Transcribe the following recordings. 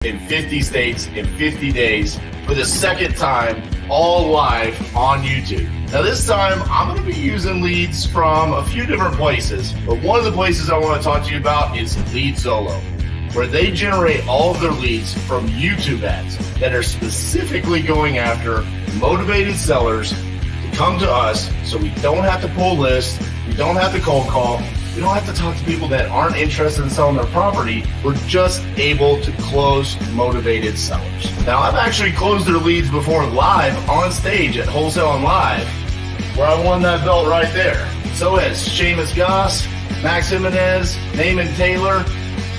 in 50 states in 50 days for the second time, all live on YouTube. Now this time, I'm going to be using leads from a few different places, but one of the places I want to talk to you about is LeadZolo, where they generate all of their leads from YouTube ads that are specifically going after motivated sellers to come to us so we don't have to pull lists, we don't have to cold call, we don't have to talk to people that aren't interested in selling their property. We're just able to close motivated sellers. Now, I've actually closed their leads before live on stage at Wholesale and Live, where I won that belt right there. So has Seamus Goss, Max Jimenez, Naaman Taylor,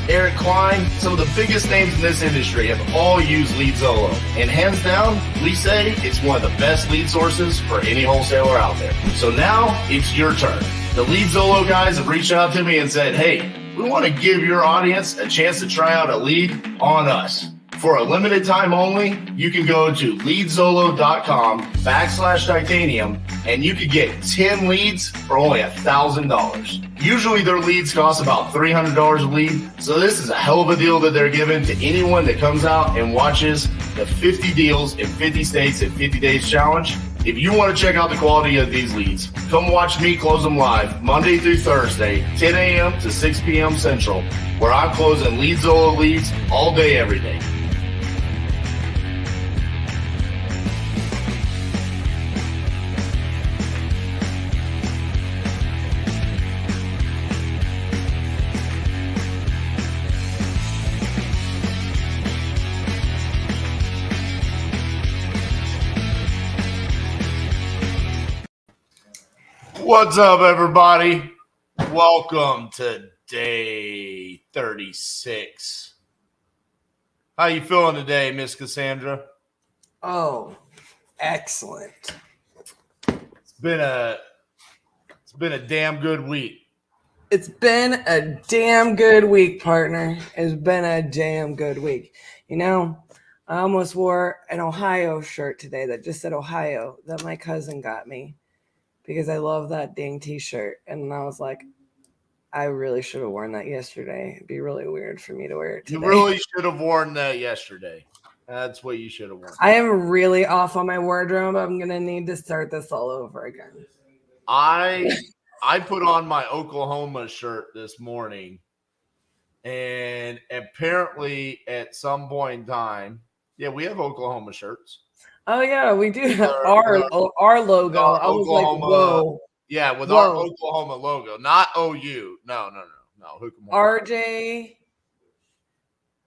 Eric Klein. Some of the biggest names in this industry have all used LeadZolo. And hands down, we say it's one of the best lead sources for any wholesaler out there. So now it's your turn. The LeadZolo guys have reached out to me and said, hey, we want to give your audience a chance to try out a lead on us. For a limited time only, you can go to leadzolo.com/titanium and you could get 10 leads for only $1,000. Usually their leads cost about $300 a lead. So this is a hell of a deal that they're giving to anyone that comes out and watches the 50 deals in 50 states in 50 days challenge. If you want to check out the quality of these leads, come watch me close them live Monday through Thursday, 10 a.m. to 6 p.m. Central, where I'm closing LeadZolo leads all day, every day. What's up, everybody? Welcome to day 36. How you feeling today, Miss Cassandra? Oh, excellent. It's been a damn good week. It's been a damn good week, partner. It's been a damn good week. You know, I almost wore an Ohio shirt today that just said Ohio that my cousin got me, because I love that dang t-shirt. And I was like, I really should have worn that yesterday. It'd be really weird for me to wear it today. You really should have worn that yesterday. That's what you should have worn. I am really off on my wardrobe. I'm going to need to start this all over again. I put on my Oklahoma shirt this morning, and apparently at some point in time, yeah, we have Oklahoma shirts. Oh, yeah, we do have our logo. I was Oklahoma, like, whoa. Yeah, with our Oklahoma logo, not OU. No. RJ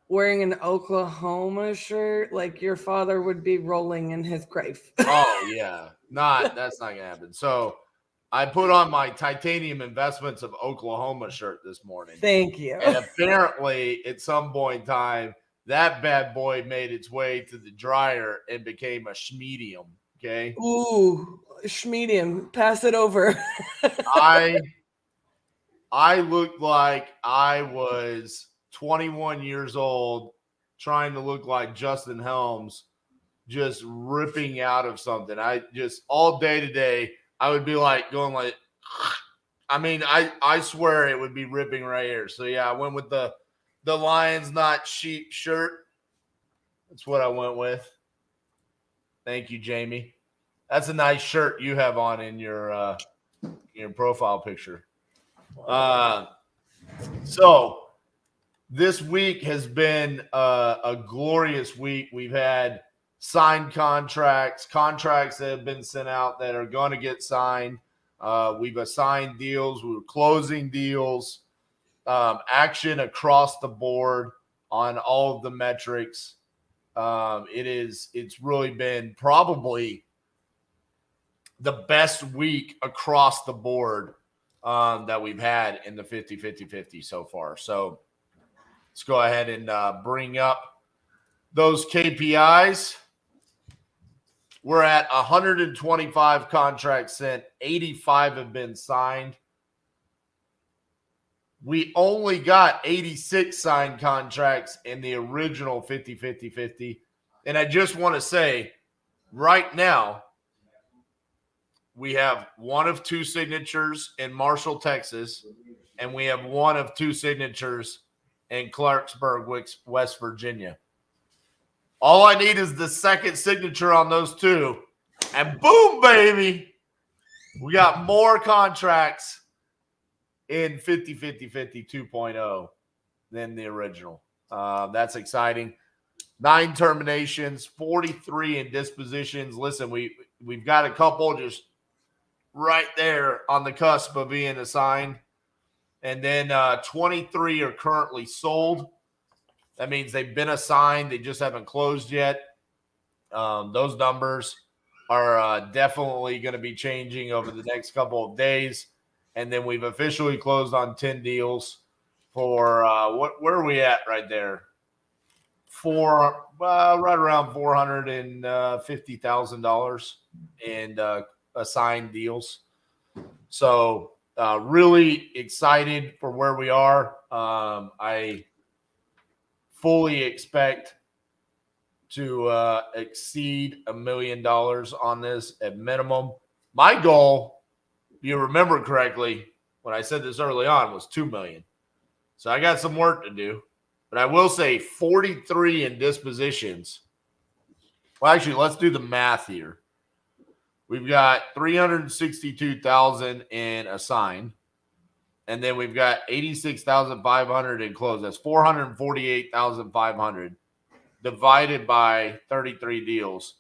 wearing an Oklahoma shirt, like your father would be rolling in his grave. Oh, yeah. That's not going to happen. So I put on my Titanium Investments of Oklahoma shirt this morning. Thank you. And apparently at some point in time, that bad boy made its way to the dryer and became a schmedium. Okay. Ooh, schmedium. Pass it over. I looked like I was 21 years old, trying to look like Justin Helms, just ripping out of something. I just all day today, I would be like going like, I mean, I swear it would be ripping right here. So yeah, I went with the Lions Not Sheep shirt. That's what I went with. Thank you, Jamie. That's a nice shirt you have on in your profile picture. So this week has been a glorious week. We've had signed contracts that have been sent out that are going to get signed. We've assigned deals. We're closing deals. Action across the board on all of the metrics. It's really been probably the best week across the board that we've had in the 50-50-50 so far. So let's go ahead and bring up those KPIs. We're at 125 contracts sent. 85 have been signed. We only got 86 signed contracts in the original 50-50-50. And I just want to say right now, we have one of two signatures in Marshall, Texas, and we have one of two signatures in Clarksburg, West Virginia. All I need is the second signature on those two. And boom, baby. We got more contracts in 50-50-50 2.0 than the original. That's exciting. 9 terminations, 43 in dispositions. Listen, we've got a couple just right there on the cusp of being assigned. And then 23 are currently sold. That means they've been assigned. They just haven't closed yet. Those numbers are definitely going to be changing over the next couple of days. And then we've officially closed on 10 deals for where are we at right there? Right around $450,000 in assigned deals. So really excited for where we are. I fully expect to exceed $1 million on this at minimum. My goal, if you remember correctly, when I said this early on, was $2 million. So I got some work to do. But I will say 43 in dispositions. Well, actually, let's do the math here. We've got 362,000 in assigned. And then we've got 86,500 in close. That's 448,500 divided by 33 deals.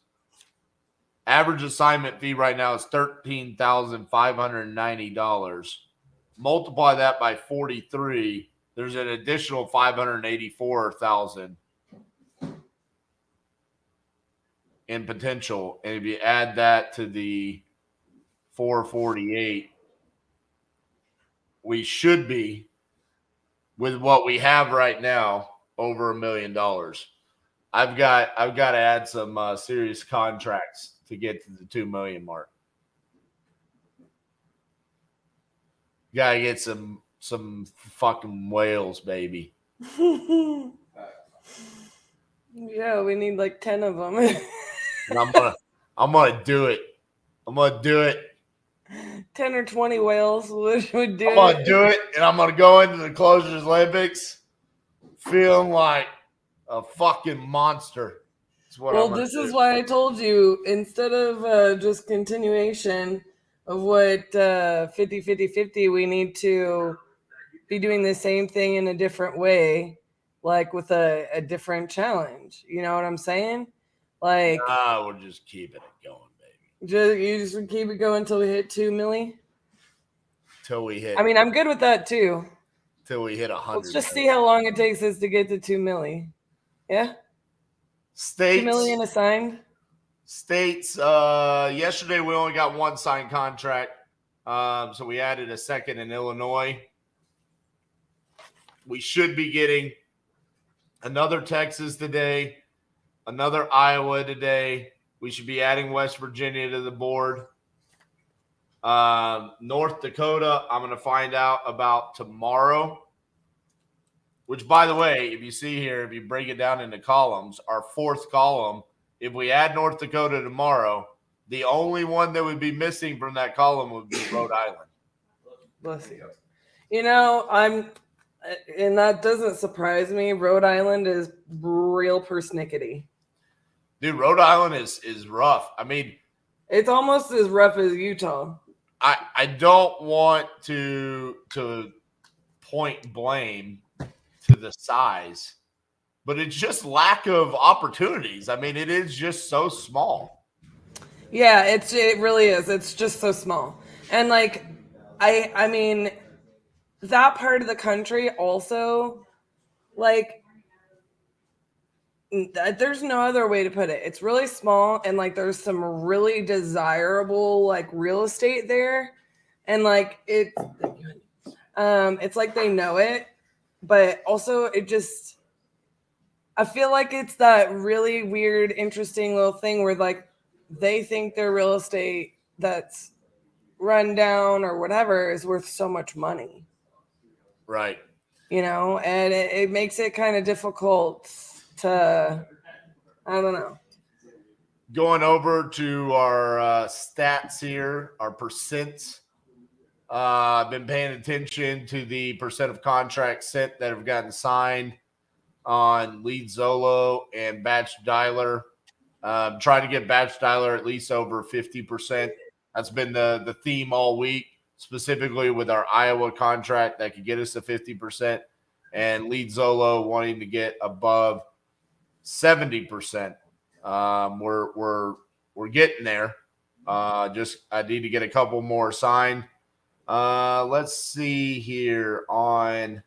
Average assignment fee right now is $13,590. Multiply that by 43. There's an additional 584,000 in potential. And if you add that to the 448, we should be, with what we have right now, over $1 million. I've got to add some serious contracts to get to the 2 million mark. Gotta get some fucking whales, baby. Yeah, we need like 10 of them. And I'm gonna do it. I'm gonna do it. 10 or 20 whales would do it. I'm gonna do it, and I'm gonna go into the Closures Olympics feeling like a fucking monster. Well, this is why I told you, instead of just continuation of what 50-50-50, we need to be doing the same thing in a different way, like with a different challenge. You know what I'm saying? Like, we're just keeping it going, baby. You just keep it going until we hit 2 milli. Till we hit. I mean, I'm good with that too. Till we hit 100. Let's just see how long it takes us to get to 2 milli. Yeah. States. 2 million assigned. States. Yesterday we only got one signed contract, so we added a second in Illinois. We should be getting another Texas today, another Iowa today. We should be adding West Virginia to the board. North Dakota, I'm going to find out about tomorrow. Which, by the way, if you see here, if you break it down into columns, our fourth column, if we add North Dakota tomorrow, the only one that would be missing from that column would be Rhode Island. Bless you. You know, and that doesn't surprise me. Rhode Island is real persnickety. Dude, Rhode Island is rough. I mean, it's almost as rough as Utah. I don't want to point blame to the size, but it's just lack of opportunities. I mean, it is just so small. Yeah, it really is. It's just so small. And like, I mean, that part of the country also, like, there's no other way to put it. It's really small, and like there's some really desirable like real estate there, and like it's like they know it, but also it just, I feel like it's that really weird, interesting little thing where like they think their real estate that's run down or whatever is worth so much money. Right. You know, and it makes it kind of difficult to, I don't know. Going over to our stats here, our percents. I've been paying attention to the percent of contracts sent that have gotten signed. on Lead Zolo and Batch Dialer. Try to get Batch Dialer at least over 50%. That's been the theme all week, specifically with our Iowa contract that could get us to 50%, and Lead Zolo wanting to get above 70%. We're getting there. Just I need to get a couple more signed. Let's see here on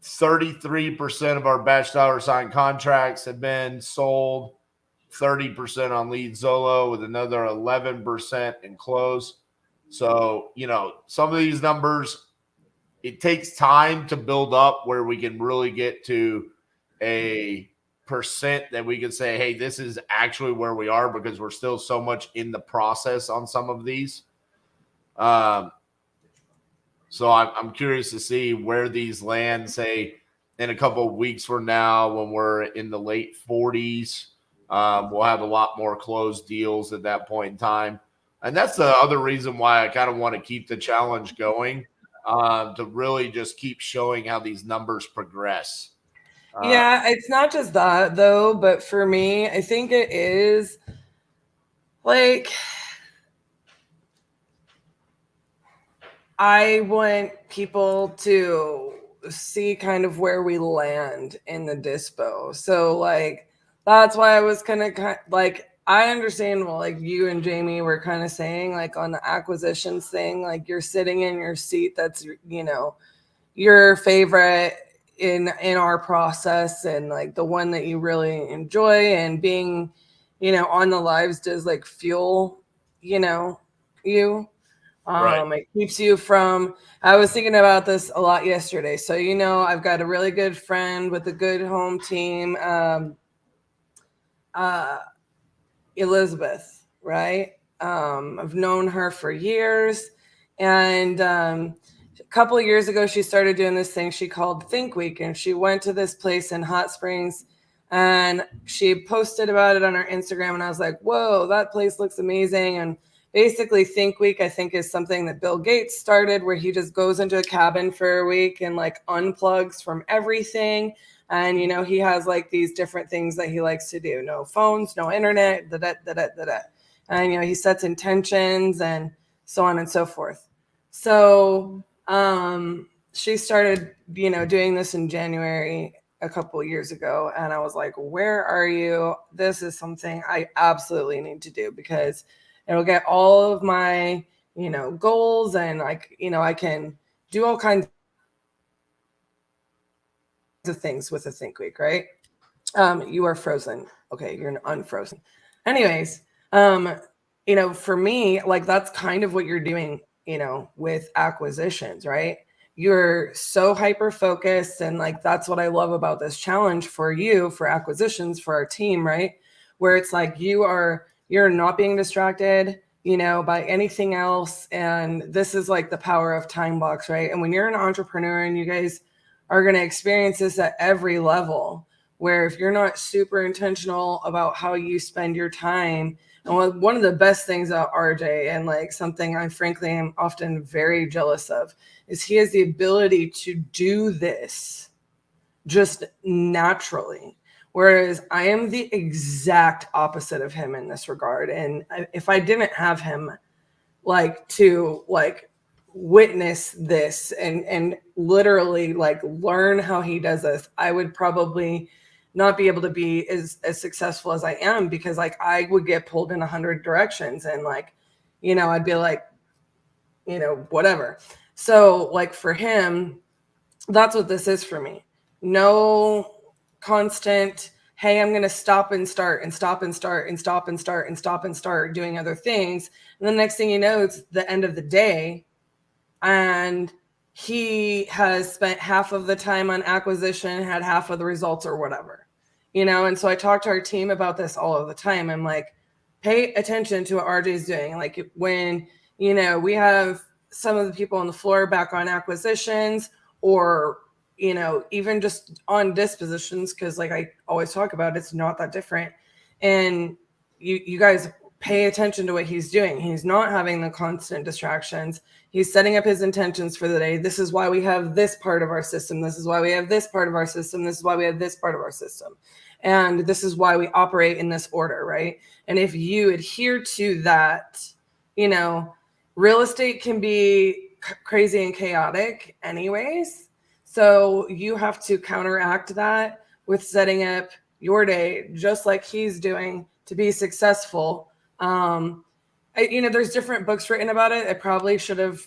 33% of our batch dollar signed contracts have been sold, 30% on Lead Zolo with another 11% in close. So, some of these numbers, it takes time to build up where we can really get to a percent that we can say, hey, this is actually where we are, because we're still so much in the process on some of these. So I'm curious to see where these land, say, in a couple of weeks from now, when we're in the late 40s. We'll have a lot more closed deals at that point in time. And that's the other reason why I kind of want to keep the challenge going, to really just keep showing how these numbers progress. Yeah, it's not just that, though, but for me, I think it is like, I want people to see kind of where we land in the Dispo. So, like, that's why I was kind of like, I understand, well, like you and Jamie were kind of saying, like, on the acquisitions thing, like, you're sitting in your seat that's, your favorite in our process, and like the one that you really enjoy, and being, on the lives does like fuel, you. Right. It keeps you from, I was thinking about this a lot yesterday. So, I've got a really good friend with a good home team, Elizabeth, right? I've known her for years. And a couple of years ago, she started doing this thing she called Think Week. And she went to this place in Hot Springs, and she posted about it on her Instagram. And I was like, whoa, that place looks amazing. And basically, Think Week, I think, is something that Bill Gates started, where he just goes into a cabin for a week and like unplugs from everything. And, he has like these different things that he likes to do. No phones, no internet, and, he sets intentions and so on and so forth. So she started, doing this in January a couple of years ago. And I was like, where are you? This is something I absolutely need to do, because it'll get all of my, goals, and like, I can do all kinds of things with a Think Week, right? You are frozen. Okay, you're unfrozen. Anyways, for me, like, that's kind of what you're doing, with acquisitions, right? You're so hyper focused, and like, that's what I love about this challenge for you, for acquisitions, for our team, right? Where it's like you're not being distracted, by anything else. And this is like the power of time box, right? And when you're an entrepreneur, and you guys are going to experience this at every level, where if you're not super intentional about how you spend your time, and one of the best things about RJ, and like something I frankly am often very jealous of, is he has the ability to do this just naturally. Whereas I am the exact opposite of him in this regard. And if I didn't have him like to like witness this and literally like learn how he does this, I would probably not be able to be as successful as I am, because like I would get pulled in 100 directions, and like, I'd be like, whatever. So like for him, that's what this is for me. No constant, hey, I'm going to stop and start and stop and start and stop and start and stop and start doing other things. And the next thing you know, it's the end of the day, and he has spent half of the time on acquisition, had half of the results or whatever, And so I talk to our team about this all of the time. I'm like, pay attention to what RJ's doing. Like when, we have some of the people on the floor back on acquisitions, or, even just on dispositions, because like I always talk about, it's not that different. And you guys pay attention to what he's doing. He's not having the constant distractions. He's setting up his intentions for the day. This is why we have this part of our system. This is why we have this part of our system. This is why we have this part of our system. And this is why we operate in this order, right? And if you adhere to that, you know, real estate can be crazy and chaotic anyways. So you have to counteract that with setting up your day just like he's doing to be successful. There's different books written about it. I probably should have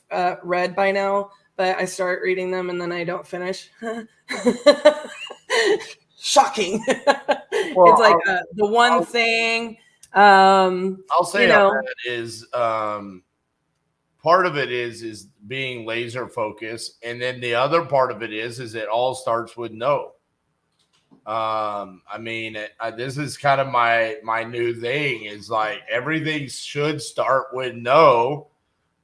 read by now, but I start reading them and then I don't finish. Shocking. Well, it's like the one thing. I'll say on that is part of it is being laser focused, and then the other part of it is it all starts with no. This is kind of my new thing is like everything should start with no.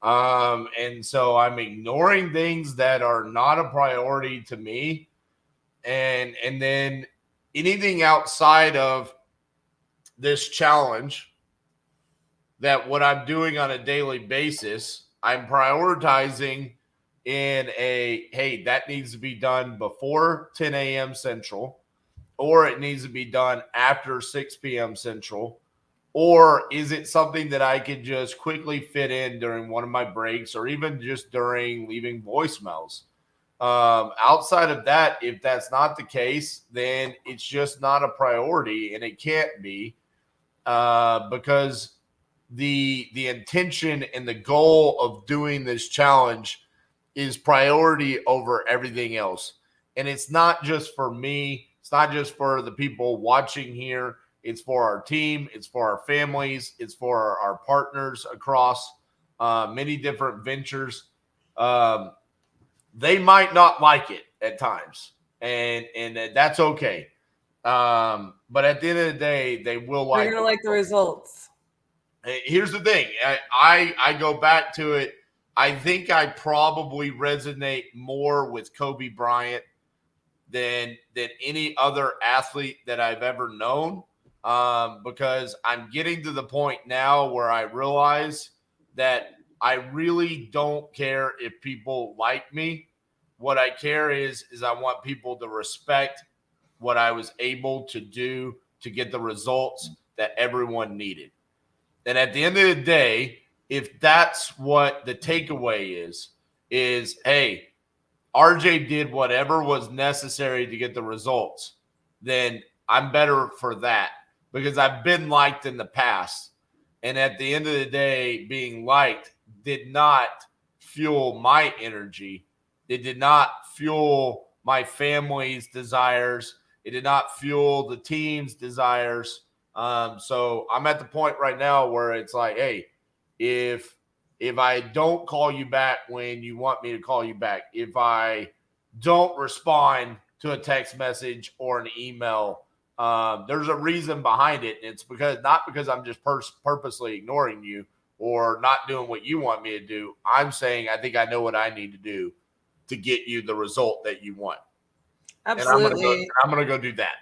And so I'm ignoring things that are not a priority to me. And then anything outside of this challenge that what I'm doing on a daily basis, I'm prioritizing in hey, that needs to be done before 10 a.m. Central, or it needs to be done after 6 p.m. Central, or is it something that I can just quickly fit in during one of my breaks or even just during leaving voicemails? Outside of that, if that's not the case, then it's just not a priority, and it can't be because the intention and the goal of doing this challenge is priority over everything else. And it's not just for me. It's not just for the people watching here. It's for our team. It's for our families. It's for our partners across many different ventures. They might not like it at times, and that's okay. But at the end of the day, they will like. They're gonna like the results. Here's the thing. I go back to it. I think I probably resonate more with Kobe Bryant than any other athlete that I've ever known, because I'm getting to the point now where I realize that I really don't care if people like me. What I care is I want people to respect what I was able to do to get the results that everyone needed. And at the end of the day, if that's what the takeaway is, hey, RJ did whatever was necessary to get the results, then I'm better for that because I've been liked in the past. And at the end of the day, being liked did not fuel my energy. It did not fuel my family's desires. It did not fuel the team's desires. So I'm at the point right now where it's like, hey, if I don't call you back when you want me to call you back, if I don't respond to a text message or an email, there's a reason behind it. And it's not because I'm just purposely ignoring you or not doing what you want me to do. I'm saying I think I know what I need to do to get you the result that you want. Absolutely. And I'm gonna go do that.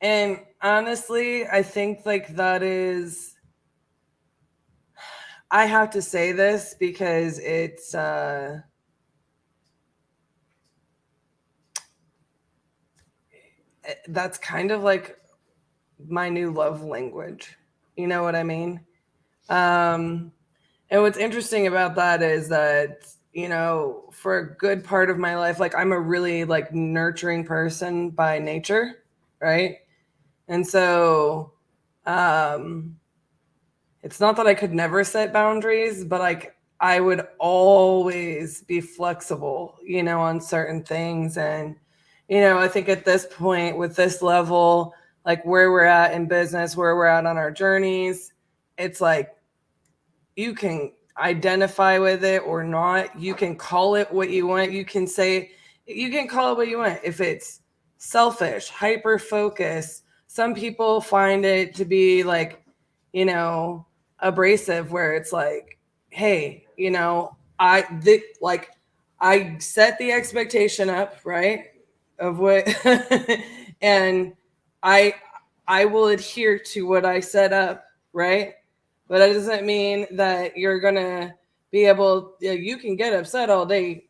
And honestly, I think like that is, I have to say this because it's that's kind of like my new love language. You know what I mean? And what's interesting about that is that, you know, for a good part of my life, like I'm a really like nurturing person by nature, right? And so it's not that I could never set boundaries, but like I would always be flexible, you know, on certain things. And, you know, I think at this point with this level, like where we're at in business, where we're at on our journeys, it's like you can identify with it or not. You can call it what you want. You can call it what you want. If it's selfish, hyper focus, some people find it to be like, you know, abrasive, where it's like, hey, you know, I set the expectation up, right, of what, and I will adhere to what I set up, right? but that doesn't mean that you're going to be able, you can get upset all day,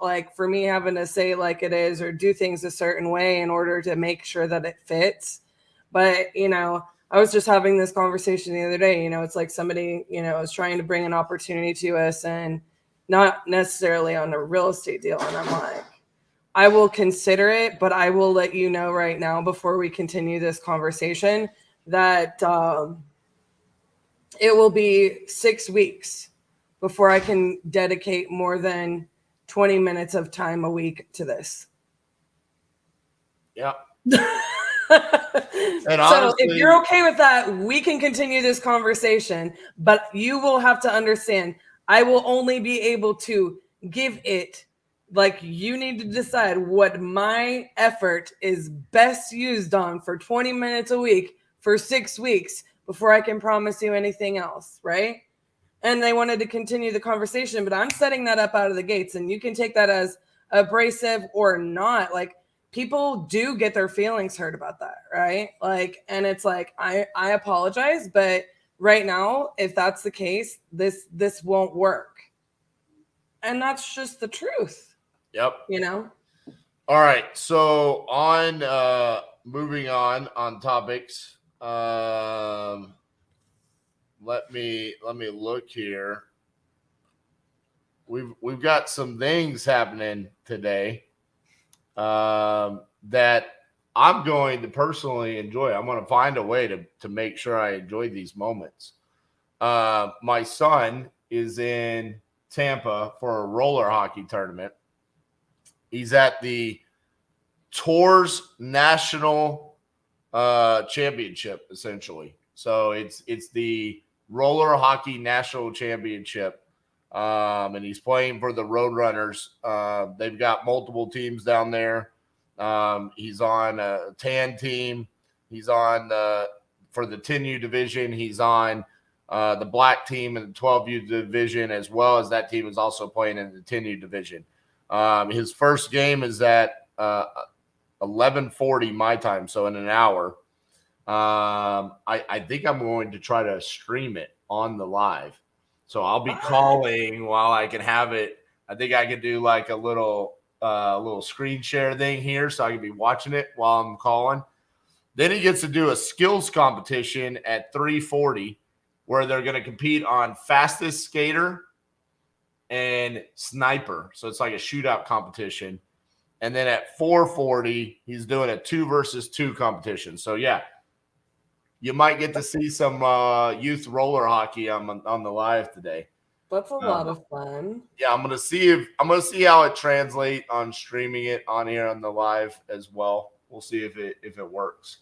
like for me having to say like it is or do things a certain way in order to make sure that it fits. But, I was just having this conversation the other day, it's like somebody, is trying to bring an opportunity to us and not necessarily on a real estate deal. And I'm like, I will consider it, but I will let you know right now before we continue this conversation that it will be 6 weeks before I can dedicate more than 20 minutes of time a week to this. Yeah. And honestly, so if you're okay with that, we can continue this conversation, but you will have to understand, I will only be able to give it, like you need to decide what my effort is best used on for 20 minutes a week for 6 weeks before I can promise you anything else, right? And they wanted to continue the conversation, but I'm setting that up out of the gates, and you can take that as abrasive or not. Like, people do get their feelings hurt about that, right? Like, and it's like, I apologize, but right now, if that's the case, this won't work. And that's just the truth. Yep. All right. So on moving on topics. Let me look here. We've got some things happening today that I'm going to personally enjoy. I'm going to find a way to make sure I enjoy these moments. My son is in Tampa for a roller hockey tournament. He's at the Tours National Championship, essentially. So it's the Roller Hockey National Championship. And he's playing for the Roadrunners. They've got multiple teams down there. He's on a tan team. He's on for the 10U division. He's on the black team in the 12U division, as well as that team is also playing in the 10U division. His first game is at 11:40 my time, so in an hour. I think I'm going to try to stream it on the live. So I'll be calling while I can have it. I think I could do like a little screen share thing here, so I can be watching it while I'm calling. Then he gets to do a skills competition at 3:40, where they're going to compete on fastest skater and sniper. So it's like a shootout competition. And then at 4:40, he's doing a 2 versus 2 competition. So yeah, you might get to see some youth roller hockey on the live today. That's a lot of fun. Yeah, I'm gonna see how it translates on streaming it on here on the live as well. We'll see if it works.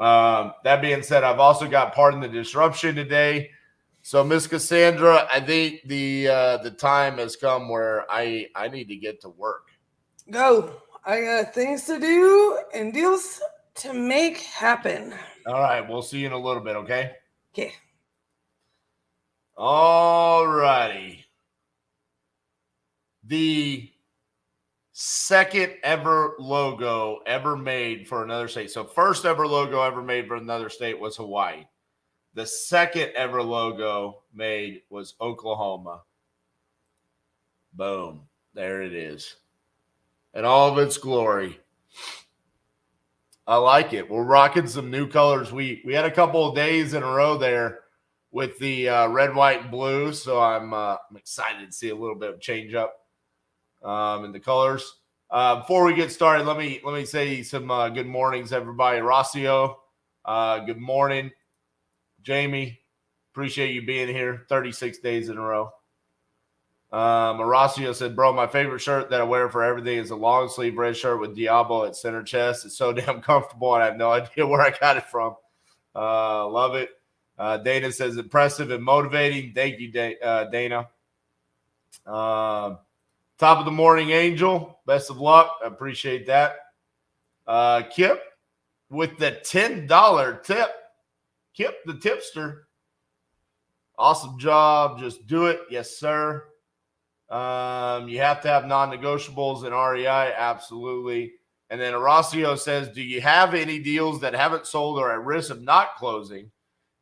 That being said, I've also got Pardon the Disruption today. So Miss Cassandra, I think the time has come where I need to get to work. Go. I got things to do and deals to make happen. All right. We'll see you in a little bit, okay? Okay. All righty. The second ever logo ever made for another state. So first ever logo ever made for another state was Hawaii. The second ever logo made was Oklahoma. Boom. There it is. In all of its glory. I like it. We're rocking some new colors. We had a couple of days in a row there with the red, white, and blue. So I'm excited to see a little bit of change up in the colors. Before we get started, let me say some good mornings, everybody. Rocio, good morning. Jamie, appreciate you being here 36 days in a row. Horacio said, bro, my favorite shirt that I wear for everything is a long sleeve red shirt with Diablo at center chest. It's so damn comfortable, and I have no idea where I got it from. Love it. Dana says, impressive and motivating. Thank you, Dana. Top of the morning, Angel. Best of luck. I appreciate that. Kip with the $10 tip. Kip the tipster. Awesome job. Just do it. Yes, sir. You have to have non-negotiables in REI. Absolutely. And then Horacio says, do you have any deals that haven't sold or at risk of not closing?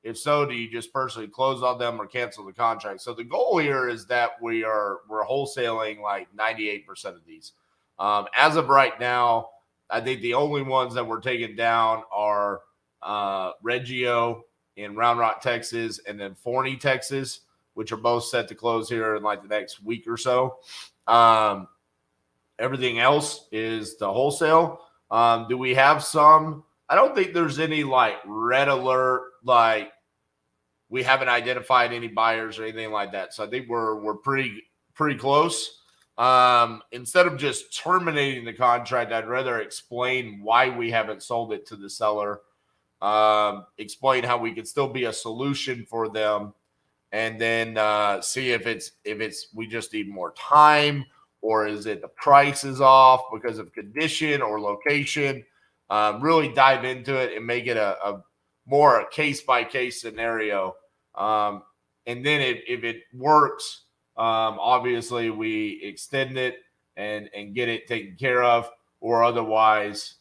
If so, do you just personally close on them or cancel the contract? So the goal here is that we're wholesaling like 98% of these. As of right now, I think the only ones that we're taking down are Reggio in Round Rock, Texas, and then Forney, Texas, which are both set to close here in like the next week or so. Everything else is the wholesale. Do we have some? I don't think there's any like red alert, like we haven't identified any buyers or anything like that. So I think we're pretty close. Instead of just terminating the contract, I'd rather explain why we haven't sold it to the seller. Explain how we could still be a solution for them, and then see if it's we just need more time, or is it the price is off because of condition or location. Really dive into it and make it a more case-by-case scenario. And then if it works, obviously we extend it and get it taken care of, or otherwise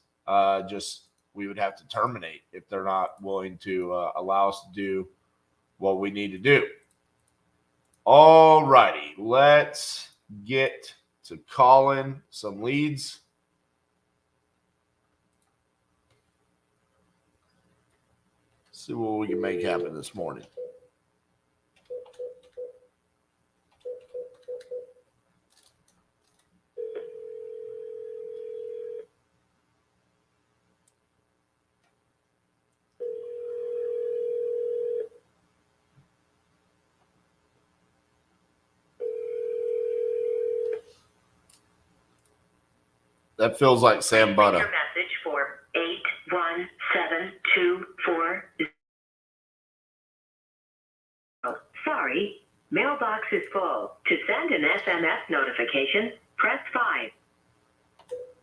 just we would have to terminate if they're not willing to allow us to do what we need to do. All righty, let's get to calling some leads. See what we can make happen this morning. That feels like Sam Butta. Your message for 81724. Sorry, mailbox is full. To send an SMS notification, press 5.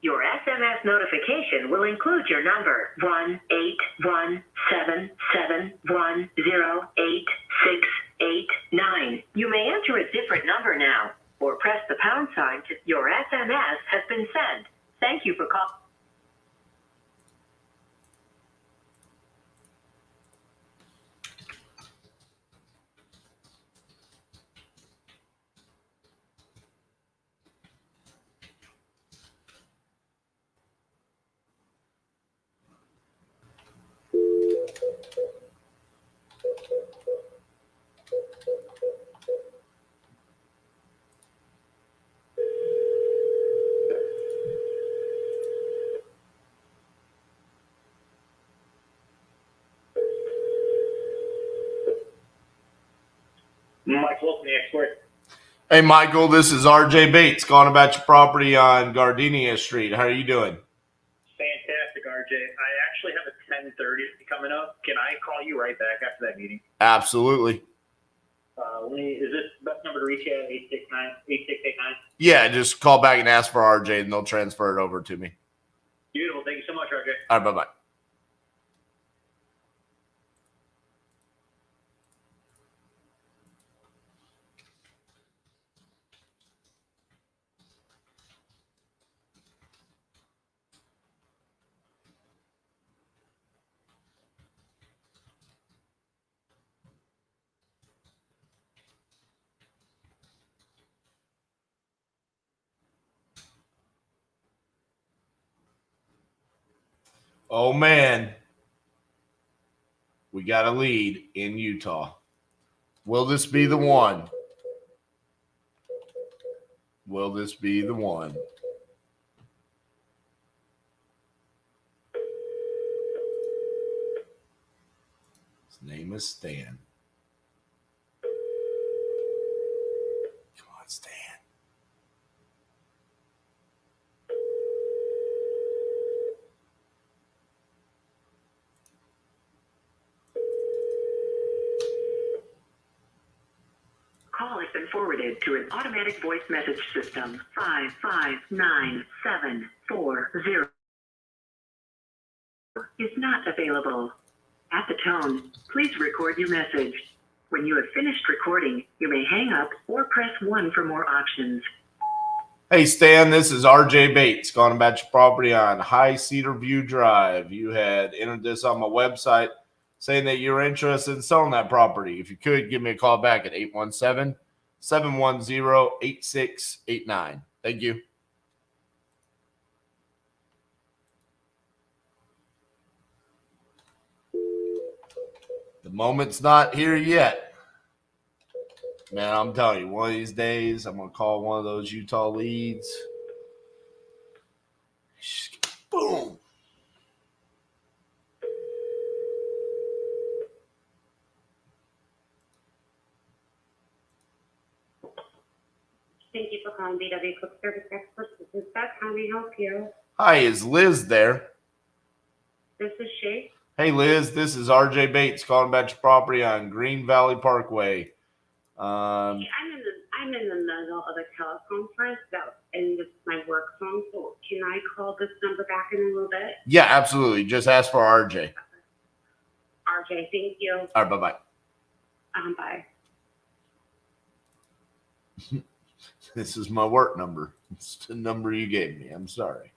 Your SMS notification will include your number 1-817-710-8689. You may enter a different number now, or press the pound sign to your SMS has been sent. Thank you for calling. Michael, the expert. Hey, Michael, this is RJ Bates calling about your property on Gardenia Street. How are you doing? Fantastic, RJ. I actually have a 10:30 coming up. Can I call you right back after that meeting? Absolutely. Is this the best number to reach you at 8689? Yeah, just call back and ask for RJ, and they'll transfer it over to me. Beautiful. Thank you so much, RJ. All right, bye-bye. Oh, man. We got a lead in Utah. Will this be the one? Will this be the one? His name is Stan. Come on, Stan. Call has been forwarded to an automatic voice message system. 559740 is not available. At the tone, please record your message. When you have finished recording, you may hang up or press 1 for more options. Hey, Stan, this is RJ Bates calling about your property on High Cedar View Drive. You had entered this on my website saying that you're interested in selling that property. If you could, give me a call back at 817-710-8689. Thank you. The moment's not here yet. Man, I'm telling you, one of these days, I'm going to call one of those Utah leads. Boom. Thank you for calling BW Quick Service Experts. This is Beth. How may I help you? Hi, is Liz there? This is she. Hey, Liz, this is RJ Bates calling about your property on Green Valley Parkway. I'm in the middle of a teleconference and this is my work phone. So can I call this number back in a little bit? Yeah, absolutely. Just ask for RJ. RJ, thank you. All right, bye-bye. Bye. This is my work number. It's the number you gave me. I'm sorry.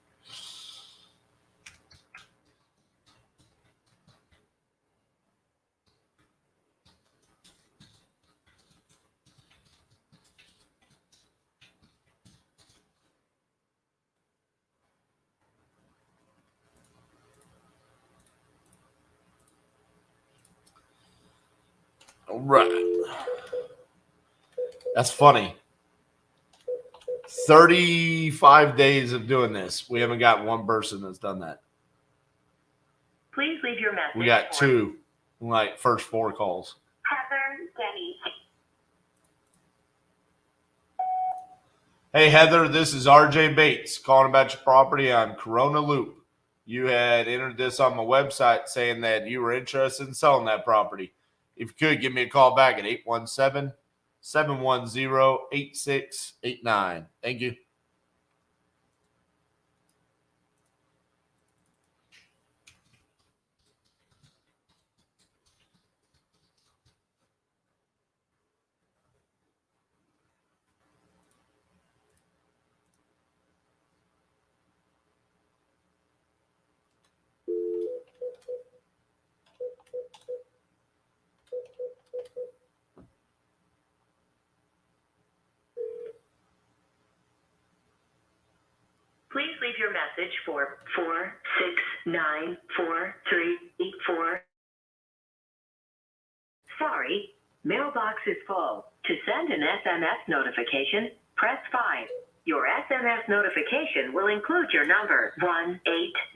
All right. That's funny. 35 days of doing this. We haven't got one person that's done that. Please leave your message. We got for two, like first 4 calls. Heather, Denny. Hey, Heather, this is RJ Bates calling about your property on Corona Loop. You had entered this on my website saying that you were interested in selling that property. If you could, give me a call back at 817-710-8689. Thank you. Please leave your message for 4694384. Sorry, mailbox is full. To send an SMS notification, press 5. Your SMS notification will include your number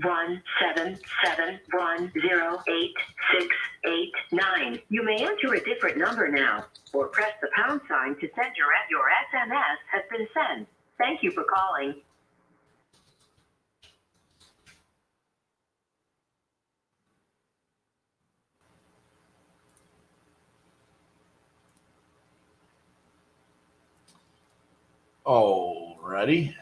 1-817-710-8689. You may enter a different number now, or press the pound sign to send your SMS has been sent. Thank you for calling. Alrighty.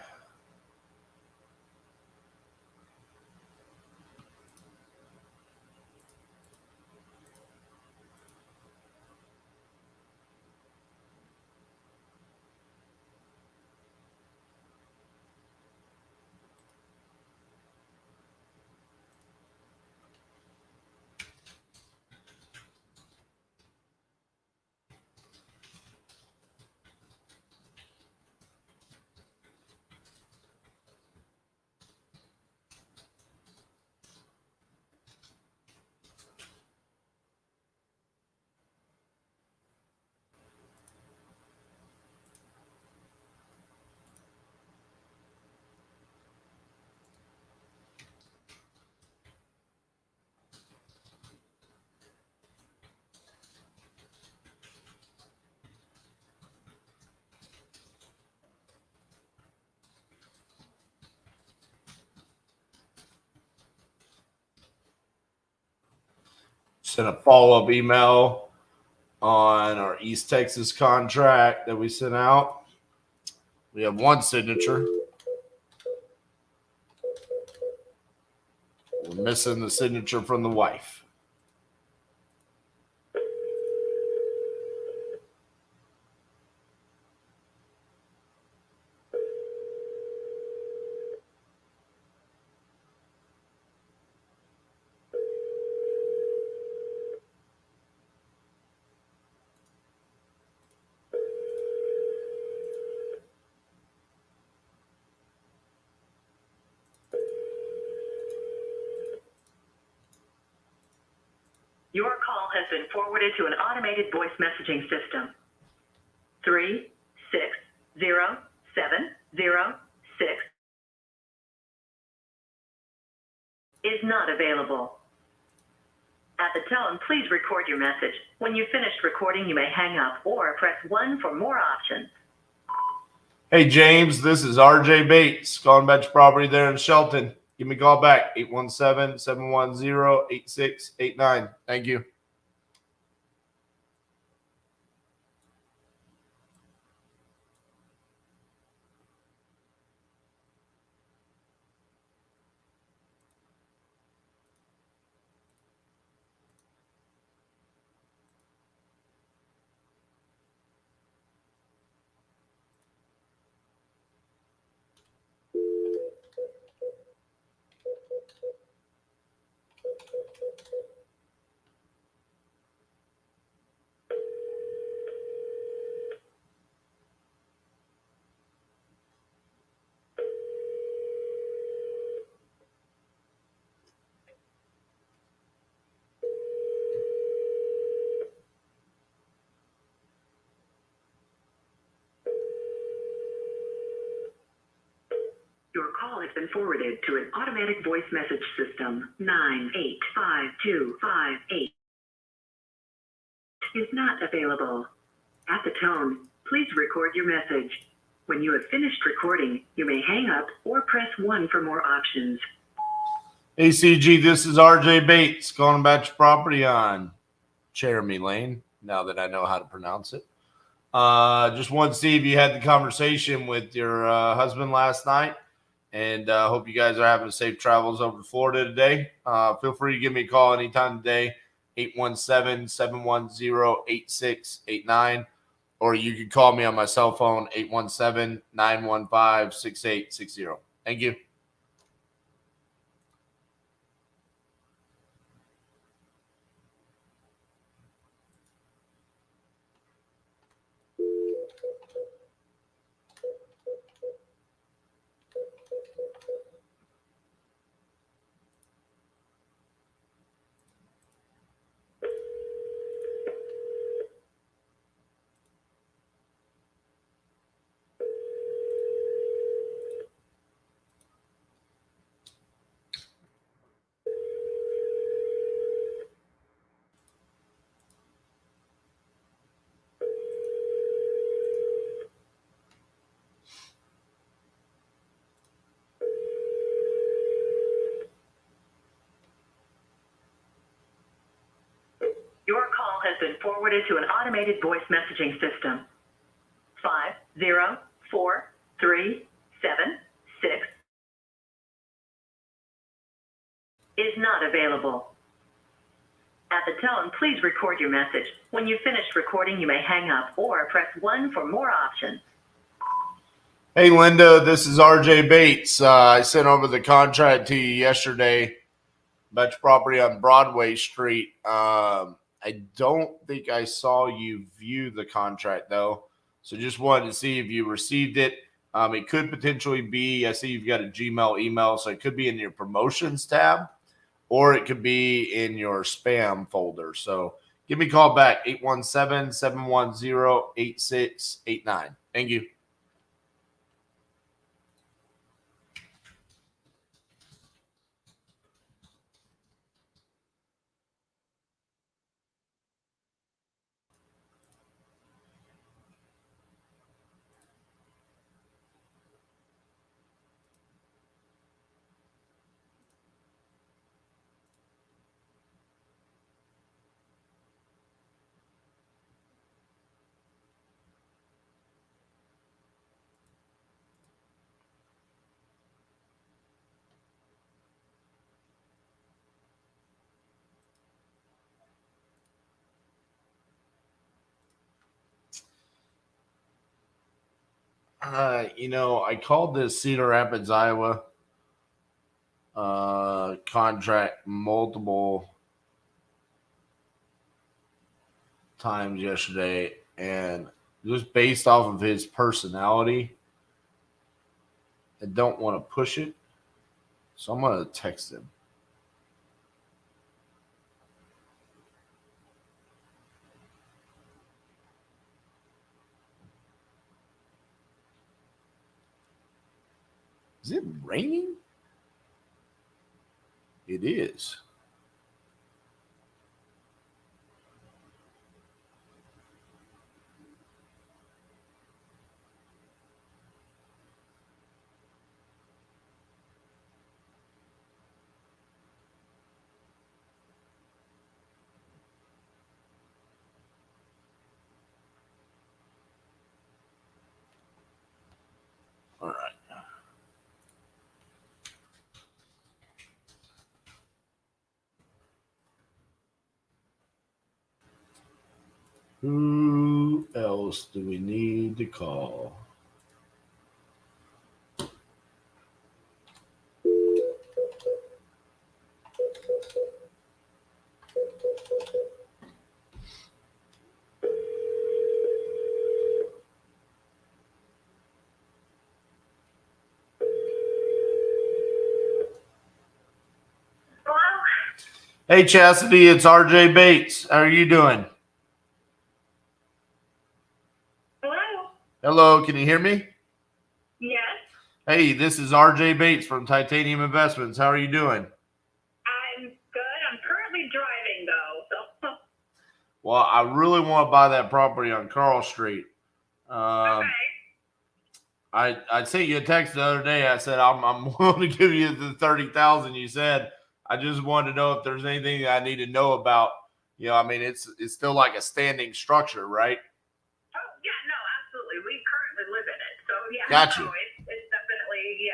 Sent a follow-up email on our East Texas contract that we sent out. We have one signature. We're missing the signature from the wife. Your call has been forwarded to an automated voice messaging system. 360-706 is not available. At the tone, please record your message. When you've finished recording, you may hang up or press 1 for more options. Hey, James, this is RJ Bates, calling about your property there in Shelton. Give me a call back, 817-710-8689. Thank you. Your call has been forwarded to an automatic voice message system. 9852558 is not available. At the tone, please record your message. When you have finished recording, you may hang up or press 1 for more options. ACG, this is RJ Bates, calling about your property on Cheremy Lane, now that I know how to pronounce it. Just wanted to see if you had the conversation with your husband last night, and hope you guys are having safe travels over to Florida today. Feel free to give me a call anytime today, 817-710-8689, or you can call me on my cell phone, 817-915-6860. Thank you. Your call has been forwarded to an automated voice messaging system. 504-376 is not available. At the tone, please record your message. When you've finished recording, you may hang up or press 1 for more options. Hey, Linda, this is RJ Bates. I sent over the contract to you yesterday about your property on Broadway Street. I don't think I saw you view the contract, though. So just wanted to see if you received it. It could potentially be, I see you've got a Gmail email, so it could be in your promotions tab, or it could be in your spam folder. So give me a call back, 817-710-8689. Thank you. I called this Cedar Rapids, Iowa contract multiple times yesterday, and just based off of his personality, I don't want to push it, so I'm going to text him. Is it raining? It is. All right. Who else do we need to call? Hello? Hey, Chastity, it's RJ Bates. How are you doing? Hello? Hello, can you hear me? Yes, Hey, this is RJ Bates from Titanium Investments. How are you doing? I'm good. I'm currently driving, though. So. Well, I really want to buy that property on Carl Street. Okay. I sent you a text the other day. I said I'm willing to give you the 30,000. You said I just wanted to know if there's anything I need to know about. You know, I mean, it's still like a standing structure, right? Oh, yeah, no, absolutely. We currently live in it. So, yeah, Got you. no, it's definitely, yeah.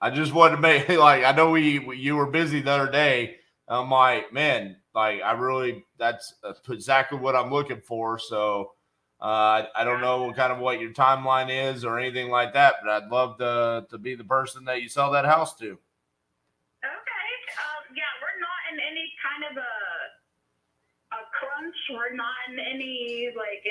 I just wanted to make like I know you were busy the other day. I'm like, man, like that's exactly what I'm looking for. So I don't know what your timeline is or anything like that, but I'd love to be the person that you sell that house to. Okay. Yeah, we're not in any kind of a crunch. We're not in any, like,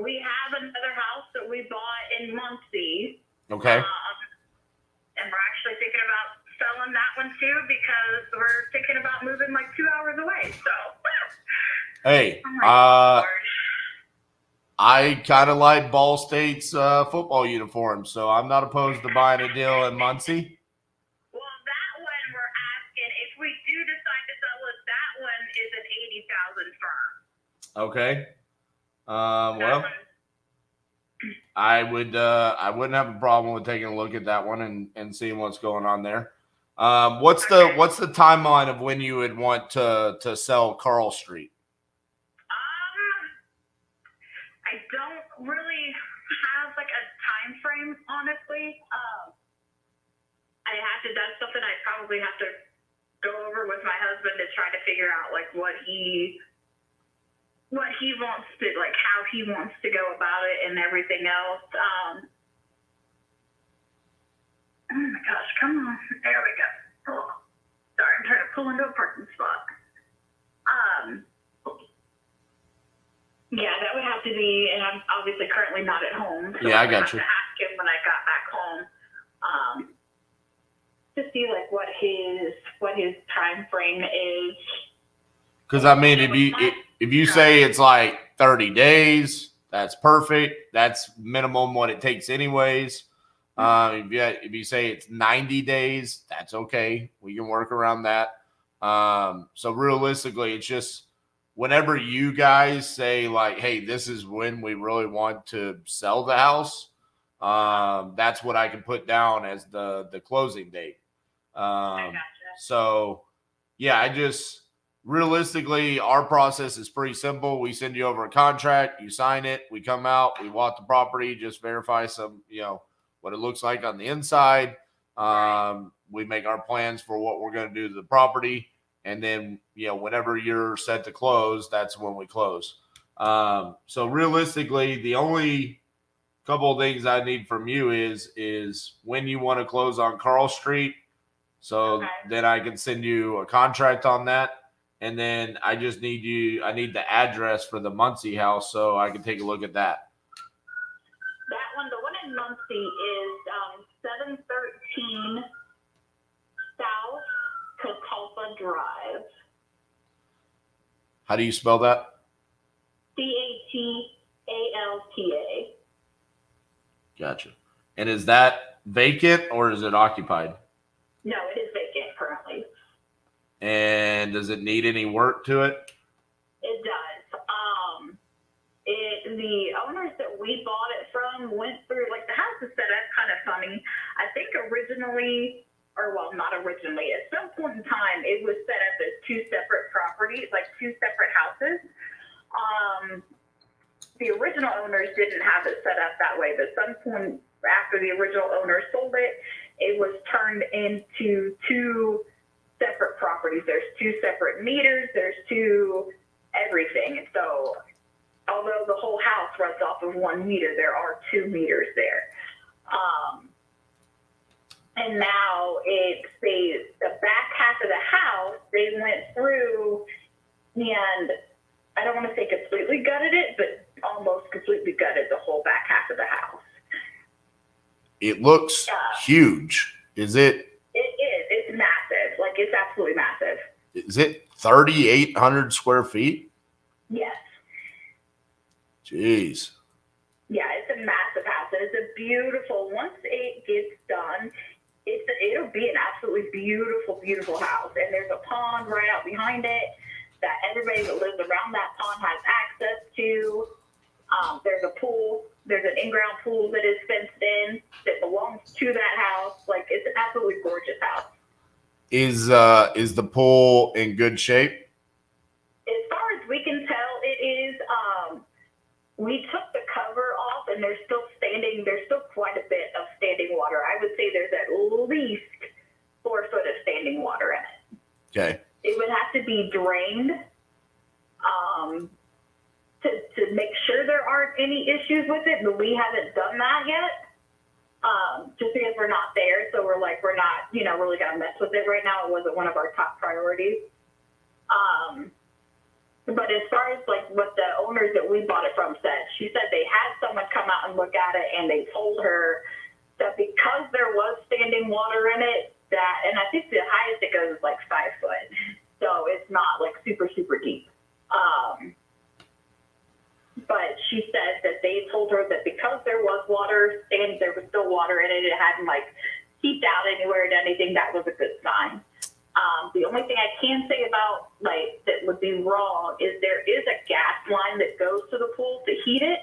we have another house that we bought in Muncie. Okay. And we're actually thinking about selling that one too because we're thinking about moving like 2 hours away. So, Hey, Lord. I kind of like Ball State's football uniform, so I'm not opposed to buying a deal in Muncie. Well, that one we're asking, if we do decide to sell it, that one is an 80,000 firm. Okay. That Well, one, I wouldn't have a problem with taking a look at that one and seeing what's going on there. What's the timeline of when you would want to sell Carl Street? I don't really have like a time frame, honestly. That's something I probably have to go over with my husband to try to figure out like what he wants to, like how he wants to go about it and everything else. Oh my gosh, come on. There we go. Oh, sorry, I'm trying to pull into a parking spot. Yeah, that would have to be, and I'm obviously currently not at home. So Yeah, I would got have you. to ask him when I got back home. To see like what his time frame is. Because I mean, if you say it's like 30 days, that's perfect. That's minimum what it takes anyways. If you say it's 90 days, that's okay. We can work around that. So realistically, it's just whenever you guys say like, hey, this is when we really want to sell the house, that's what I can put down as the closing date. I gotcha. So yeah, realistically, our process is pretty simple. We send you over a contract, you sign it, we come out, we walk the property, just verify some, what it looks like on the inside. We make our plans for what we're going to do to the property. And then, whenever you're set to close, that's when we close. So realistically, the only couple of things I need from you is when you want to close on Carl Street. So then I can send you a contract on that. And then I just need the address for the Muncie house so I can take a look at that. That one, the one in Muncie is 713 South Catalpa Drive. How do you spell that? Catalpa. Gotcha. And is that vacant or is it occupied? No, it is vacant currently. And does it need any work to it? It does. The owners that we bought it from went through, like, the house is set up kind of funny. I think originally, or well, not originally, at some point in time, it was set up as two separate properties, like two separate houses. The original owners didn't have it set up that way, but at some point after the original owners sold it, it was turned into two separate properties. There's two separate meters, there's two everything. And so although the whole house runs off of one meter, there are two meters there. And now it's the back half of the house, they went through and I don't want to say completely gutted it, but almost completely gutted the whole back half of the house. It looks huge. Is it? It is. It's massive. Like, it's absolutely massive. Is it 3,800 square feet? Yes. Jeez. Yeah, it's a massive house. And it's a beautiful, once it gets done, it'll be an absolutely beautiful, beautiful house. And there's a pond right out behind it that everybody that lives around that pond has access to. There's a pool. There's an in-ground pool that is fenced in that belongs to that house. Like, it's an absolutely gorgeous house. Is the pool in good shape? As far as we can tell, it is. We took the cover off, and there's still quite a bit of standing water. I would say there's at least 4 foot of standing water in it. Okay. It would have to be drained to make sure there aren't any issues with it, but we haven't done that yet. Just because we're not there, so we're not, really gonna mess with it right now. It wasn't one of our top priorities. But as far as like what the owners that we bought it from said, she said they had someone come out and look at it, and they told her that because there was standing water in it, and I think the highest it goes is like 5 foot, so it's not like super, super deep. But she said that they told her that because there was water, and there was still water in it, it hadn't like seeped out anywhere to anything, that was a good sign. The only thing I can say about that would be wrong is there is a gas line that goes to the pool to heat it,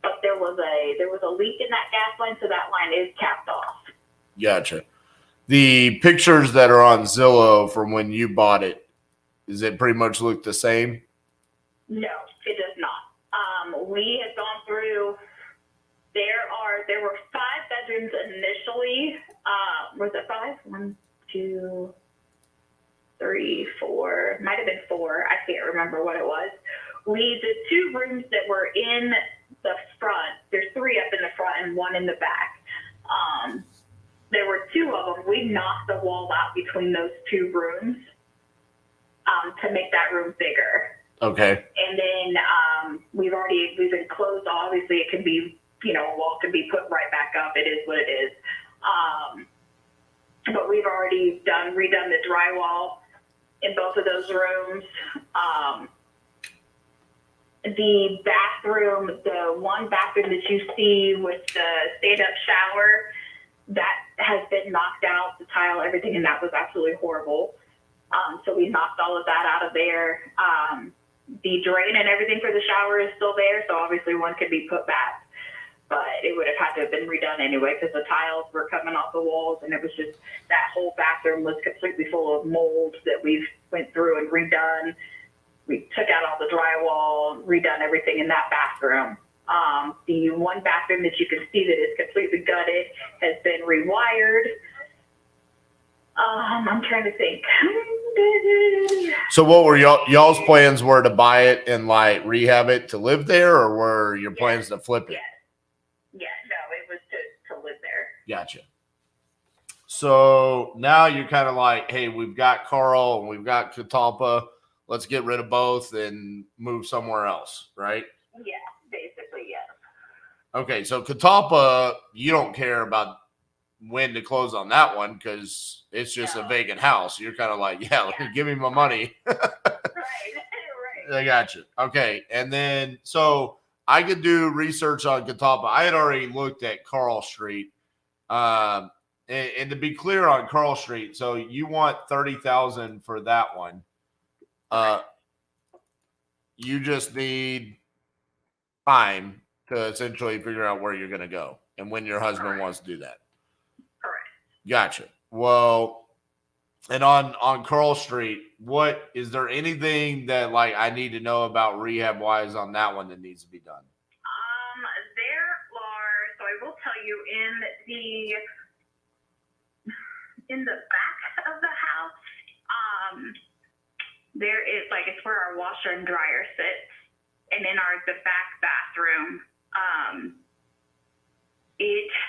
but there was a leak in that gas line, so that line is capped off. Gotcha. The pictures that are on Zillow from when you bought it, does it pretty much look the same? No, it does not. We have gone through. There were 5 bedrooms initially. Was it 5? 1, 2, 3, 4. Might have been 4. I can't remember what it was. The 2 rooms that were in the front. There's 3 up in the front and 1 in the back. There were 2 of them. We knocked the wall out between those 2 rooms to make that room bigger. Okay. And then we've enclosed. Obviously, it can be, a wall can be put right back up. It is what it is. But we've already redone the drywall in both of those rooms. The bathroom, the one bathroom that you see with the stand-up shower, that has been knocked out, the tile, everything, and that was absolutely horrible. So we knocked all of that out of there. The drain and everything for the shower is still there, so obviously one could be put back. But it would have had to have been redone anyway because the tiles were coming off the walls, and it was just that whole bathroom was completely full of mold that we've went through and redone. We took out all the drywall, redone everything in that bathroom. The one bathroom that you can see that is completely gutted has been rewired. I'm trying to think. So what were y'all's plans were to buy it and rehab it to live there, or were your plans to flip it? Yeah, no, it was to live there. Gotcha. So now you're kind of like, hey, we've got Carl and we've got Catalpa. Let's get rid of both and move somewhere else, right? Yeah, basically, yes. Okay, so Catalpa, you don't care about when to close on that one because it's just a vacant house. You're kind of like, give me my money. Right. I got you. Okay, and then so I could do research on Catalpa. I had already looked at Carl Street, And to be clear on Carl Street, so you want 30,000 for that one. You just need time to essentially figure out where you're going to go and when your husband wants to do that. Correct. Gotcha. Well, and on Carl Street, what is there anything that like I need to know about rehab wise on that one that needs to be done? There are, so I will tell you in the back of the house, there is like, it's where our washer and dryer sits, and in the back bathroom,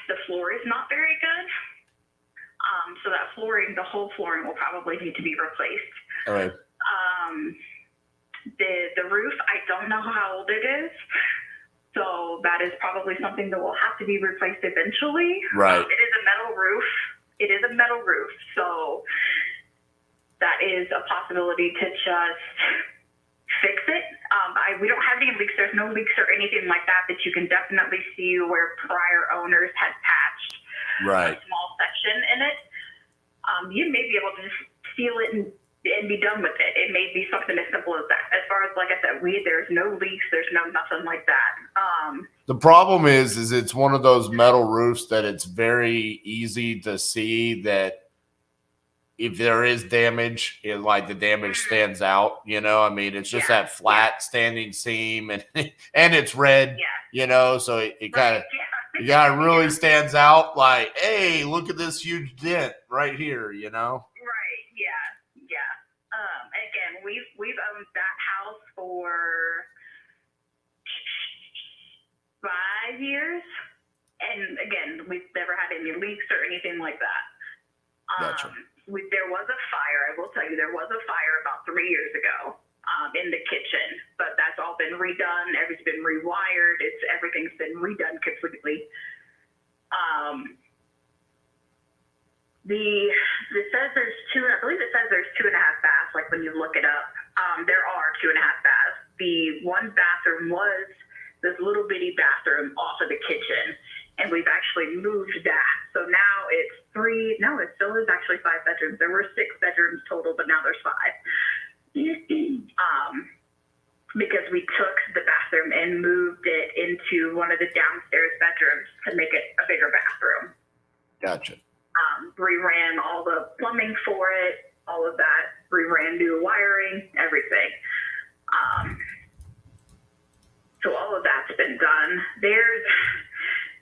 the floor is not very good. So that the whole flooring will probably need to be replaced. All right. The roof, I don't know how old it is. So that is probably something that will have to be replaced eventually. Right. It is a metal roof. So that is a possibility to just fix it. We don't have any leaks. There's no leaks or anything like that you can definitely see where prior owners had patched Right. a small section in it. You may be able to just seal it and be done with it. It may be something as simple as that. As far as, like I said, there's no leaks, there's nothing like that. The problem is it's one of those metal roofs that it's very easy to see that if there is damage, the damage stands out, I mean, it's just that flat standing seam and it's red, so it kind of, really stands out like, hey, look at this huge dent right here, Right, yeah. Again, we've owned that house for 5 years, and again, we've never had any leaks or anything like that. Gotcha. There was a fire. I will tell you, there was a fire about 3 years ago in the kitchen, but that's all been redone. Everything's been rewired. Everything's been redone completely. It says there's I believe it says there's 2.5 baths. Like when you look it up, there are 2.5 baths. The one bathroom was this little bitty bathroom off of the kitchen, and we've actually moved that. So now it's 3. No, it still is actually 5 bedrooms. There were 6 bedrooms total, but now there's 5. Because we took the bathroom and moved it into one of the downstairs bedrooms to make it a bigger bathroom. Gotcha. Reran all the plumbing for it, all of that. Reran new wiring, everything. So all of that's been done.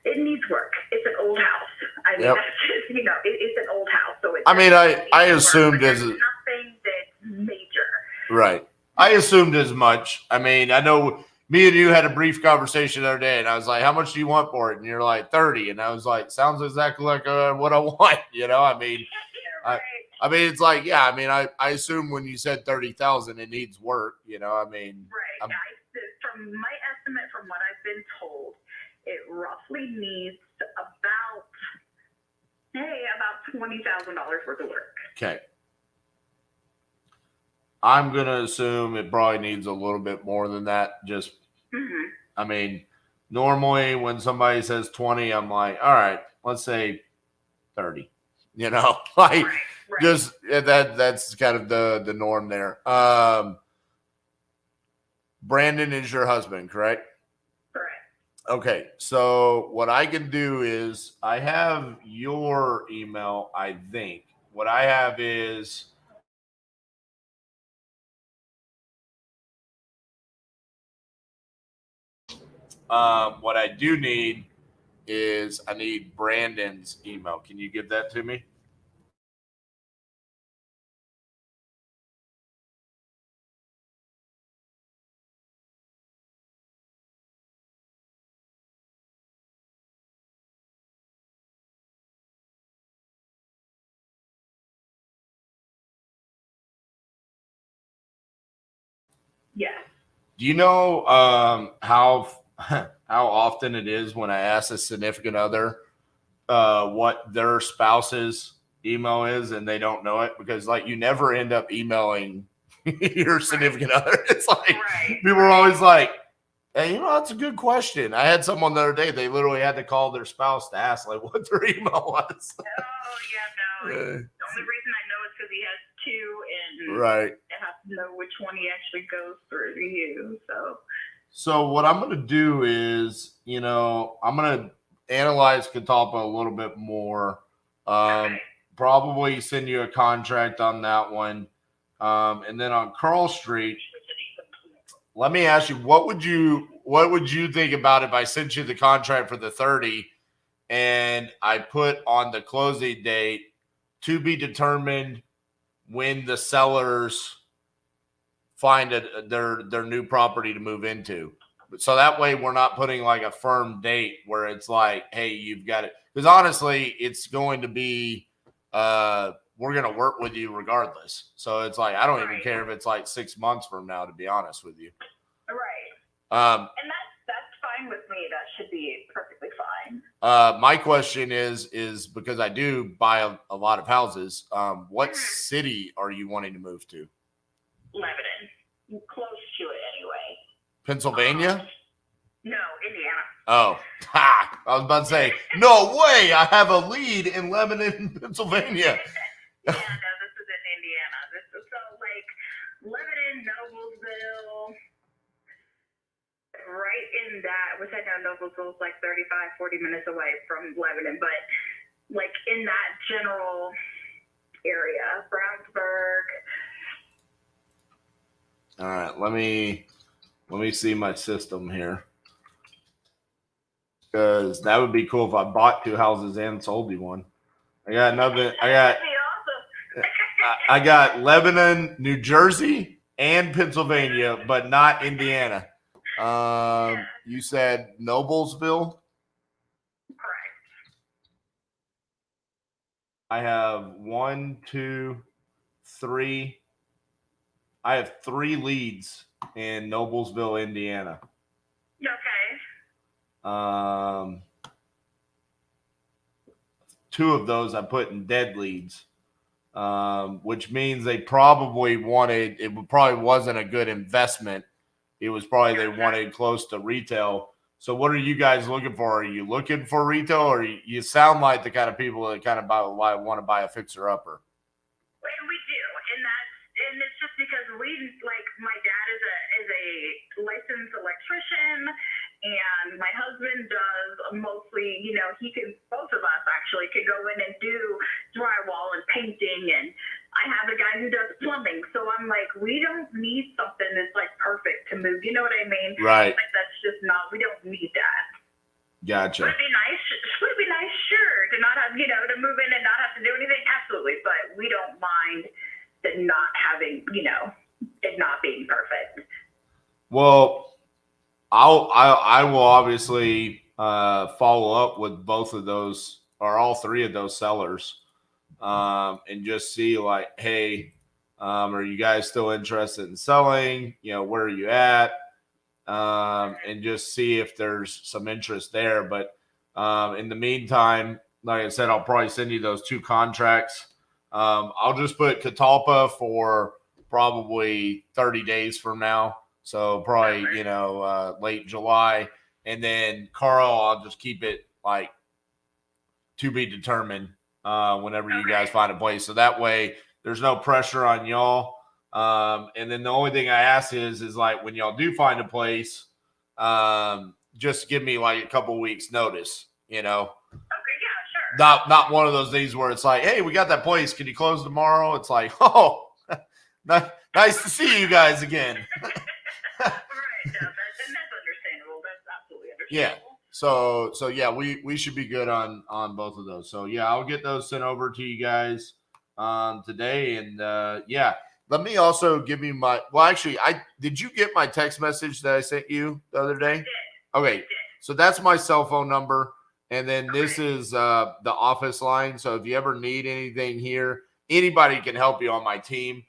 It needs work. It's an old house. I mean, that's just, it's an old house. So I assumed there's nothing that's major. Right. I assumed as much. I mean, I know me and you had a brief conversation the other day, and I was like, how much do you want for it? And you're like, 30. And I was like, sounds exactly like what I want. I mean, Right. I mean, it's like, I assume when you said 30,000, it needs work, I mean. Right. From my estimate, from what I've been told, it roughly needs about $20,000 worth of work. Okay. I'm going to assume it probably needs a little bit more than that. Just, I mean, normally when somebody says 20, I'm like, all right, let's say 30, Right. just that's kind of the norm there. Brandon is your husband, correct? Correct. Okay. So what I can do is I have your email, I think. What I have is what I do need is I need Brandon's email. Can you give that to me? Yes. Do you know how often it is when I ask a significant other what their spouse's email is and they don't know it? Because you never end up emailing your significant other. It's like people are always like, Hey, that's a good question. I had someone the other day. They literally had to call their spouse to ask like what their email was. Oh yeah, no. The only reason I know is because he has two, and Right. I have to know which one he actually goes through to you. So what I'm going to do is, I'm going to analyze Catalpa a little bit more. Okay. Probably send you a contract on that one. And then on Carl Street, let me ask you, what would you think about if I sent you the contract for the 30 and I put on the closing date to be determined when the sellers find their new property to move into? So that way we're not putting like a firm date where it's like, hey, you've got it. Because honestly, it's going to be we're going to work with you regardless. So it's like, I don't even care if it's like 6 months from now, to be honest with you. Right. And that's fine with me. That should be perfectly fine. My question is because I do buy a lot of houses. What city are you wanting to move to? Lebanon. Close to it anyway. Pennsylvania? No, Indiana. Oh, ha! I was about to say, no way. I have a lead in Lebanon, Pennsylvania. Yeah, no, this is in Indiana. This is so like Lebanon, Noblesville, right in that, which I know Noblesville is like 35, 40 minutes away from Lebanon, but like in that general area, Brownsburg. All right, let me see my system here, because that would be cool if I bought 2 houses and sold you one. I got Lebanon, New Jersey, and Pennsylvania, but not Indiana. You said Noblesville? Correct. I have 1, 2, 3. I have 3 leads in Noblesville, Indiana. Okay. 2 of those I put in dead leads, which means they probably wanted, it probably wasn't a good investment. It was probably they wanted close to retail. So what are you guys looking for? Are you looking for retail, or you sound like the kind of people that kind of want to buy a fixer-upper? We do, and it's just because my dad is a licensed electrician, and my husband does mostly, both of us actually could go in and do drywall and painting, and I have a guy who does plumbing, so I'm like, we don't need something that's like perfect to move, you know what I mean? Right. Like that's just not, we don't need that. Gotcha. Would it be nice, sure, to not have, to move in and not have to do anything, absolutely, but we don't mind that not having, it not being perfect. Well, I will obviously follow up with both of those, or all 3 of those sellers, and just see like, hey, are you guys still interested in selling? Where are you at? And just see if there's some interest there. But in the meantime, like I said, I'll probably send you those 2 contracts. I'll just put Catalpa for probably 30 days from now. So probably, late July. And then Carl, I'll just keep it like to be determined whenever you guys find a place. So that way there's no pressure on y'all. And then the only thing I ask is like, when y'all do find a place, just give me like a couple weeks notice, Okay, yeah, sure. Not one of those days where it's like, hey, we got that place. Can you close tomorrow? It's like, oh, nice to see you guys again. Right, no, that's understandable. That's absolutely understandable. Yeah. So yeah, we should be good on both of those. So yeah, I'll get those sent over to you guys today. And yeah, let me also give you my, well, actually, did you get my text message that I sent you the other day? I did. Okay. So that's my cell phone number. And then this is the office line. So if you ever need anything here, anybody can help you on my team.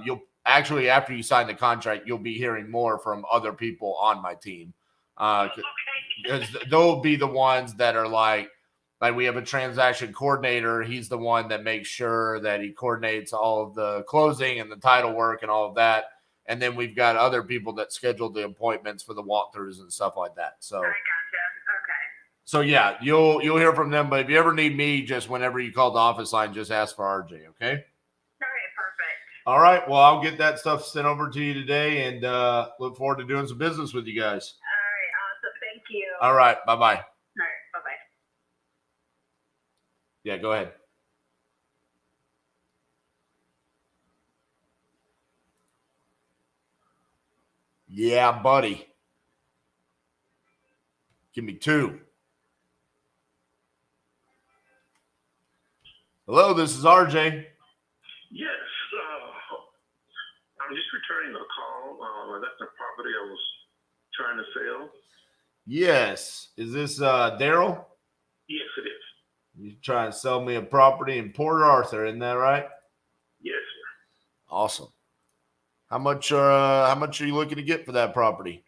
You'll actually, after you sign the contract, you'll be hearing more from other people on my team. Because they'll be the ones that are like we have a transaction coordinator. He's the one that makes sure that he coordinates all of the closing and the title work and all of that. And then we've got other people that schedule the appointments for the walkthroughs and stuff like that. So, I gotcha. Okay. so yeah, you'll hear from them. But if you ever need me, just whenever you call the office line, just ask for RJ. Okay. Okay, perfect. All right. Well, I'll get that stuff sent over to you today, and look forward to doing some business with you guys. All right, awesome. Thank you. All right. Bye bye. All right, bye-bye. Yeah, go ahead. Yeah, buddy. Give me 2. Hello, this is RJ. Yes, I'm just returning a call. That's a property I was trying to sell. Yes. Is this Daryl? Yes, it is. You trying to sell me a property in Port Arthur, isn't that right? Yes, sir. Awesome. How much are you looking to get for that property?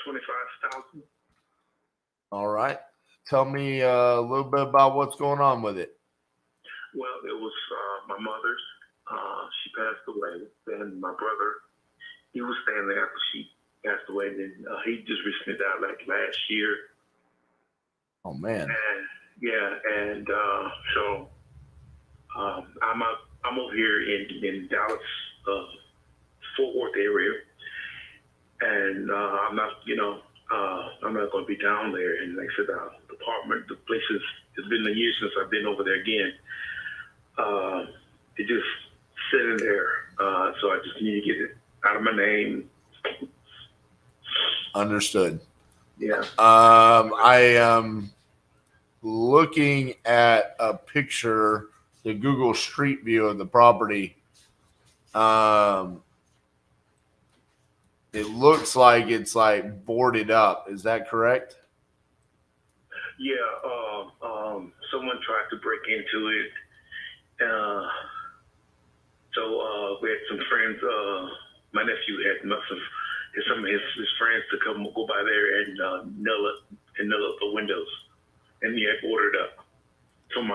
25,000. All right. Tell me a little bit about what's going on with it. Well, it was my mother's. She passed away. Then my brother, he was staying there after she passed away. And then he just recently died like last year. Oh man. And so I'm over here in Dallas, Fort Worth area, and I'm not going to be down there. And like I said, the apartment, the place it's been a year since I've been over there again. It just sitting there, so I just need to get it out of my name. Understood. Yeah. I am looking at a picture, the Google Street View of the property. It looks like it's like boarded up. Is that correct? Yeah. Someone tried to break into it. So we had some friends. My nephew had some of his friends to go by there and nail up the windows, and he had boarded up. From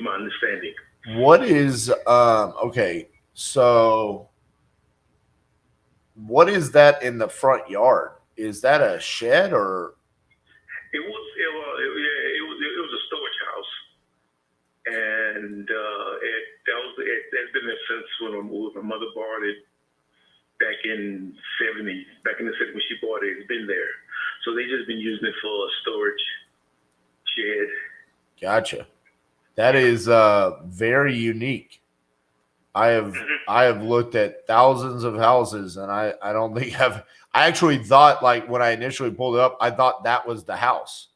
my understanding. What is okay? So, what is that in the front yard? Is that a shed or? It was a storage house, and it's been there since when my mother bought it back in the 70s when she bought it. It's been there, so they just been using it for a storage shed. Gotcha. That is very unique. I have looked at thousands of houses, and I don't think I actually thought, like, when I initially pulled it up, I thought that was the house.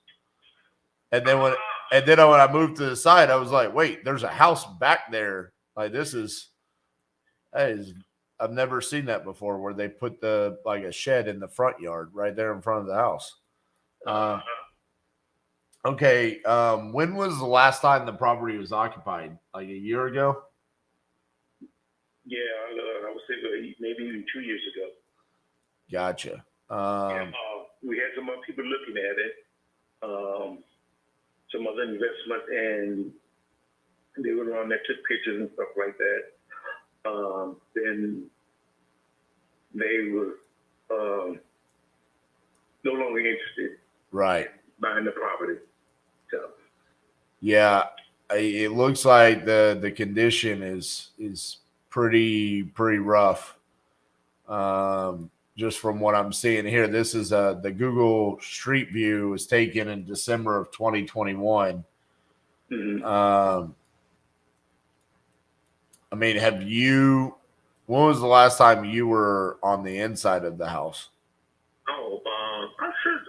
And then when I moved to the side, I was like, wait, there's a house back there. Like, I've never seen that before, where they put a shed in the front yard right there in front of the house. Okay. When was the last time the property was occupied? Like a year ago? Yeah, I would say maybe even 2 years ago. Gotcha. We had some other people looking at it, some other investment, and they went around there, took pictures and stuff like that. Then they were no longer interested. Right. Buying the property. So. Yeah, it looks like the condition is pretty rough. Just from what I'm seeing here, this is the Google Street View was taken in December of 2021. Mm-hmm. I mean, when was the last time you were on the inside of the house? I said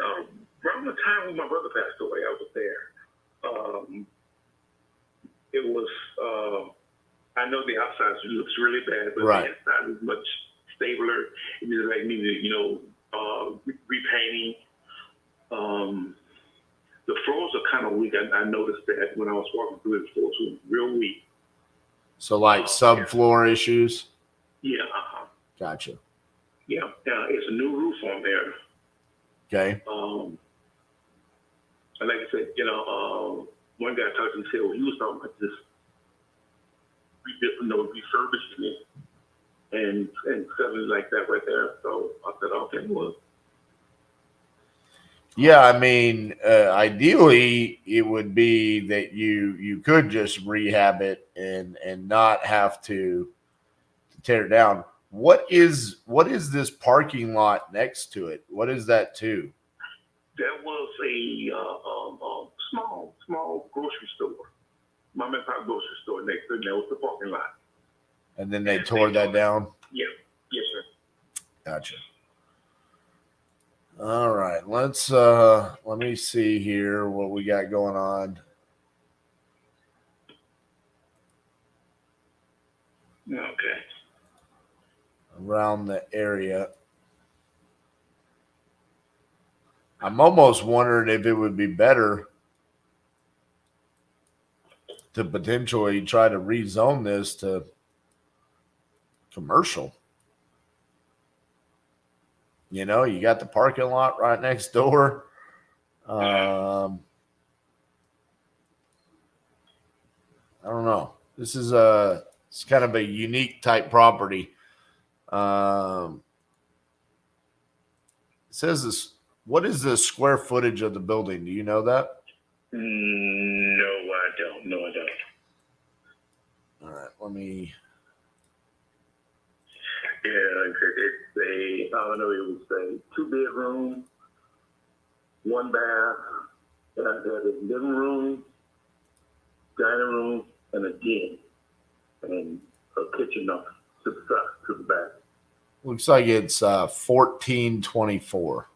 around the time when my brother passed away, I was there. It was, I know the outside looks really bad, but right. The inside is much stabler. It just like needed, repainting. The floors are kind of weak. I noticed that when I was walking through it, the floors were real weak. So like subfloor issues? Yeah. Gotcha. Yeah. It's a new roof on there. Okay. And like I said, one guy talked to me and said, well, he was talking about just refurbishing it. and sell it like that right there. So I said, okay, well. Yeah, I mean, ideally, it would be that you could just rehab it and not have to tear it down. What is this parking lot next to it? What is that to? That was a small grocery store, mom and pop grocery store next to it. That was the parking lot. And then they tore that down? Yeah. Yes, sir. Gotcha. All right. Let me see here what we got going on. Okay. Around the area. I'm almost wondering if it would be better to potentially try to rezone this to commercial. You know, you got the parking lot right next door. I don't know. This is it's kind of a unique type property. It says this. What is the square footage of the building? Do you know that? No, I don't. No, I don't. All right, let me. Yeah, like I said, it's I don't know, it was a 2-bedroom, 1 bath, and I had a living room, dining room, and a den, and a kitchen up to the side, to the back. Looks like it's 1424.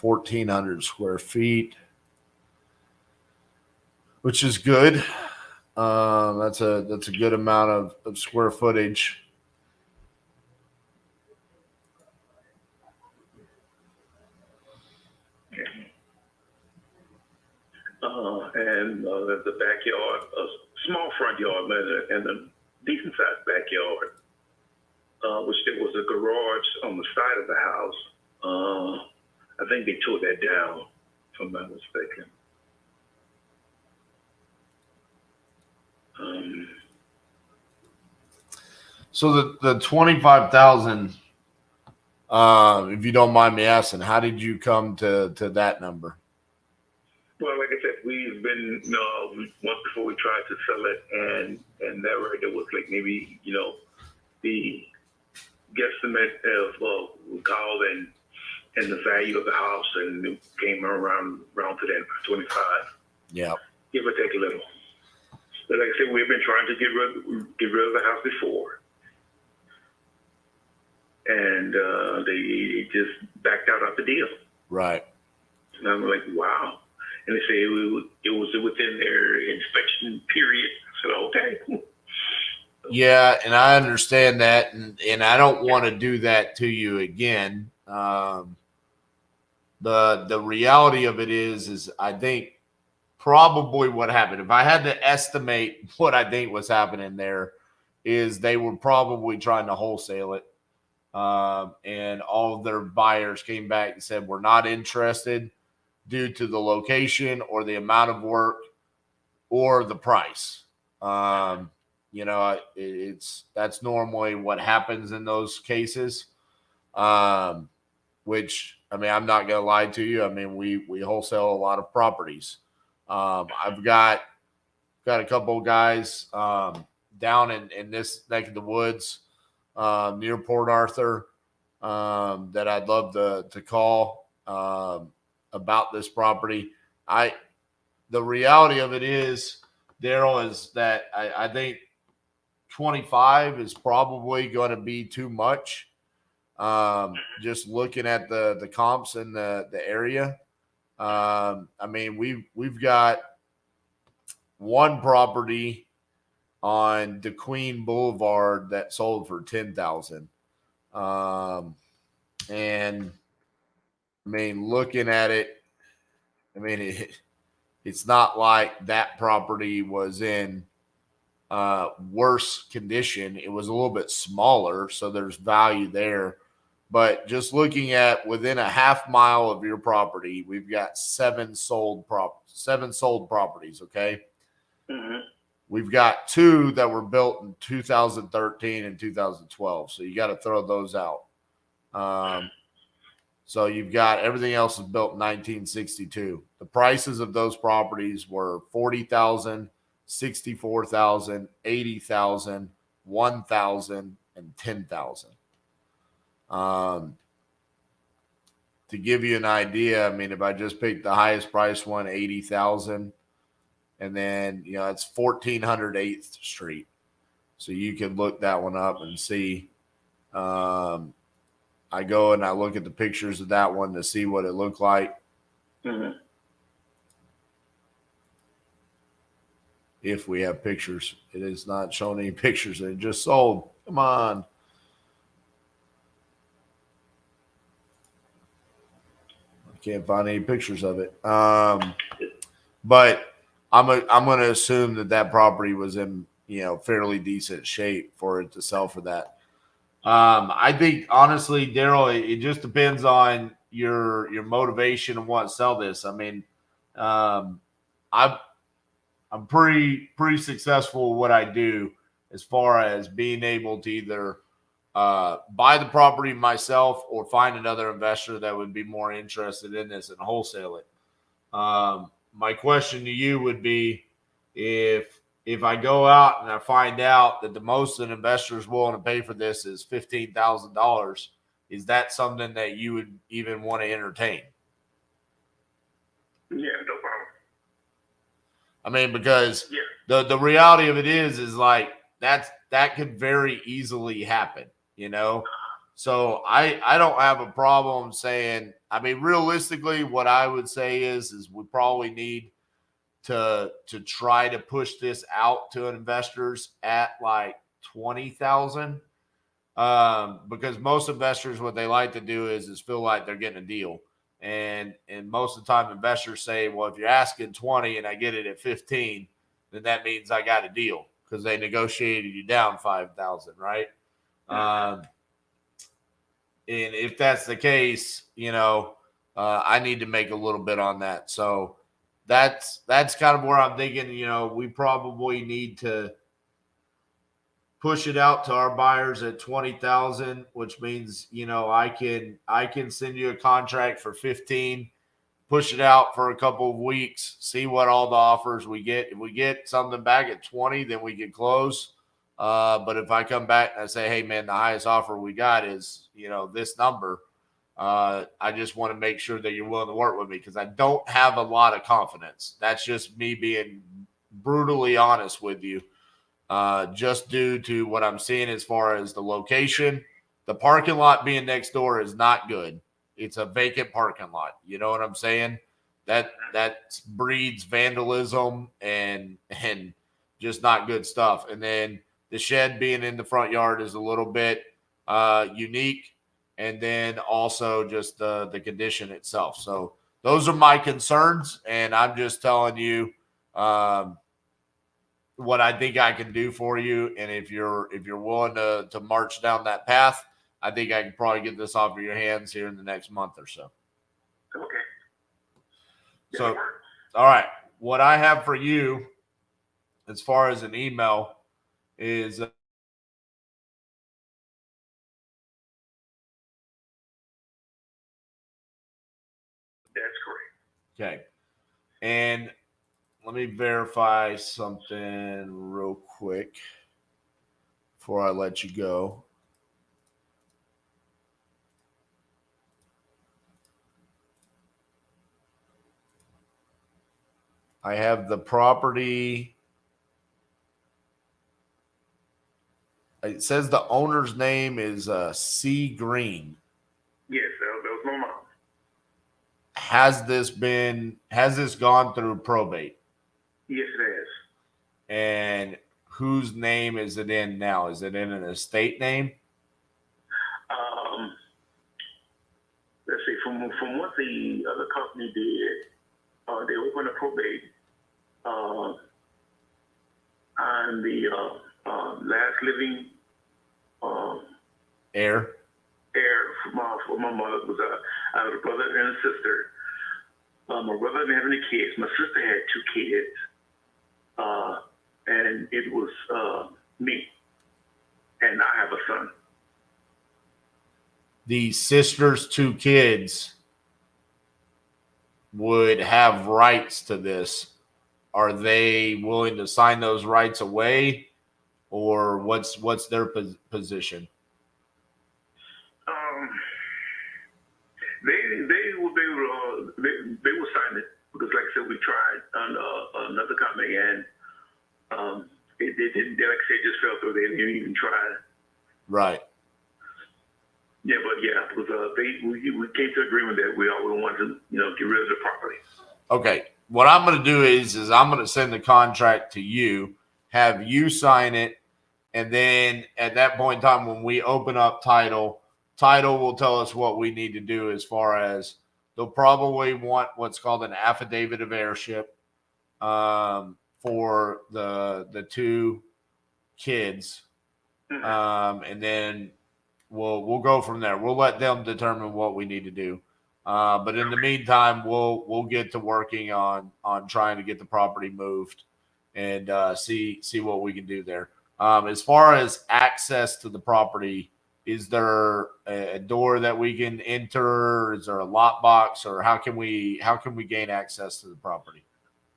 1,400 square feet, which is good. That's a good amount of square footage. And the backyard, a small front yard, and a decent sized backyard, which there was a garage on the side of the house. I think they tore that down, if I'm not mistaken. So the 25,000. If you don't mind me asking, how did you come to that number? Well, like I said, we've been once before we tried to sell it, and that right there was like maybe the guesstimate of we called and the value of the house, and it came around to that 25. Yeah, give or take a little. But like I said, we've been trying to get rid of the house before, and they just backed out of the deal. right. And I'm like, wow. And they say it was within their inspection period. I said, okay. Yeah, and I understand that, and I don't want to do that to you again. The reality of it is I think probably what happened, if I had to estimate what I think was happening there, is they were probably trying to wholesale it. And all of their buyers came back and said, we're not interested due to the location or the amount of work or the price. That's normally what happens in those cases. Which, I mean, I'm not going to lie to you. I mean, we wholesale a lot of properties. I've got a couple of guys down in this neck of the woods near Port Arthur that I'd love to call about this property. The reality of it is, Daryl, is that I think 25 is probably going to be too much. Just looking at the comps in the area. I mean, we've got one property on DeQueen Boulevard that sold for $10,000. And I mean, looking at it, I mean, it's not like that property was in worse condition. It was a little bit smaller, so there's value there. But just looking at within a half mile of your property, we've got 7 sold properties. Okay. Mm-hmm. We've got 2 that were built in 2013 and 2012. So you got to throw those out. So you've got everything else is built in 1962. The prices of those properties were $40,000, $64,000, $80,000, $1,000, and $10,000. To give you an idea, I mean, if I just picked the highest price one, $80,000, and then it's 1400 8th Street. So you can look that one up and see. I go and I look at the pictures of that one to see what it looked like. Mm-hmm. If we have pictures, it is not showing any pictures. It just sold. Come on. I can't find any pictures of it. But I'm going to assume that property was in fairly decent shape for it to sell for that. I think honestly, Daryl, it just depends on your motivation and want to sell this. I mean, I'm pretty successful at what I do as far as being able to either buy the property myself or find another investor that would be more interested in this and wholesale it. My question to you would be, if I go out and I find out that the most an investor is willing to pay for this is $15,000, is that something that you would even want to entertain? Yeah, no problem. I mean, because the reality of it is like that could very easily happen, So I don't have a problem saying, I mean, realistically, what I would say is we probably need to try to push this out to investors at like 20,000. Because most investors, what they like to do is feel like they're getting a deal. And most of the time investors say, well, if you're asking 20 and I get it at 15, then that means I got a deal because they negotiated you down 5,000, right? And if that's the case, I need to make a little bit on that. So that's kind of where I'm thinking, we probably need to push it out to our buyers at 20,000, which means, I can send you a contract for 15, push it out for a couple of weeks, see what all the offers we get. If we get something back at 20, then we can close. But if I come back and I say, hey man, the highest offer we got is, this number, I just want to make sure that you're willing to work with me because I don't have a lot of confidence. That's just me being brutally honest with you. Just due to what I'm seeing as far as the location, the parking lot being next door is not good. It's a vacant parking lot. You know what I'm saying? That breeds vandalism and just not good stuff. And then the shed being in the front yard is a little bit unique. And then also just the condition itself. So those are my concerns. And I'm just telling you what I think I can do for you. And if you're willing to march down that path, I think I can probably get this off of your hands here in the next month or so. Okay. So, all right. What I have for you as far as an email is that's correct. Okay. And let me verify something real quick before I let you go. I have the property. It says the owner's name is C. Green. Yes, that was my mom. Has this gone through probate? Yes, it is. And whose name is it in now? Is it in an estate name? Let's see. From what the other company did, they opened a probate. I'm the last living Heir for my mother was I have a brother and a sister. My brother didn't have any kids. My sister had 2 kids. and it was me, and I have a son. The sister's 2 kids would have rights to this. Are they willing to sign those rights away, or what's their position? They will sign it because, like I said, we tried on another company, and it didn't. Like I said, just fell through. They didn't even try. Right. Yeah, but yeah, because we came to agreement that we all wanted to, get rid of the property. Okay. What I'm going to do is I'm going to send the contract to you, have you sign it, and then at that point in time, when we open up title will tell us what we need to do as far as they'll probably want what's called an affidavit of heirship for the 2 kids. And then we'll go from there. We'll let them determine what we need to do. But in the meantime, we'll get to working on trying to get the property moved and see what we can do there. As far as access to the property, is there a door that we can enter? Is there a lock box, or how can we gain access to the property?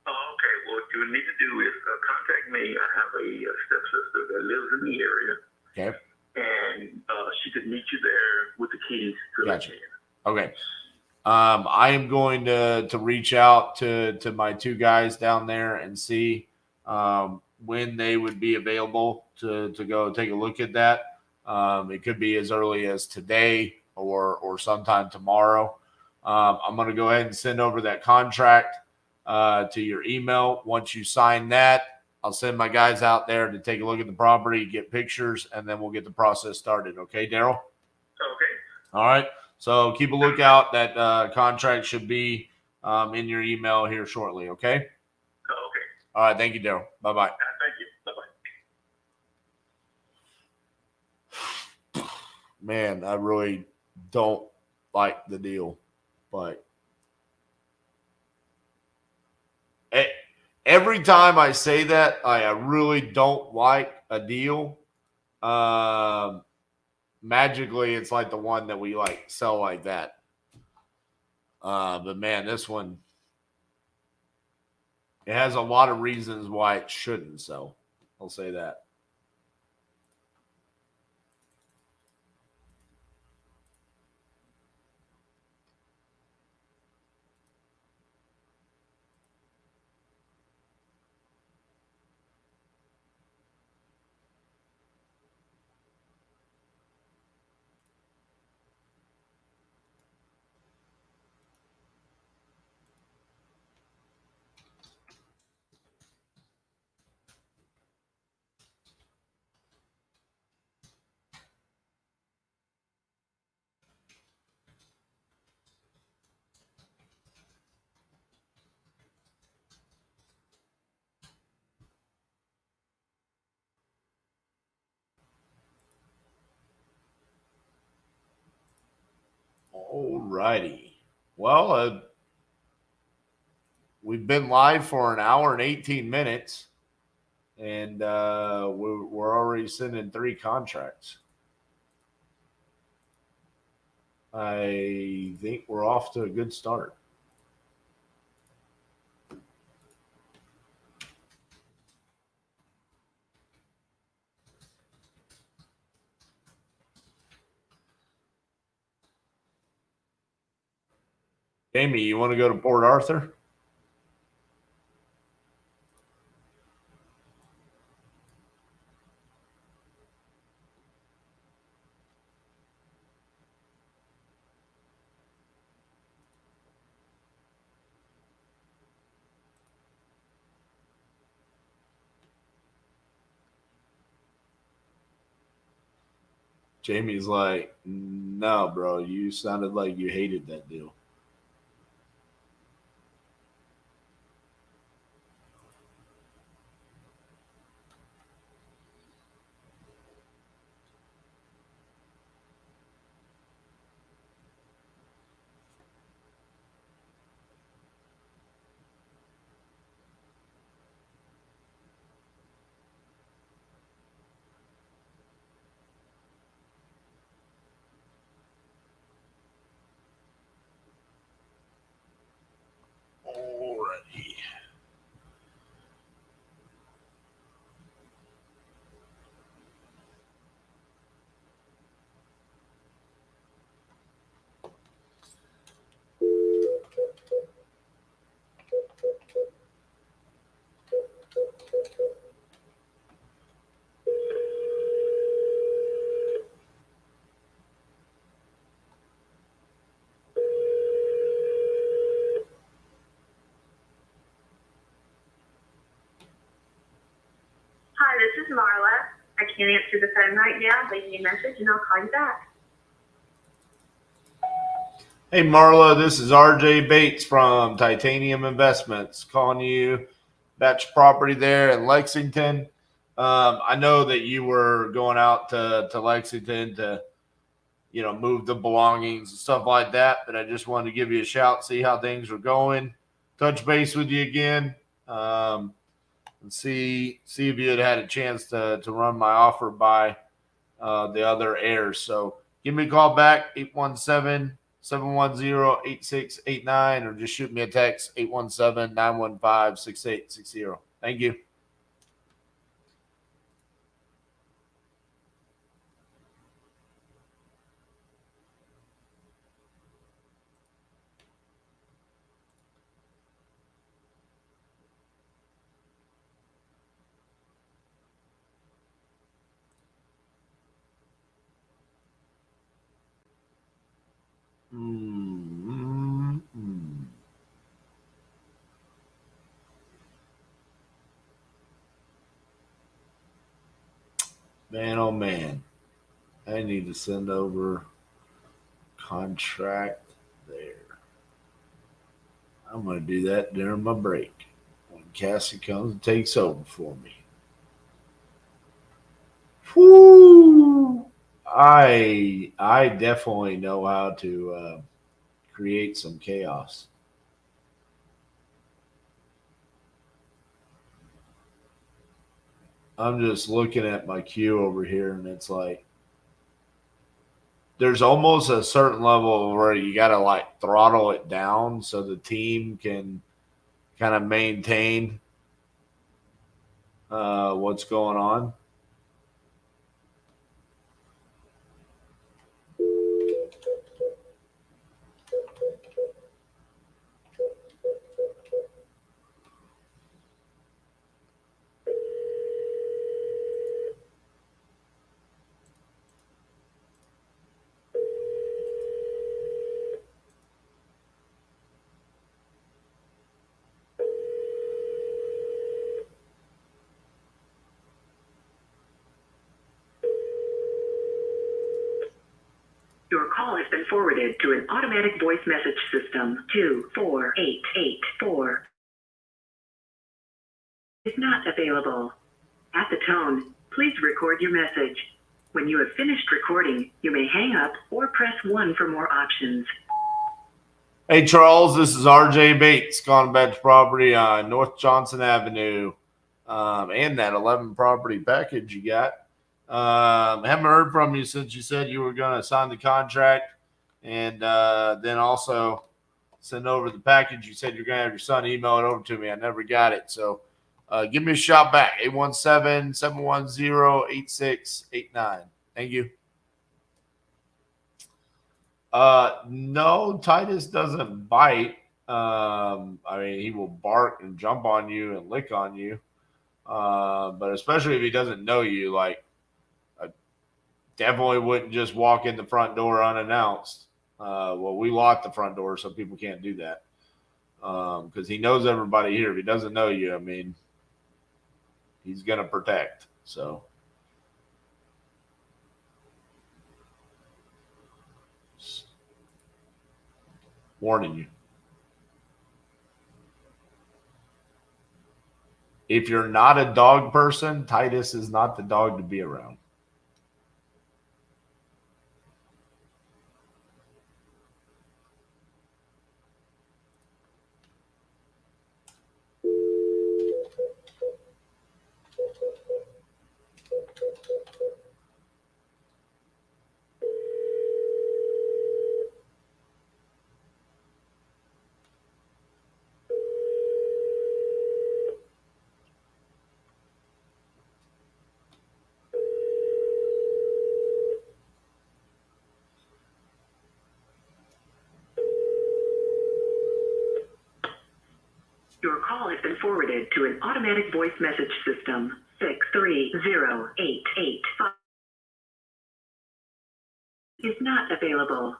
Okay, well, what you need to do is contact me. I have a stepsister that lives in the area. Okay. And she could meet you there with the keys to Gotcha. the Okay. I am going to reach out to my 2 guys down there and see when they would be available to go take a look at that. It could be as early as today or sometime tomorrow. I'm going to go ahead and send over that contract to your email. Once you sign that, I'll send my guys out there to take a look at the property, get pictures, and then we'll get the process started. Okay, Daryl? Okay. All right. So keep a lookout. That contract should be in your email here shortly. Okay. Okay. All right. Thank you, Daryl. Bye-bye. Thank you. Bye-bye. Man, I really don't like the deal, but every time I say that, I really don't like a deal. Magically, it's like the one that we sell like that. But man, this one, it has a lot of reasons why it shouldn't. So I'll say that. All righty. Well, we've been live for an hour and 18 minutes, and we're already sending 3 contracts. I think we're off to a good start. Amy, you want to go to Port Arthur? Jamie's like, no, bro, you sounded like you hated that deal. this is Marla. I can't answer the phone right now. Leave me a message and I'll call you back. Hey, Marla, this is RJ Bates from Titanium Investments calling you about your property there in Lexington. I know that you were going out to Lexington to, move the belongings and stuff like that, but I just wanted to give you a shout, see how things were going, touch base with you again, and see if you had a chance to run my offer by the other heirs. So give me a call back, 817-710-8689, or just shoot me a text, 817-915-6860. Thank you. Man, oh man, I need to send over contract there. I'm going to do that during my break when Cassie comes and takes over for me. Whoo! I definitely know how to create some chaos. I'm just looking at my queue over here, and it's like there's almost a certain level where you got to like throttle it down so the team can kind of maintain what's going on. Your call has been forwarded to an automatic voice message system. 24884 is not available. At the tone, please record your message. When you have finished recording, you may hang up or press 1 for more options. Hey, Charles, this is RJ Bates, calling back to property on North Johnson Avenue, and that 11 property package you got. Haven't heard from you since you said you were going to sign the contract and then also send over the package. You said you're going to have your son email it over to me. I never got it. So give me a shout back, 817-710-8689. Thank you. No, Titus doesn't bite. I mean, he will bark and jump on you and lick on you. But especially if he doesn't know you, like, definitely wouldn't just walk in the front door unannounced. Well, we locked the front door so people can't do that because he knows everybody here. If he doesn't know you, I mean, he's going to protect. So, warning you. If you're not a dog person, Titus is not the dog to be around. Your call has been forwarded to an automatic voice message system. 630885 is not available.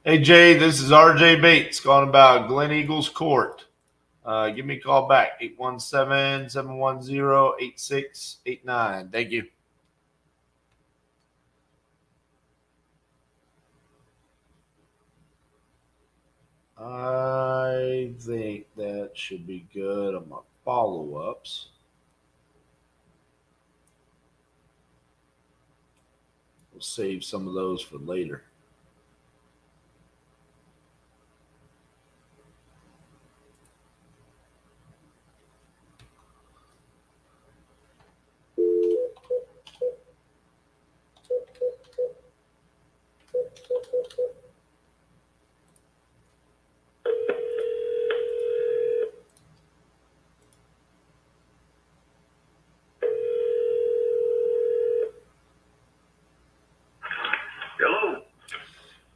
Hey, Jay, this is RJ Bates calling about Glen Eagles Court. give me a call back, 817-710-8689. Thank you. I think that should be good on my follow-ups. We'll save some of those for later.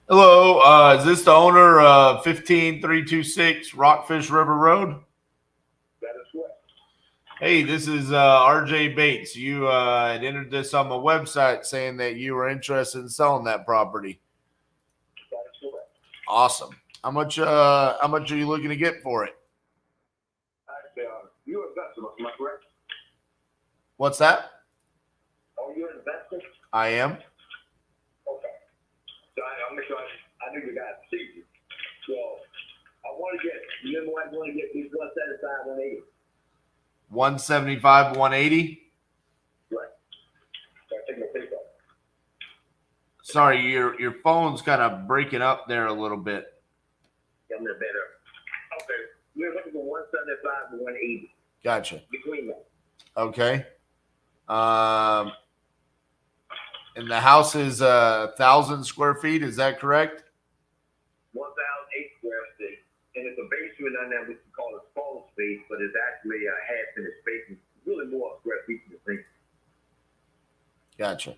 Hello, is this the owner of 15326 Rockfish River Road? That is correct. Hey, this is RJ Bates. You had entered this on my website saying that you were interested in selling that property. That is correct. Awesome. How much are you looking to get for it? You're an investor, am I correct? What's that? Oh, you're an investor? I am. Okay. So I'll make sure I knew you guys see you. So I want to get, remember I want to get these 175, 180. 175, 180. Right. So I take my pay cut. Sorry, your phone's kind of breaking up there a little bit. I'm the better. Okay. We're looking for 175 to 180. Gotcha. Between them. Okay. And the house is 1,000 square feet. Is that correct? 1,008 square feet. And it's a basement on there, which we call a small space, but it's actually a half in the space. It's really more square feet than you think. Gotcha.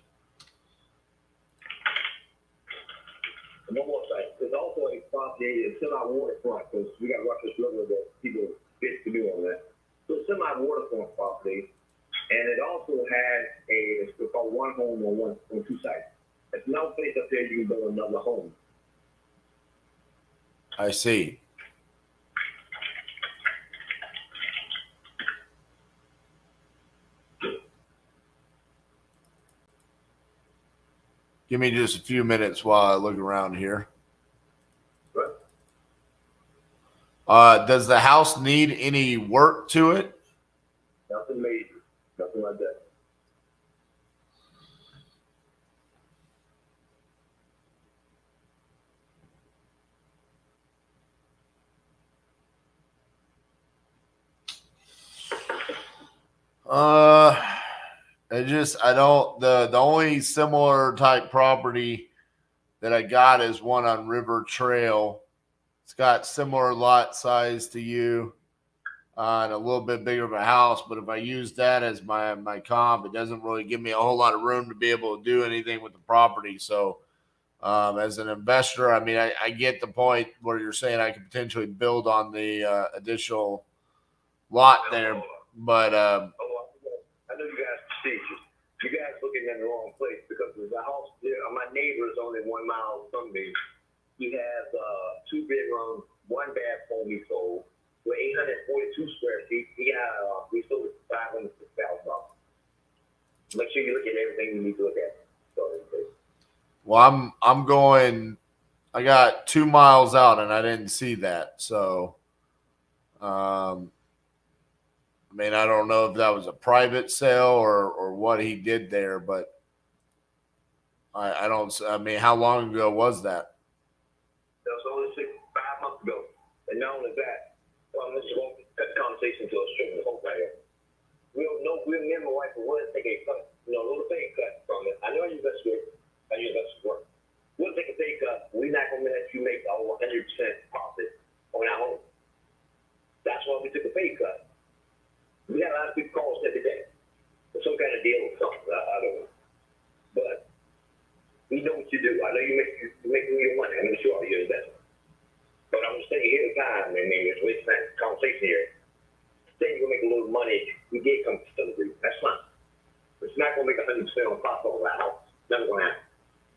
And one more thing. There's also a property, it's semi-waterfront, because we got Rockfish River that people get to do on that. So it's semi-waterfront property, and it also has it's called one home on two sites. There's no place up there you can build another home. I see. Give me just a few minutes while I look around here. Does the house need any work to it? Nothing major, nothing like that. The only similar type property that I got is one on River Trail. It's got similar lot size to you, and a little bit bigger of a house. But if I use that as my comp, it doesn't really give me a whole lot of room to be able to do anything with the property. So, as an investor, I mean, I get the point where you're saying I could potentially build on the additional lot there, but I know you guys see you guys looking in the wrong place, because there's a house there. My neighbor is only 1 mile from me. He has 2 bedrooms, 1 bath home he sold with 842 square feet. We sold it for $506,000. Make sure you look at everything you need to look at. well, I'm going. I got 2 miles out, and I didn't see that. So, I mean, I don't know if that was a private sale or what he did there, but I don't. I mean, how long ago was that? That was only 5 months ago. And not only that, this is going to cut the conversation to a string of hope right here. We'll me and my wife will take a cut, a little pay cut from it. I know you invest good. I know you invest work. We'll take a pay cut. We're not going to let you make all 100% profit on our home. That's why we took a pay cut. We got a lot of people call us every day for some kind of deal or something. I don't know. But we know what you do. I know you make your money. I'm sure you're investing. But I'm just saying, here's the time, and maybe it's wasting that conversation here. Saying you're going to make a little money, we get come to some degree. That's fine. But it's not going to make 100% on profit over our house. Never going to happen.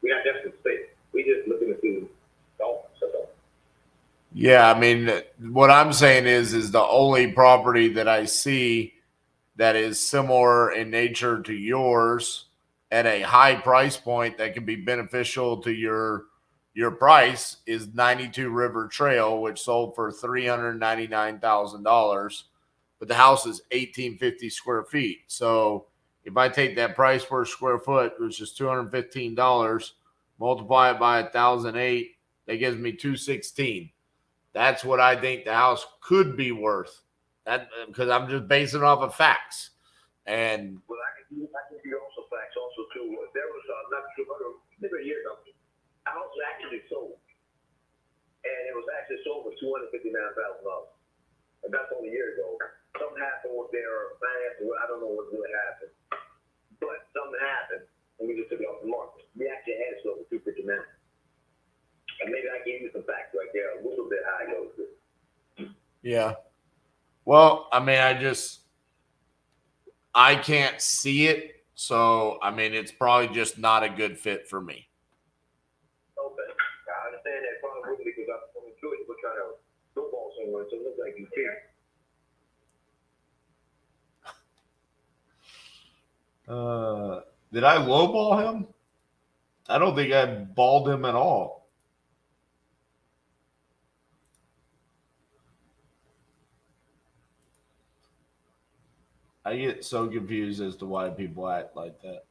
We're not desperate to stay. We're just looking to do the office. That's all. Yeah, I mean, what I'm saying is the only property that I see that is similar in nature to yours at a high price point that can be beneficial to your price is 92 River Trail, which sold for $399,000, but the house is 1850 square feet. So if I take that price per square foot, which is $215, multiply it by 1,008, that gives me $216. That's what I think the house could be worth. That because I'm just basing it off of facts. And Well, I can give you also facts also too. There was not too maybe a year ago, a house was actually sold, and it was actually sold for $259,000, and that's only a year ago. Something happened with their financing. I don't know what really happened, but something happened, and we just took it off the market. We actually had it sold for $259, and maybe I gave you some facts right there, a little bit high goes to. yeah, well, I mean, I can't see it, so I mean, it's probably just not a good fit for me. Okay, I understand that probably wouldn't because I'm sure we're trying to football someone, so it looks like you care. Did I lowball him? I don't think I balled him at all. I get so confused as to why people act like that.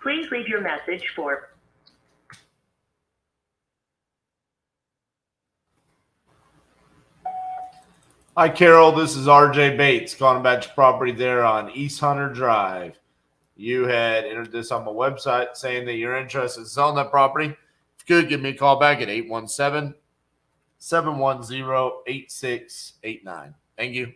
Please leave your message for... Hi, Carol. This is RJ Bates calling about your property there on East Hunter Drive. You had entered this on my website saying that you're interested in selling that property. If you could, give me a call back at 817-710-8689. Thank you.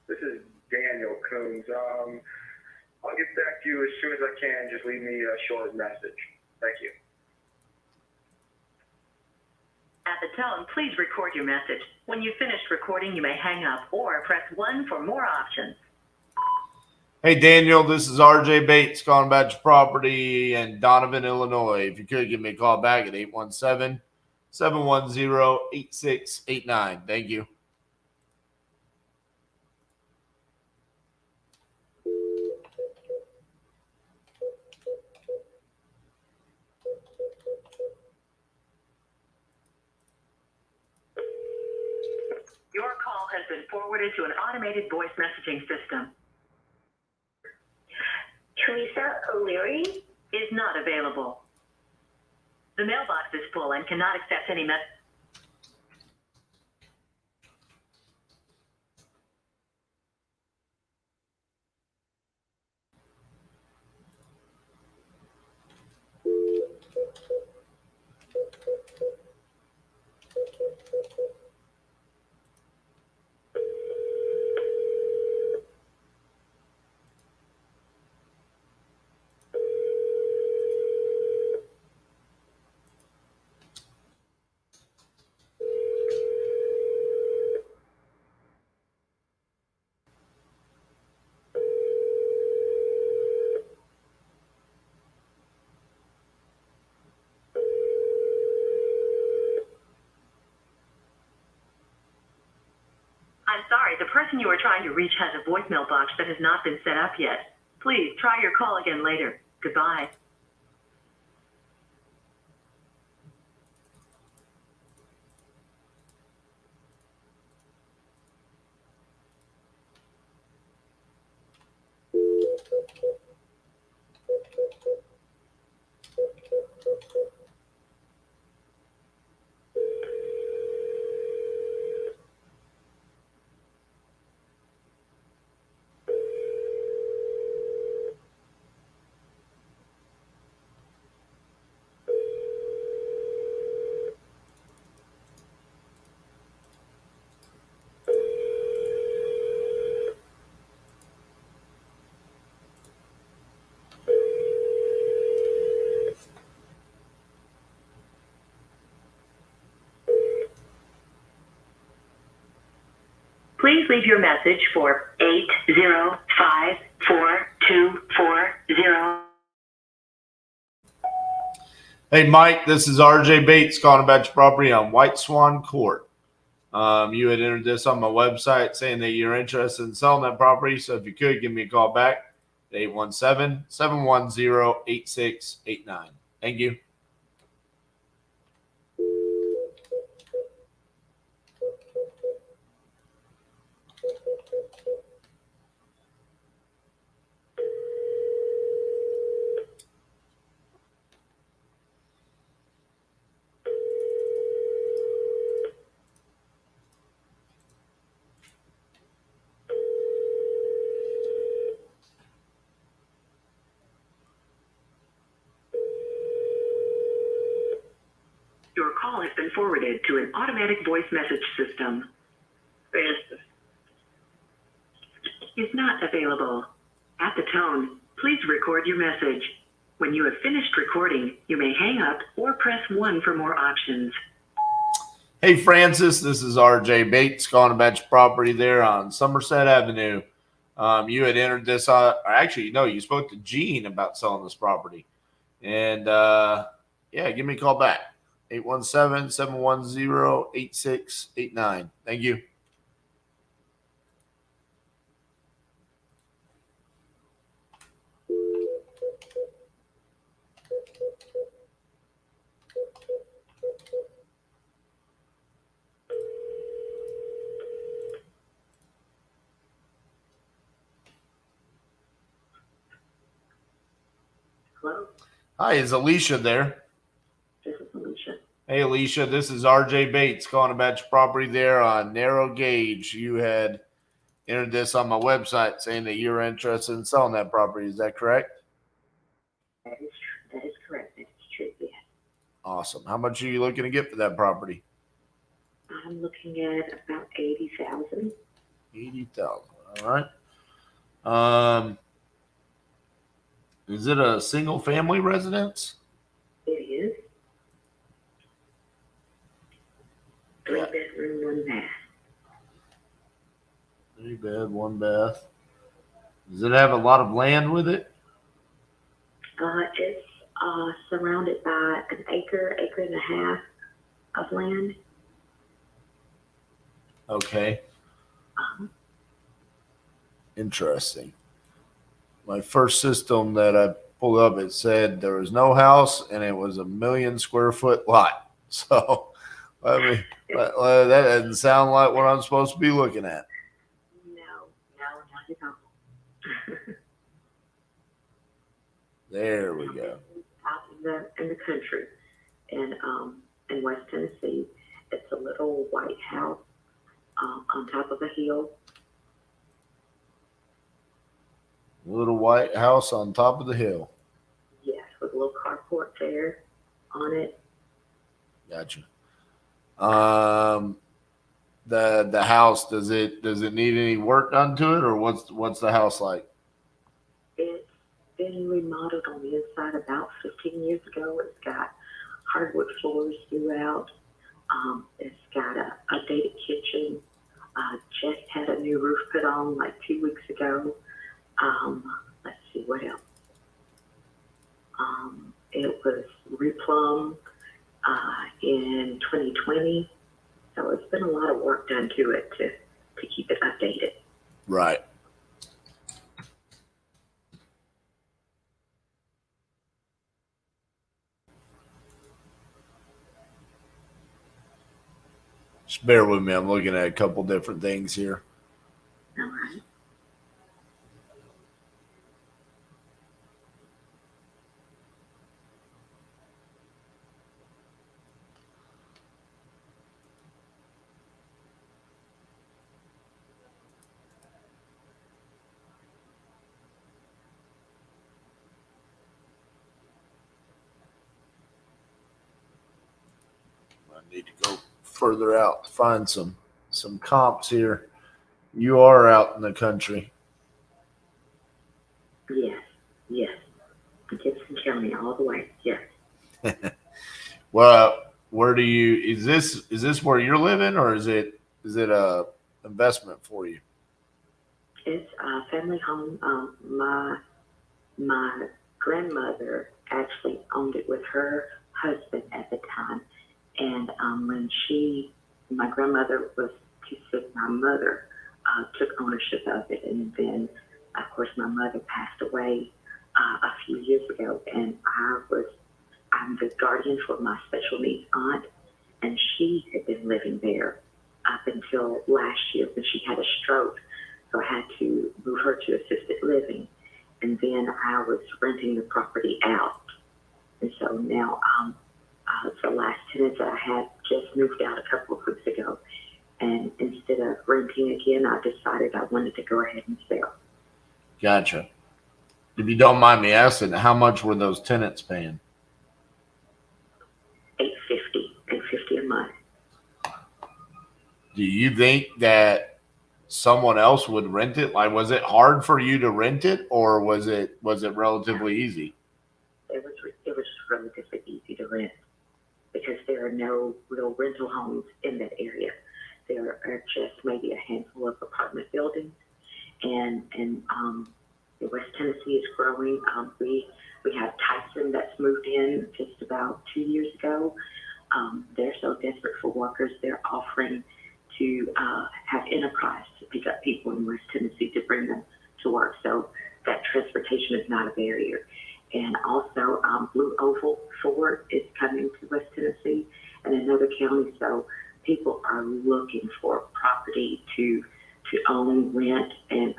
This is Daniel Coons. I'll get back to you as soon as I can. Just leave me a short message. Thank you. At the tone, please record your message. When you've finished recording, you may hang up or press 1 for more options. Hey, Daniel, this is RJ Bates calling about your property in Donovan, Illinois. If you could, give me a call back at 817-710-8689. Thank you. Your call has been forwarded to an automated voice messaging system. Teresa O'Leary Is not available. The mailbox is full and cannot accept any message. person you are trying to reach has a voicemail box that has not been set up yet. Please try your call again later. Goodbye. Please leave your message for 8054240. Hey, Mike, this is RJ Bates calling about your property on White Swan Court. You had entered this on my website saying that you're interested in selling that property. So if you could, give me a call back at 817-710-8689. Thank you. Your call has been forwarded to an automatic voice message system. Is not available. At the tone, please record your message. When you have finished recording, you may hang up or press 1 for more options. Hey, Francis, this is RJ Bates calling about your property there on Somerset Avenue. You had entered this, you spoke to Gene about selling this property. And, give me a call back. 817-710-8689. Thank you. Hello, Hi, is Alicia there? this is Alicia. Hey, Alicia, this is RJ Bates calling about your property there on Narrow Gauge. You had entered this on my website saying that you're interested in selling that property. Is that correct? That is correct. That is true, yes. Awesome. How much are you looking to get for that property? I'm looking at about 80,000. 80,000. All right. Is it a single family residence? It is. 3-bedroom, 1 bath. 3 bed, 1 bath. Does it have a lot of land with it? It's surrounded by an acre and a half of land. Okay. Interesting. My first system that I pulled up, it said there was no house and it was a 1 million square foot lot. So that doesn't sound like what I'm supposed to be looking at. No, not at all. There we go. Out in the country, in West Tennessee, it's a little white house on top of a hill. Little white house on top of the hill. Yes, with a little carport there on it. Gotcha. The house, does it need any work done to it, or what's the house like? It's been remodeled on the inside about 15 years ago. It's got hardwood floors throughout. It's got a updated kitchen. Just had a new roof put on like 2 weeks ago. Let's see what else. It was replumbed in 2020, so it's been a lot of work done to it to to keep it updated. Right. Just bear with me. I'm looking at a couple different things here. All right. I need to go further out to find some comps here. You are out in the country. Yes. Gibson County all the way. Yes. Well, where do you is this where you're living, or is it a investment for you? It's a family home. My grandmother actually owned it with her husband at the time, and when my grandmother was too sick, my mother took ownership of it, and then of course my mother passed away a few years ago, and I'm the guardian for my special needs aunt, and she had been living there up until last year when she had a stroke. So I had to move her to assisted living, and then I was renting the property out. And so now the last tenant that I had just moved out a couple of weeks ago, and instead of renting again, I decided I wanted to go ahead and sell. Gotcha. If you don't mind me asking, how much were those tenants paying? $850 a month. Do you think that someone else would rent it? Like, was it hard for you to rent it, or was it relatively easy? It was relatively easy to rent because there are no real rental homes in that area. There are just maybe a handful of apartment buildings, and West Tennessee is growing. We have Tyson that's moved in just about 2 years ago. They're so desperate for workers, they're offering to have Enterprise to pick up people in West Tennessee to bring them to work. So that transportation is not a barrier. And also Blue Oval Ford is coming to West Tennessee and another county. So people are looking for property to own, rent, and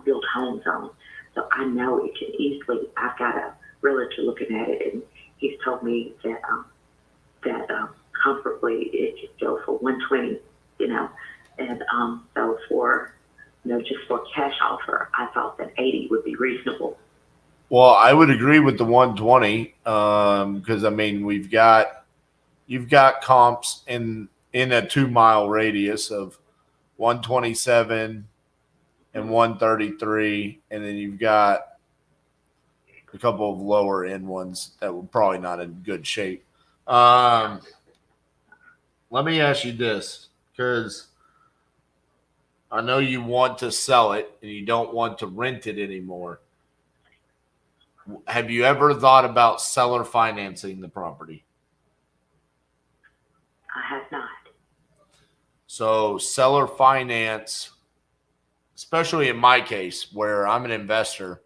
build homes on. So I know it can easily. I've got a realtor looking at it, and he's told me that comfortably it could go for 120, and so for just for a cash offer, I thought that 80 would be reasonable. Well, I would agree with the 120 because I mean you've got comps in a 2 mile radius of 127 and 133, and then you've got a couple of lower end ones that were probably not in good shape. Let me ask you this, because I know you want to sell it and you don't want to rent it anymore. Have you ever thought about seller financing the property? I have not. So seller finance, especially in my case where I'm an investor.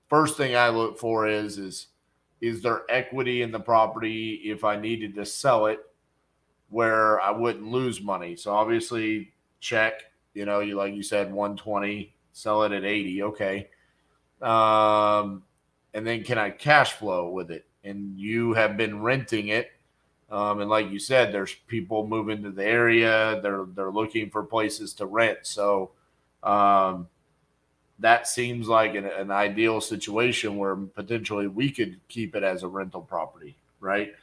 First thing I look for is there equity in the property if I needed to sell it where I wouldn't lose money? So obviously check, like you said, 120, sell it at 80. Okay. And then can I cash flow with it? And you have been renting it. And like you said, there's people moving to the area. They're looking for places to rent. So that seems like an ideal situation where potentially we could keep it as a rental property, right?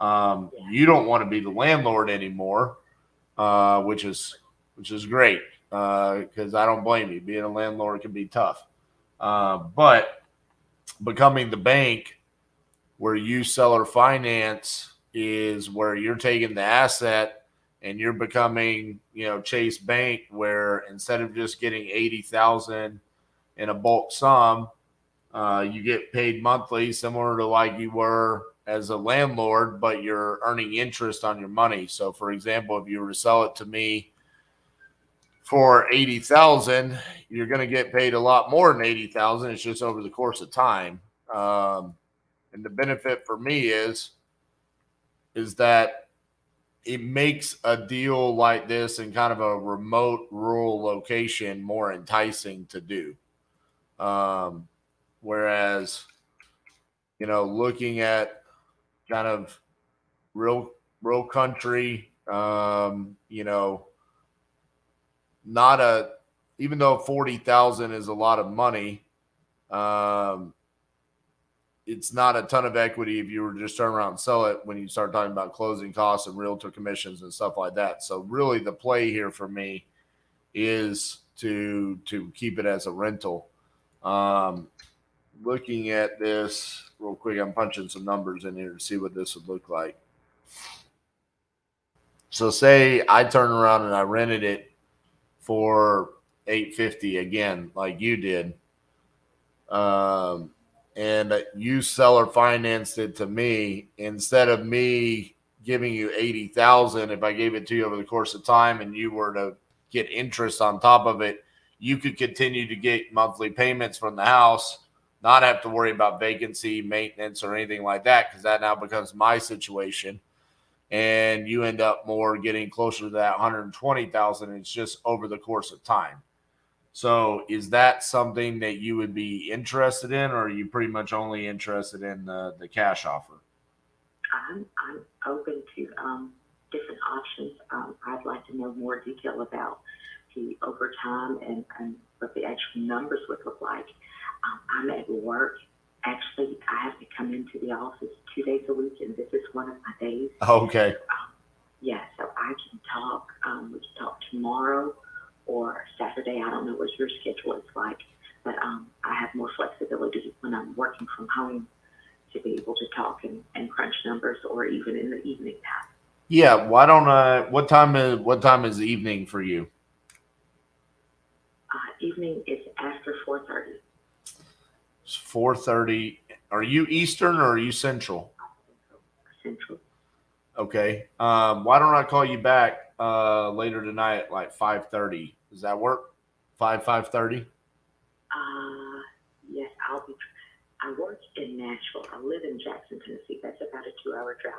You don't want to be the landlord anymore, which is great because I don't blame you. Being a landlord can be tough. But becoming the bank where you seller finance is where you're taking the asset and you're becoming, Chase Bank, where instead of just getting 80,000 in a bulk sum, you get paid monthly, similar to like you were as a landlord, but you're earning interest on your money. So, for example, if you were to sell it to me for 80,000, you're going to get paid a lot more than 80,000. It's just over the course of time. And the benefit for me is that it makes a deal like this in kind of a remote rural location more enticing to do. Whereas, looking at kind of real country, not even though 40,000 is a lot of money, it's not a ton of equity if you were to just turn around and sell it when you start talking about closing costs and realtor commissions and stuff like that. So really the play here for me is to keep it as a rental. Looking at this real quick, I'm punching some numbers in here to see what this would look like. So say I turn around and I rented it for $850 again, like you did. And you seller financed it to me instead of me giving you 80,000. If I gave it to you over the course of time and you were to get interest on top of it, you could continue to get monthly payments from the house, not have to worry about vacancy, maintenance, or anything like that, because that now becomes my situation. And you end up more getting closer to that 120,000. It's just over the course of time. So is that something that you would be interested in, or are you pretty much only interested in the cash offer? I'm open to different options. I'd like to know more detail about the overtime and what the actual numbers would look like. I'm at work. Actually, I have to come into the office 2 days a week, and this is one of my days. Okay. Yeah, so I can talk. We can talk tomorrow or Saturday. I don't know what your schedule is like, but I have more flexibility when I'm working from home to be able to talk and crunch numbers, or even in the evening time. Yeah. Why don't what time is evening for you? Evening is after 4:30. It's 4:30. Are you Eastern or are you Central? Central. Okay. Why don't I call you back later tonight at like 5:30? Does that work? 5:30? Yes, I work in Nashville. I live in Jackson, Tennessee. That's about a 2-hour drive.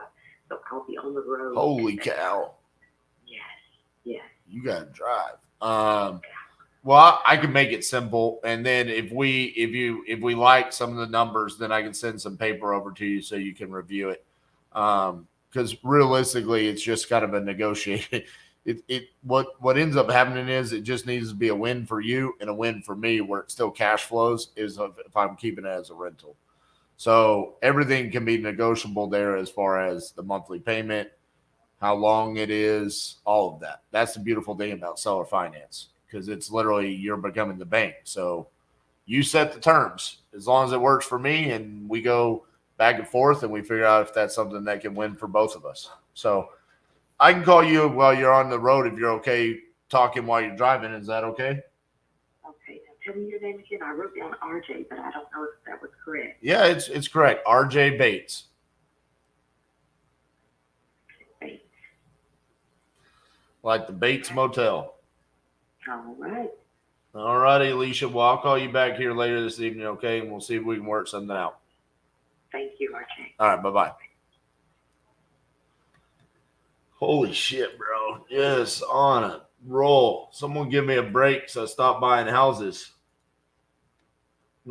So I'll be on the road. Holy cow. Yes. You got to drive. Well, I can make it simple, and then if we like some of the numbers, then I can send some paper over to you so you can review it. Because realistically, it's just kind of a negotiation. What ends up happening is it just needs to be a win for you and a win for me, where it still cash flows is if I'm keeping it as a rental. So everything can be negotiable there as far as the monthly payment, how long it is, all of that. That's the beautiful thing about seller finance, because it's literally you're becoming the bank. So you set the terms as long as it works for me, and we go back and forth and we figure out if that's something that can win for both of us. So I can call you while you're on the road if you're okay talking while you're driving. Is that okay? Okay. Now tell me your name again. I wrote down RJ, but I don't know if that was correct. Yeah, it's correct. RJ Bates. Bates. Like the Bates Motel. All right. All righty, Alicia. Well, I'll call you back here later this evening, okay? And we'll see if we can work something out. Thank you, RJ. All right, bye-bye. Holy shit, bro. Yes, on a roll. Someone give me a break so I stop buying houses.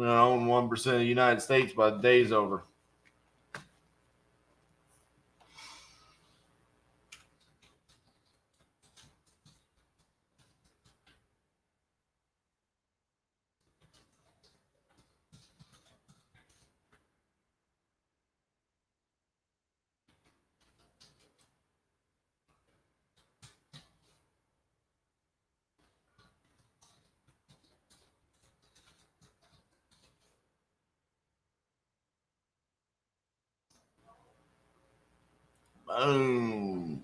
I own 1% of the United States by the day's over. Boom.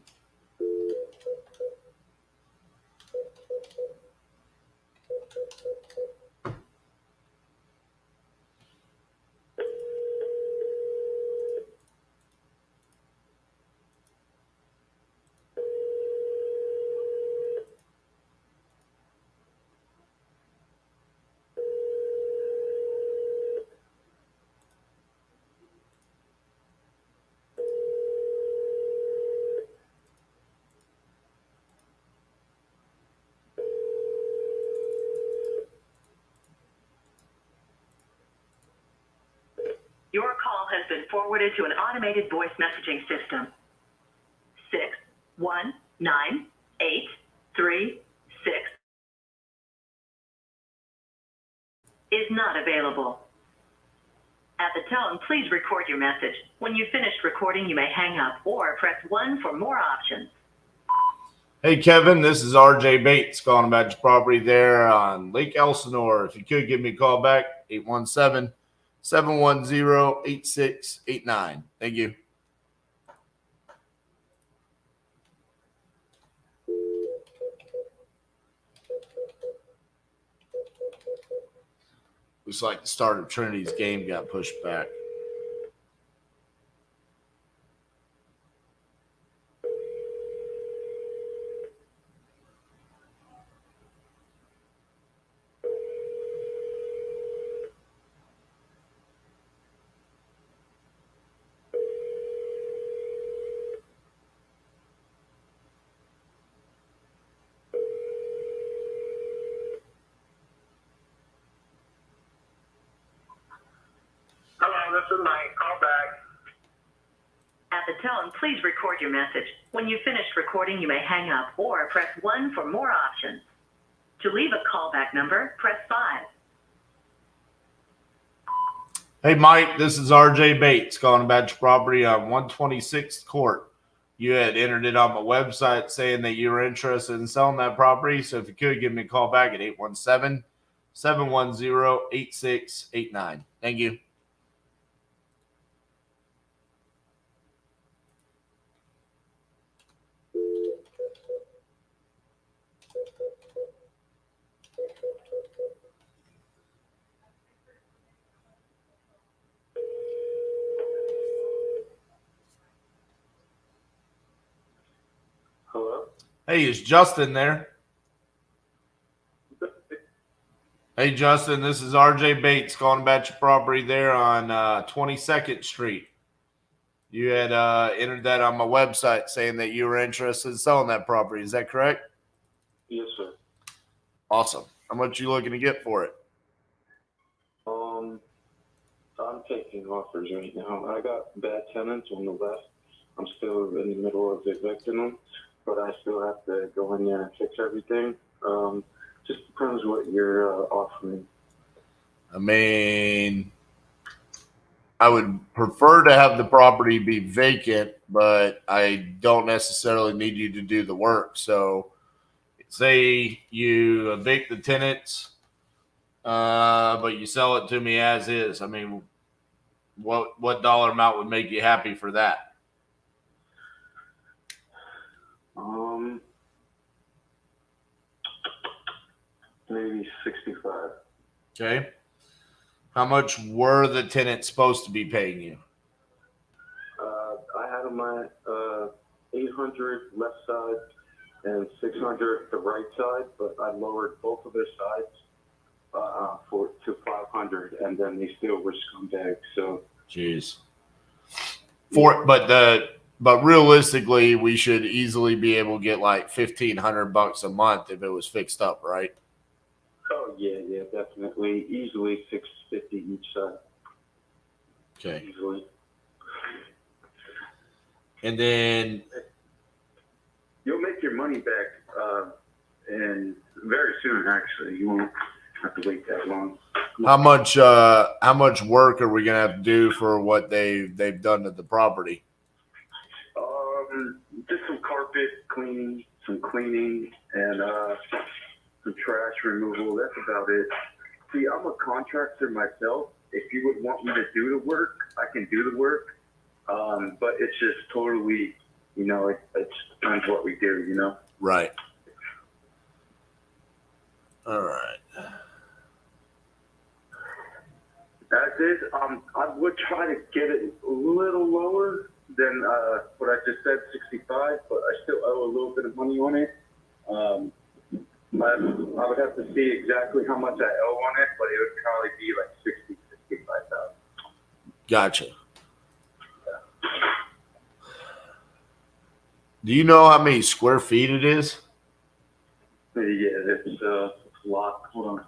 has been forwarded to an automated voice messaging system. 619836 is not available. At the tone, please record your message. When you've finished recording, you may hang up or press 1 for more options. Hey, Kevin, this is RJ Bates calling about your property there on Lake Elsinore. If you could give me a call back, 817-710-8689. Thank you. Looks like the start of Trinity's game got pushed back. Hello, this is Mike. Call back. At the tone, please record your message. When you've finished recording, you may hang up or press 1 for more options. To leave a callback number, press 5. Hey, Mike, this is RJ Bates calling about your property on 126th Court. You had entered it on my website saying that you were interested in selling that property. So if you could give me a call back at 817-710-8689. Thank you. Hello? Hey, is Justin there? Hey, Justin, this is RJ Bates calling about your property there on 22nd Street. You had entered that on my website saying that you were interested in selling that property. Is that correct? Yes, sir. Awesome. How much you looking to get for it? I'm taking offers right now. I got bad tenants on the left. I'm still in the middle of evicting them, but I still have to go in there and fix everything. Just depends what you're offering. I mean, I would prefer to have the property be vacant, but I don't necessarily need you to do the work. So say you evict the tenants, but you sell it to me as is. I mean, what dollar amount would make you happy for that? Maybe 65. Okay. How much were the tenants supposed to be paying you? I had them at 800 left side and 600 the right side, but I lowered both of their sides to 500, and then they still were scumbags. So, jeez. But realistically, we should easily be able to get like $1,500 a month if it was fixed up, right? oh yeah, definitely, easily 650 each side. Okay. Easily. And then You'll make your money back, and very soon. Actually, you won't have to wait that long. how much work are we gonna have to do for what they've done to the property? Just some carpet cleaning, some cleaning, and some trash removal. That's about it. See, I'm a contractor myself. If you would want me to do the work, I can do the work. But it's just totally, it depends what we do, Right. All right. As is, I would try to get it a little lower than what I just said, 65, but I still owe a little bit of money on it. I would have to see exactly how much I owe on it, but it would probably be like 65,000. Gotcha. Do you know how many square feet it is? Yeah, it's a lot. Hold on.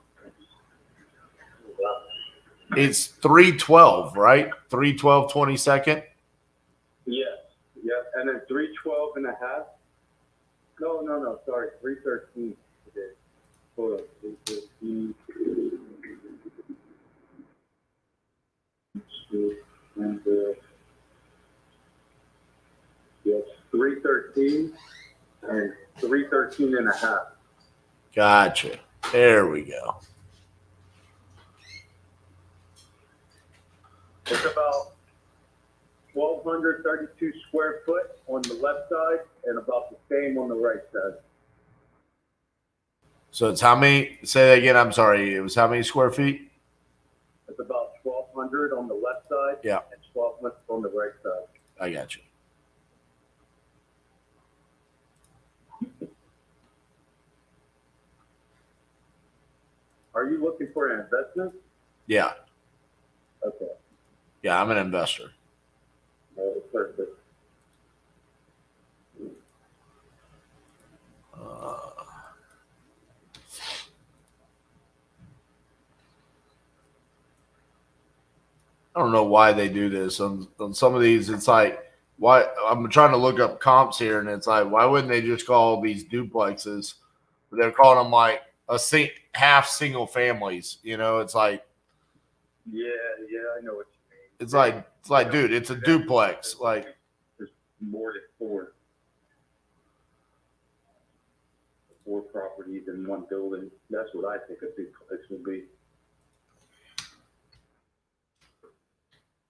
It's 312, right? 312 22nd. Yes. Yep. And then 312 and a half. No. Sorry. 313 today. Hold on. 313. And yes, 313 and 313 and a half. Gotcha. There we go. It's about 1,232 square foot on the left side and about the same on the right side. So it's how many? Say that again. I'm sorry. It was how many square feet? It's about 1,200 on the left side. Yeah. And 1,200 on the right side. I got you. Are you looking for an investment? Yeah. Okay. Yeah, I'm an investor. Perfect. I don't know why they do this on some of these. It's like, why? I'm trying to look up comps here, and it's like, why wouldn't they just call these duplexes? They're calling them like half single families. You know, it's like, Yeah, I know what you mean. it's like, dude, it's a duplex. Like, there's more than four properties in one building. That's what I think a duplex would be.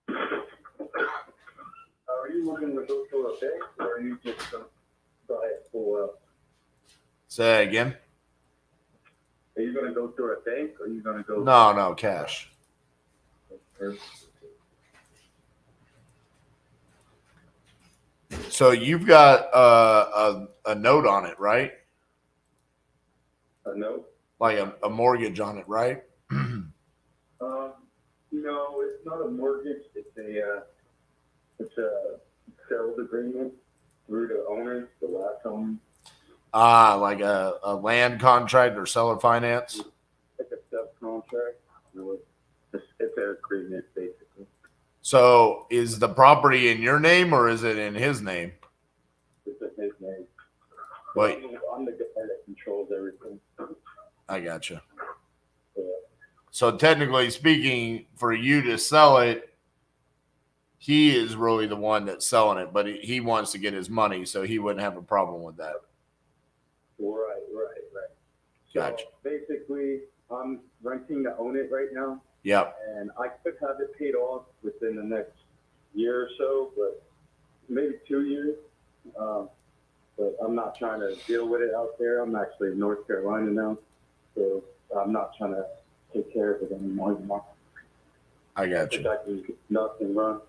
Are you looking to go to a bank, or are you just going to buy it full out? say that again. Are you going to go through a bank, or are you going to go? No, cash. So you've got a note on it, right? A note? Like a mortgage on it, right? No, it's not a mortgage. It's a sales agreement through the owners, the last owner. Like a land contract or seller finance. It's a subcontract. No, it's an agreement, basically. So is the property in your name or is it in his name? It's in his name. Wait. I'm the guy that controls everything. I gotcha. Yeah. So technically speaking, for you to sell it, he is really the one that's selling it, but he wants to get his money, so he wouldn't have a problem with that. Right. Gotcha. So basically, I'm renting to own it right now. Yep. And I could have it paid off within the next year or so, but maybe 2 years. But I'm not trying to deal with it out there. I'm actually in North Carolina now, so I'm not trying to take care of it anymore. I got I think you. I can knock and run.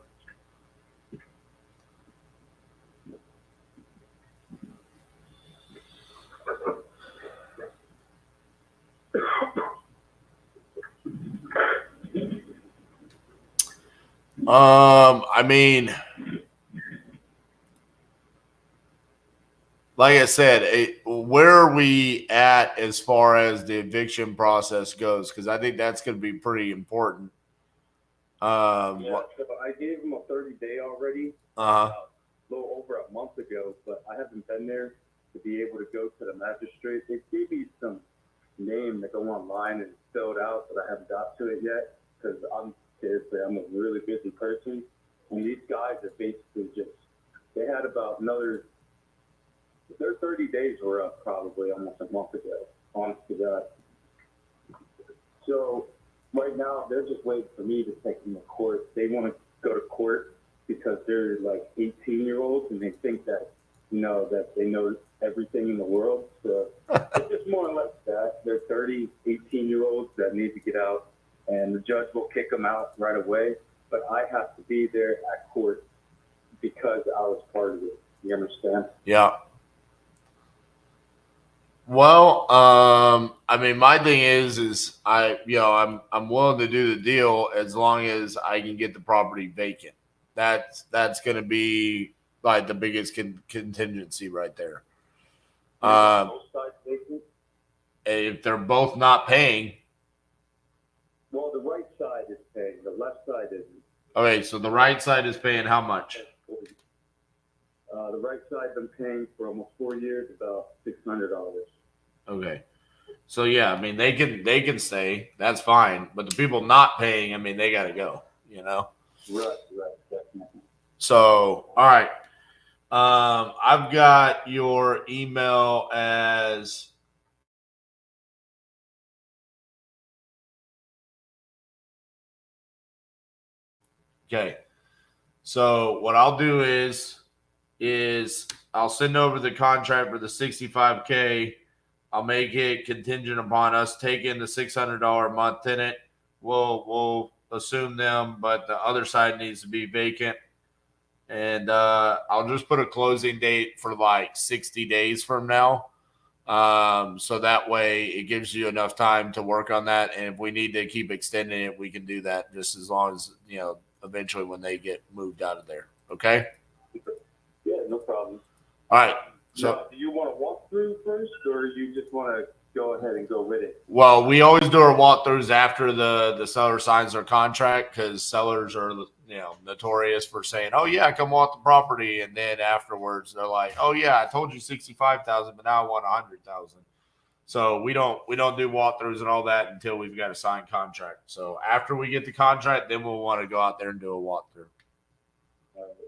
I mean, like I said, where are we at as far as the eviction process goes? Because I think that's going to be pretty important. So I gave him a 30-day already, a little over a month ago, but I haven't been there to be able to go to the magistrate. They gave me some name to go online and fill it out, but I haven't got to it yet because I'm a really busy person. And these guys are basically they had about their 30 days were up probably almost a month ago, honest to God. So right now, they're just waiting for me to take them to court. They want to go to court because they're like 18-year-olds and they think that, that they know everything in the world. So it's just more or less that. They're 30, 18-year-olds that need to get out, and the judge will kick them out right away. But I have to be there at court because I was part of it. You understand? Yeah. Well, I mean, my thing is I'm willing to do the deal as long as I can get the property vacant. That's going to be like the biggest contingency right there. Both sides vacant? If they're both not paying. Well, the right side is paying. The left side isn't. Okay, so the right side is paying how much? The right side been paying for almost 4 years, about $600. Okay. So yeah, I mean they can stay. That's fine. But the people not paying, I mean, they gotta go, you know? Right, definitely. So all right. I've got your email as okay. So what I'll do is I'll send over the contract for the 65K. I'll make it contingent upon us taking the $600 a month tenant. We'll assume them, but the other side needs to be vacant. And I'll just put a closing date for like 60 days from now. So that way it gives you enough time to work on that. And if we need to keep extending it, we can do that just as long as, you know, eventually when they get moved out of there. Okay. Yeah, no problem. All right. So now, do you want to walk through first, or you just want to go ahead and go with it? well, we always do our walkthroughs after the seller signs their contract because sellers are, you know, notorious for saying, "Oh yeah, come walk the property," and then afterwards they're like, "Oh yeah, I told you 65,000, but now I want 100,000." So we don't do walkthroughs and all that until we've got a signed contract. So after we get the contract, then we'll want to go out there and do a walkthrough.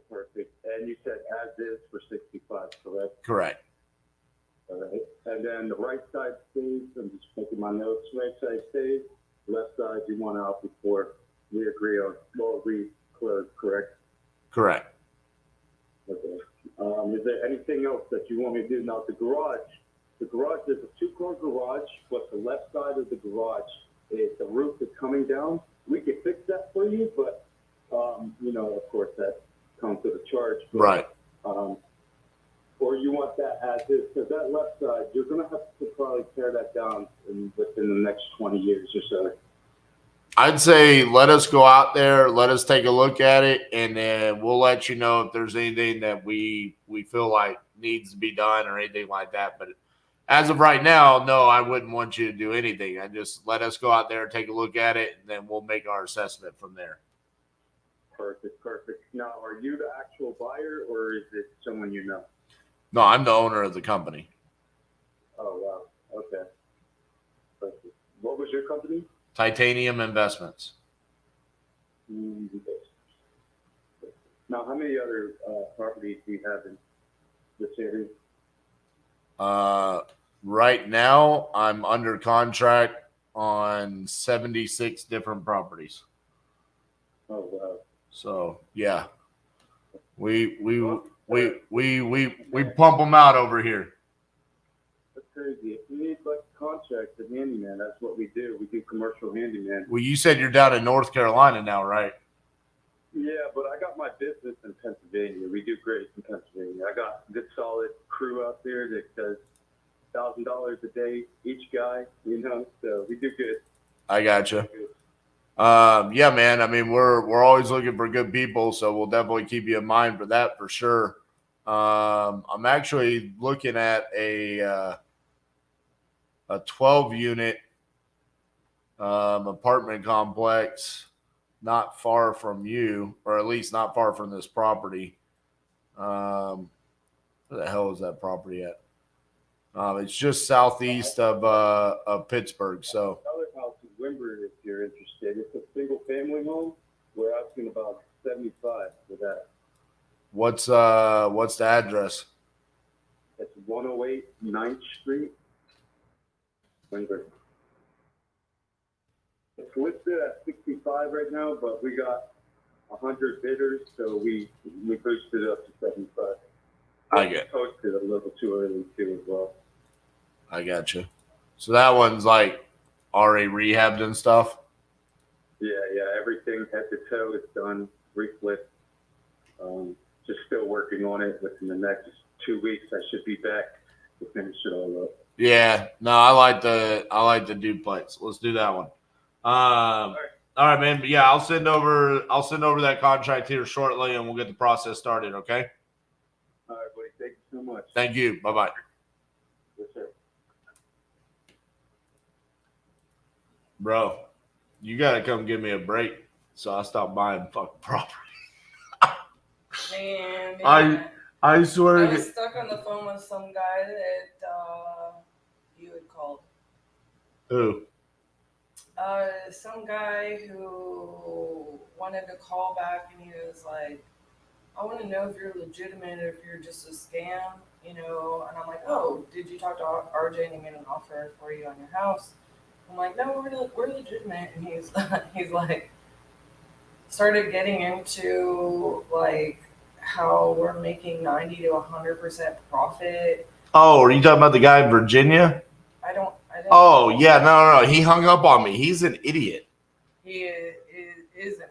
Perfect. And you said as is for 65, correct? Correct. All right. And then the right side stays. I'm just making my notes. Right side stays. Left side you want out before we agree on. Well, we close, correct? Correct. Okay. Is there anything else that you want me to do? Now the garage is a 2-car garage, but the left side of the garage is the roof is coming down. We can fix that for you, but you know, of course that comes with a charge. But, Right. Or you want that as is, because that left side, you're going to have to probably tear that down within the next 20 years or so. I'd say let us go out there, let us take a look at it, and then we'll let you know if there's anything that we feel like needs to be done or anything like that. But as of right now, no, I wouldn't want you to do anything. I just let us go out there, take a look at it, and then we'll make our assessment from there. Perfect. Now, are you the actual buyer, or is it someone you know? No, I'm the owner of the company. Oh, wow. Okay. Perfect. What was your company? Titanium Investments. Now, how many other properties do you have in this area? Right now, I'm under contract on 76 different properties. Oh, wow. So yeah, we pump them out over here. That's crazy. If you need like a contract of handyman, that's what we do. We do commercial handyman. Well, you said you're down in North Carolina now, right? Yeah, but I got my business in Pennsylvania. We do great in Pennsylvania. I got a good solid crew out there that does $1,000 a day each guy, you know, so we do good. I gotcha. Yeah, man. I mean, we're always looking for good people, so we'll definitely keep you in mind for that for sure. I'm actually looking at a 12-unit apartment complex not far from you, or at least not far from this property. Where the hell is that property at? It's just southeast of Pittsburgh. So Another house in Wimber, if you're interested. It's a single family home. We're asking about 75 for that. what's the address? It's 108 9th Street, Wimber. It's listed at 65 right now, but we got 100 bidders, so we boosted it up to 75. I get Posted a little too early too as well. I got you. So that one's like already rehabbed and stuff. Yeah, everything head to toe is done, reflipped. Just still working on it. Within the next 2 weeks, I should be back to finish it all up. Yeah, no, I like the duplex. Let's do that one. All right, man. But yeah, I'll send over that contract here shortly, and we'll get the process started. Okay. All right, buddy. Thank you so much. Thank you. Bye bye. Yes, sir. Bro, You got to come give me a break. So I stopped buying fucking property. Man, I swear. I was stuck on the phone with some guy that you had called. Who? Some guy who wanted to call back, and he was like, I want to know if you're legitimate or if you're just a scam, you know. And I'm like, oh, did you talk to RJ and he made an offer for you on your house? I'm like, no, we're legitimate. And he's like, started getting into like how we're making 90 to 100% profit. Oh, are you talking about the guy in Virginia? I don't. Oh, yeah, no. He hung up on me. He's an idiot. He is an idiot.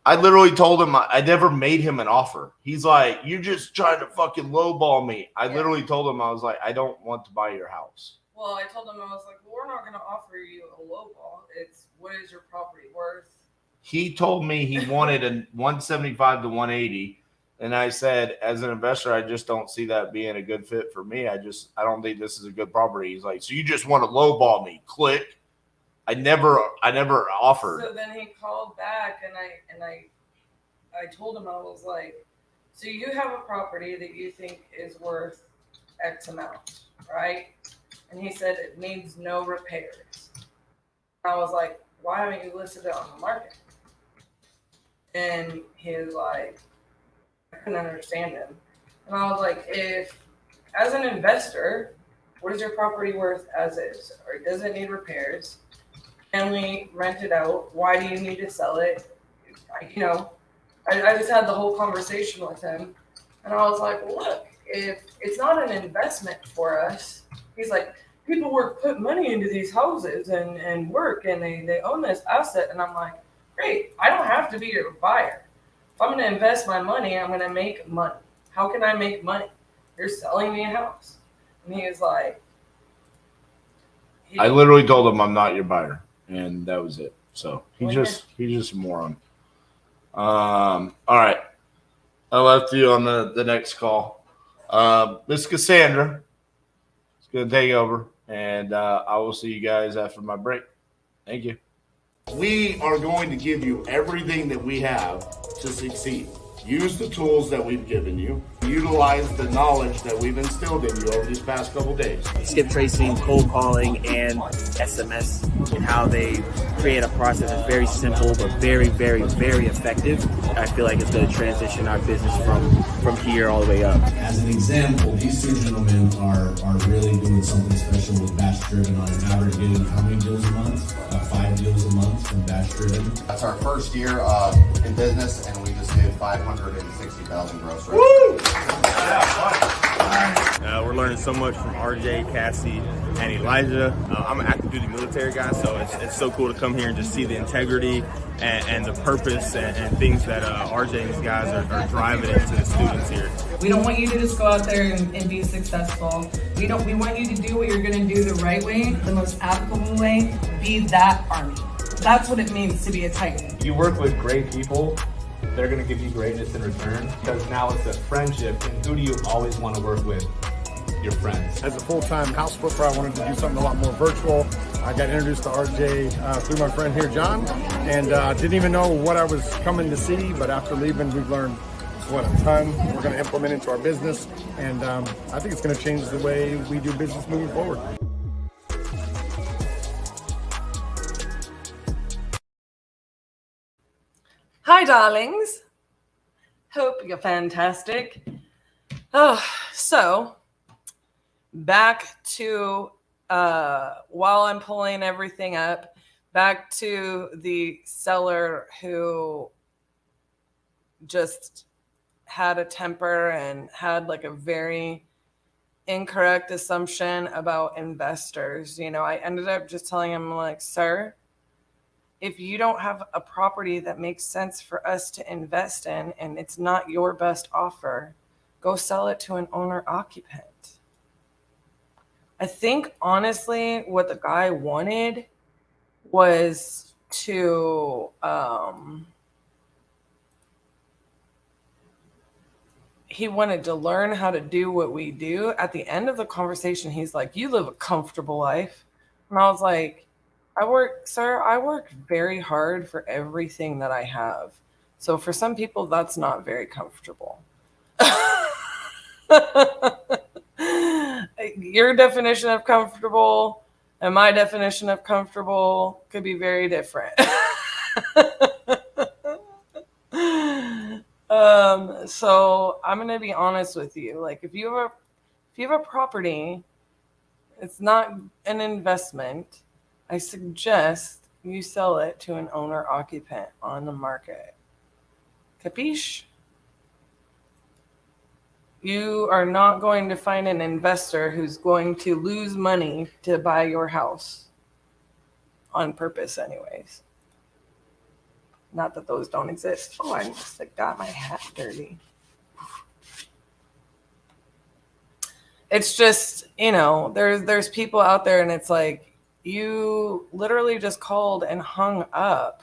I literally told him I never made him an offer. He's like, you just trying to fucking lowball me. I literally told him, I was like, I don't want to buy your house. Well, I told him, I was like, well, we're not going to offer you a lowball. It's what is your property worth? He told me he wanted a 175 to 180. And I said, as an investor, I just don't see that being a good fit for me. I don't think this is a good property. He's like, so you just want to lowball me? Click. I never offered. So then he called back, and I told him, I was like, so you have a property that you think is worth X amount, right? And he said it needs no repairs. I was like, why haven't you listed it on the market? And he was like, I couldn't understand him. And I was like, if, as an investor, what is your property worth as is? Or does it need repairs? Can we rent it out? Why do you need to sell it? I just had the whole conversation with him. And I was like, well, look, if it's not an investment for us, he's like, people put money into these houses and work, and they own this asset. And I'm like, great, I don't have to be your buyer. If I'm going to invest my money, I'm going to make money. How can I make money? You're selling me a house. And he was like, I literally told him I'm not your buyer, and that was it. So he's just a moron. All right, I left you on the next call. Miss Cassandra is going to take over, and I will see you guys after my break. Thank you. We are going to give you everything that we have to succeed. Use the tools that we've given you. Utilize the knowledge that we've instilled in you over these past couple days. Skip tracing, cold calling, and SMS, and how they create a process that's very simple but very, very, very effective. I feel like it's going to transition our business from here all the way up. As an example, these two gentlemen are really doing something special with Batch Driven on an average, getting how many deals a month? 5 deals a month from Batch Driven. That's our first year in business, and we just did 560,000 gross revenue. Woo! We're learning so much from RJ, Cassie, and Elijah. I'm an active duty military guy, so it's so cool to come here and just see the integrity and the purpose and things that RJ and his guys are driving into the students here. We don't want you to just go out there and be successful. We want you to do what you're going to do the right way, the most applicable way. Be that Army. That's what it means to be a Titan. You work with great people. They're going to give you greatness in return, because now it's a friendship, and who do you always want to work with? Your friends. As a full-time house flipper, I wanted to do something a lot more virtual. I got introduced to RJ through my friend here, John, and didn't even know what I was coming to see, but after leaving, we've learned a ton we're going to implement into our business, and I think it's going to change the way we do business moving forward. Hi, darlings. Hope you're fantastic. So back to, while I'm pulling everything up, back to the seller who just had a temper and had like a very incorrect assumption about investors. You know, I ended up just telling him, like, sir, if you don't have a property that makes sense for us to invest in and it's not your best offer, go sell it to an owner occupant. I think honestly what the guy wanted was to he wanted to learn how to do what we do. At the end of the conversation, he's like, you live a comfortable life. And I was like, I work very hard for everything that I have. So for some people, that's not very comfortable. Your definition of comfortable and my definition of comfortable could be very different. So I'm gonna be honest with you. Like if you have a property, it's not an investment. I suggest you sell it to an owner occupant on the market. Capiche? You are not going to find an investor who's going to lose money to buy your house. On purpose, anyways. Not that those don't exist. Oh, I just got my hat dirty. It's just, there's people out there and it's like, you literally just called and hung up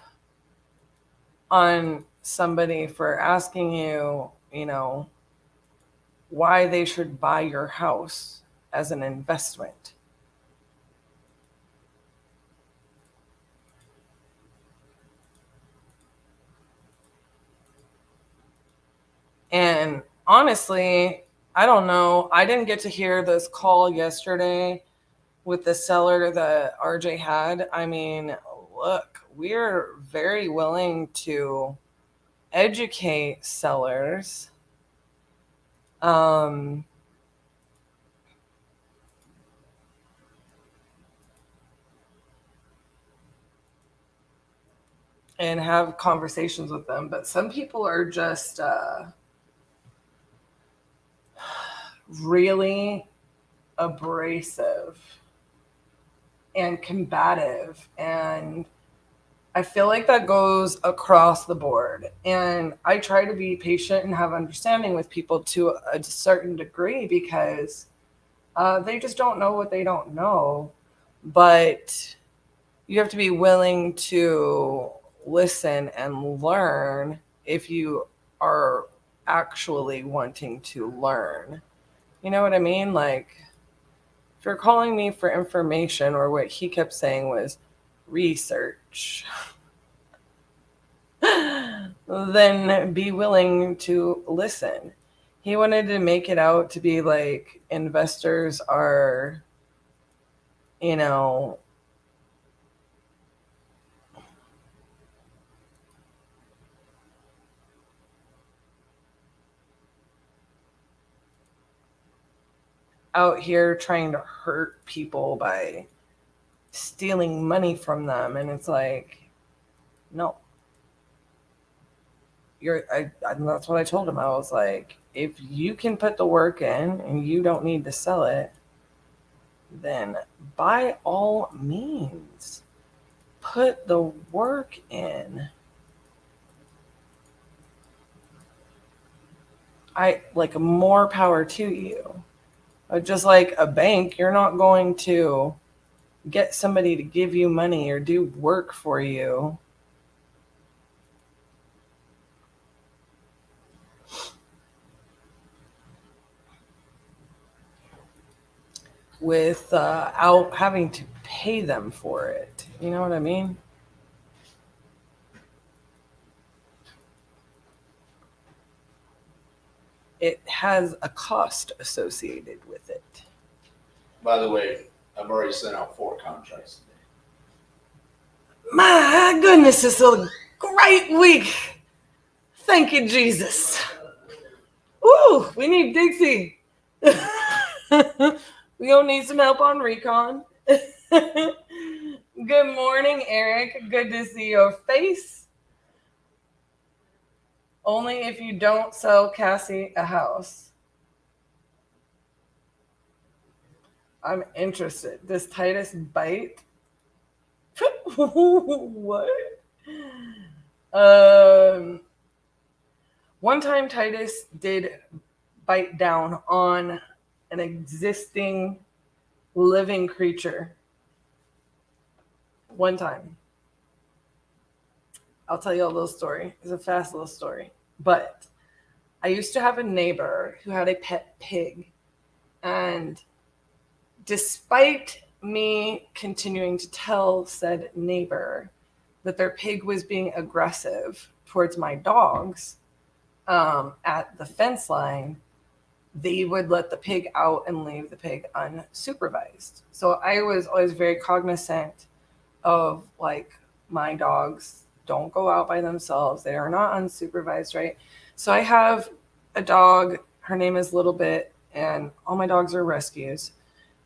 on somebody for asking you, why they should buy your house as an investment. And honestly, I don't know. I didn't get to hear this call yesterday with the seller that RJ had. I mean, look, we're very willing to educate sellers. And have conversations with them. But some people are just really abrasive and combative, and I feel like that goes across the board. And I try to be patient and have understanding with people to a certain degree because they just don't know what they don't know. But you have to be willing to listen and learn if you are actually wanting to learn. You know what I mean? Like, if you're calling me for information, or what he kept saying was research, then be willing to listen. He wanted to make it out to be like investors are, out here trying to hurt people by stealing money from them. And it's like, no. That's what I told him. I was like, if you can put the work in and you don't need to sell it, then by all means, put the work in. More power to you. Just like a bank, you're not going to get somebody to give you money or do work for you without having to pay them for it. You know what I mean? It has a cost associated with it. By the way, I've already sent out 4 contracts today. My goodness, it's a great week. Thank you, Jesus. Ooh, we need Dixie. We gonna need some help on recon. Good morning, Eric. Good to see your face. Only if you don't sell Cassi a house. I'm interested. Does Titus bite? What? One time Titus did bite down on an existing living creature. One time. I'll tell you a little story. It's a fast little story. But I used to have a neighbor who had a pet pig. And despite me continuing to tell said neighbor that their pig was being aggressive towards my dogs at the fence line, they would let the pig out and leave the pig unsupervised. So I was always very cognizant of like, my dogs don't go out by themselves. They are not unsupervised, right? So I have a dog, her name is Little Bit, and all my dogs are rescues.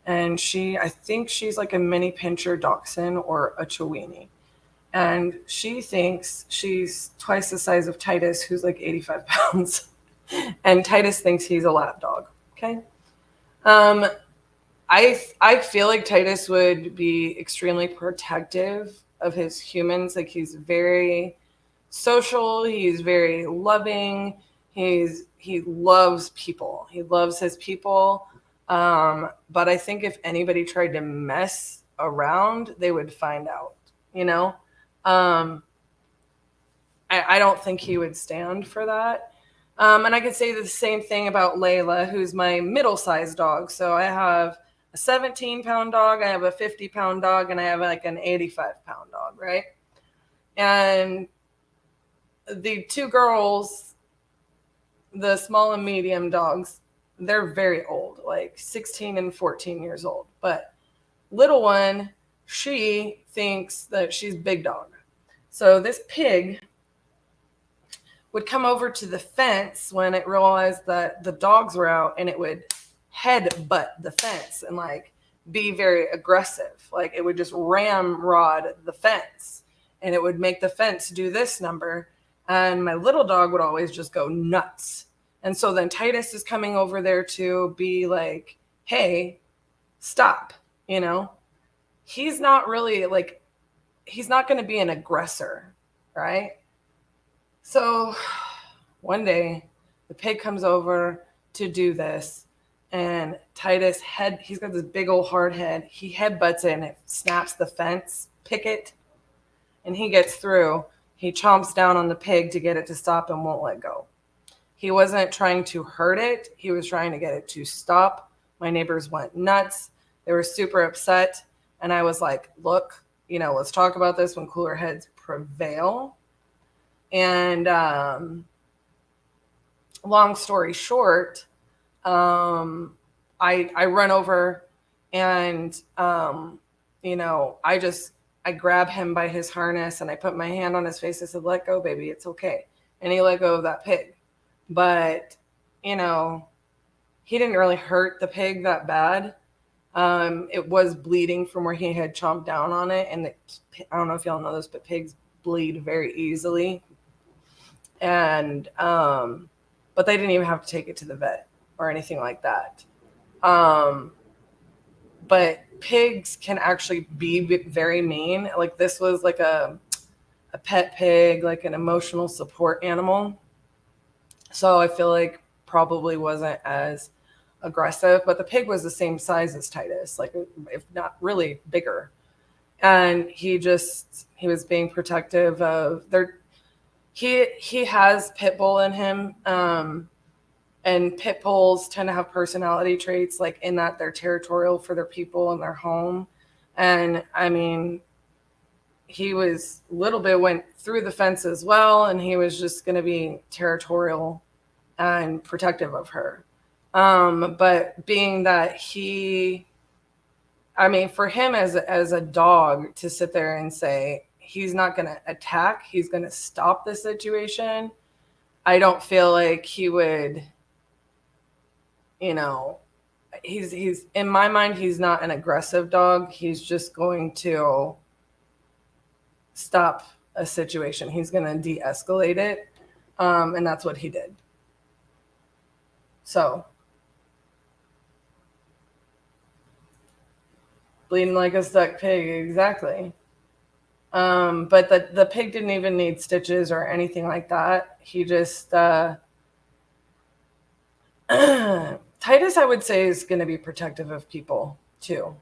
And I think she's like a mini pincher dachshund or a chiweenie. And she thinks she's twice the size of Titus, who's like 85 pounds. And Titus thinks he's a lap dog. Okay. I feel like Titus would be extremely protective of his humans. Like, he's very social. He's very loving. He loves people. He loves his people. But I think if anybody tried to mess around, they would find out, you know? I don't think he would stand for that. And I could say the same thing about Layla, who's my middle-sized dog. So I have a 17-pound dog, I have a 50-pound dog, and I have like an 85-pound dog, right? And the two girls, the small and medium dogs, they're very old, like 16 and 14 years old. But little one, she thinks that she's big dog. So this pig would come over to the fence when it realized that the dogs were out, and it would headbutt the fence and like be very aggressive. Like, it would just ramrod the fence, and it would make the fence do this number. And my little dog would always just go nuts. And so then Titus is coming over there to be like, hey, stop, you know? He's not really like, he's not going to be an aggressor, right? So one day the pig comes over to do this, and Titus he's got this big old hard head. He headbutts it and it snaps the fence picket, and he gets through. He chomps down on the pig to get it to stop and won't let go. He wasn't trying to hurt it. He was trying to get it to stop. My neighbors went nuts. They were super upset. And I was like, look, you know, let's talk about this when cooler heads prevail. And long story short, I run over and, you know, I grab him by his harness and I put my hand on his face. I said, let go, baby. It's okay. And he let go of that pig. But, you know, he didn't really hurt the pig that bad. It was bleeding from where he had chomped down on it. And I don't know if y'all know this, but pigs bleed very easily. And, but they didn't even have to take it to the vet or anything like that. But pigs can actually be very mean. Like, this was like a pet pig, like an emotional support animal. So I feel like probably wasn't as aggressive, but the pig was the same size as Titus, like if not really bigger. And he was being protective of he has pit bull in him. And pit bulls tend to have personality traits, like in that they're territorial for their people and their home. And I mean, little bit went through the fence as well, and he was just going to be territorial and protective of her. But being that for him as a dog to sit there and say he's not going to attack, he's going to stop the situation, I don't feel like he would, you know, he's in my mind, he's not an aggressive dog. He's just going to stop a situation. He's going to de-escalate it. And that's what he did. So, bleeding like a stuck pig, exactly. But the pig didn't even need stitches or anything like that. He just Titus, I would say, is going to be protective of people too.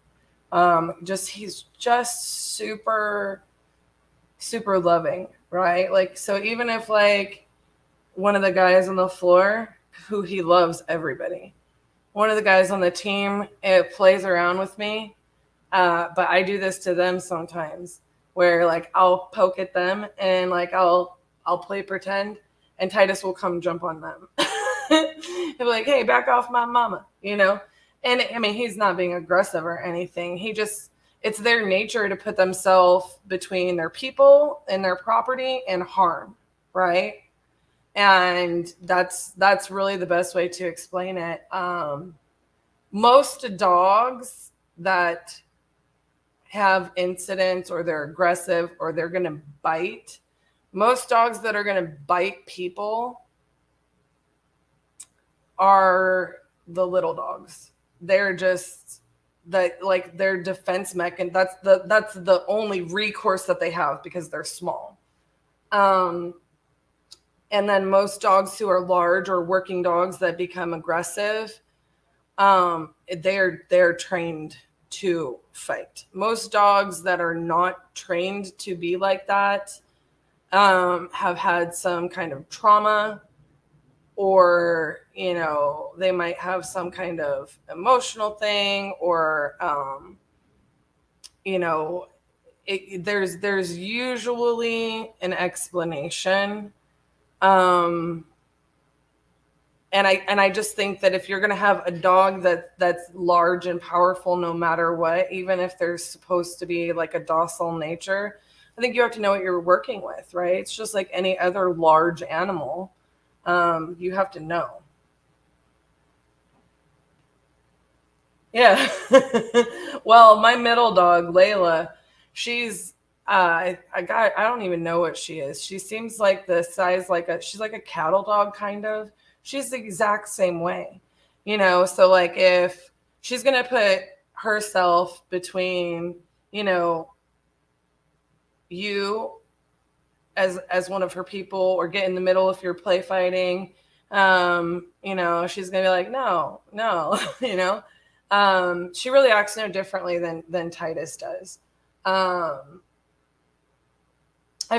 He's just super, super loving, right? Like, so even if like one of the guys on the floor, who he loves everybody, one of the guys on the team, it plays around with me, But I do this to them sometimes where like I'll poke at them and like I'll play pretend and Titus will come jump on them. He'll be like, hey, back off my mama, you know? And I mean, he's not being aggressive or anything. It's their nature to put themselves between their people and their property and harm, right? And that's really the best way to explain it. Most dogs that have incidents or they're aggressive or they're going to bite, most dogs that are going to bite people are the little dogs. They're just like their defense mechanism. That's the only recourse that they have because they're small. And then most dogs who are large or working dogs that become aggressive, they're trained to fight. Most dogs that are not trained to be like that have had some kind of trauma, or you know, they might have some kind of emotional thing, or you know, there's usually an explanation. And I just think that if you're going to have a dog that's large and powerful, no matter what, even if there's supposed to be like a docile nature, I think you have to know what you're working with, right? It's just like any other large animal. You have to know. Yeah. Well, my middle dog, Layla, she's I don't even know what she is. She seems like the size she's like a cattle dog kind of. She's the exact same way, you know? So like if she's going to put herself between, you know, you as one of her people, or get in the middle if you're play fighting, you know, she's going to be like, no, you know? She really acts no differently than Titus does. I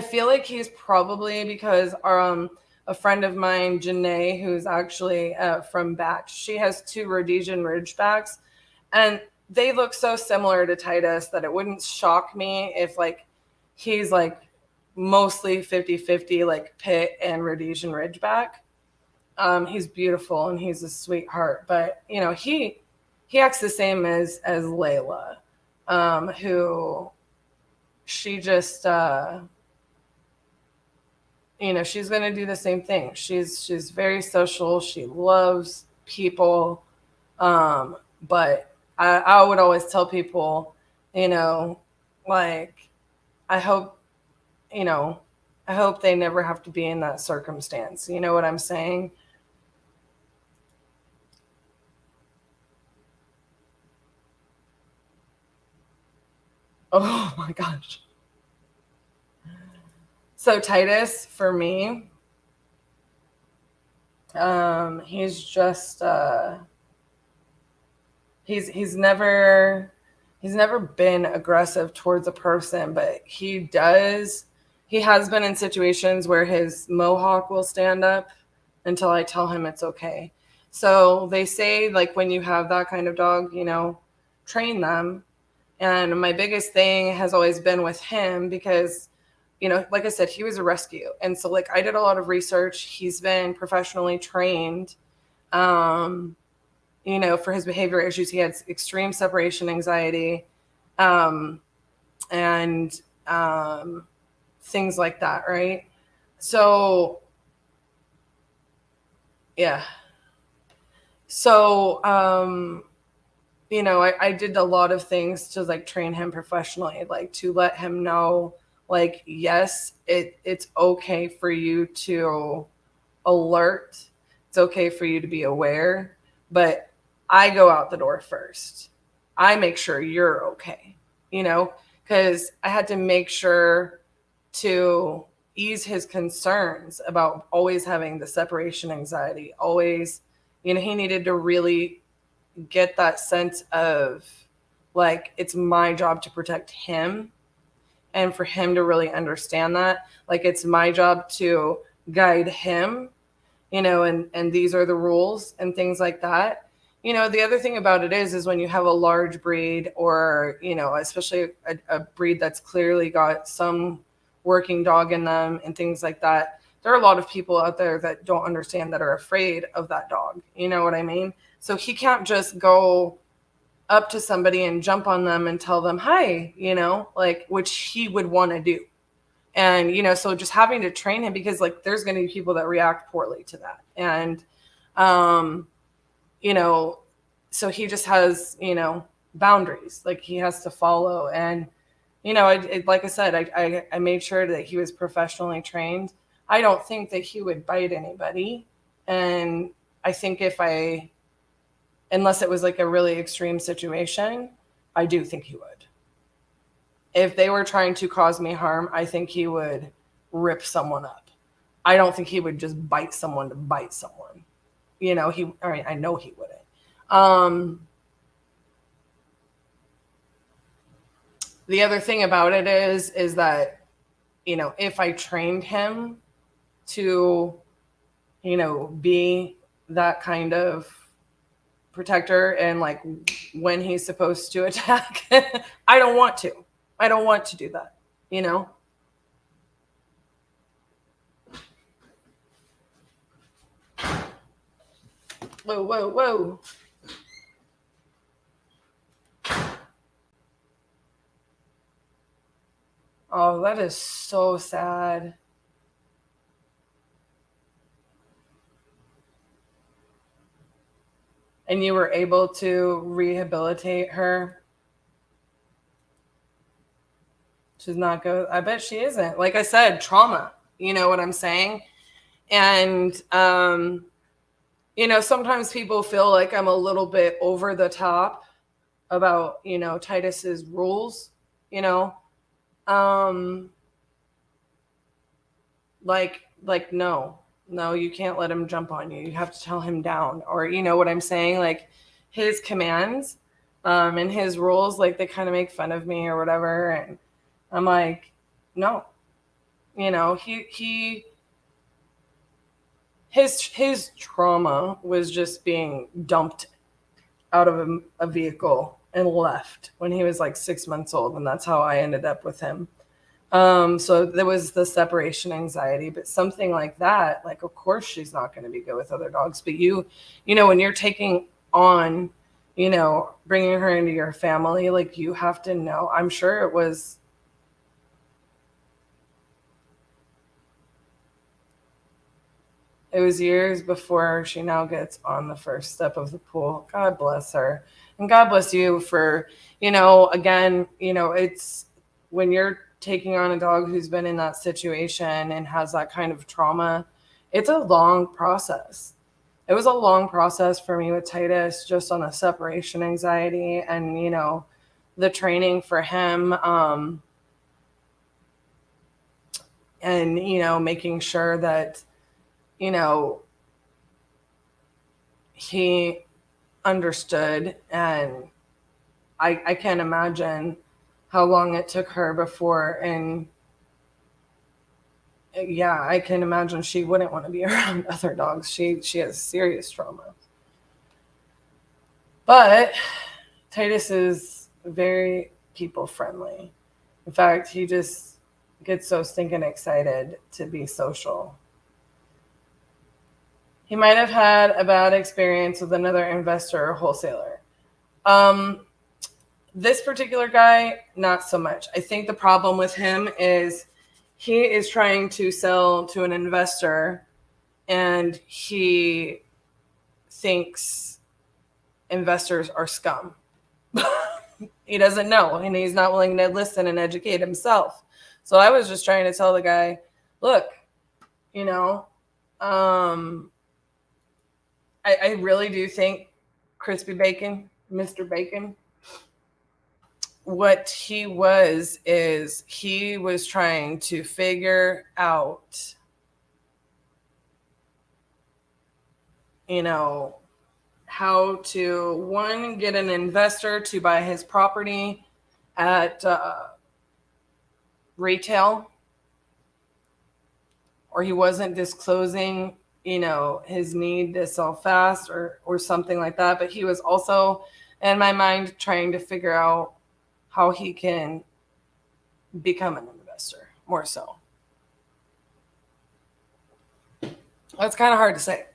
feel like he's probably because a friend of mine, Janae, who's actually from Batch, she has 2 Rhodesian Ridgebacks, and they look so similar to Titus that it wouldn't shock me if like he's like mostly 50-50 like Pit and Rhodesian Ridgeback. He's beautiful and he's a sweetheart, but you know, he acts the same as Layla, who she just you know, she's going to do the same thing. She's very social. She loves people. But I would always tell people, you know, like, I hope they never have to be in that circumstance. You know what I'm saying? Oh my gosh. So Titus, for me, he's just he's never been aggressive towards a person, but he has been in situations where his mohawk will stand up until I tell him it's okay. So they say, like, when you have that kind of dog, you know, train them. And my biggest thing has always been with him because, you know, like I said, he was a rescue. And so like I did a lot of research. He's been professionally trained, you know, for his behavioral issues. He had extreme separation anxiety, and things like that. Right. So, yeah. So, you know, I did a lot of things to like train him professionally, like to let him know, like, yes, it's okay for you to alert. It's okay for you to be aware, but I go out the door first. I make sure you're okay, you know, because I had to make sure to ease his concerns about always having the separation anxiety, always, you know, he needed to really get that sense of like, it's my job to protect him, and for him to really understand that, like, it's my job to guide him, you know, and these are the rules and things like that. the other thing about it is when you have a large breed, or, especially a breed that's clearly got some working dog in them and things like that, there are a lot of people out there that don't understand, that are afraid of that dog. You know what I mean? So he can't just go up to somebody and jump on them and tell them, hi, which he would want to do. And, so just having to train him, because like, there's going to be people that react poorly to that. And, so he just has, boundaries, like he has to follow. And, like I said, I made sure that he was professionally trained. I don't think that he would bite anybody. And I think unless it was like a really extreme situation, I do think he would. If they were trying to cause me harm, I think he would rip someone up. I don't think he would just bite someone to bite someone. I know he wouldn't. The other thing about it is that, if I trained him to, be that kind of protector, and like when he's supposed to attack, I don't want to do that, Whoa. Oh, that is so sad. And you were able to rehabilitate her? She's not good. I bet she isn't. Like I said, trauma. You know what I'm saying? And, sometimes people feel like I'm a little bit over the top about, Titus's rules, like, no, you can't let him jump on you. You have to tell him down, or, what I'm saying? Like his commands, and his rules, like they kind of make fun of me or whatever. And I'm like, no, his trauma was just being dumped out of a vehicle and left when he was like 6 months old. And that's how I ended up with him. So there was the separation anxiety, but something like that, like, of course she's not going to be good with other dogs, but when you're taking on, bringing her into your family, like you have to know, I'm sure it was years before she now gets on the first step of the pool. God bless her. And God bless you for, again, it's when you're taking on a dog who's been in that situation and has that kind of trauma, it's a long process. It was a long process for me with Titus, just on the separation anxiety and, the training for him, and, making sure that, he understood. And I can't imagine how long it took her before. And yeah, I can imagine she wouldn't want to be around other dogs. She has serious trauma. But Titus is very people friendly. In fact, he just gets so stinking excited to be social. He might have had a bad experience with another investor or wholesaler. This particular guy, not so much. I think the problem with him is he is trying to sell to an investor, and he thinks investors are scum. He doesn't know, and he's not willing to listen and educate himself. So I was just trying to tell the guy, look, I really do think Crispy Bacon, Mr. Bacon, what he was is he was trying to figure out, how to, one, get an investor to buy his property at retail, or he wasn't disclosing his need to sell fast or something like that. But he was also, in my mind, trying to figure out how he can become an investor more so. That's kind of hard to say.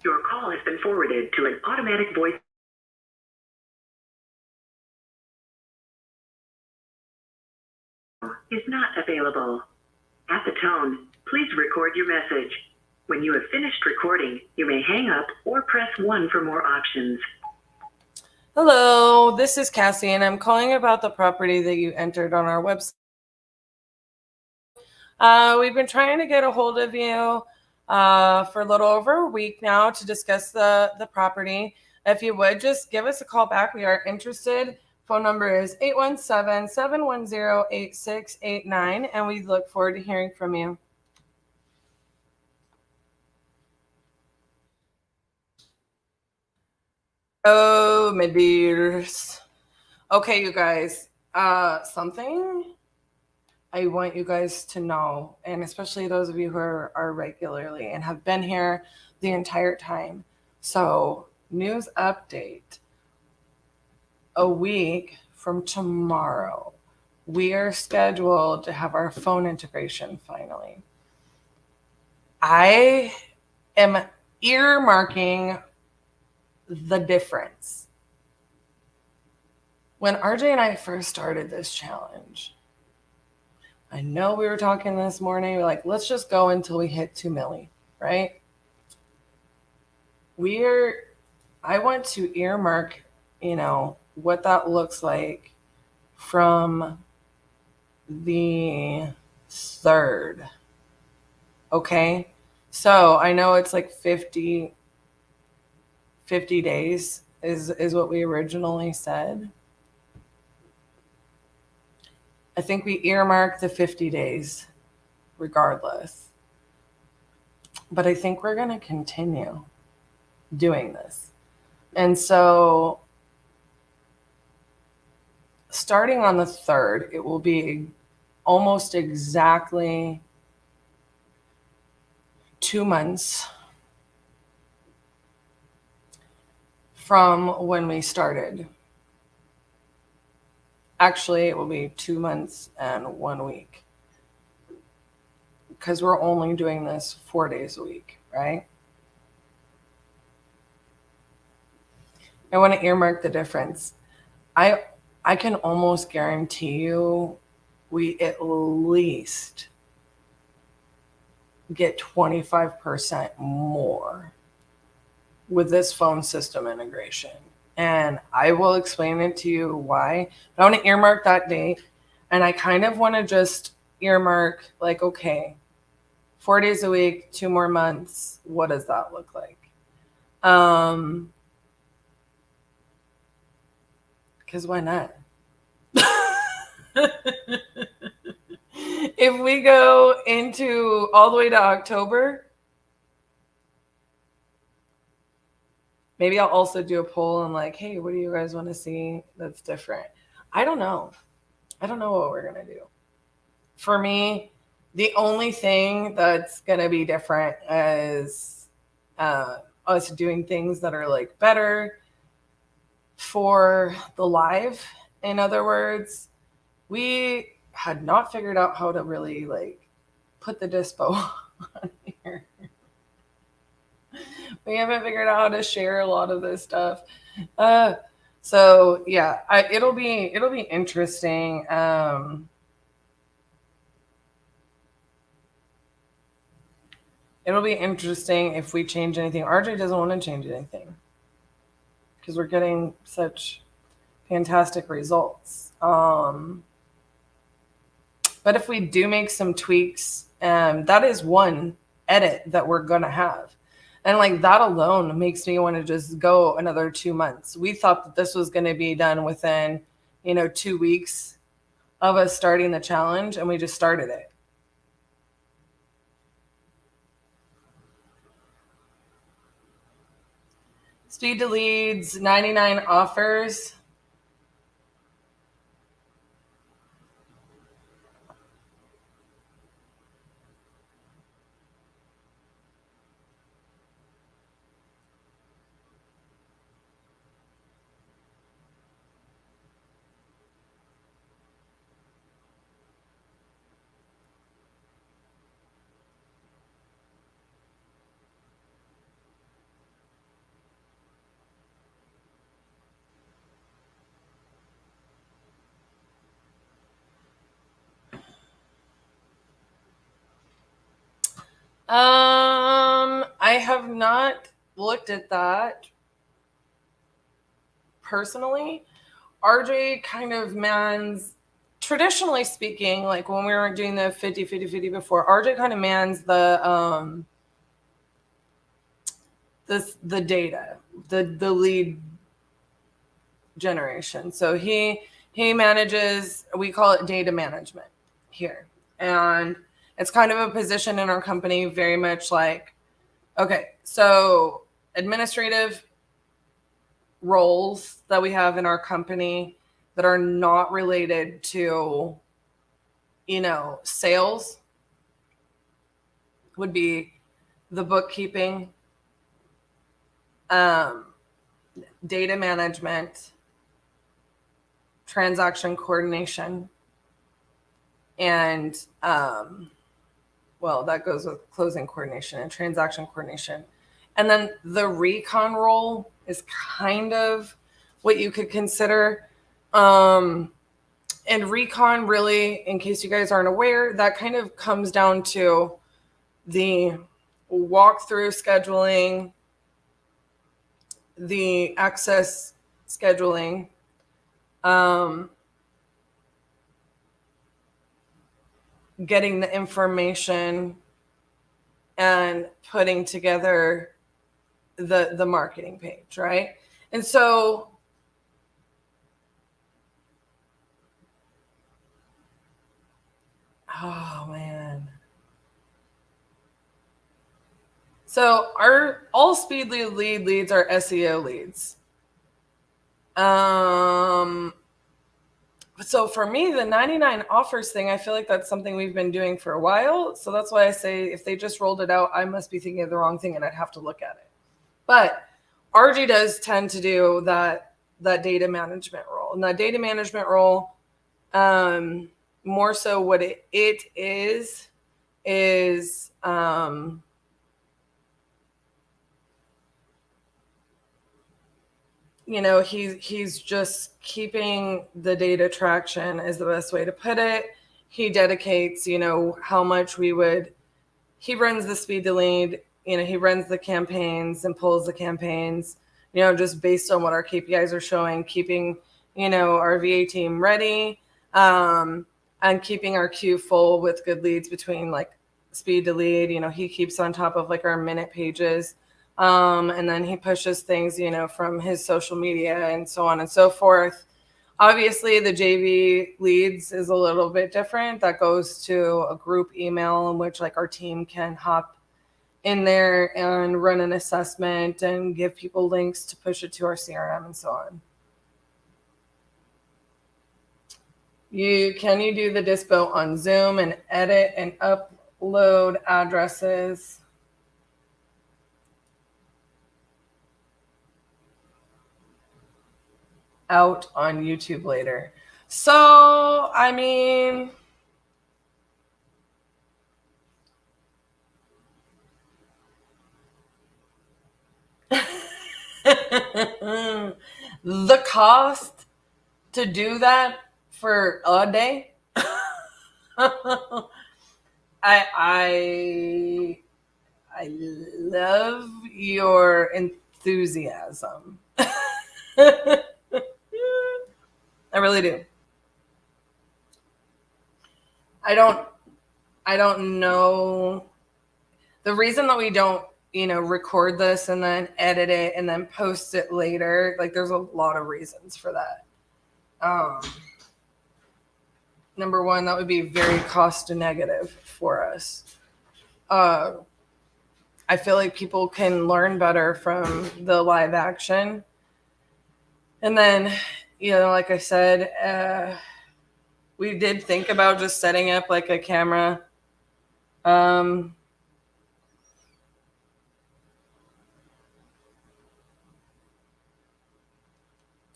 Your call has been forwarded to an automatic voice. Is not available. At the tone, please record your message. When you have finished recording, you may hang up or press 1 for more options. Hello, this is Cassie, and I'm calling about the property that you entered on our website. We've been trying to get a hold of you for a little over a week now to discuss the property. If you would, just give us a call back. We are interested. Phone number is 817-710-8689, and we look forward to hearing from you. Oh, my dears. Okay, you guys, something I want you guys to know, and especially those of you who are regularly and have been here the entire time. So, news update. A week from tomorrow, we are scheduled to have our phone integration finally. I am earmarking the difference. When RJ and I first started this challenge, I know we were talking this morning, we're like, let's just go until we hit 2 milli, right? I want to earmark, what that looks like from the 3rd. Okay? So I know it's like 50 days is what we originally said. I think we earmarked the 50 days regardless. But I think we're going to continue doing this. And so starting on the 3rd, it will be almost exactly 2 months from when we started. Actually, it will be 2 months and 1 week, because we're only doing this 4 days a week, right? I want to earmark the difference. I can almost guarantee you we at least get 25% more with this phone system integration. And I will explain it to you why. But I want to earmark that date. And I kind of want to just earmark, like, okay, 4 days a week, 2 more months. What does that look like? Because why not? If we go into all the way to October, maybe I'll also do a poll and like, hey, what do you guys want to see that's different? I don't know. I don't know what we're going to do. For me, the only thing that's going to be different is us doing things that are like better for the live. In other words, we had not figured out how to really like put the Dispo on here. We haven't figured out how to share a lot of this stuff. So yeah, it'll be interesting. It'll be interesting if we change anything. RJ doesn't want to change anything because we're getting such fantastic results. But if we do make some tweaks, that is one edit that we're going to have. And like that alone makes me want to just go another 2 months. We thought that this was going to be done within, 2 weeks of us starting the challenge, and we just started it. Speed to leads, 99 offers. I have not looked at that personally. RJ kind of mans, traditionally speaking, like when we were doing the 50 before, RJ kind of mans the data, the lead generation. So he manages, we call it data management here. And it's kind of a position in our company very much like, okay, so administrative roles that we have in our company that are not related to, sales would be the bookkeeping, data management, transaction coordination, and that goes with closing coordination and transaction coordination. And then the recon role is kind of what you could consider. And recon really, in case you guys aren't aware, that kind of comes down to the walkthrough scheduling, the access scheduling, getting the information and putting together the marketing page, right? And so oh man. So all speed lead leads are SEO leads. So for me, the 99 offers thing, I feel like that's something we've been doing for a while. So that's why I say if they just rolled it out, I must be thinking of the wrong thing and I'd have to look at it. But RG does tend to do that data management role. And that data management role, more so what it is he's just keeping the data traction is the best way to put it. He dedicates, how much he runs the speed to lead, he runs the campaigns and pulls the campaigns, just based on what our KPIs are showing, keeping, our VA team ready, and keeping our queue full with good leads between like speed to lead. He keeps on top of like our minute pages. And then he pushes things, from his social media and so on and so forth. Obviously, the JV leads is a little bit different. That goes to a group email in which like our team can hop in there and run an assessment and give people links to push it to our CRM and so on. Can you do the Dispo on Zoom and edit and upload addresses? Out on YouTube later. So, I mean, The cost to do that for a day, I love your enthusiasm. I really do. I don't know. The reason that we don't, record this and then edit it and then post it later, like there's a lot of reasons for that. Number one, that would be very cost negative for us. I feel like people can learn better from the live action. And then, like I said, we did think about just setting up like a camera.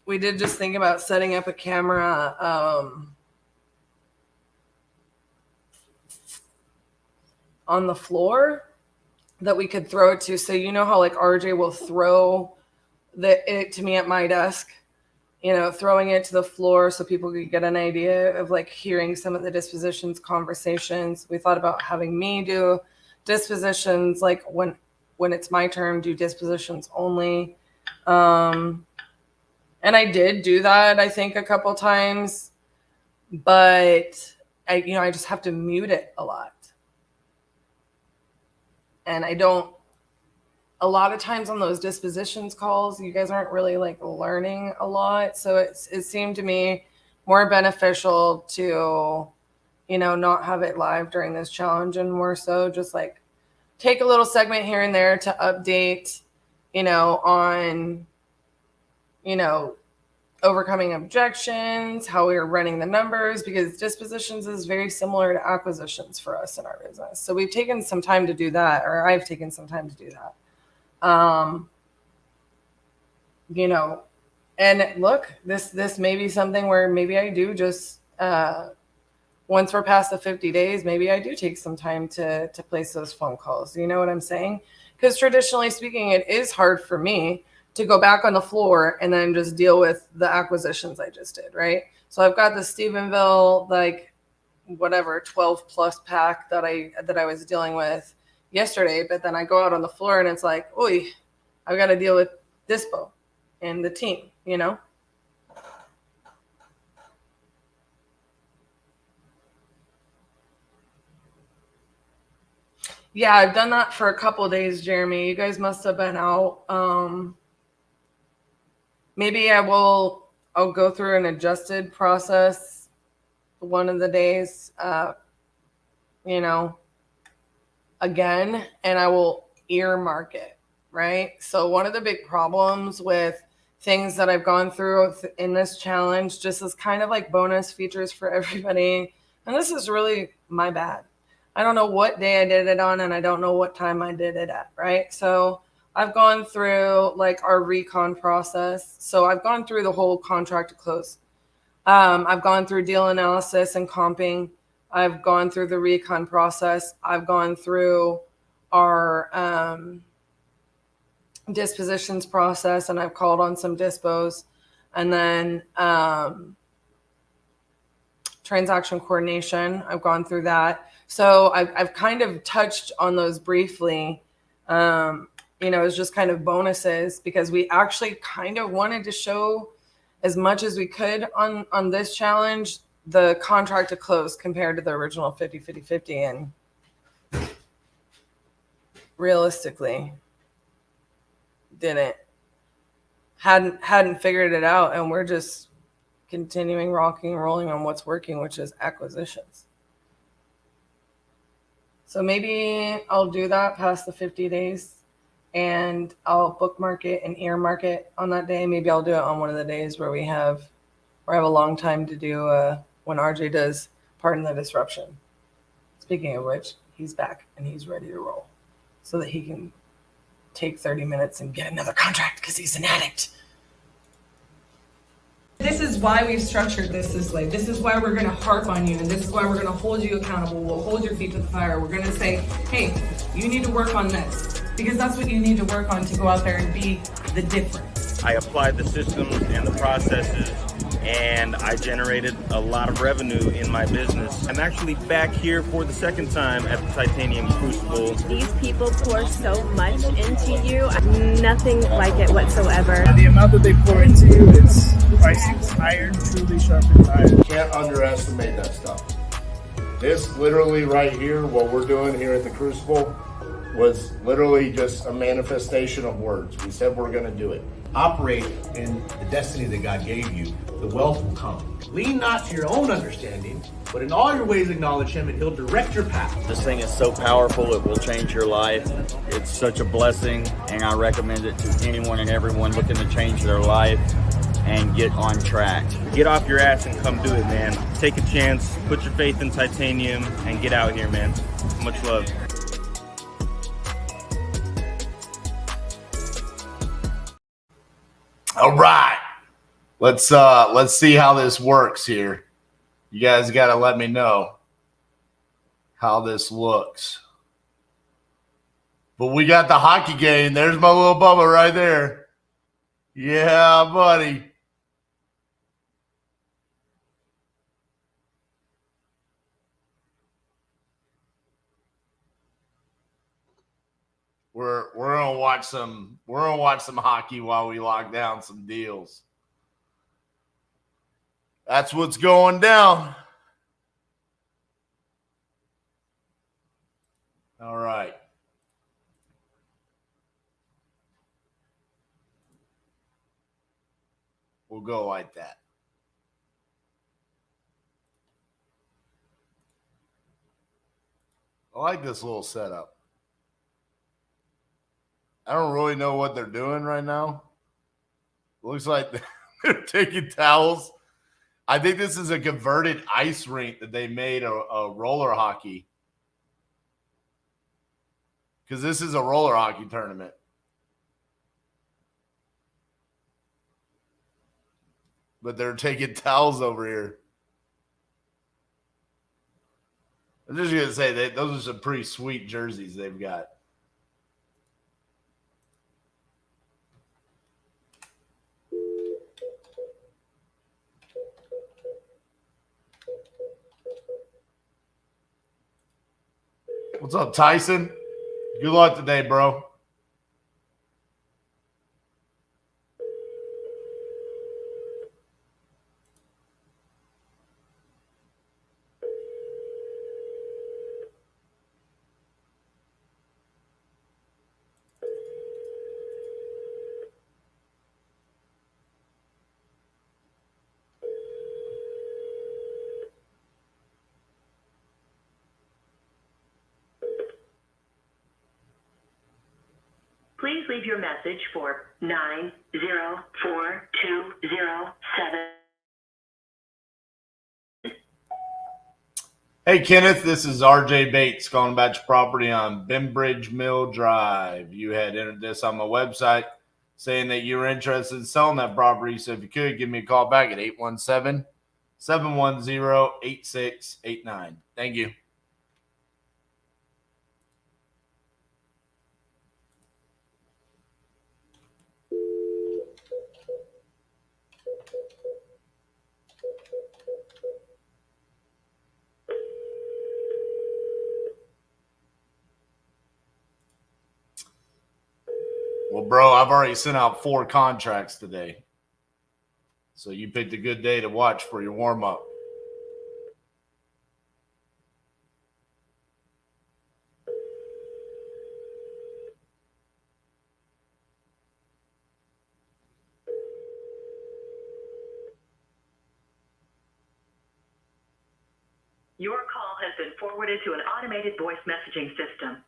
We did just think about setting up a camera on the floor that we could throw it to. So how like RJ will throw it to me at my desk, throwing it to the floor so people could get an idea of like hearing some of the dispositions conversations. We thought about having me do dispositions, like when it's my turn, do dispositions only. And I did do that, I think, a couple times, but I just have to mute it a lot. And a lot of times on those dispositions calls, you guys aren't really like learning a lot. So it seemed to me more beneficial to, not have it live during this challenge and more so just like take a little segment here and there to update, on, overcoming objections, how we are running the numbers, because dispositions is very similar to acquisitions for us in our business. So we've taken some time to do that, or I've taken some time to do that. And look, this may be something where maybe I do just, once we're past the 50 days, maybe I do take some time to place those phone calls. You know what I'm saying? Because traditionally speaking, it is hard for me to go back on the floor and then just deal with the acquisitions I just did, right? So I've got the Stephenville, 12 plus pack that I was dealing with yesterday, but then I go out on the floor and it's like, oy, I've got to deal with Dispo and the team, Yeah, I've done that for a couple of days, Jeremy. You guys must have been out. Maybe I'll go through an adjusted process one of the days, again, and I will earmark it, right? So one of the big problems with things that I've gone through in this challenge, just as kind of like bonus features for everybody, and this is really my bad. I don't know what day I did it on, and I don't know what time I did it at, right? So I've gone through like our recon process. So I've gone through the whole contract to close. I've gone through deal analysis and comping. I've gone through the recon process. I've gone through our dispositions process, and I've called on some dispos. And then transaction coordination, I've gone through that. So I've kind of touched on those briefly. It's just kind of bonuses because we actually kind of wanted to show as much as we could on this challenge, the contract to close compared to the original 50-50-50. And realistically, hadn't figured it out. And we're just continuing rocking and rolling on what's working, which is acquisitions. So maybe I'll do that past the 50 days and I'll bookmark it and earmark it on that day. Maybe I'll do it on one of the days where I have a long time to do when RJ does Pardon the Disruption. Speaking of which, he's back and he's ready to roll so that he can take 30 minutes and get another contract because he's an addict. This is why we've structured this way. This is why we're going to harp on you, and this is why we're going to hold you accountable. We'll hold your feet to the fire. We're going to say, hey, you need to work on this, because that's what you need to work on to go out there and be the difference. I applied the systems and the processes, and I generated a lot of revenue in my business. I'm actually back here for the second time at the Titanium Crucible. These people pour so much into you. Nothing like it whatsoever. The amount that they pour into you is priceless. Iron truly sharpens iron. Can't underestimate that stuff. This literally right here, what we're doing here at the Crucible, was literally just a manifestation of words. We said we're going to do it. Operate in the destiny that God gave you. The wealth will come. Lean not to your own understanding, but in all your ways acknowledge Him, and He'll direct your path. This thing is so powerful, it will change your life. It's such a blessing, and I recommend it to anyone and everyone looking to change their life and get on track. Get off your ass and come do it, man. Take a chance, put your faith in titanium, and get out here, man. Much love. All right. Let's see how this works here. You guys got to let me know how this looks. But we got the hockey game. There's my little Bubba right there. Yeah, buddy. We're gonna watch some hockey while we lock down some deals. That's what's going down. All right. We'll go like that. I like this little setup. I don't really know what they're doing right now. Looks like they're taking towels. I think this is a converted ice rink that they made a roller hockey. Because this is a roller hockey tournament. But they're taking towels over here. I'm just going to say those are some pretty sweet jerseys they've got. What's up, Tyson? Good luck today, bro. Please leave your message for 904207. Hey, Kenneth, this is RJ Bates calling about your property on Benbridge Mill Drive. You had entered this on my website saying that you were interested in selling that property. So if you could, give me a call back at 817-710-8689. Thank you. Well, bro, I've already sent out 4 contracts today. So you picked a good day to watch for your warm-up. Your call has been forwarded to an automated voice messaging system.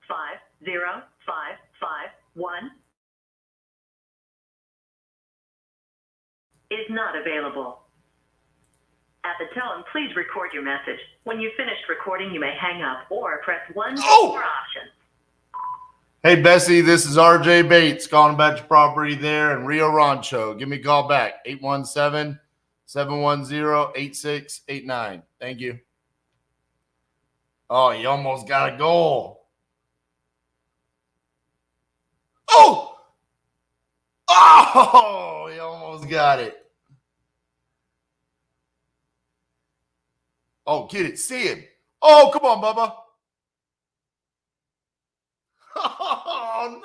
50551 is not available. At the tone, please record your message. When you've finished recording, you may hang up or press 1 for more options. Hey, Bessie, this is RJ Bates calling about your property there in Rio Rancho. Give me a call back, 817-710-8689. Thank you. Oh, you almost got a goal. Oh! Oh! Oh, he almost got it. Oh, get it. See him. Oh, come on, Bubba. Oh,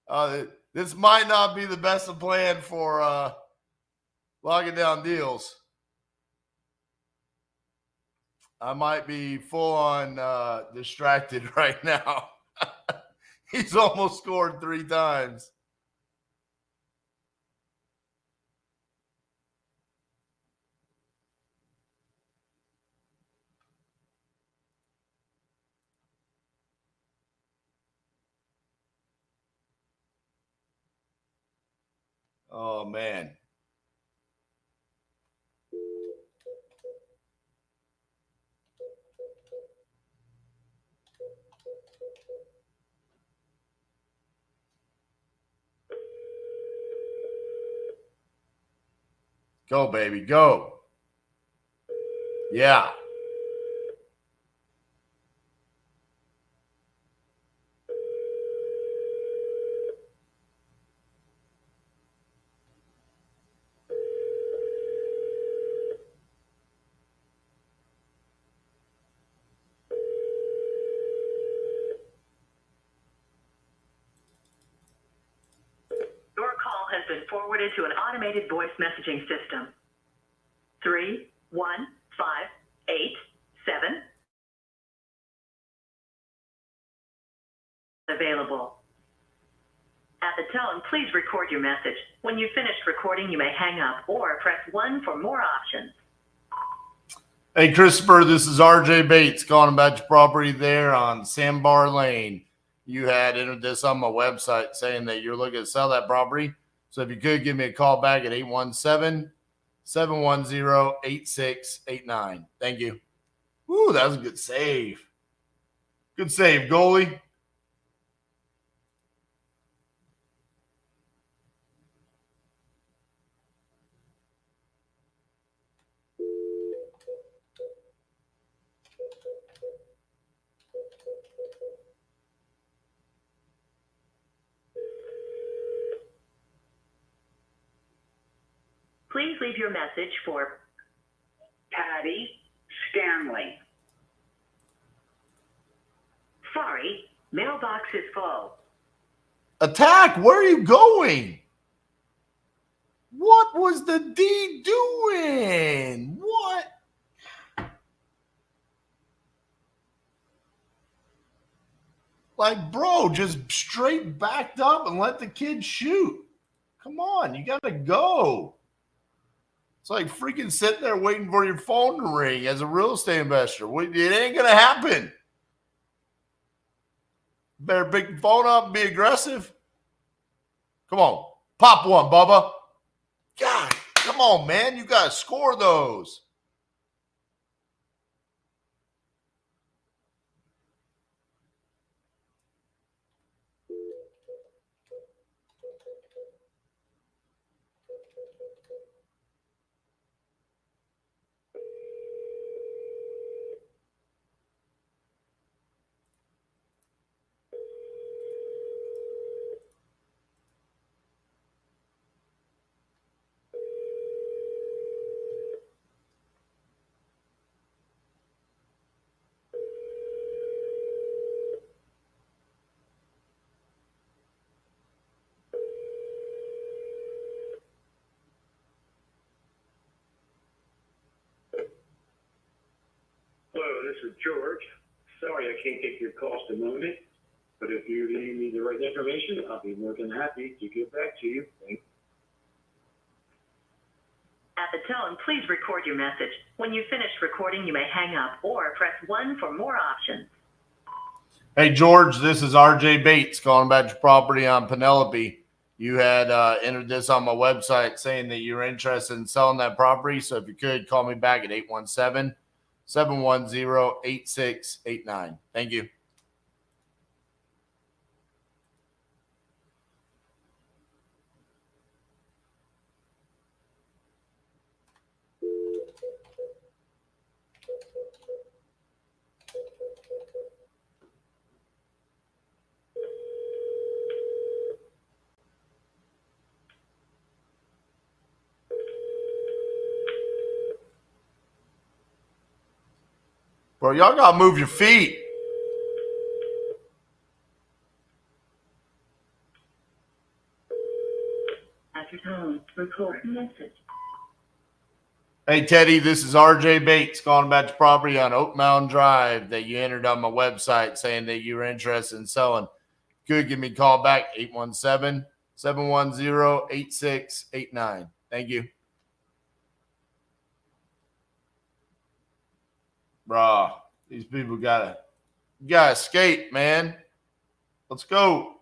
no. This might not be the best of plan for locking down deals. I might be full on distracted right now. He's almost scored 3 times. Oh, man. Go, baby, go. Yeah. Your call has been forwarded to an automated voice messaging system. 31587 available. At the tone, please record your message. When you've finished recording, you may hang up or press 1 for more options. Hey, Christopher, this is RJ Bates calling about your property there on Sandbar Lane. You had entered this on my website saying that you're looking to sell that property. So if you could give me a call back at 817-710-8689. Thank you. Ooh, that was a good save. Good save, goalie. Please leave your message for Patty Stanley. sorry, mailbox is full. Attack, where are you going? What was the D doing? What? Like, bro, just straight backed up and let the kid shoot. Come on, you got to go. It's like freaking sitting there waiting for your phone to ring as a real estate investor. It ain't going to happen. Better pick the phone up and be aggressive. Come on, pop one, Bubba. God, come on, man. You got to score those. Hello, this is George. Sorry I can't take your call at the moment, but if you need me the right information, I'll be more than happy to get back to you. Thanks. At the tone, please record your message. When you've finished recording, you may hang up or press 1 for more options. Hey, George, this is RJ Bates calling about your property on Penelope. You had entered this on my website saying that you're interested in selling that property. So if you could, call me back at 817-710-8689. Thank you. Bro, y'all got to move your feet. At your tone, record message. Hey, Teddy, this is RJ Bates calling about your property on Oak Mountain Drive that you entered on my website saying that you were interested in selling. Could give me a call back, 817-710-8689. Thank you. Bro, these people gotta escape, man. Let's go.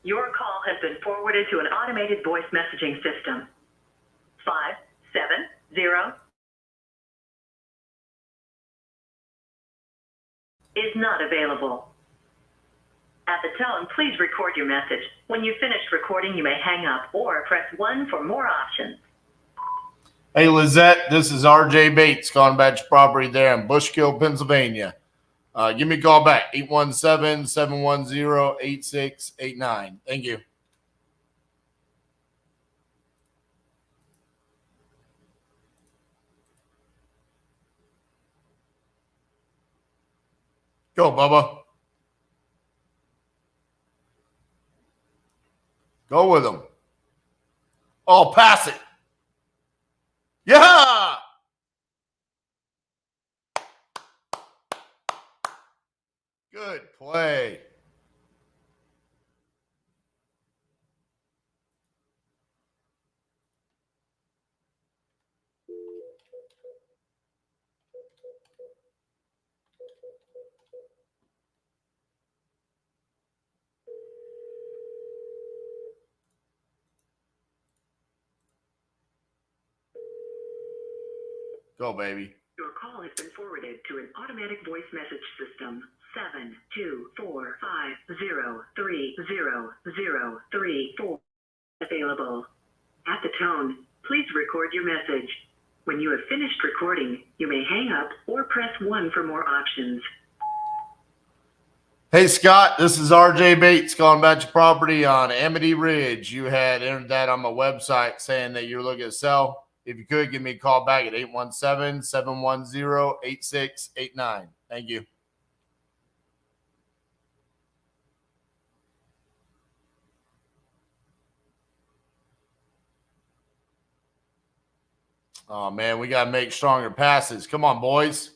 Your call has been forwarded to an automated voice messaging system. 570 is not available. At the tone, please record your message. When you've finished recording, you may hang up or press 1 for more options. Hey, Lizette, this is RJ Bates calling about your property there in Bushkill, Pennsylvania. Give me a call back, 817-710-8689. Thank you. Go, Bubba. Go with them. Oh, pass it. Yeah. Good play. Go, baby. Your call has been forwarded to an automatic voice message system. 72450300334 available. At the tone, please record your message. When you have finished recording, you may hang up or press 1 for more options. Hey, Scott, this is RJ Bates calling about your property on Amity Ridge. You had entered that on my website saying that you're looking to sell. If you could, give me a call back at 817-710-8689. Thank you. Oh, man, we got to make stronger passes. Come on, boys.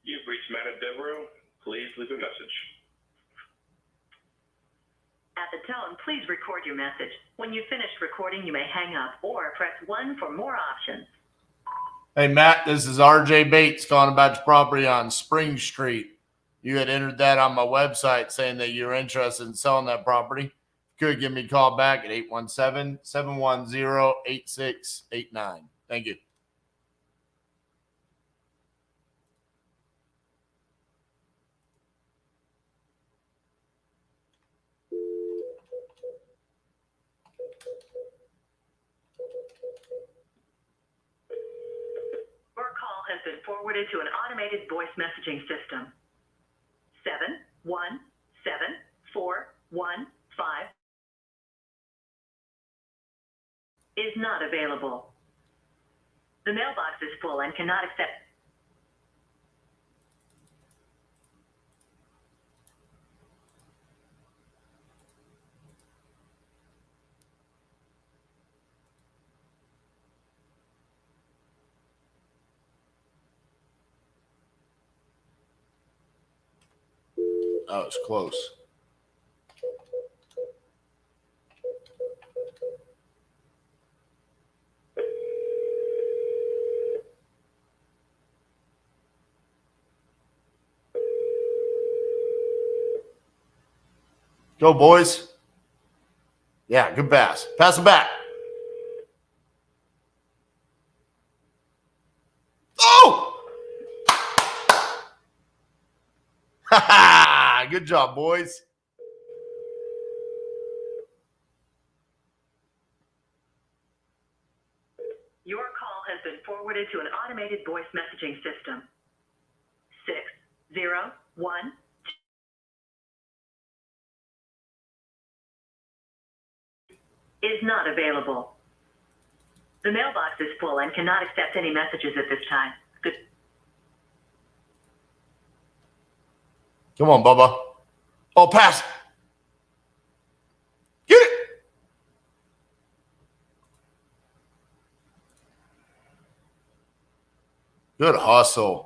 You've reached Matt at Devereaux. Please leave a message. At the tone, please record your message. When you've finished recording, you may hang up or press 1 for more options. Hey, Matt, this is RJ Bates calling about your property on Spring Street. You had entered that on my website saying that you're interested in selling that property. Could give me a call back at 817-710-8689. Thank you. Your call has been forwarded to an automated voice messaging system. 717415 is not available. The mailbox is full and cannot accept. That was close. Go, boys. Yeah, good pass. Pass it back. Oh! Good job, boys. Your call has been forwarded to an automated voice messaging system. 601 is not available. The mailbox is full and cannot accept any messages at this time. Good. Come on, Bubba. Oh, pass. Get it. Good hustle.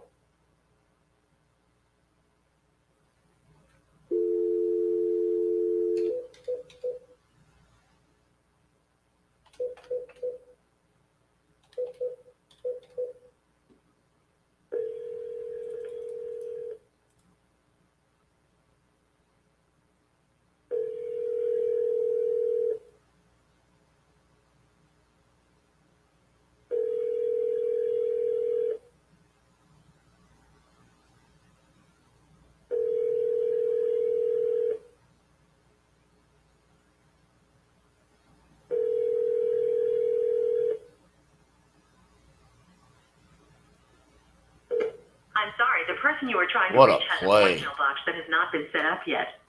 I'm sorry, the person you were trying to What a reach has a play. voicemail box that has not been set up yet.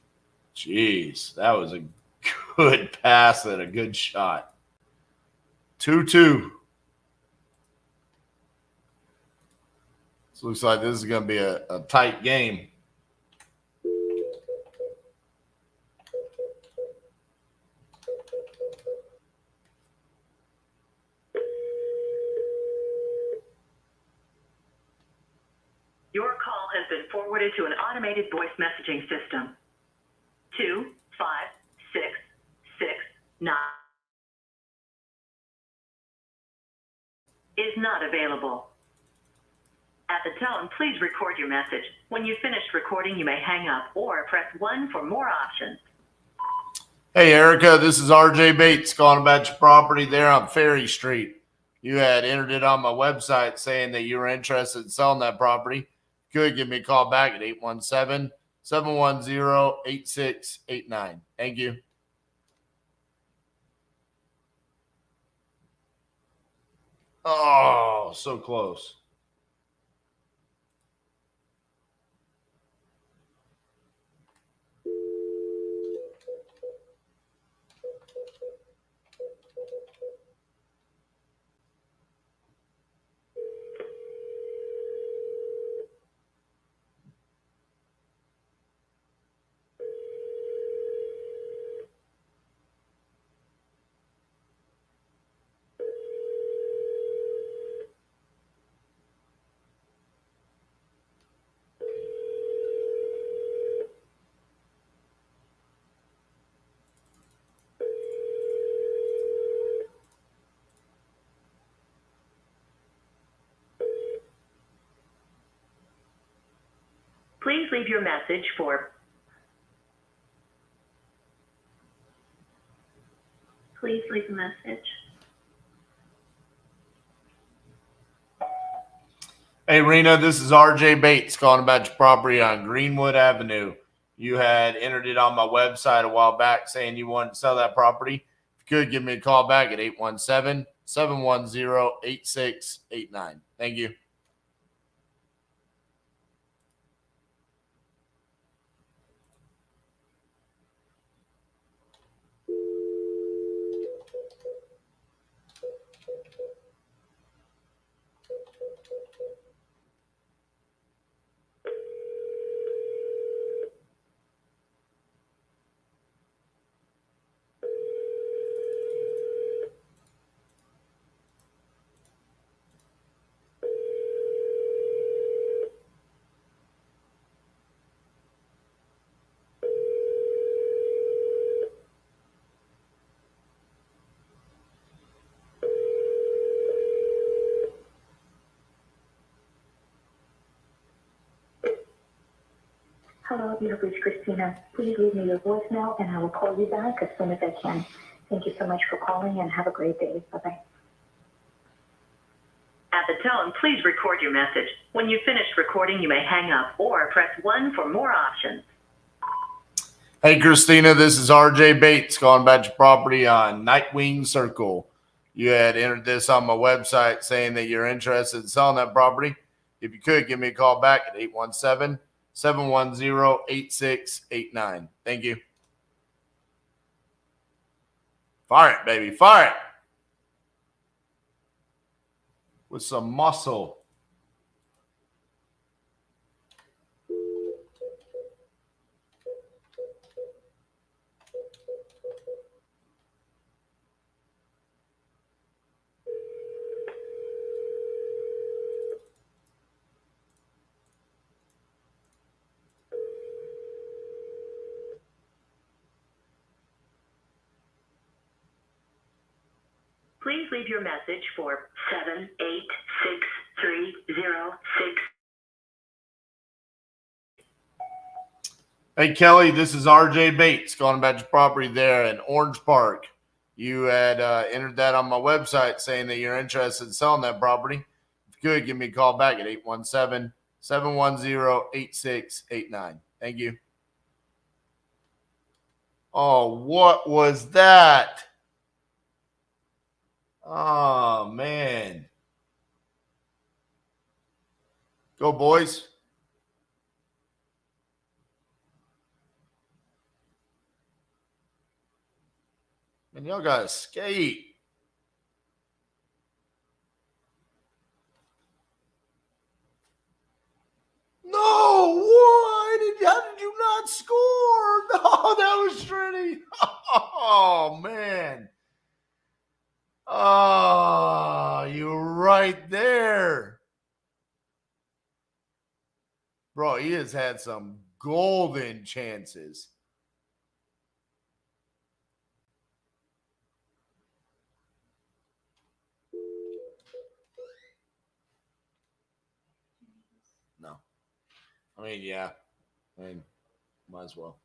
Jeez, that was a good pass and a good shot. 2-2. This looks like this is going to be a tight game. Your call has been forwarded to an automated voice messaging system. 25669 is not available. At the tone, please record your message. When you've finished recording, you may hang up or press 1 for more options. Hey, Erica, this is RJ Bates calling about your property there on Ferry Street. You had entered it on my website saying that you were interested in selling that property. Good, give me a call back at 817-710-8689. Thank you. Oh, so close. Please leave your message for... Please leave a message. Hey, Rena, this is RJ Bates calling about your property on Greenwood Avenue. You had entered it on my website a while back saying you wanted to sell that property. If you could, give me a call back at 817-710-8689. Thank you. Hello, you have reached Christina. Please leave me your voicemail and I will call you back as soon as I can. Thank you so much for calling and have a great day. Bye-bye. At the tone, please record your message. When you've finished recording, you may hang up or press 1 for more options. Hey, Christina, this is RJ Bates calling about your property on Nightwing Circle. You had entered this on my website saying that you're interested in selling that property. If you could, give me a call back at 817-710-8689. Thank you. Fire it, baby. Fire it. With some muscle. Please leave your message for 786-306. Hey, Kelly, this is RJ Bates calling about your property there in Orange Park. You had entered that on my website saying that you're interested in selling that property. If you could, give me a call back at 817-710-8689. Thank you. Oh, what was that? Oh, man. Go, boys. Man, y'all got to skate. No, how did you not score? No, that was Trinity. Oh, man. Oh, you're right there. Bro, he has had some golden chances. No. I mean, yeah. I mean, might as well.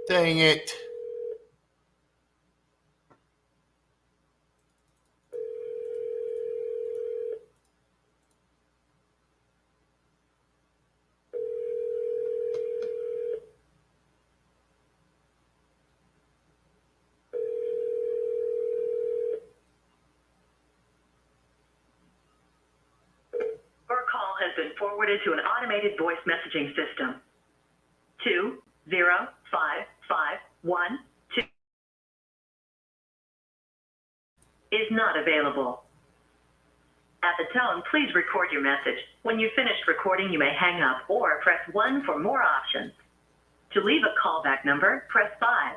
Dang it. Your call has been forwarded to an automated voice messaging system. 20551 is not available. At the tone, please record your message. When you've finished recording, you may hang up or press 1 for more options. To leave a callback number, press 5.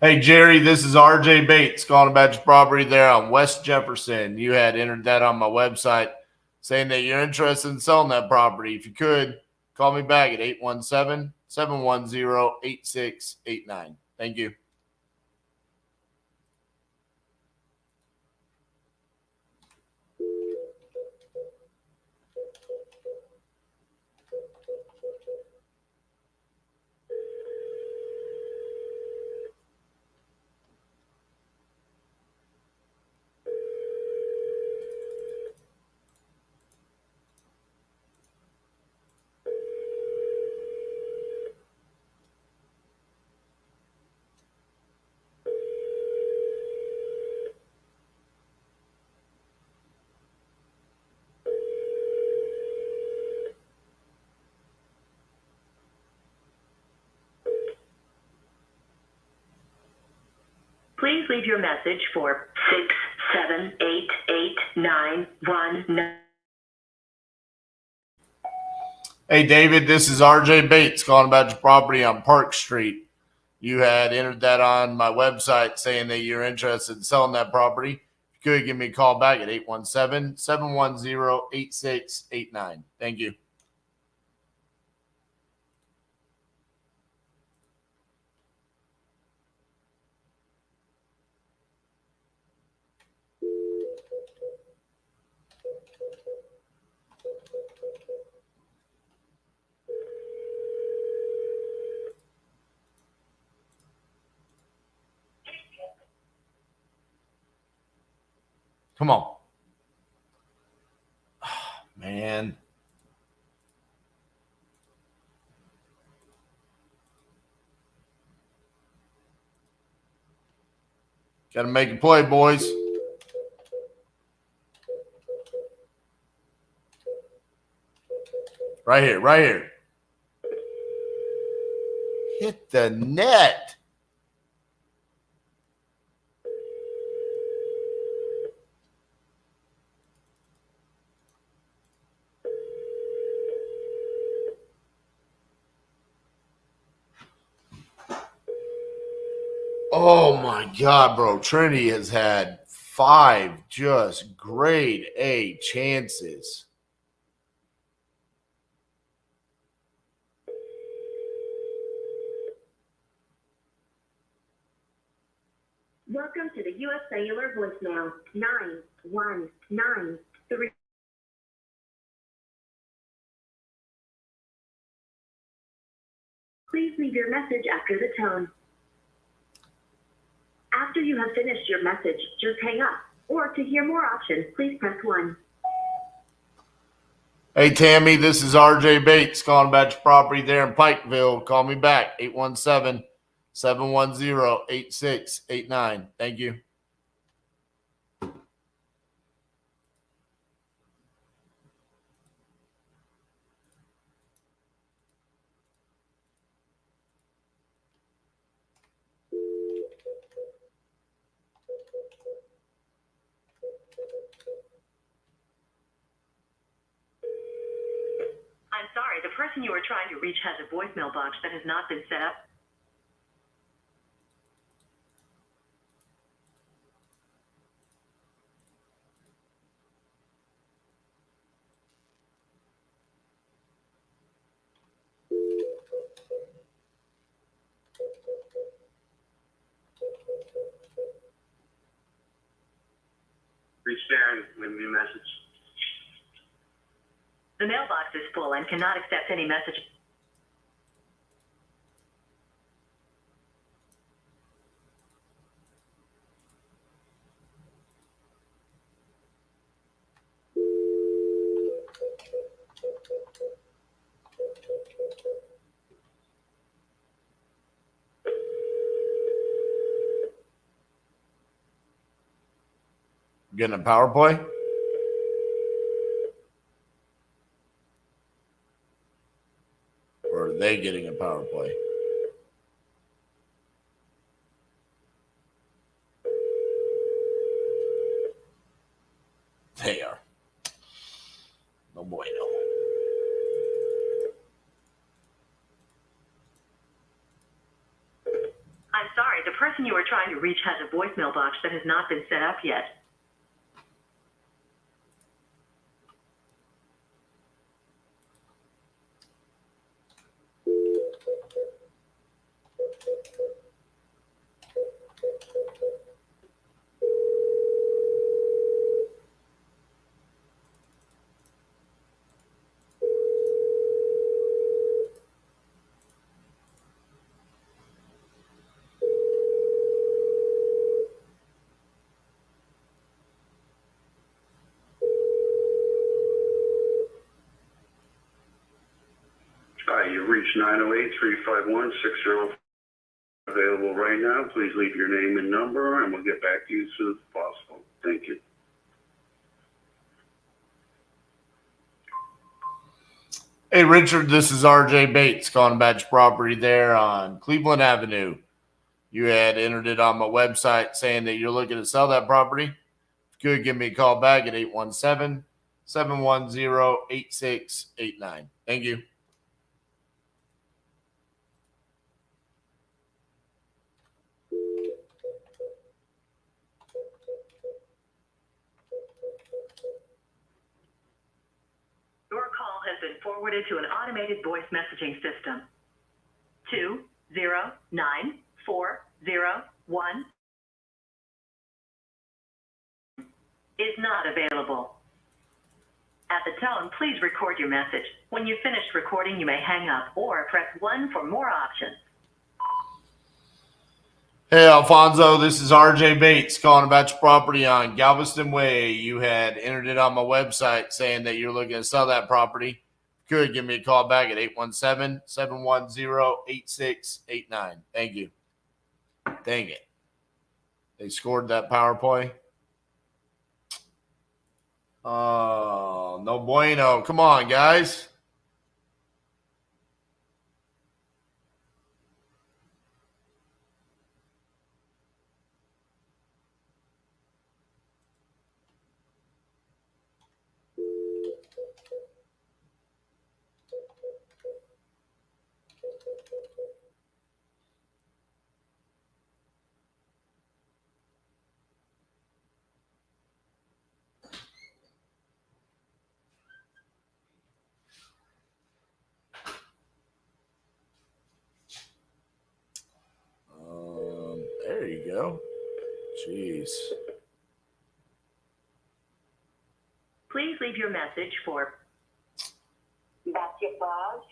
Hey, Jerry, this is RJ Bates calling about your property there on West Jefferson. You had entered that on my website saying that you're interested in selling that property. If you could, call me back at 817-710-8689. Thank you. Please leave your message for 6788919. Hey, David, this is RJ Bates calling about your property on Park Street. You had entered that on my website saying that you're interested in selling that property. If If you could give me a call back at 817-710-8689. Thank you. Come on. Oh, man. Got to make a play, boys. Right here, right here. Hit the net. Oh my God, bro. Trinity has had 5 just grade A chances. Welcome to the U.S. Cellular voicemail 9193. Please leave your message after the tone. After you have finished your message, just hang up. Or to hear more options, please press 1. Hey, Tammy, this is RJ Bates calling about your property there in Pikeville. Call me back, 817-710-8689. Thank you. I'm sorry, the person you are trying to reach has a voicemail box that has not been set up. Reach Darren with me a message. The mailbox is full and cannot accept any message. Getting a power play? Or are they getting a power play? They are. No bueno. I'm sorry, the person you are trying to reach has a voicemail box that has not been set up yet. Hi, you've reached 908-351-60. Available right now. Please leave your name and number, and we'll get back to you as soon as possible. Thank you. Hey, Richard, this is RJ Bates calling about your property there on Cleveland Avenue. You had entered it on my website saying that you're looking to sell that property. If you could give me a call back at 817-710-8689. Thank you. has been forwarded to an automated voice messaging system. 209401 is not available. At the tone, please record your message. When you've finished recording, you may hang up or press 1 for more options. Hey, Alfonso, this is RJ Bates calling about your property on Galveston Way. You had entered it on my website saying that you're looking to sell that property. Could give me a call back at 817-710-8689. Thank you. Dang it. They scored that power play. Oh, no bueno. Come on, guys. There you go. Jeez. Please leave your message for basketball.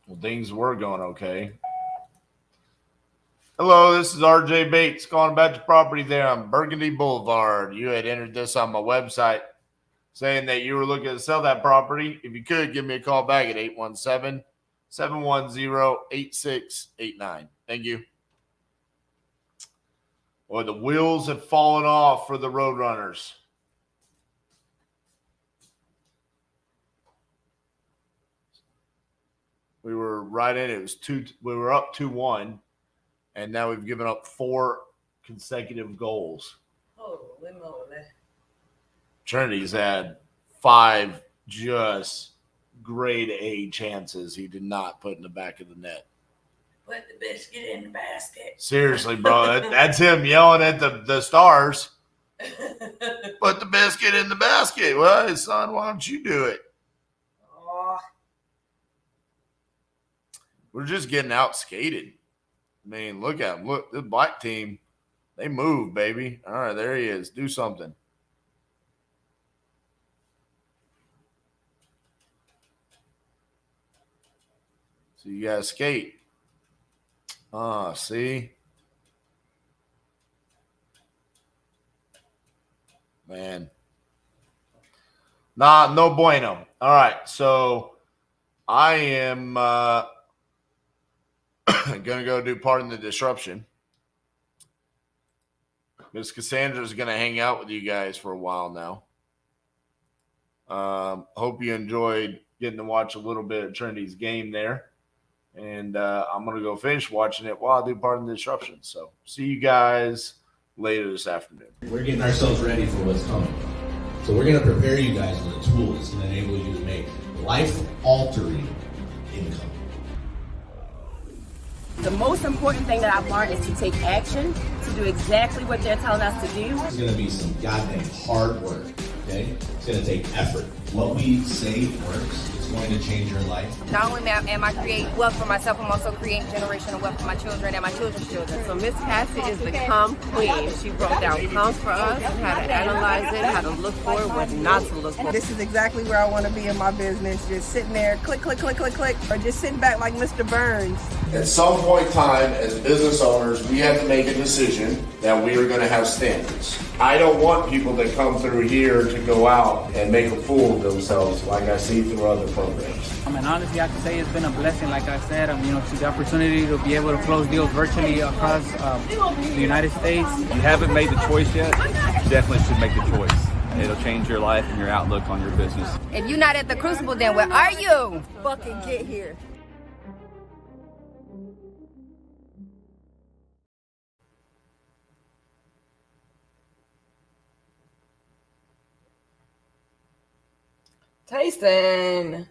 Well, things were going okay. Hello, this is RJ Bates calling about your property there on Burgundy Boulevard. You had entered this on my website saying that you were looking to sell that property. If you could, give me a call back at 817-710-8689. Thank you. Boy, the wheels have fallen off for the Roadrunners. We were right in it. We were up 2-1, and now we've given up 4 consecutive goals. Holy moly. Trinity's had 5 just grade A chances he did not put in the back of the net. Put the biscuit in the basket. Seriously, bro. That's him yelling at the stars. Put the biscuit in the basket. Well, son, why don't you do it? Oh. We're just getting out skated. I mean, look at him. Look, the black team, they move, baby. All right, there he is. Do something. So you got to skate. See? Man. Nah, no bueno. All right, so I am going to go do Pardon the Disruption. Miss Cassandra's going to hang out with you guys for a while now. Hope you enjoyed getting to watch a little bit of Trinity's game there. And I'm going to go finish watching it while I do Pardon the Disruption. So see you guys later this afternoon. We're getting ourselves ready for what's coming. So we're going to prepare you guys with the tools to enable you to make life-altering income. The most important thing that I've learned is to take action, to do exactly what they're telling us to do. It's going to be some goddamn hard work, okay? It's going to take effort. What we say works. It's going to change your life. Not only am I creating wealth for myself, I'm also creating generational wealth for my children and my children's children. So Miss Cassi is the calm queen. She broke down comps for us, how to analyze it, how to look for it, what not to look for. This is exactly where I want to be in my business. Just sitting there, click, click, click, click, click, or just sitting back like Mr. Burns. At some point in time, as business owners, we have to make a decision that we are going to have standards. I don't want people that come through here to go out and make a fool of themselves like I see through other programs. And honestly, I can say it's been a blessing, like I said, to the opportunity to be able to close deals virtually across the United States. If you haven't made the choice yet, you definitely should make the choice. It'll change your life and your outlook on your business. If you're not at the Crucible, then where are you? Fucking get here. Tyson.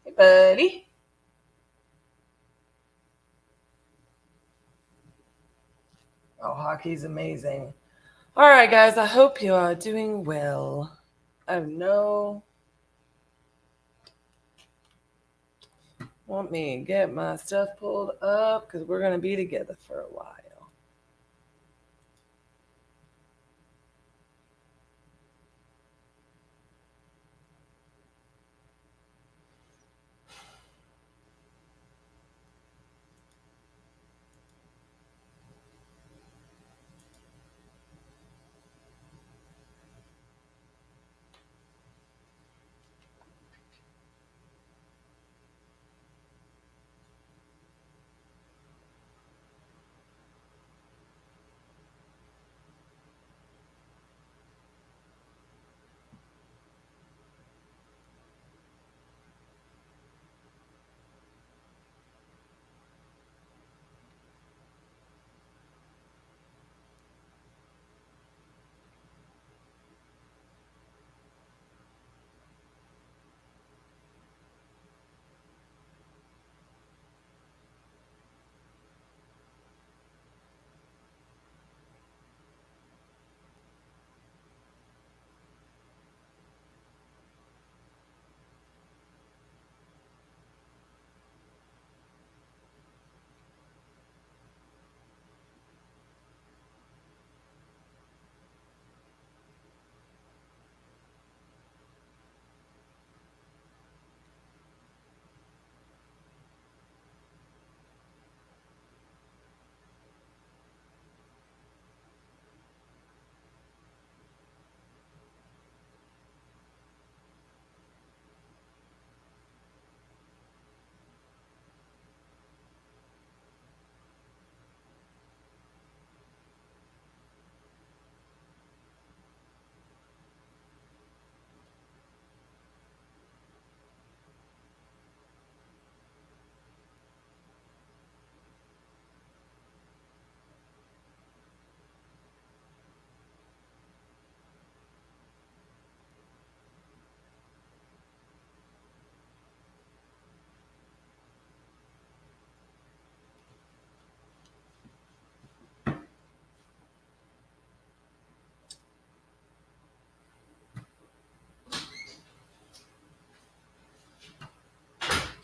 Hey, buddy. Oh, hockey's amazing. All right, guys. I hope you are doing well. I have no Want me to get my stuff pulled up because we're going to be together for a while.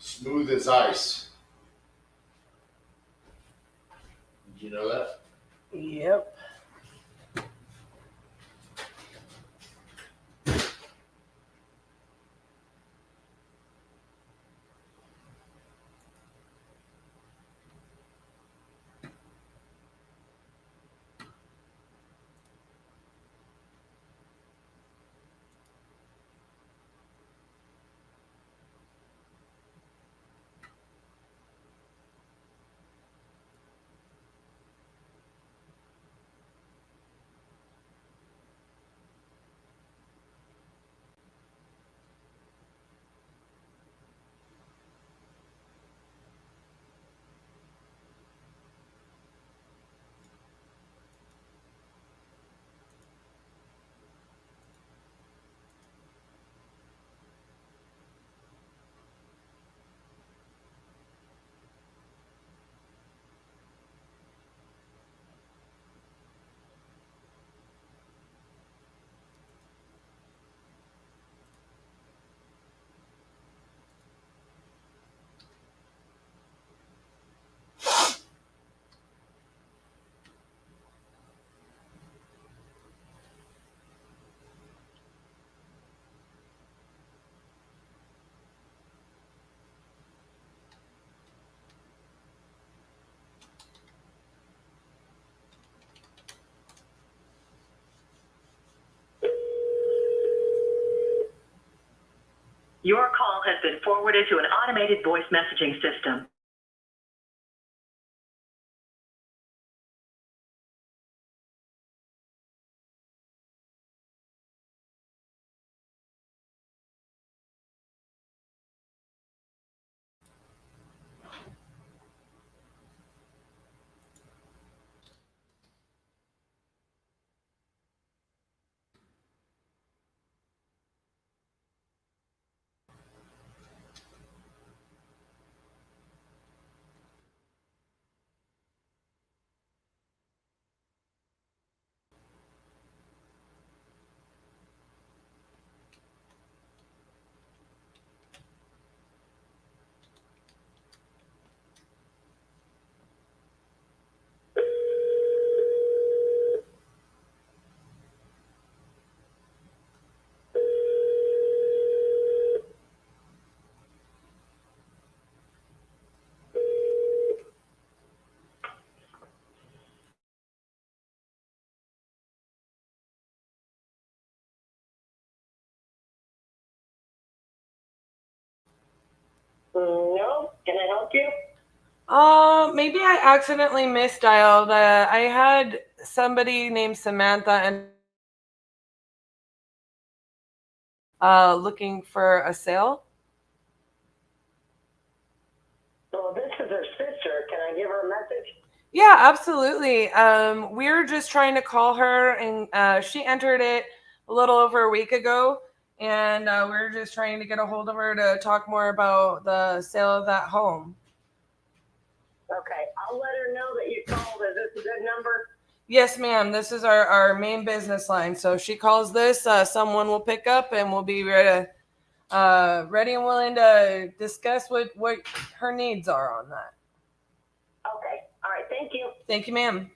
Smooth as ice. Did you know that? Yep. Your call has been forwarded to an automated voice messaging system. help you? Maybe I accidentally misdialed. I had somebody named Samantha and looking for a sale. Well, this is her sister. Can I give her a message? Yeah, absolutely. We're just trying to call her, and she entered it a little over a week ago, and we're just trying to get a hold of her to talk more about the sale of that home. Okay, I'll let her know that you called. Is this a good number? Yes, ma'am. This is our main business line. So if she calls this, someone will pick up, and we'll be ready and willing to discuss what her needs are on that. Okay, all right, thank you. Thank you, ma'am.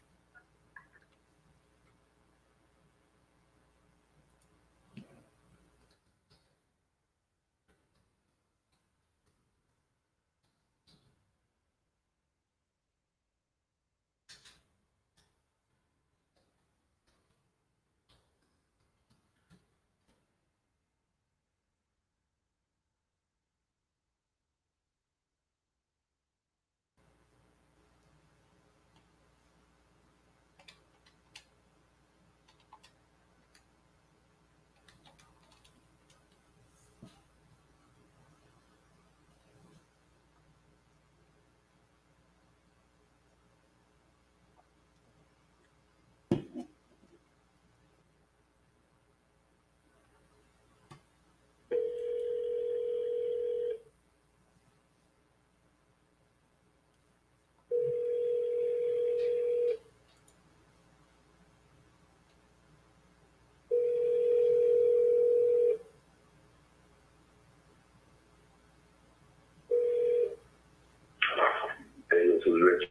Hey, this is Rich.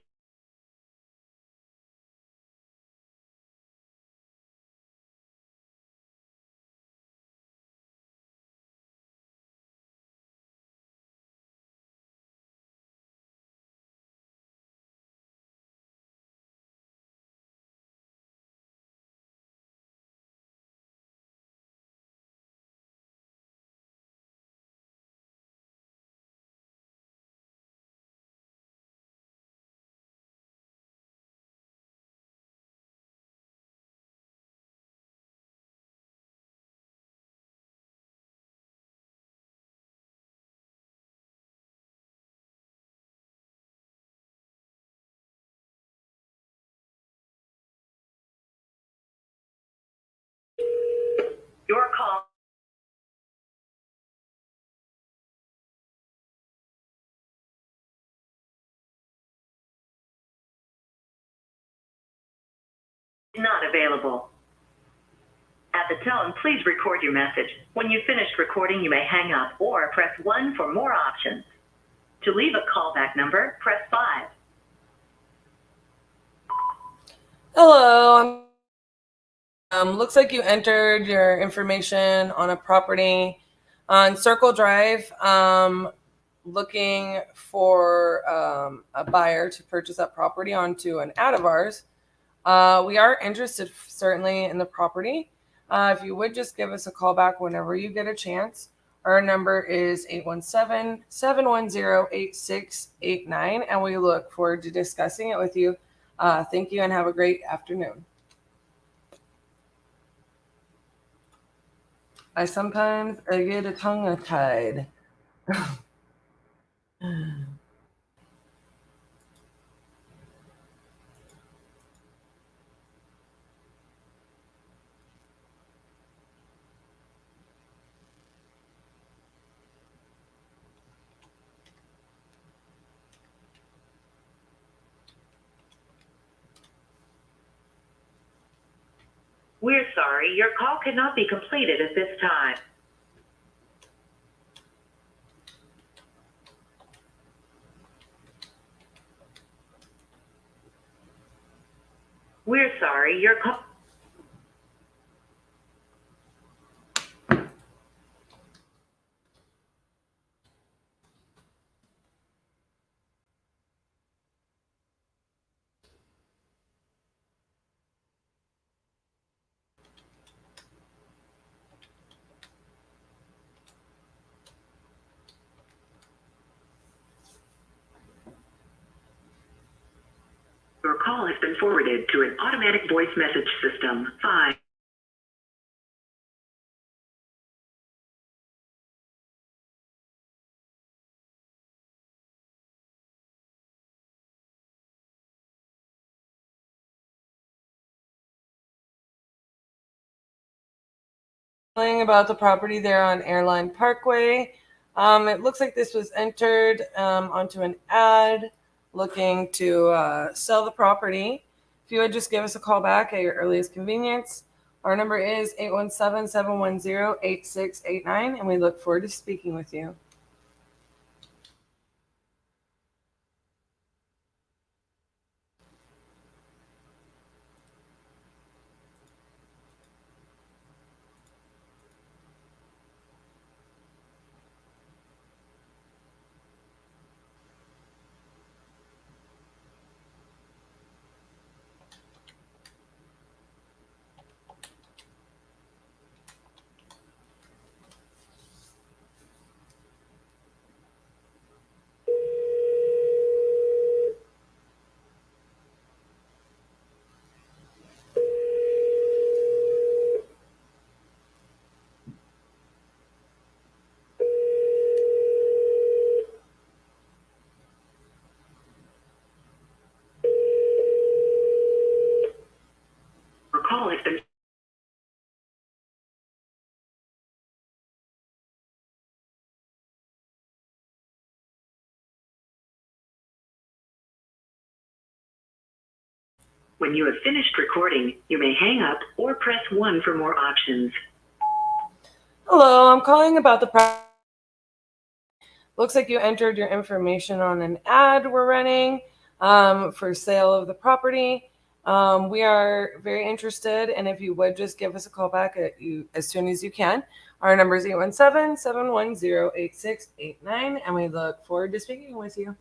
Your call is not available. At the tone, please record your message. When you've finished recording, you may hang up or press 1 for more options. To leave a callback number, press 5. Hello. Looks like you entered your information on a property on Circle Drive. Looking for a buyer to purchase that property onto an ad of ours. We are interested certainly in the property. If you would just give us a call back whenever you get a chance. Our number is 817-710-8689, and we look forward to discussing it with you. Thank you and have a great afternoon. I sometimes get a tongue tied. We're sorry, your call cannot be completed at this time. We're sorry, your call... Your call has been forwarded to an automatic voice message system. 5. About the property there on Airline Parkway. It looks like this was entered onto an ad looking to sell the property. If you would just give us a call back at your earliest convenience. Our number is 817-710-8689, and we look forward to speaking with you. Your call has been When you have finished recording, you may hang up or press 1 for more options. Hello, I'm calling about the property. Looks like you entered your information on an ad we're running for sale of the property. We are very interested, and if you would just give us a call back as soon as you can. Our number is 817-710-8689, and we look forward to speaking with you.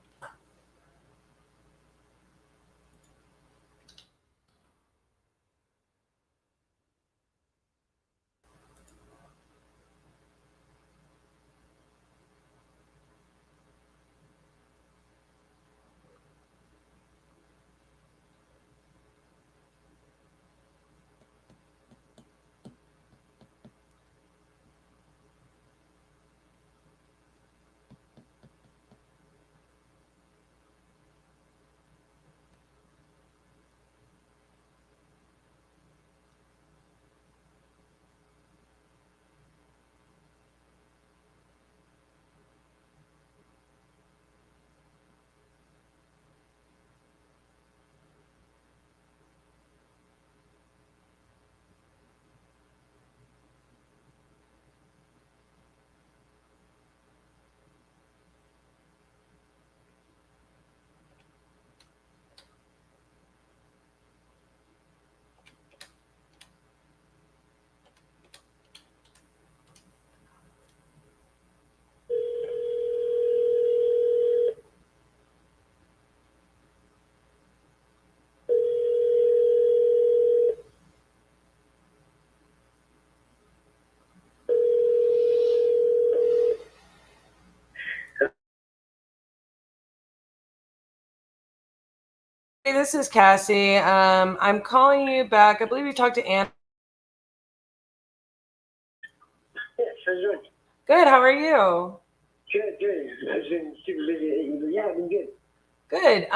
Hey, this is Cassie. I'm calling you back. I believe you talked to Ann. Yes, how's it going? Good. How are you? Good, good. I've been super busy. Yeah, I've been good. Good.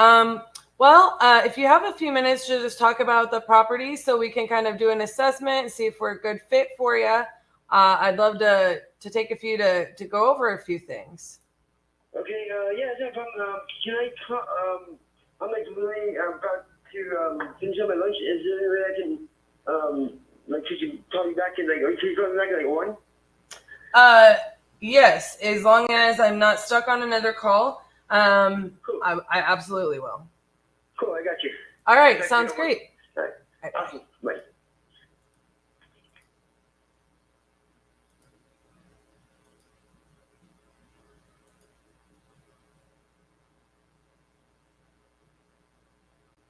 If you have a few minutes to just talk about the property so we can kind of do an assessment and see if we're a good fit for you, I'd love to take a few to go over a few things. Okay, yeah, no problem. Can I call, I'm like really about to finish up my lunch. Is there any way I can, could you call me back in, or can you call me back at 1? Yes, as long as I'm not stuck on another call, cool. I absolutely will. Cool, I got you. All right, sounds great. All right, awesome. Bye.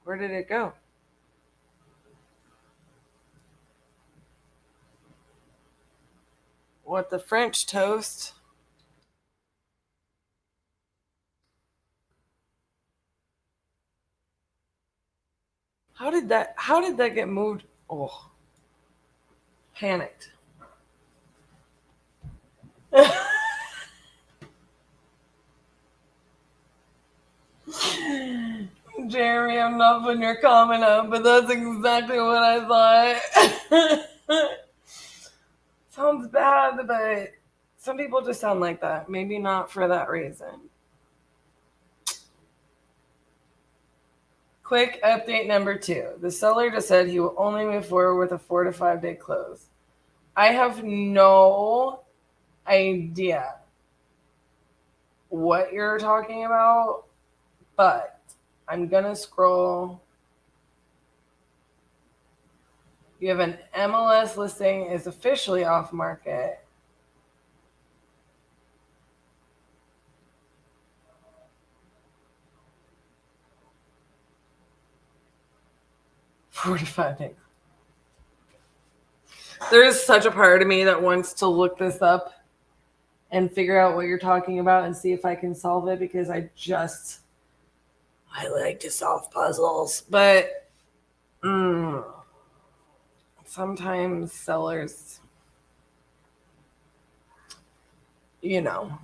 Where did it go? What, the French toast? How did that get moved? Oh, panicked. Jeremy, I'm not putting your comment up, but that's exactly what I thought. Sounds bad, but some people just sound like that. Maybe not for that reason. Quick update number 2. The seller just said he will only move forward with a 4 to 5 day close. I have no idea what you're talking about, but I'm going to scroll. You have an MLS listing is officially off market. $45. There is such a part of me that wants to look this up and figure out what you're talking about and see if I can solve it, because I like to solve puzzles. But sometimes sellers, you know.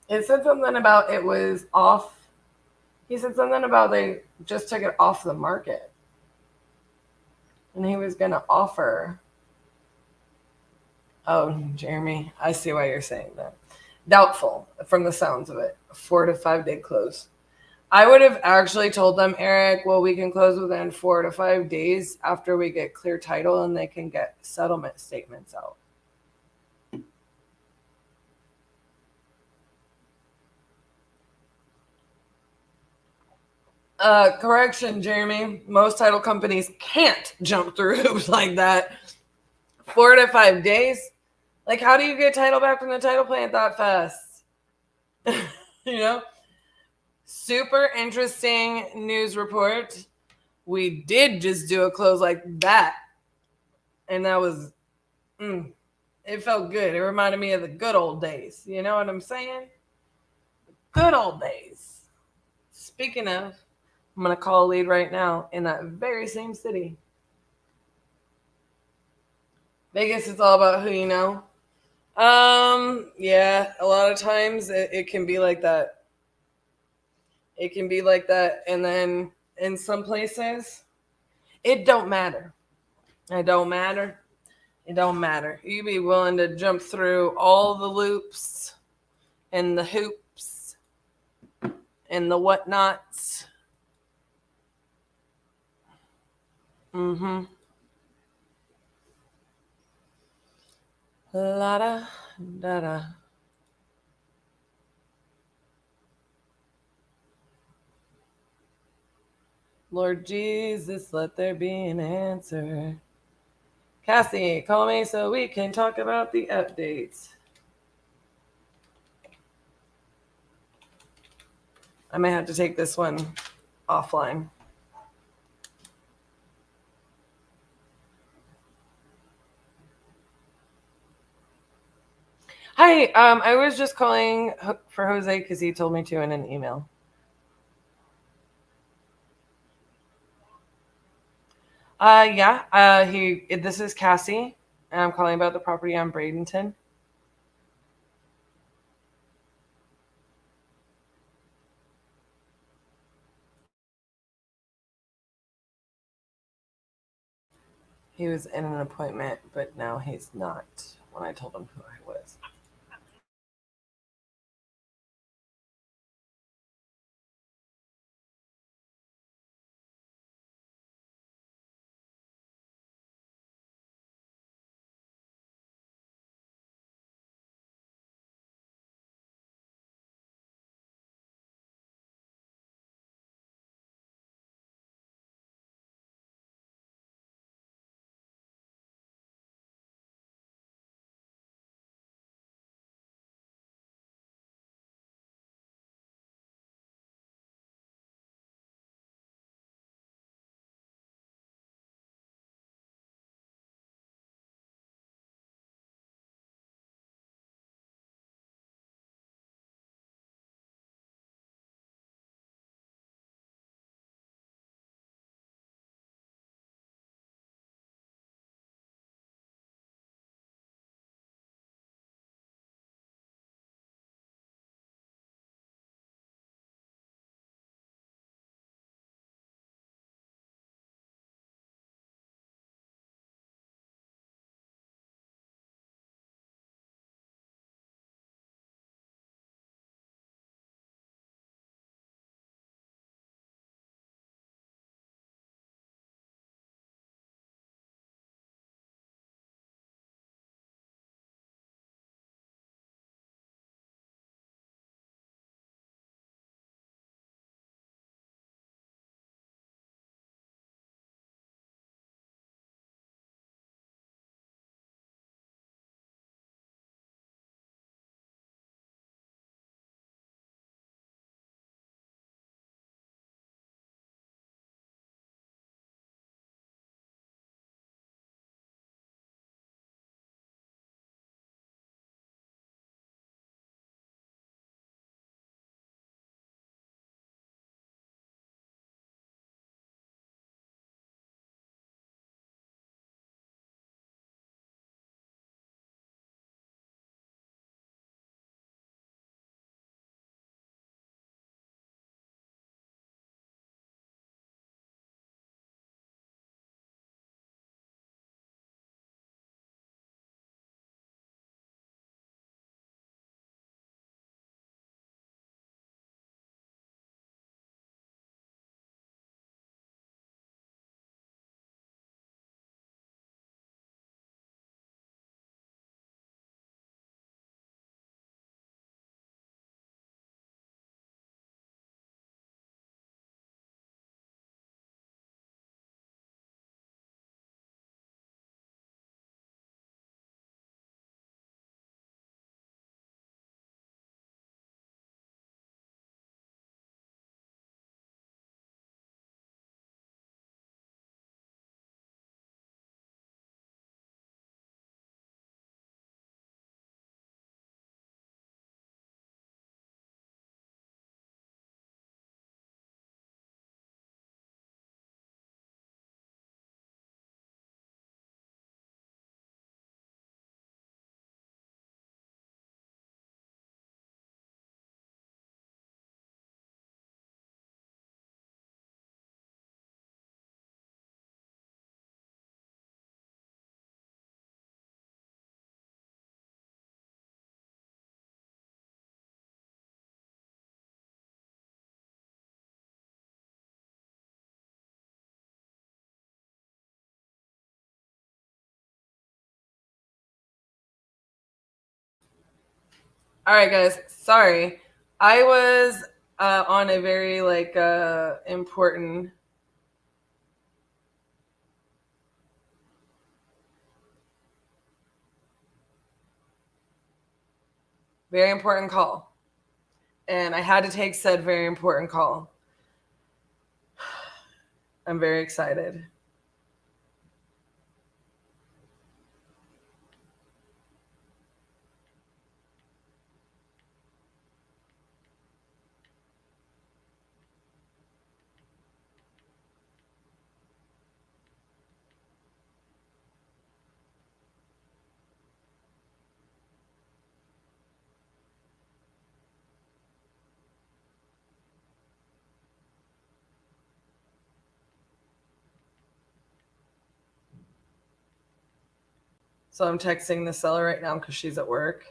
It said something about it was off. He said something about they just took it off the market. And he was going to offer. Oh, Jeremy, I see why you're saying that. Doubtful from the sounds of it. 4 to 5 day close. I would have actually told them, Eric, well, we can close within 4 to 5 days after we get clear title and they can get settlement statements out. Correction, Jeremy. Most title companies can't jump through hoops like that. 4 to 5 days? Like, how do you get title back from the title plant that fast? You know? Super interesting news report. We did just do a close like that. And that was, it felt good. It reminded me of the good old days. You know what I'm saying? Good old days. Speaking of, I'm going to call a lead right now in that very same city. Vegas is all about who you know. Yeah, a lot of times it can be like that. It can be like that. And then in some places, it don't matter. It don't matter. It don't matter. You be willing to jump through all the loops and the hoops and the whatnots. La da da da. Lord Jesus, let there be an answer. Cassie, call me so we can talk about the updates. I may have to take this one offline. Hi, I was just calling for Jose because he told me to in an email. Yeah, this is Cassie, and I'm calling about the property on Bradenton. He was in an appointment, but now he's not when I told him who I was. All right, guys. Sorry. I was on a very important call. And I had to take said very important call. I'm very excited. So I'm texting the seller right now because she's at work.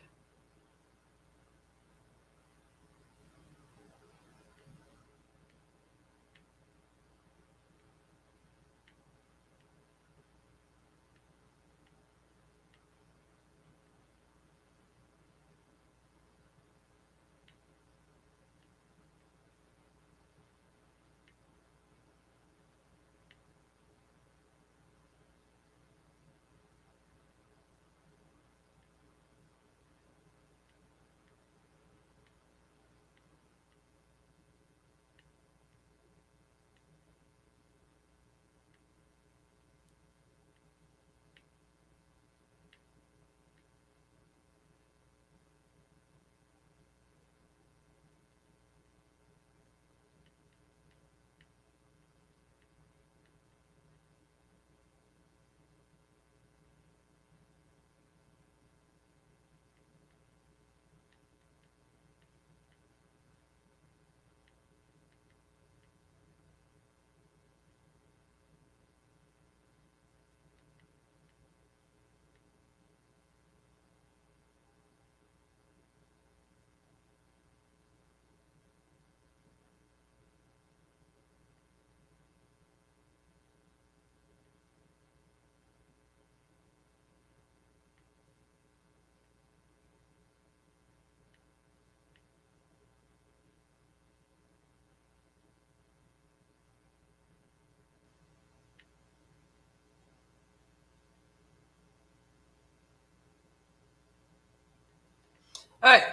All right.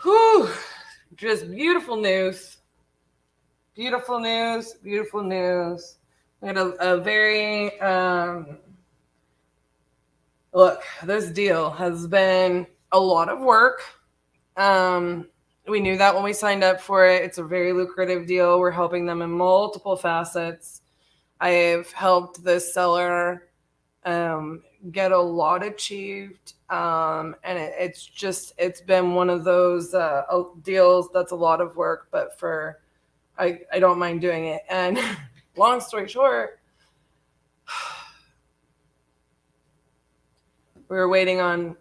Whew. Just beautiful news. Beautiful news. Beautiful news. We had a very look, this deal has been a lot of work. We knew that when we signed up for it. It's a very lucrative deal. We're helping them in multiple facets. I've helped this seller get a lot achieved. And it's been one of those deals that's a lot of work, but I don't mind doing it. And long story short, we were waiting on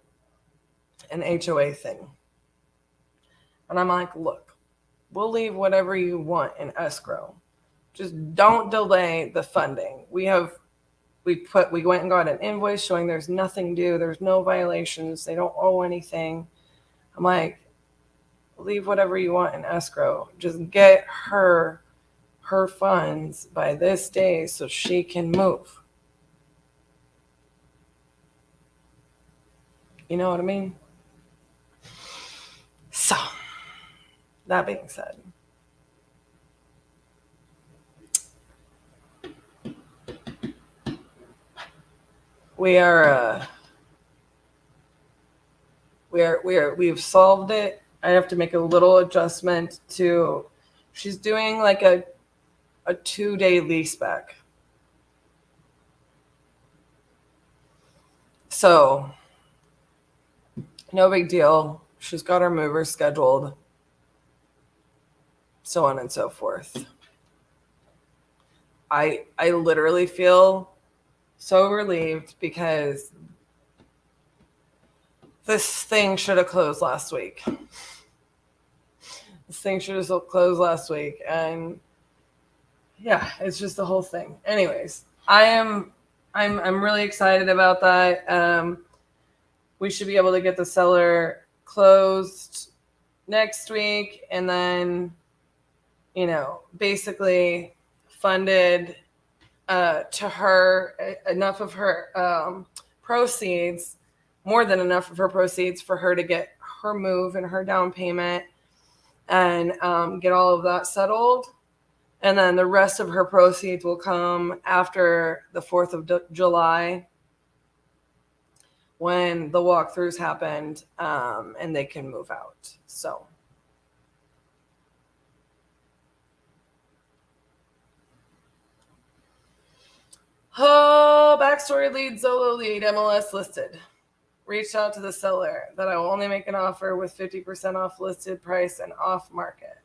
an HOA thing. And I'm like, look, we'll leave whatever you want in escrow. Just don't delay the funding. We went and got an invoice showing there's nothing due. There's no violations. They don't owe anything. I'm like, leave whatever you want in escrow. Just get her funds by this day so she can move. You know what I mean? So, that being said, we've solved it. I have to make a little adjustment to, she's doing like a 2-day lease back. So, no big deal. She's got her mover scheduled, so on and so forth. I literally feel so relieved because this thing should have closed last week. And yeah, it's just the whole thing. Anyways, I'm really excited about that. we should be able to get the seller closed next week, and then, you know, basically funded to her enough of her proceeds, more than enough of her proceeds for her to get her move and her down payment and get all of that settled. And then the rest of her proceeds will come after the 4th of July when the walkthroughs happened, and they can move out. So. Oh, backstory lead, Zolo lead, MLS listed. Reached out to the seller that I will only make an offer with 50% off listed price and off market.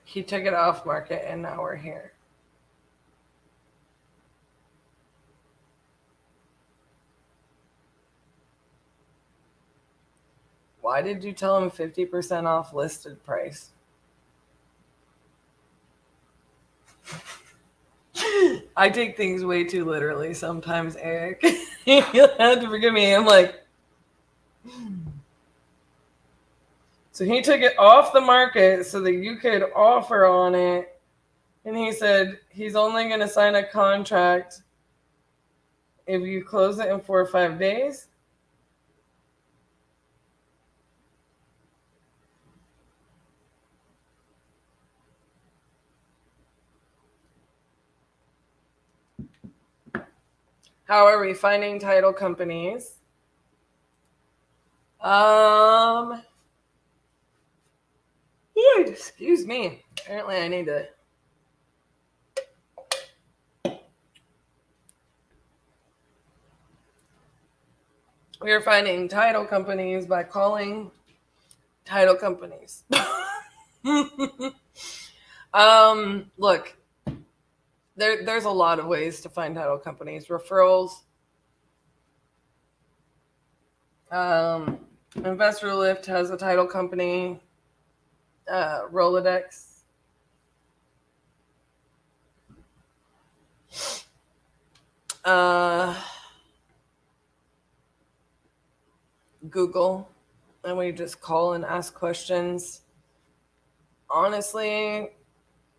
He took it off market and now we're here. Why did you tell him 50% off listed price? I take things way too literally sometimes, Eric. You'll have to forgive me. I'm like, so he took it off the market so that you could offer on it. And he said he's only going to sign a contract if you close it in 4 or 5 days. How are we finding title companies? Excuse me. Apparently I need to. We are finding title companies by calling title companies. Look, there's a lot of ways to find title companies. Referrals. Investor Lift has a title company. Rolodex. Google, and we just call and ask questions. Honestly,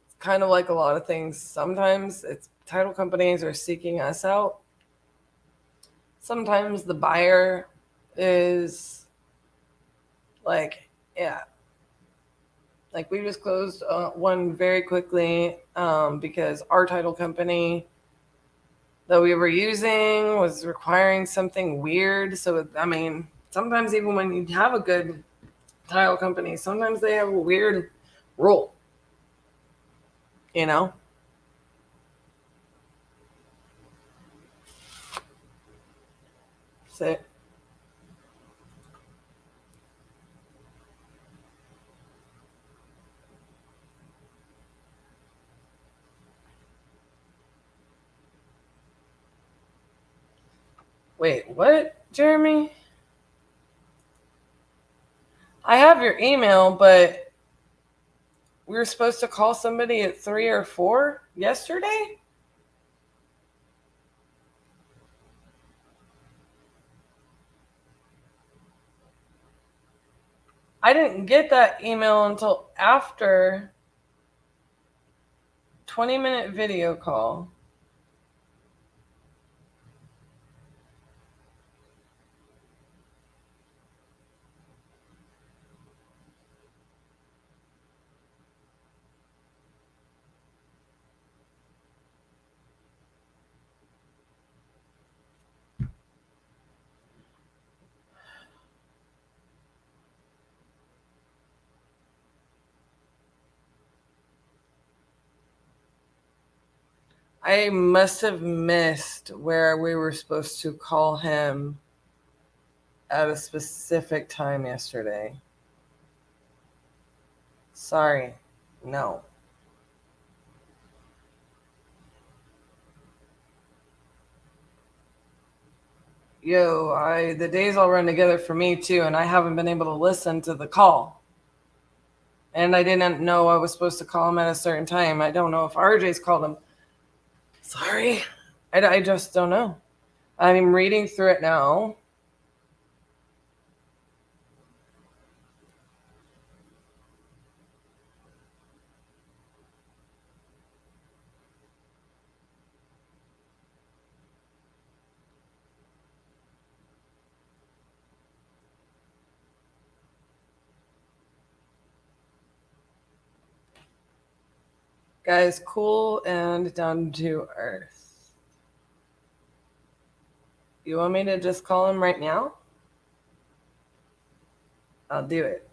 it's kind of like a lot of things. Sometimes it's title companies are seeking us out. Sometimes the buyer is like, yeah. Like we just closed one very quickly because our title company that we were using was requiring something weird. So, I mean, sometimes even when you have a good title company, sometimes they have a weird rule, you know? So, wait, what, Jeremy? I have your email, but we were supposed to call somebody at 3 or 4 yesterday? I didn't get that email until after 20-minute video call. I must have missed where we were supposed to call him at a specific time yesterday. Sorry. No. Yo, the days all run together for me too, and I haven't been able to listen to the call. And I didn't know I was supposed to call him at a certain time. I don't know if RJ's called him. Sorry. I just don't know. I'm reading through it now. Guys, cool and down to earth. You want me to just call him right now? I'll do it.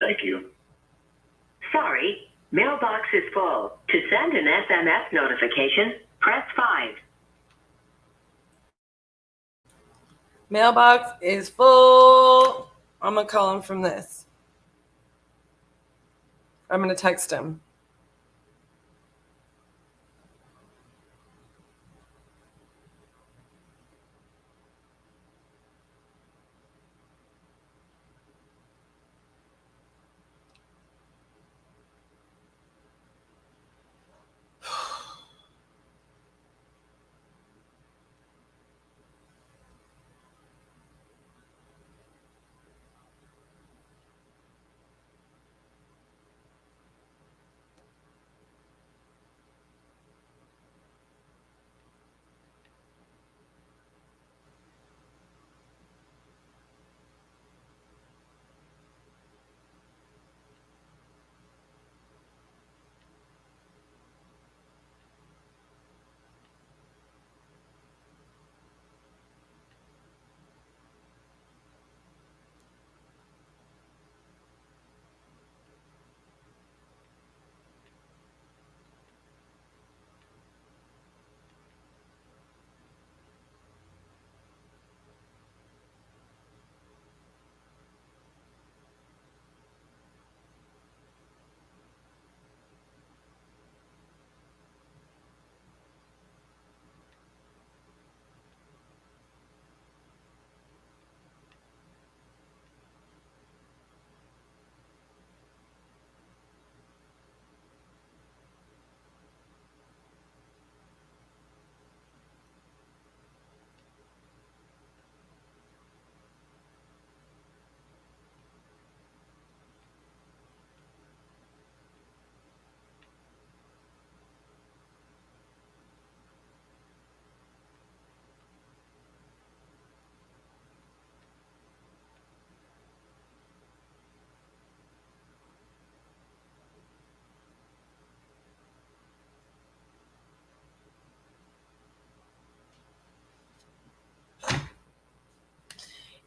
Thank you. Sorry, mailbox is full. To send an SMS notification, press 5. Mailbox is full. I'm going to call him from this. I'm going to text him.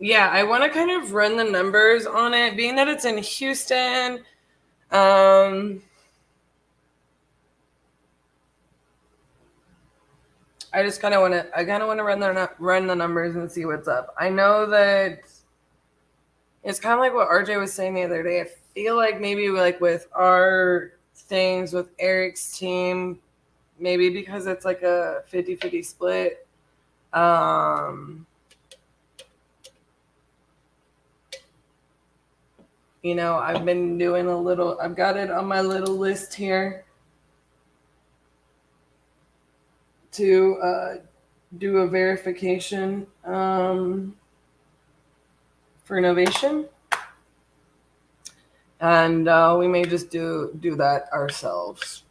Yeah, I want to kind of run the numbers on it, being that it's in Houston. I just kind of want to. I kind of want to run the numbers and see what's up. I know that it's kind of like what RJ was saying the other day. I feel like maybe like with our things with Eric's team, maybe because it's like a 50-50 split. You know, I've been doing a little, I've got it on my little list here to do a verification for innovation. And we may just do that ourselves.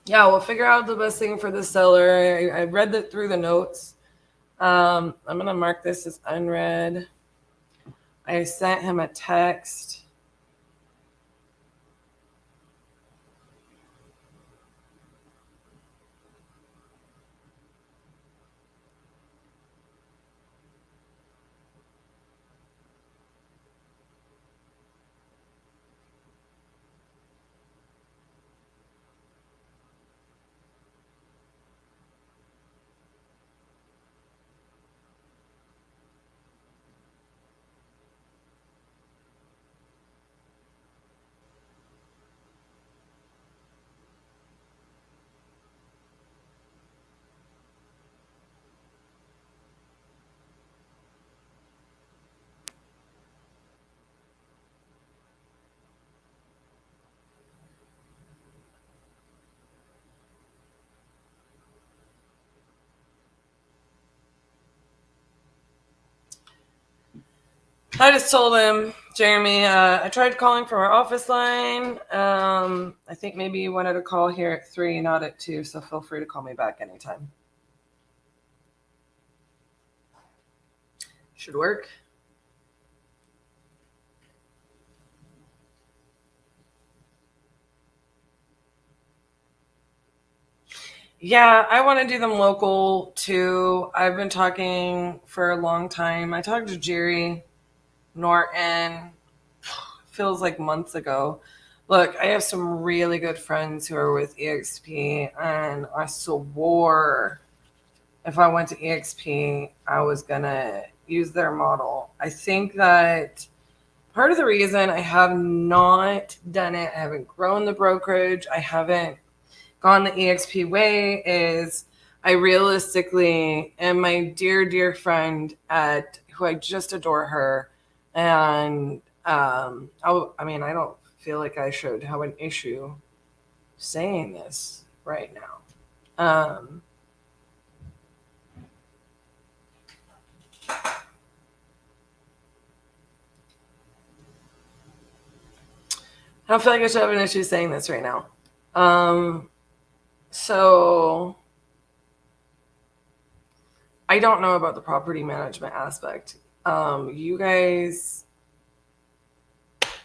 Yeah, we'll figure out the best thing for the seller. I read through the notes. I'm going to mark this as unread. I sent him a text. I just told him, Jeremy, I tried calling from our office line. I think maybe you wanted to call here at 3, not at 2, so feel free to call me back anytime. Should work. Yeah, I want to do them local too. I've been talking for a long time. I talked to Jerry Norton, feels like months ago. Look, I have some really good friends who are with EXP, and I swore if I went to EXP, I was going to use their model. I think that part of the reason I have not done it, I haven't grown the brokerage, I haven't gone the EXP way, is I realistically am my dear, dear friend who I just adore her. And I don't feel like I should have an issue saying this right now. I don't feel like I should have an issue saying this right now. So I don't know about the property management aspect. You guys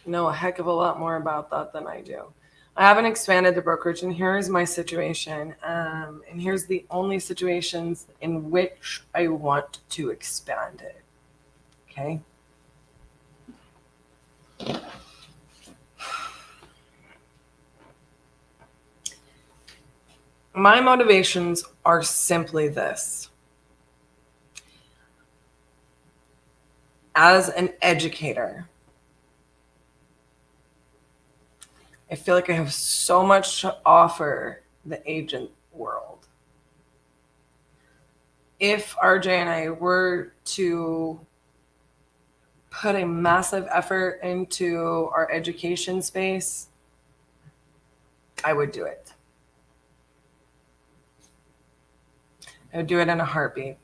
know a heck of a lot more about that than I do. I haven't expanded the brokerage, and here is my situation. And here's the only situations in which I want to expand it. Okay. My motivations are simply this. As an educator, I feel like I have so much to offer the agent world. If RJ and I were to put a massive effort into our education space, I would do it. I would do it in a heartbeat.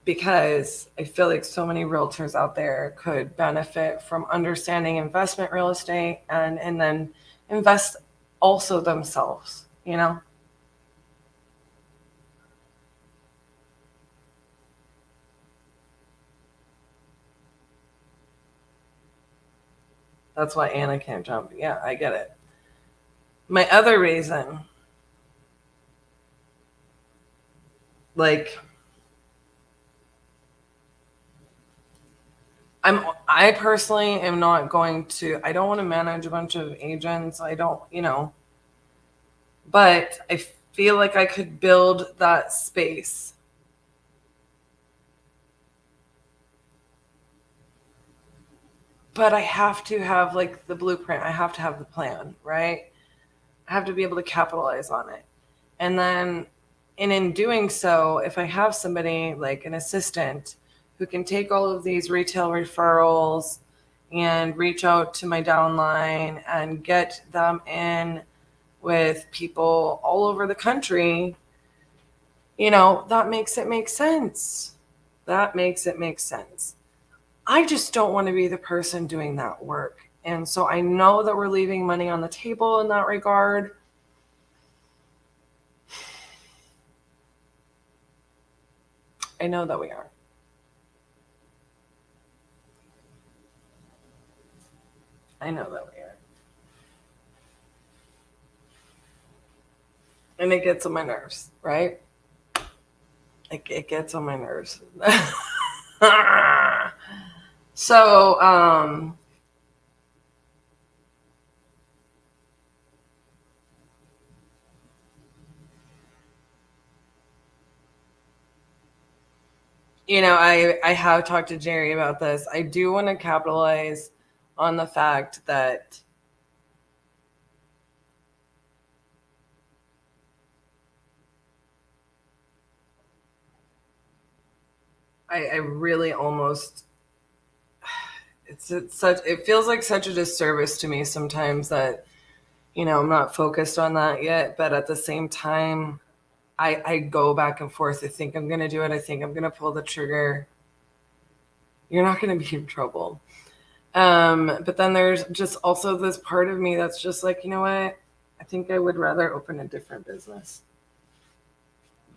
Because I feel like so many realtors out there could benefit from understanding investment real estate and then invest also themselves, you know? That's why Anna can't jump. Yeah, I get it. My other reason, like, I personally am not going to, I don't want to manage a bunch of agents. I don't, but I feel like I could build that space. But I have to have like the blueprint. I have to have the plan, right? I have to be able to capitalize on it. And then, in doing so, if I have somebody like an assistant who can take all of these retail referrals and reach out to my downline and get them in with people all over the country, that makes it make sense. That makes it make sense. I just don't want to be the person doing that work. And so I know that we're leaving money on the table in that regard. I know that we are. I know that we are. And it gets on my nerves, right? It gets on my nerves. So, I have talked to Jerry about this. I do want to capitalize on the fact that I really almost, it feels like such a disservice to me sometimes that, I'm not focused on that yet, but at the same time, I go back and forth. I think I'm going to do it. I think I'm going to pull the trigger. You're not going to be in trouble. But then there's just also this part of me that's just like, you know what? I think I would rather open a different business.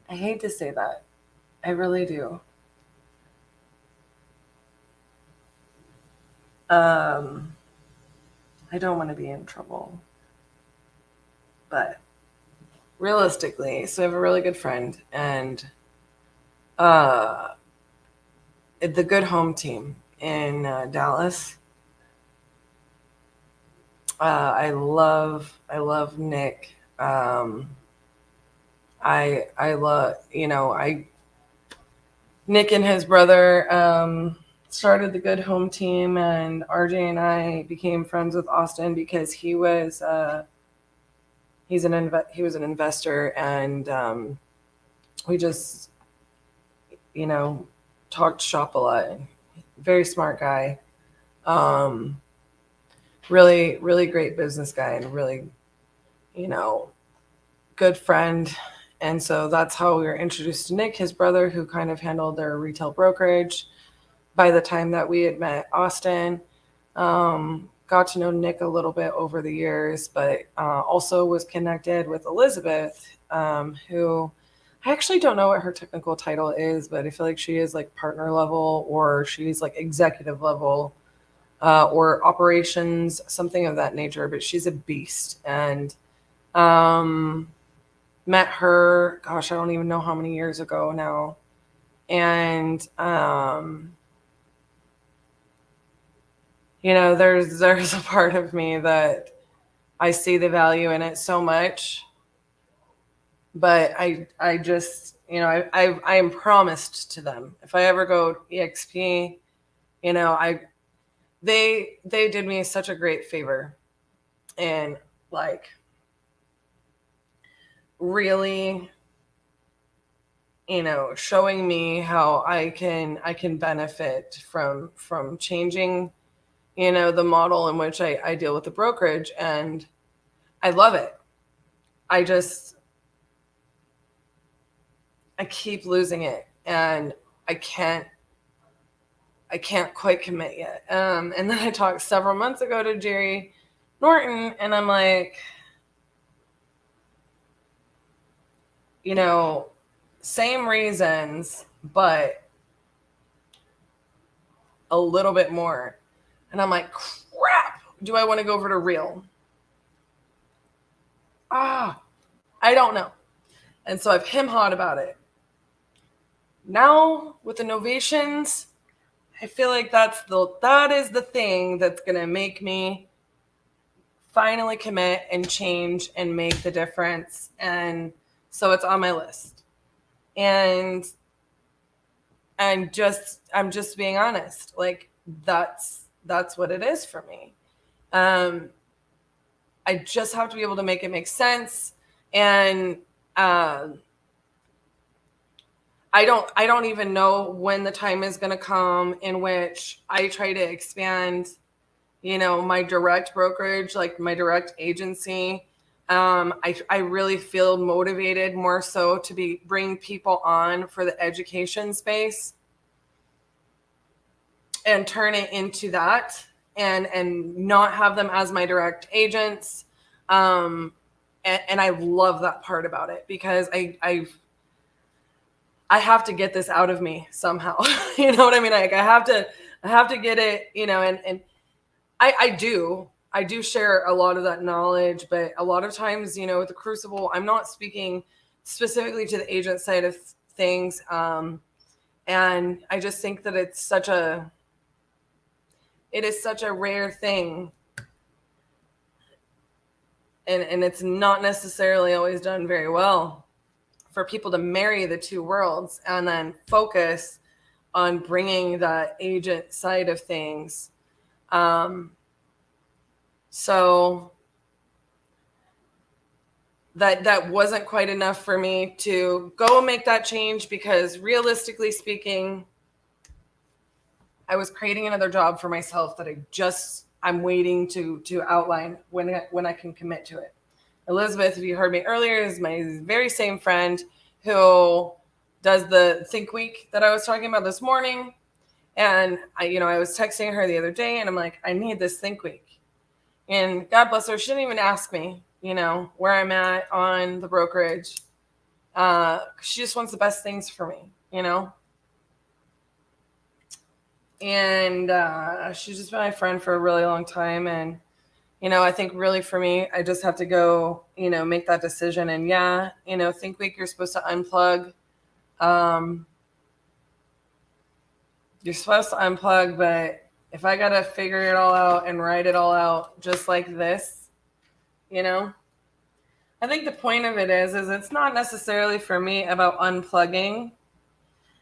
I hate to say that. I really do. I don't want to be in trouble. But realistically, so I have a really good friend, and the Good Home team in Dallas. I love Nick. I love, Nick and his brother started the Good Home team, and RJ and I became friends with Austin because he was he was an investor, and we just talked shop a lot. Very smart guy, really great business guy, and really good friend. And so that's how we were introduced to Nick, his brother, who kind of handled their retail brokerage. By the time that we had met Austin, got to know Nick a little bit over the years, but also was connected with Elizabeth, who I actually don't know what her technical title is, but I feel like she is like partner level, or she's like executive level, or operations, something of that nature. But she's a beast. And met her, gosh, I don't even know how many years ago now. And there's a part of me that I see the value in it so much, but I just, I am promised to them, if I ever go EXP, they did me such a great favor, and like really, showing me how I can benefit from changing, the model in which I deal with the brokerage. And I love it. I keep losing it, and I can't quite commit yet. And then I talked several months ago to Jerry Norton, and I'm like, same reasons, but a little bit more. And I'm like, crap, do I want to go over to Real? I don't know. And so I've him-hawed about it. Now with the Novations, I feel like that is the thing that's going to make me finally commit and change and make the difference. And so it's on my list. And I'm just being honest. Like that's what it is for me. I just have to be able to make it make sense. And I don't even know when the time is going to come in which I try to expand, my direct brokerage, like my direct agency. I really feel motivated more so to bring people on for the education space and turn it into that, and not have them as my direct agents. And I love that part about it, because I have to get this out of me somehow. You know what I mean? Like I have to get it, and I do share a lot of that knowledge, but a lot of times, with the Crucible, I'm not speaking specifically to the agent side of things. And I just think that it is such a rare thing. And it's not necessarily always done very well for people to marry the two worlds and then focus on bringing that agent side of things. So that wasn't quite enough for me to go and make that change, because realistically speaking, I was creating another job for myself that I'm waiting to outline when I can commit to it. Elizabeth, if you heard me earlier, is my very same friend who does the Think Week that I was talking about this morning. And I was texting her the other day and I'm like, I need this Think Week. And God bless her, she didn't even ask me, where I'm at on the brokerage. She just wants the best things for me, And she's just been my friend for a really long time. And, I think really for me, I just have to go, make that decision. And yeah, Think Week, you're supposed to unplug. You're supposed to unplug, but if I got to figure it all out and write it all out just like this, I think the point of it is it's not necessarily for me about unplugging.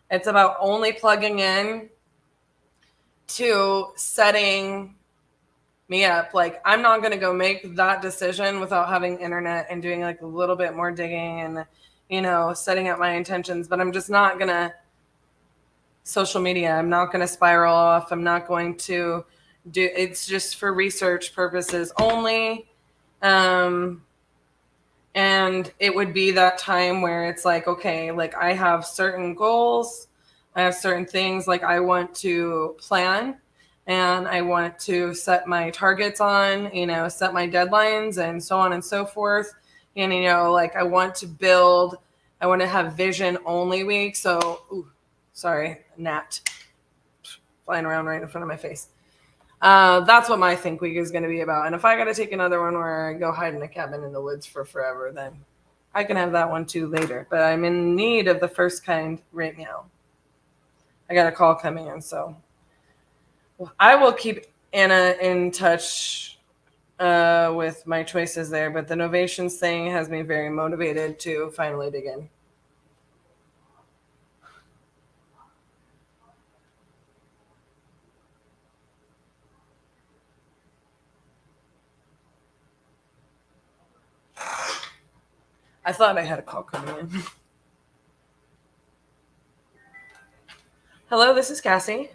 It's about only plugging in to setting me up. Like, I'm not going to go make that decision without having internet and doing like a little bit more digging and, setting up my intentions, but I'm just not going to social media. I'm not going to spiral off. I'm not going to do, it's just for research purposes only. And it would be that time where it's like, okay, like I have certain goals. I have certain things like I want to plan and I want to set my targets on, set my deadlines and so on and so forth. And, like I want to build, I want to have vision only week. So, sorry, gnat flying around right in front of my face. That's what my Think Week is going to be about. And if I got to take another one where I go hide in a cabin in the woods for forever, then I can have that one too later. But I'm in need of the first kind right now. I got a call coming in, so I will keep Anna in touch with my choices there. But the Novations thing has me very motivated to finally dig in. I thought I had a call coming in. Hello, this is Cassie.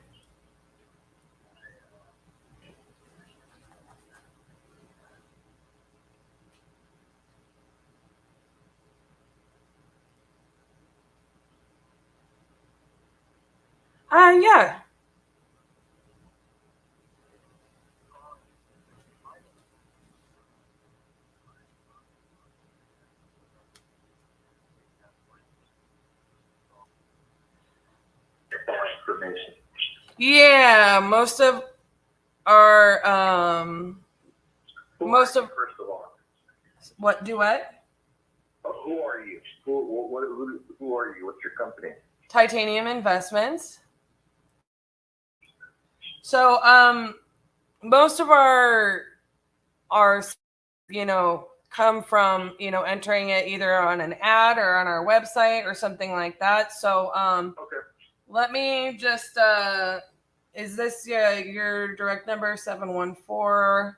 Yeah. Yeah, most of our First of all, what do what? Who are you? Who are you? What's your company? Titanium Investments. So most of our come from entering it either on an ad or on our website or something like that. So Okay. Let me just is this your direct number 714?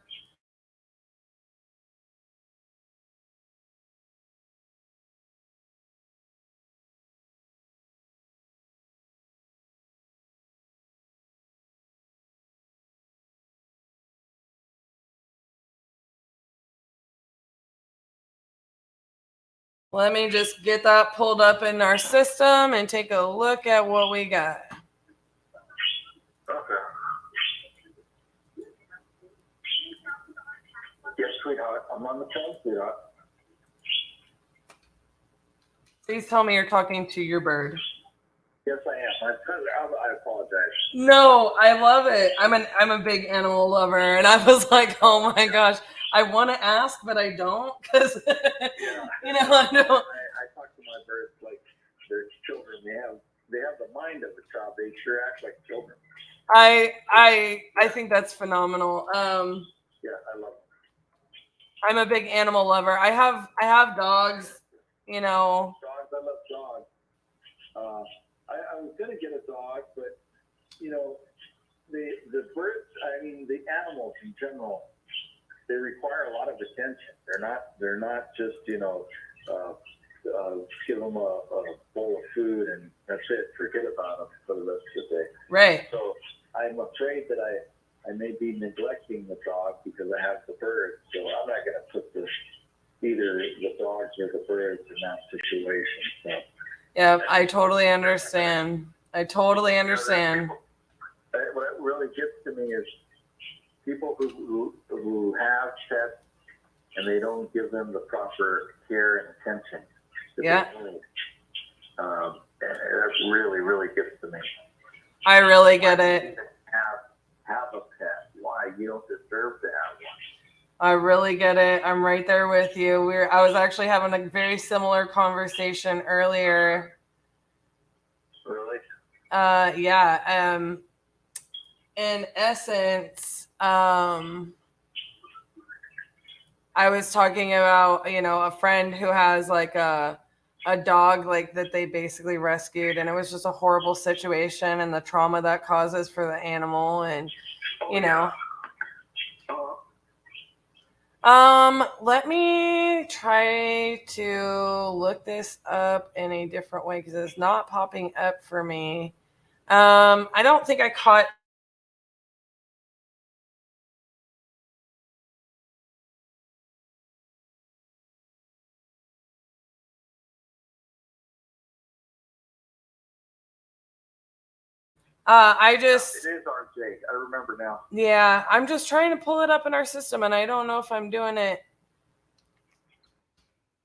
Let me just get that pulled up in our system and take a look at what we got. Okay. Yes, sweetheart. I'm on the phone, sweetheart. Please tell me you're talking to your bird. Yes, I am. I apologize. No, I love it. I'm a big animal lover, and I was like, oh my gosh, I want to ask, but I don't because I don't. I talk to my birds like they're children. They have the mind of a child. They sure act like children. I think that's phenomenal. Yeah, I love them. I'm a big animal lover. I have dogs. Dogs. I love dogs. I was gonna get a dog, but the birds. I mean, the animals in general, they require a lot of attention. They're not just give them a bowl of food and that's it. Forget about them for the rest of the day. Right. So I'm afraid that I may be neglecting the dog because I have the birds. So I'm not going to put either the dogs or the birds in that situation. So. Yeah, I totally understand. me is people who have pets and they don't give them the proper care and attention that they need. That really, really gets to me. I really get it. Have a pet. Why? You don't deserve to have one. I really get it. I'm right there with you. I was actually having a very similar conversation earlier. Really? Yeah. In essence, I was talking about, a friend who has like a dog like that they basically rescued, and it was just a horrible situation and the trauma that causes for the animal. And, let me try to look this up in a different way because it's not popping up for me. I don't think I caught. It is RJ. I remember now. Yeah, I'm just trying to pull it up in our system, and I don't know if I'm doing it.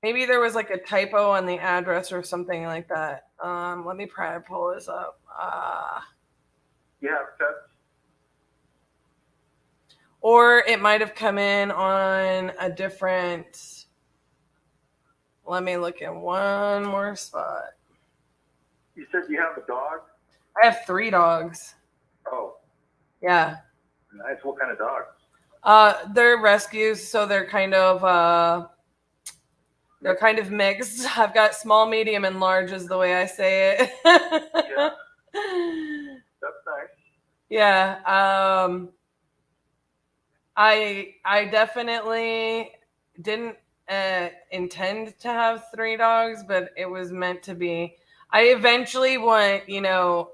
Maybe there was like a typo on the address or something like that. Let me try to pull this up. Yeah, pets. Or it might have come in on a different. Let me look in one more spot. You said you have a dog? I have 3 dogs. Oh. Yeah. Nice. What kind of dogs? They're rescues, so they're kind of mixed. I've got small, medium, and large is the way I say it. Yeah. That's nice. Yeah. I definitely didn't intend to have 3 dogs, but it was meant to be. I eventually want,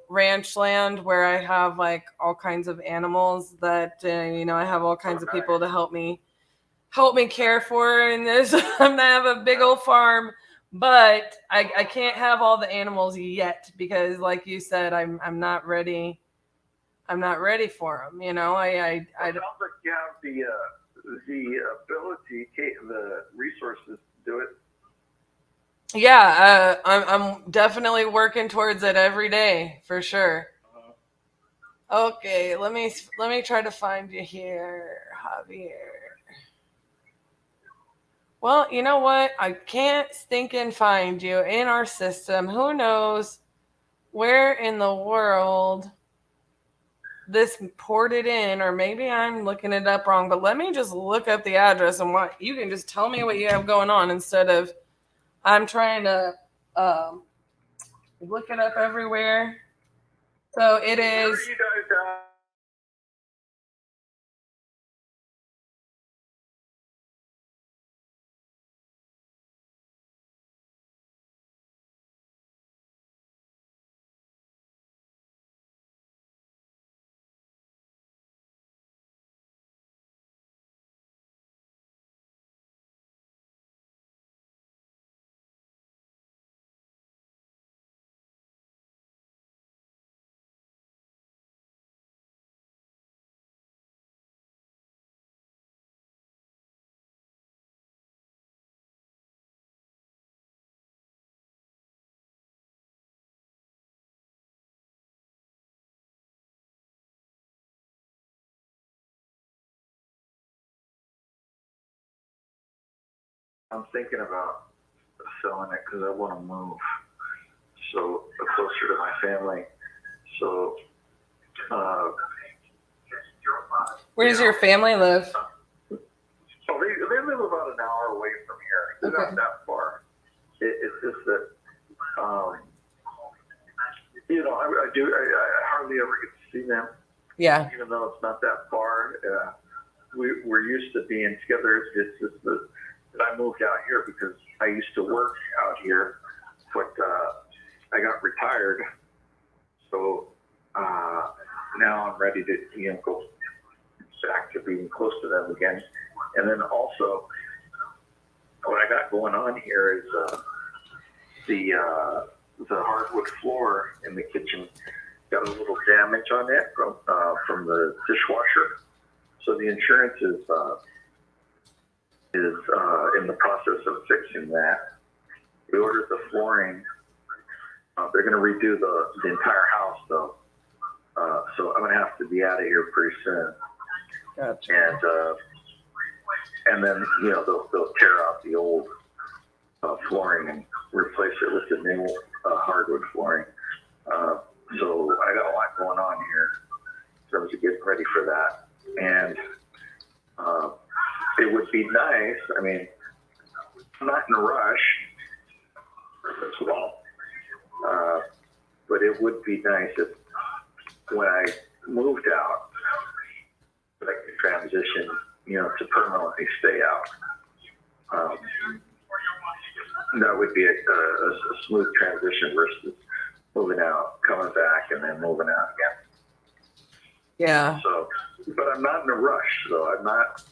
ranch land where I have like all kinds of animals that, I have all kinds of people to help me care for. And I'm going to have a big old farm, but I can't have all the animals yet because like you said, I'm not ready. I'm not ready for them. It sounds like you have the ability, the resources to do it. Yeah, I'm definitely working towards it every day for sure. Okay, let me try to find you here, Javier. Well, you know what? I can't stinking find you in our system. Who knows where in the world this ported in, or maybe I'm looking it up wrong, but let me just look up the address and what you can just tell me what you have going on instead of I'm trying to look it up everywhere. So it is. You guys I'm thinking about selling it because I want to move so closer to my family. So, Where does your family live? So they live about an hour away from here. They're not that far. It's just that, I hardly ever get to see them. Yeah. Even though it's not that far, we're used to being together. It's just that I moved out here because I used to work out here, but I got retired. So now I'm ready to go back to being close to them again. And then also, what I got going on here is the hardwood floor in the kitchen got a little damage on it from the dishwasher. So the insurance is in the process of fixing that. We ordered the flooring. They're going to redo the entire house, though. So I'm going to have to be out of here pretty soon. Gotcha. And then, you know, they'll tear out the old flooring and replace it with the new hardwood flooring. So I got a lot going on here in terms of getting ready for that. And it would be nice. I mean, I'm not in a rush, first of all. But it would be nice if when I moved out, I could transition, you know, to permanently stay out. That would be a smooth transition versus moving out, coming back, and then moving out again. Yeah. So, but I'm not in a rush, though. I'm not,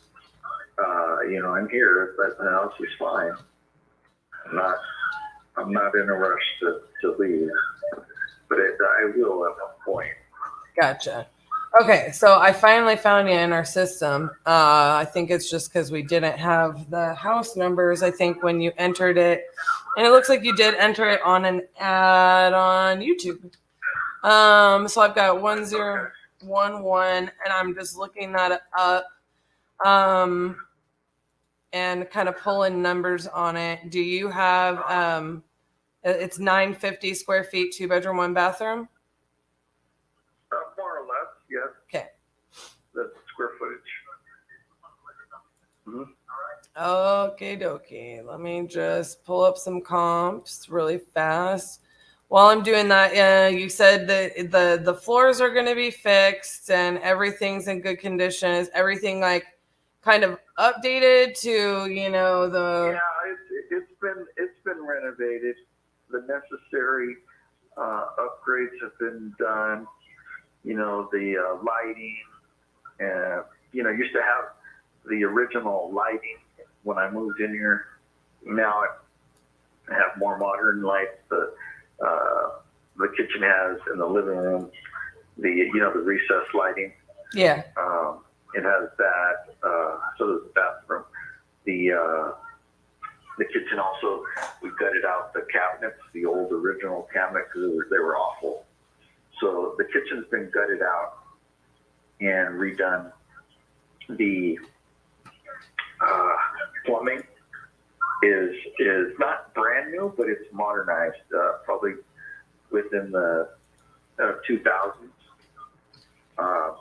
you know, I'm here, but the house is fine. I'm not in a rush to leave, but I will at one point. Gotcha. Okay, so I finally found you in our system. I think it's just because we didn't have the house numbers, I think, when you entered it. And it looks like you did enter it on an ad on YouTube. So I've got 1011, and I'm just looking that up and kind of pulling numbers on it. Do you have, it's 950 square feet, 2-bedroom, 1-bathroom? More or less, yes. Okay. The square footage. Mm-hmm. Okay, dokie. Let me just pull up some comps really fast. While I'm doing that, you said that the floors are going to be fixed and everything's in good condition. Is everything like kind of updated to, you know, the? Yeah, it's been renovated. The necessary upgrades have been done. You know, the lighting, you know, used to have the original lighting when I moved in here. Now I have more modern lights. The kitchen has in the living room the the recessed lighting. Yeah. It has that. So does the bathroom. The kitchen also, we gutted out the cabinets, the old original cabinets, because they were awful. So the kitchen's been gutted out and redone. The plumbing is not brand new, but it's modernized, probably within the 2000s.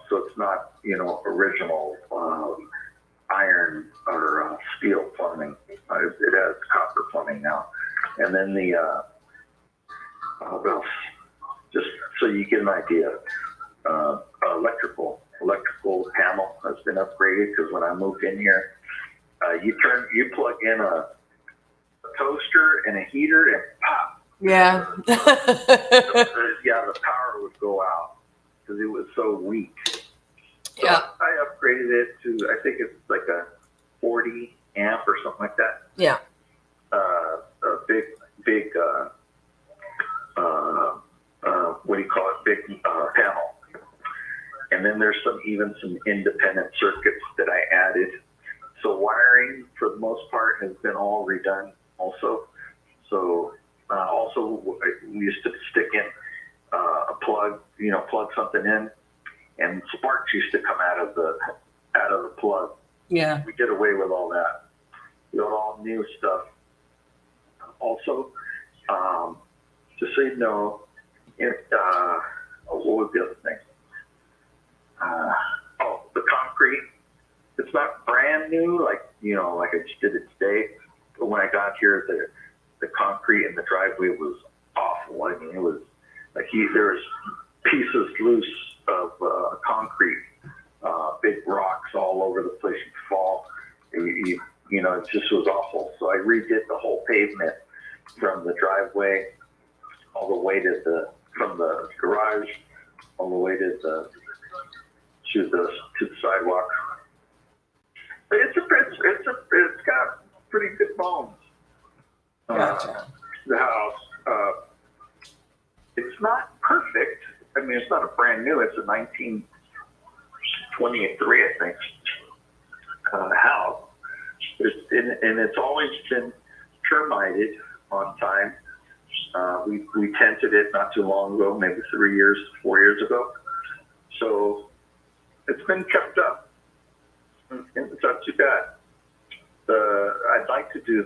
So it's not, you know, original iron or steel plumbing. It has copper plumbing now. And then what else? Just so you get an idea, electrical panel has been upgraded, because when I moved in here, you plug in a toaster and a heater and pop. Yeah. Yeah, the power would go out because it was so weak. So yeah. I upgraded it to, I think it's like a 40 amp or something like that. Yeah. A big what do you call it? Big panel. And then there's some independent circuits that I added. So wiring, for the most part, has been all redone also. So also we used to stick in a plug, plug something in, and sparks used to come out of the plug. Yeah. We did away with all that. We got all new stuff. Also, just so you know, what was the other thing? The concrete. It's not brand new, like I just did it today. But when I got here, the concrete in the driveway was awful. I mean, it was like there was pieces loose of concrete, big rocks all over the place. You'd fall. It just was awful. So I redid the whole pavement from the driveway all the way from the garage all the way to the sidewalk. But it's got pretty good bones. Gotcha. The house. It's not perfect. I mean, it's not a brand new. It's a 1923, I think, house. And it's always been termited on time. We tented it not too long ago, maybe 4 years ago. So it's been kept up. And it's not too bad. I'd like to do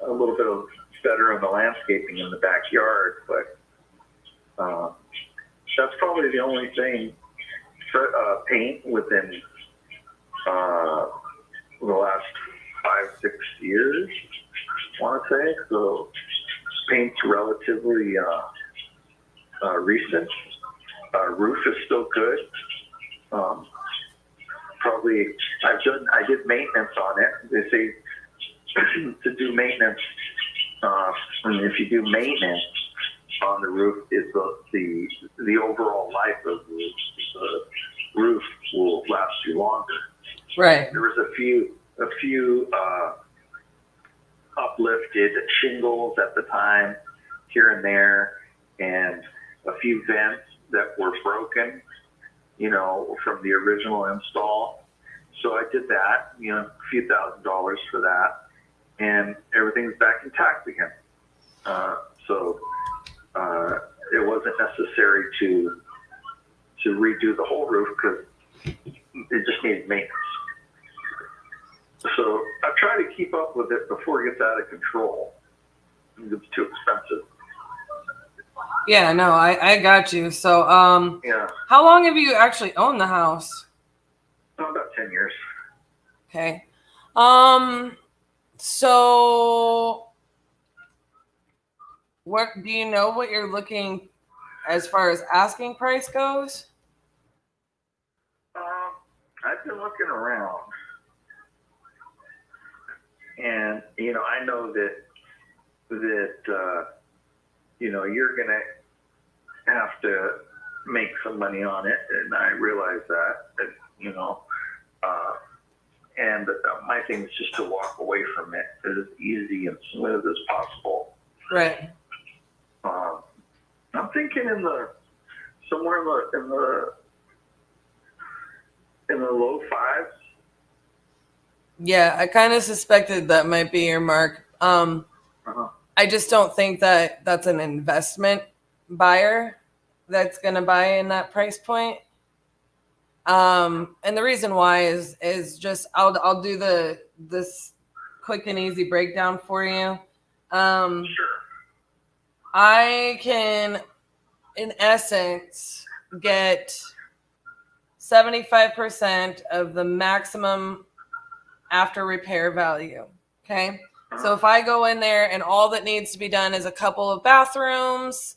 a little bit of better on the landscaping in the backyard, but that's probably the only thing. Paint within the last 5-6 years, I want to say. So paint's relatively recent. Roof is still good. Probably I did maintenance on it. They say to do maintenance. And if you do maintenance on the roof, is the overall life of the roof will last you longer. Right. There was a few uplifted shingles at the time, here and there, and a few vents that were broken, from the original install. So I did that, a few $1,000s for that, and everything's back intact again. So it wasn't necessary to redo the whole roof because it just needed maintenance. So I try to keep up with it before it gets out of control. It's too expensive. Yeah, no, I got you. So, Yeah. how long have you actually owned the house? About 10 years. Okay. So what do you know what you're looking as far as asking price goes? I've been looking around, and I know that you're gonna have to make some money on it, and I realize that and my thing is just to walk away from it as easy and smooth as possible. Right. I'm thinking somewhere in the low fives. Yeah, I kind of suspected that might be your mark. I just don't think that that's an investment buyer that's going to buy in that price point. And the reason why is just I'll do this quick and easy breakdown for you. Sure. I can, in essence, get 75% of the maximum after repair value. Okay. So if I go in there and all that needs to be done is a couple of bathrooms,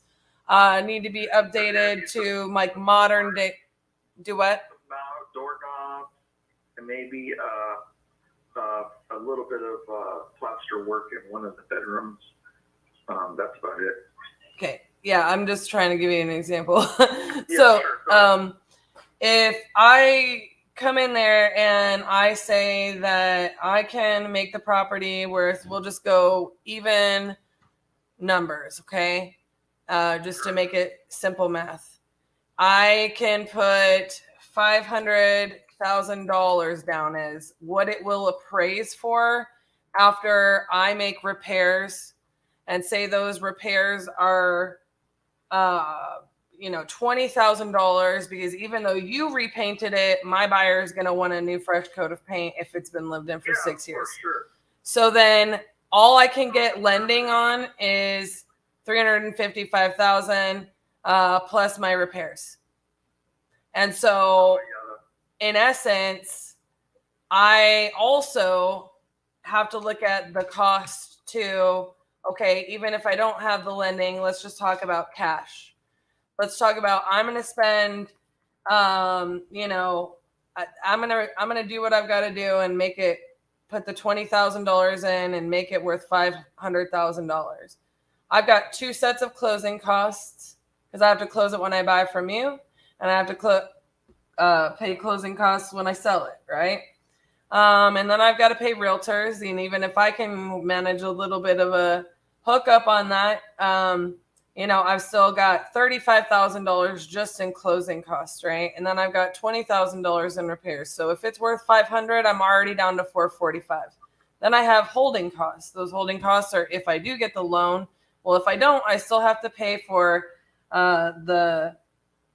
need to be updated to like modern day. Do what? Doorknobs and maybe a little bit of plaster work in one of the bedrooms. That's about it. Okay. Yeah, I'm just trying to give you an example. Yeah, so, if I come in there and I say that I can make the property worth, we'll just go even numbers, okay? Just to make it simple math. I can put $500,000 down as what it will appraise for after I make repairs, and say those repairs are $20,000, because even though you repainted it, my buyer is going to want a new fresh coat of paint if it's been lived in for 6 years. Sure. So then all I can get lending on is $355,000 plus my repairs. And so in essence, I also have to look at the cost too. Okay, even if I don't have the lending, let's just talk about cash. Let's talk about, I'm going to spend, I'm going to do what I've got to do and make it, put the $20,000 in and make it worth $500,000. I've got 2 sets of closing costs because I have to close it when I buy from you, and I have to pay closing costs when I sell it, right? And then I've got to pay realtors, and even if I can manage a little bit of a hookup on that, I've still got $35,000 just in closing costs, right? And then I've got $20,000 in repairs. So if it's worth $500, I'm already down to $445. Then I have holding costs. Those holding costs are if I do get the loan. Well, if I don't, I still have to pay for the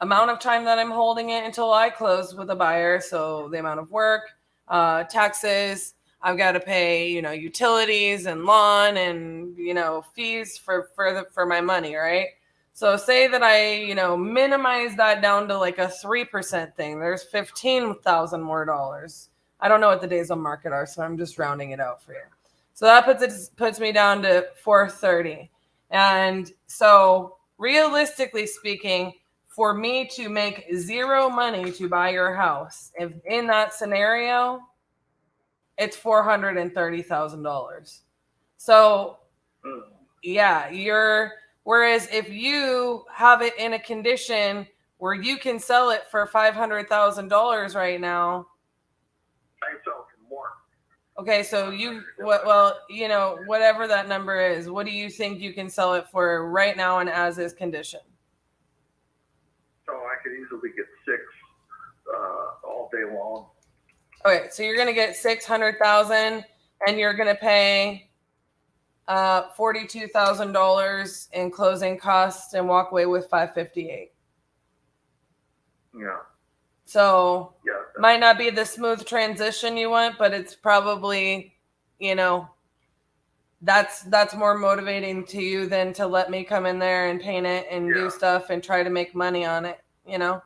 amount of time that I'm holding it until I close with a buyer. So the amount of work, taxes, I've got to pay, utilities and lawn and, fees for my money, right? So say that I, minimize that down to like a 3% thing. There's $15,000 more dollars. I don't know what the days on market are, so I'm just rounding it out for you. So that puts me down to 430. And so realistically speaking, for me to make zero money to buy your house, if in that scenario, it's $430,000. So yeah, whereas if you have it in a condition where you can sell it for $500,000 right now. I can sell it for more. Okay, so whatever that number is, what do you think you can sell it for right now and as is condition? So I could easily get 6 all day long. Okay, so you're gonna get $600,000, and you're gonna pay $42,000 in closing costs and walk away with $558. Yeah. So might not be the smooth transition you want, but it's probably, that's more motivating to you than to let me come in there and paint it and do stuff and try to make money on it. Okay, well,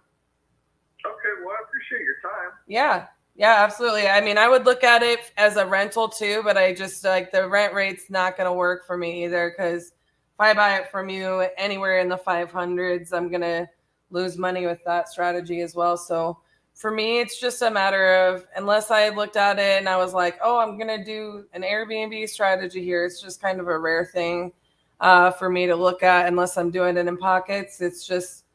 I appreciate your time. Yeah, absolutely. I mean, I would look at it as a rental too, but I just like the rent rate's not going to work for me either, because if I buy it from you anywhere in the 500s, I'm going to lose money with that strategy as well. So for me, it's just a matter of, unless I looked at it and I was like, oh, I'm going to do an Airbnb strategy here. It's just kind of a rare thing for me to look at unless I'm doing it in pockets. It's just,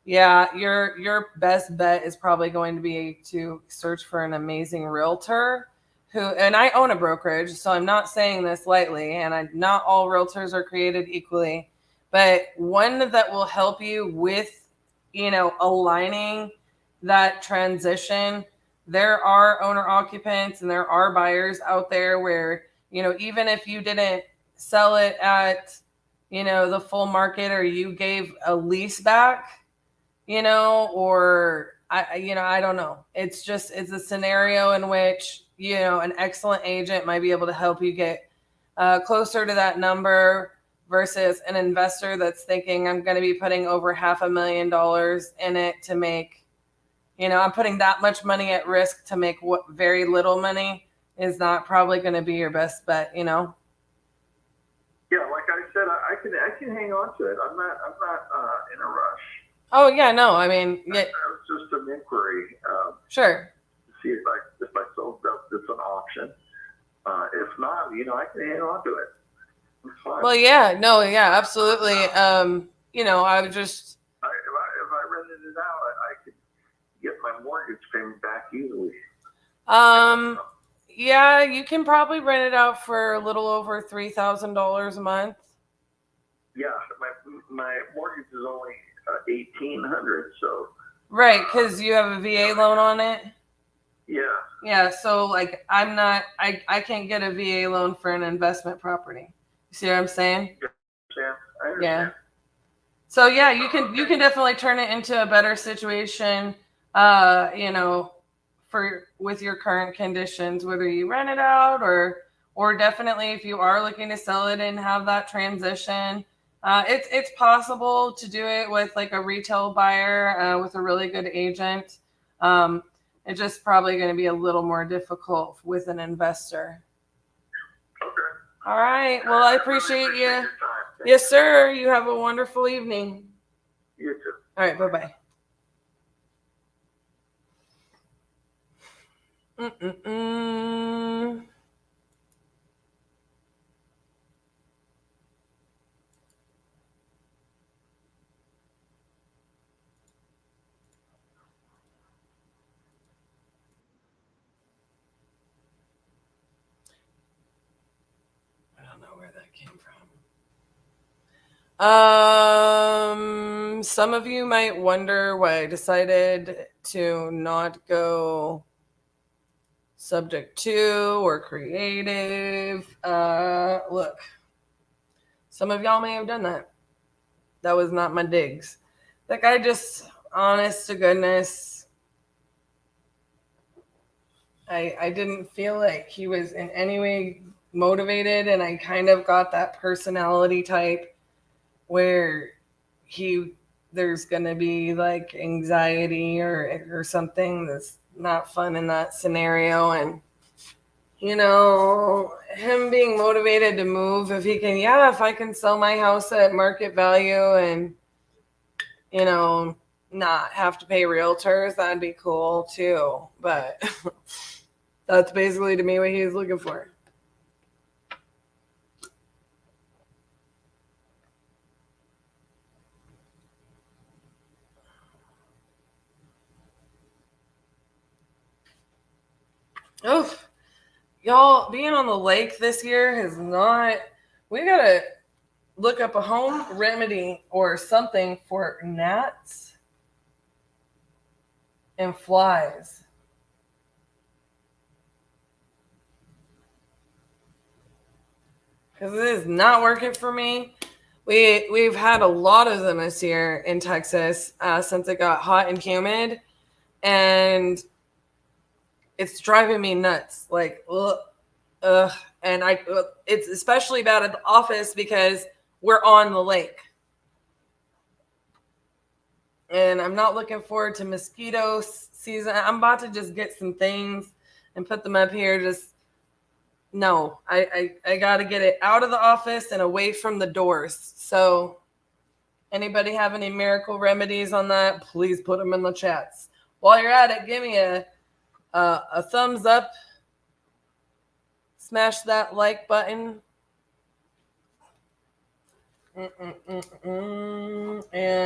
yeah, your best bet is probably going to be to search for an amazing realtor and I own a brokerage, so I'm not saying this lightly, and not all realtors are created equally, but one that will help you with, aligning that transition. There are owner occupants and there are buyers out there where, even if you didn't sell it at, the full market, or you gave a lease back, or I don't know. It's a scenario in which, an excellent agent might be able to help you get closer to that number versus an investor that's thinking, I'm going to be putting over $500,000 in it to make, I'm putting that much money at risk to make very little money is not probably going to be your best bet, Yeah, like I said, I can hang on to it. I'm not in a rush. Oh yeah, no, I mean, That was just an inquiry. Sure. To see if I sold up, it's an option. If not, I can hang on to it. It's fine. Well, yeah, absolutely. I would just. If I rented it out, I could get my mortgage payment back easily. Yeah, you can probably rent it out for a little over $3,000 a month. Yeah, my mortgage is only $1,800, so. Right, because you have a VA loan on it. Yeah. Yeah, so like I can't get a VA loan for an investment property. You see what I'm saying? Yeah, I understand. Yeah. So yeah, you can definitely turn it into a better situation, with your current conditions, whether you rent it out or definitely if you are looking to sell it and have that transition. It's possible to do it with like a retail buyer with a really good agent. It's just probably going to be a little more difficult with an investor. Okay. All right. Well, I appreciate you. Yes, sir. You have a wonderful evening. You too. All right. Bye-bye. Mm-mm-mm. I don't know where that came from. Some of you might wonder why I decided to not go subject to or creative. Look, some of y'all may have done that. That was not my digs. Like, I just, honest to goodness, I didn't feel like he was in any way motivated, and I kind of got that personality type where there's gonna be like anxiety or something that's not fun in that scenario. And him being motivated to move, if I can sell my house at market value and not have to pay realtors, that'd be cool too. But that's basically to me what he's looking for. Oh, y'all, being on the lake this year has not. We gotta look up a home remedy or something for gnats and flies. Because it is not working for me. We've had a lot of them this year in Texas since it got hot and humid, and it's driving me nuts. Like, ugh. And it's especially bad at the office because we're on the lake. And I'm not looking forward to mosquito season. I'm about to just get some things and put them up here. No, I got to get it out of the office and away from the doors. So anybody have any miracle remedies on that? Please put them in the chats. While you're at it, give me a thumbs up. Smash that like button. And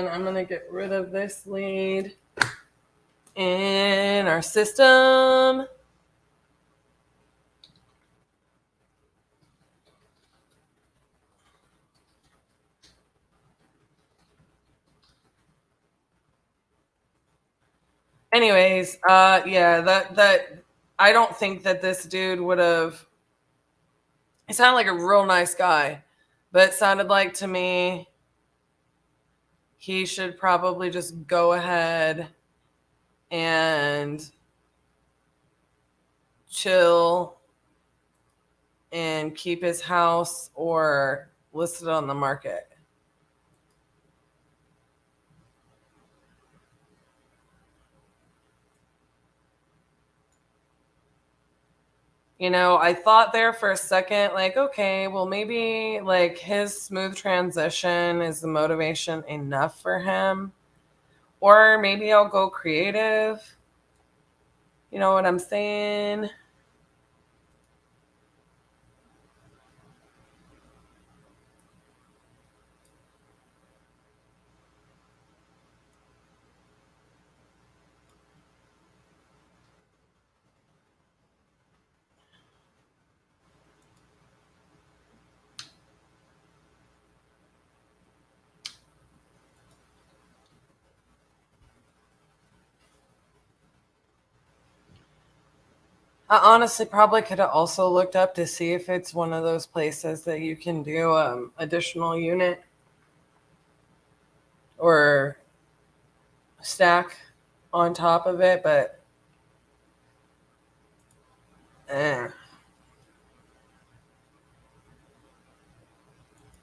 I'm going to get rid of this lead in our system. Anyways, that I don't think that this dude would have. He sounded like a real nice guy, but it sounded like to me he should probably just go ahead and chill and keep his house or list it on the market. I thought there for a second, like, okay, well, maybe like his smooth transition is the motivation enough for him. Or maybe I'll go creative. You know what I'm saying? I honestly probably could have also looked up to see if it's one of those places that you can do additional unit or stack on top of it, but I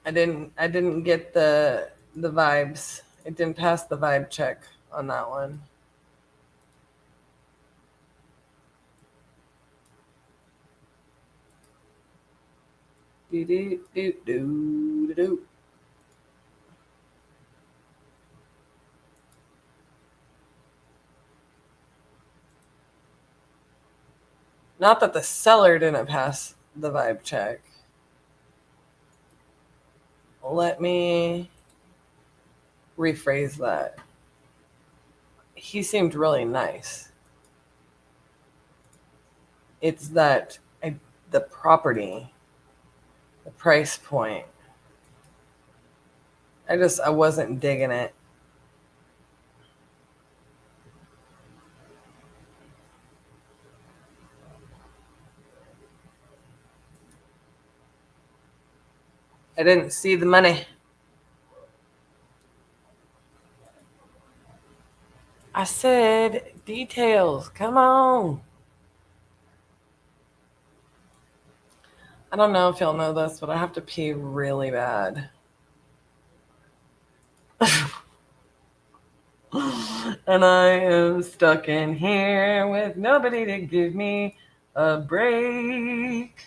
didn't get the vibes. It didn't pass the vibe check on that one. Not that the seller didn't pass the vibe check. Let me rephrase that. He seemed really nice. It's that the property, the price point, I wasn't digging it. I didn't see the money. I said details. Come on. I don't know if y'all know this, but I have to pee really bad. And I am stuck in here with nobody to give me a break.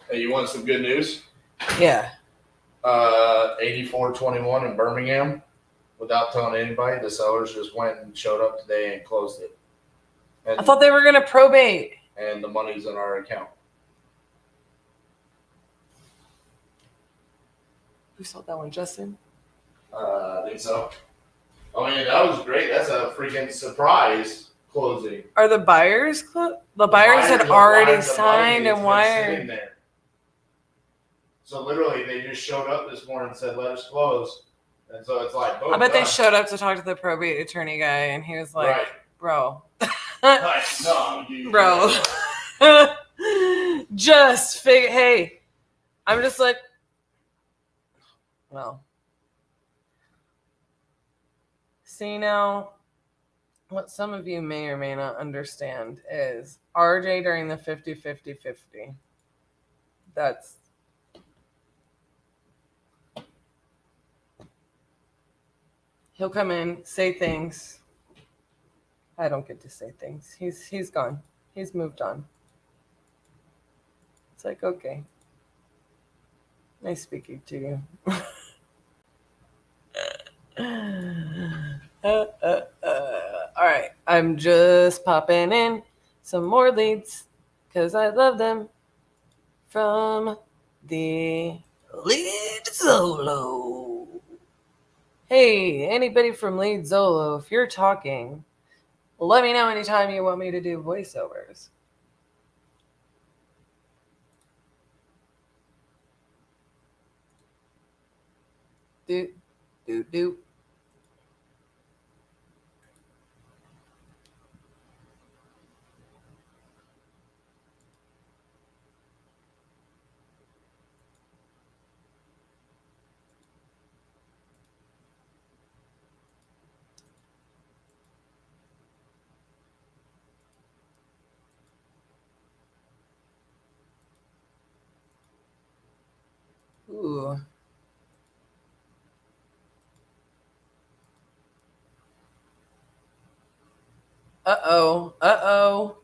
Hey, you want some good news? Yeah. 8421 in Birmingham. Without telling anybody, the sellers just went and showed up today and closed it. And, I thought they were going to probate. And the money's in our account. Who sold that one, Justin? I think so. I mean, that was great. That's a freaking surprise closing. Are the buyers The buyers had already signed and wired. So literally, they just showed up this morning and said, "Let us close." And so it's like, boom, I bet done. they showed up to talk to the probate attorney guy, and he was like, Right. "Bro, No, bro, just figure. Hey, I'm just like, well, see now." What some of you may or may not understand is RJ during the 50-50-50. That's he'll come in, say things. I don't get to say things. He's gone. He's moved on. It's like, okay. Nice speaking to you. All right, I'm just popping in some more leads because I love them from the Lead Solo. Hey, anybody from Lead Solo, if you're talking, let me know anytime you want me to do voiceovers. Do. Ooh. Uh-oh.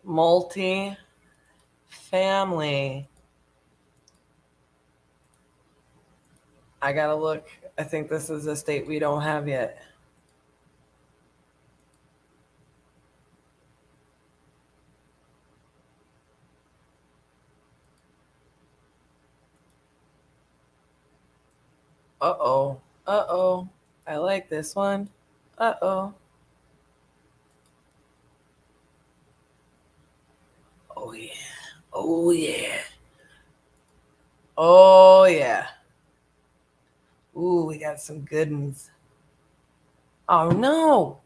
Multi-family. I gotta look. I think this is a state we don't have yet. Uh-oh. I like this one. Uh-oh. Oh, yeah. Oh, yeah. Ooh, we got some good ones. Oh, no.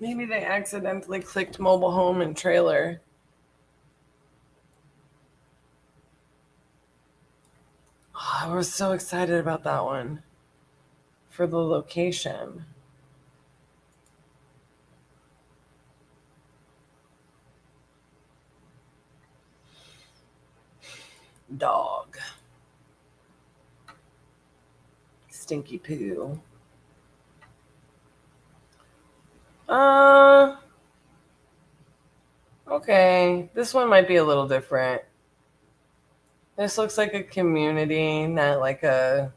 Maybe they accidentally clicked mobile home and trailer. Oh, I was so excited about that one for the location. Dog. Stinky poo. Okay. This one might be a little different. This looks like a community, not like a...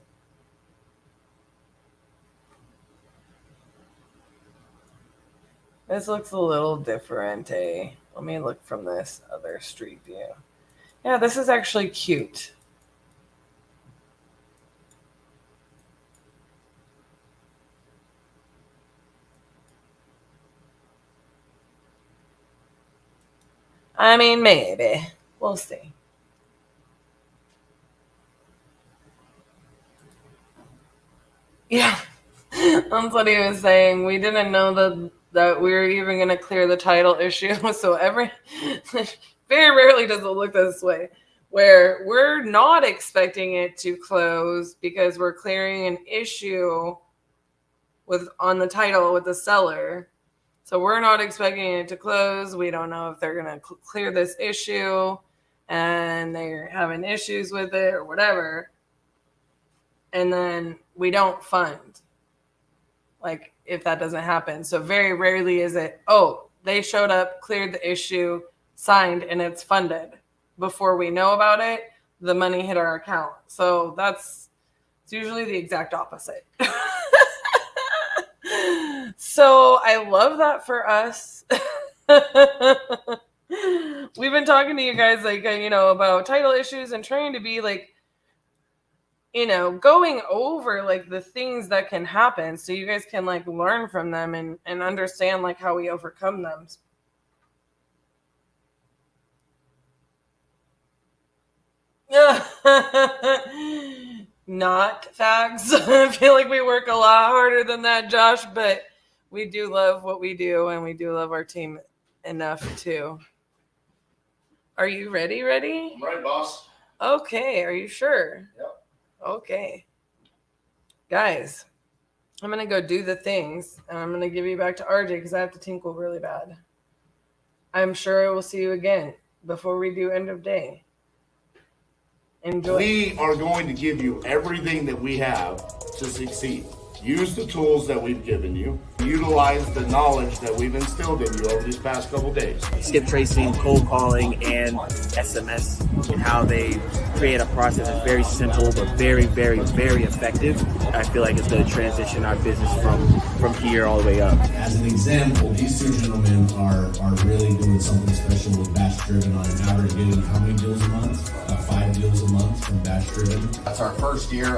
This looks a little different, eh? Let me look from this other street view. Yeah, this is actually cute. I mean, maybe. We'll see. Yeah. That's what he was saying. We didn't know that we were even going to clear the title issue. So very rarely does it look this way, where we're not expecting it to close because we're clearing an issue on the title with the seller. So we're not expecting it to close. We don't know if they're going to clear this issue and they're having issues with it or whatever. And then we don't fund. Like, if that doesn't happen. So very rarely is it, oh, they showed up, cleared the issue, signed, and it's funded. Before we know about it, the money hit our account. So it's usually the exact opposite. So I love that for us. We've been talking to you guys, like, about title issues and trying to be like, going over like the things that can happen so you guys can like learn from them and understand like how we overcome them. Not facts. I feel like we work a lot harder than that, Josh, but we do love what we do and we do love our team enough too. Are you ready? I'm ready, boss. Okay. Are you sure? Yep. Okay. Guys, I'm going to go do the things and I'm going to give you back to RJ because I have to tinkle really bad. I'm sure I will see you again before we do end of day. Enjoy. We are going to give you everything that we have to succeed. Use the tools that we've given you. Utilize the knowledge that we've instilled in you over these past couple days. Skip tracing, cold calling, and SMS, and how they create a process that's very simple but very, very, very effective. I feel like it's going to transition our business from here all the way up. As an example, these two gentlemen are really doing something special with batch driven on average, getting how many deals a month? 5 deals a month from batch driven. That's our first year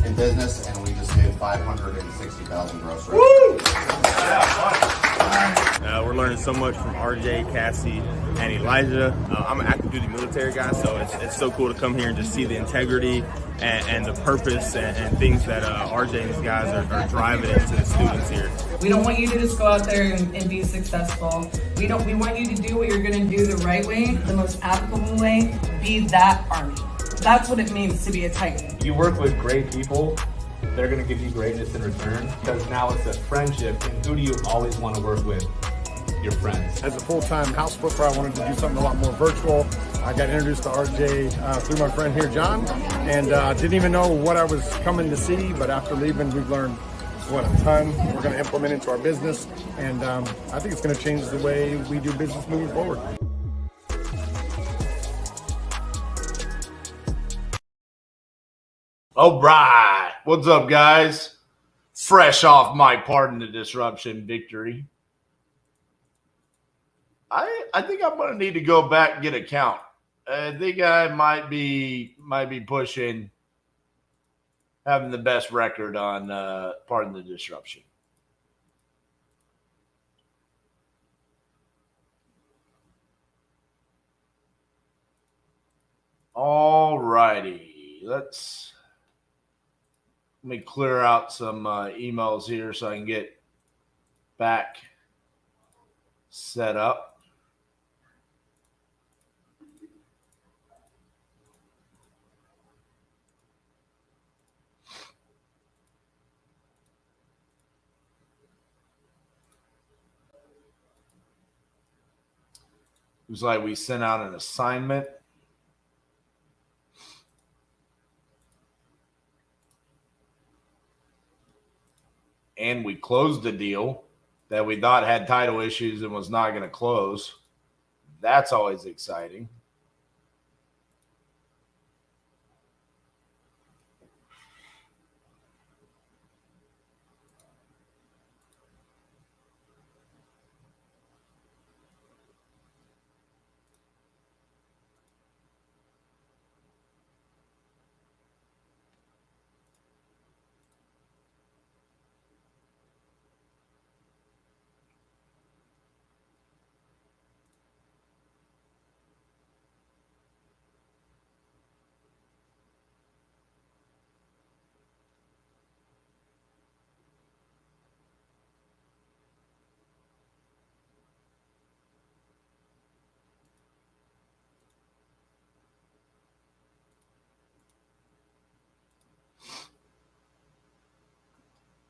in business, and we just did 560,000 gross revenue. Woo! We're learning so much from RJ, Cassie, and Elijah. I'm an active duty military guy, so it's so cool to come here and just see the integrity and the purpose and things that RJ and his guys are driving into the students here. We don't want you to just go out there and be successful. We want you to do what you're going to do the right way, the most applicable way. Be that Army. That's what it means to be a Titan. You work with great people. They're going to give you greatness in return, because now it's a friendship. And who do you always want to work with? Your friends. As a full-time house flipper, I wanted to do something a lot more virtual. I got introduced to RJ through my friend here, John, and didn't even know what I was coming to see, but after leaving, we've learned a ton we're going to implement into our business, and I think it's going to change the way we do business moving forward. All right. What's up, guys? Fresh off my Pardon the Disruption victory. I think I'm going to need to go back and get a count. I think I might be pushing having the best record on Pardon the Disruption. All righty. Let me clear out some emails here so I can get back set up. It was like we sent out an assignment. And we closed the deal that we thought had title issues and was not going to close. That's always exciting.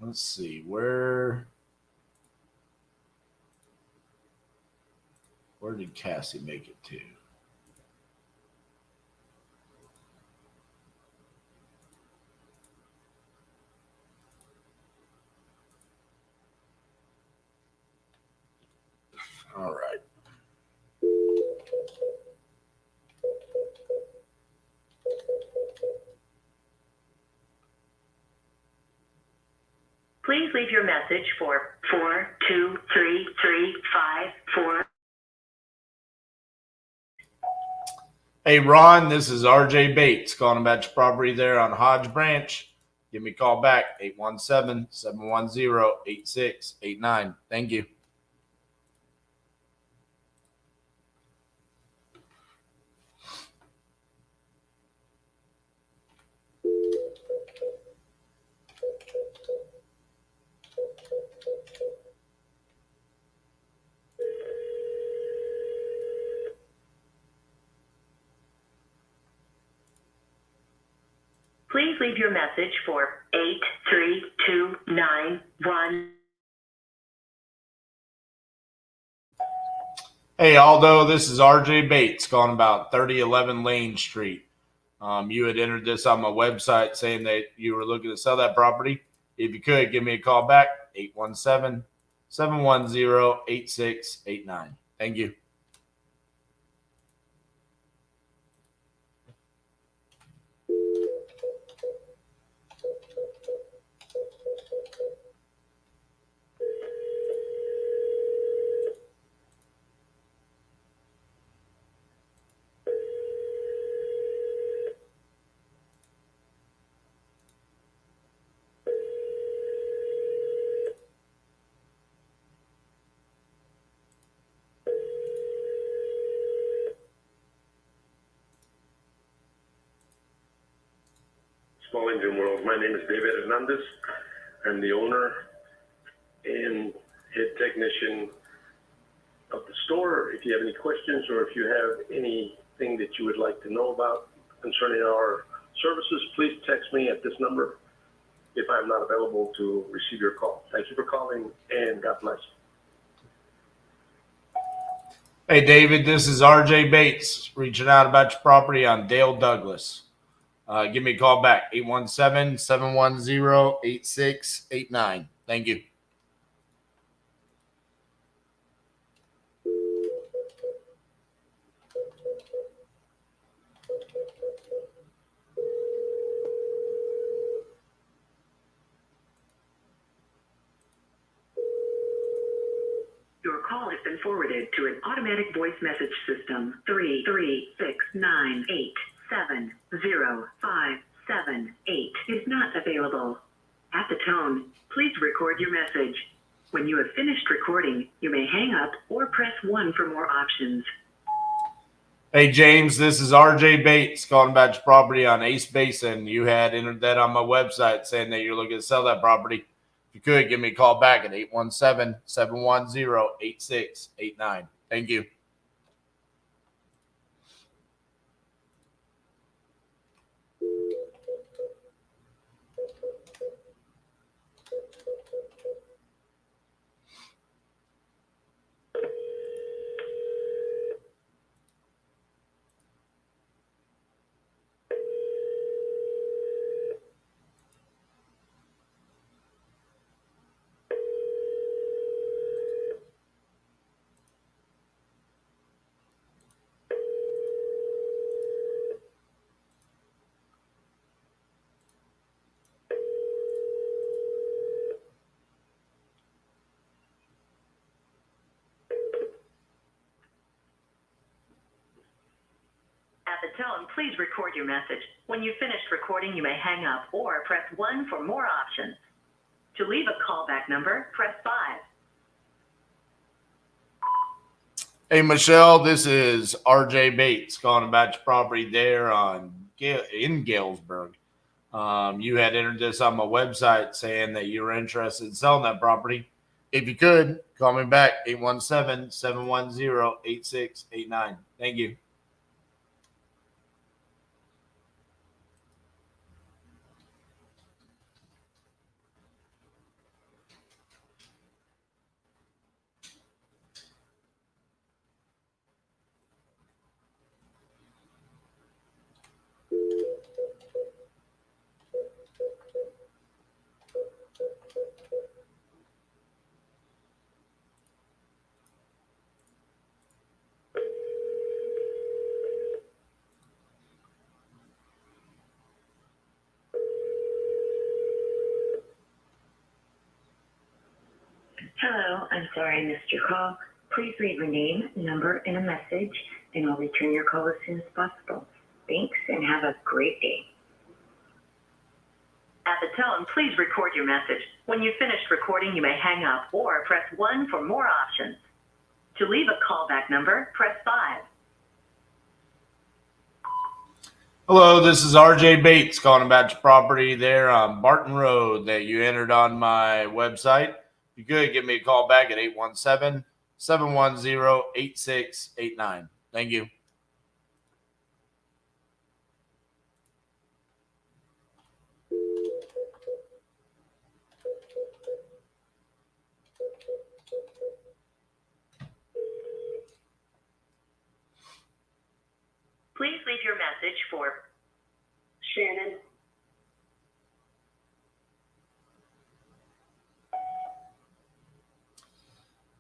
Let's see, where did Cassie make it to? All right. Please leave your message for 42335. Hey, Ron, this is RJ Bates calling about your property there on Hodge Branch. Give me a call back, 817-710-8689. Thank you. Please leave your message for 83291. Hey, Aldo, this is RJ Bates calling about 3011 Lane Street. You had entered this on my website saying that you were looking to sell that property. If you could, give me a call back, 817-710-8689. Thank you. Small Engine World. My name is David Hernandez. I'm the owner and head technician of the store. If you have any questions or if you have anything that you would like to know about concerning our services, please text me at this number if I'm not available to receive your call. Thank you for calling, and God bless. Hey, David, this is RJ Bates reaching out about your property on Dale Douglas. Give me a call back, 817-710-8689. Thank you. Your call has been forwarded to an automatic voice message system. 33698705778 is not available. At the tone, please record your message. When you have finished recording, you may hang up or press 1 for more options. Hey, James, this is RJ Bates calling about your property on Ace Basin. You had entered that on my website saying that you're looking to sell that property. If you could, give me a call back at 817-710-8689. Thank you. At the tone, please record your message. When you've finished recording, you may hang up or press 1 for more options. To leave a callback number, press 5. Hey, Michelle, this is RJ Bates calling about your property there in Galesburg. You had entered this on my website saying that you were interested in selling that property. If you could, call me back, 817-710-8689. Thank you. Hello, I'm sorry I missed your call. Please leave your name, number, and a message, and I'll return your call as soon as possible. Thanks, and have a great day. At the tone, please record your message. When you've finished recording, you may hang up or press 1 for more options. To leave a callback number, press 5. Hello, this is RJ Bates calling about your property there on Barton Road that you entered on my website. If you could, give me a call back at 817-710-8689. Thank you. Please leave your message for Shannon.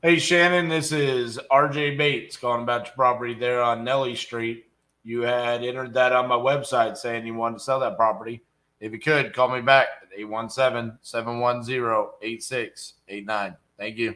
Hey, Shannon, this is RJ Bates calling about your property there on Nelly Street. You had entered that on my website saying you wanted to sell that property. If you could, call me back at 817-710-8689. Thank you.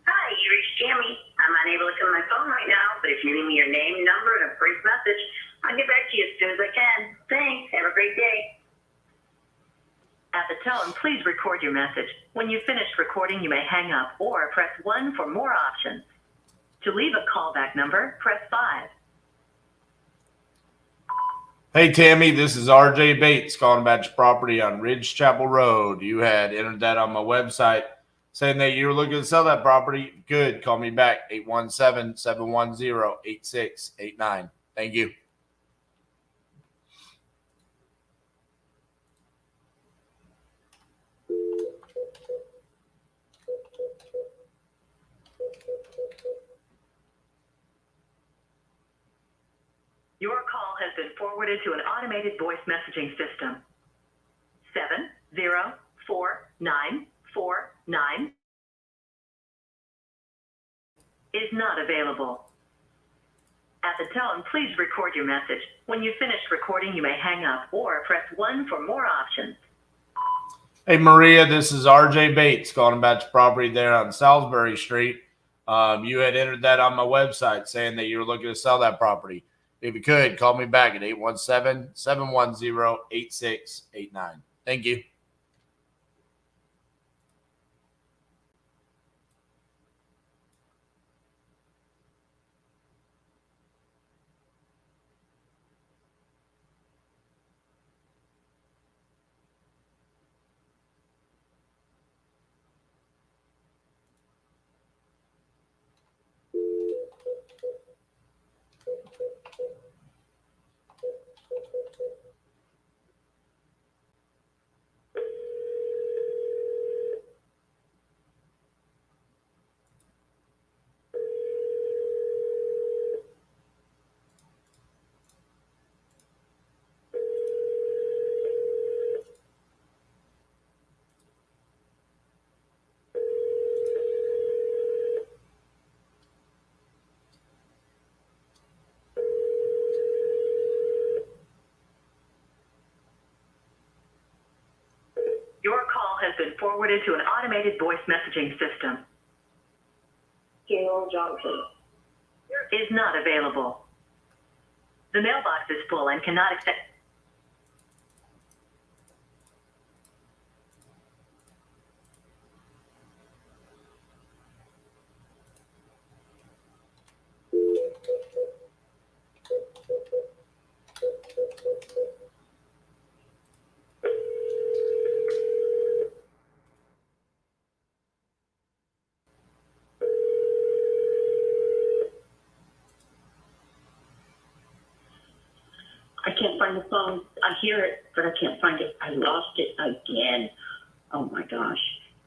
Hi, you reached Jamie. I'm unable to come to my phone right now, but if you leave me your name, number, and a brief message, I'll get back to you as soon as I can. Thanks. Have a great day. At the tone, please record your message. When you've finished recording, you may hang up or press 1 for more options. To leave a callback number, press 5. Hey, Tammy, this is RJ Bates calling about your property on Ridge Chapel Road. You had entered that on my website saying that you were looking to sell that property. Good. Call me back, 817-710-8689. Thank you. Your call has been forwarded to an automated voice messaging system. 704949 is not available. At the tone, please record your message. When you've finished recording, you may hang up or press 1 for more options. Hey, Maria, this is RJ Bates calling about your property there on Salisbury Street. You had entered that on my website saying that you were looking to sell that property. If you could, call me back at 817-710-8689. Thank you. Your call has been forwarded to an automated voice messaging system. Gail Johnson is not available. The mailbox is full and cannot accept. I can't find the phone. I hear it, but I can't find it. I lost it again. Oh my gosh.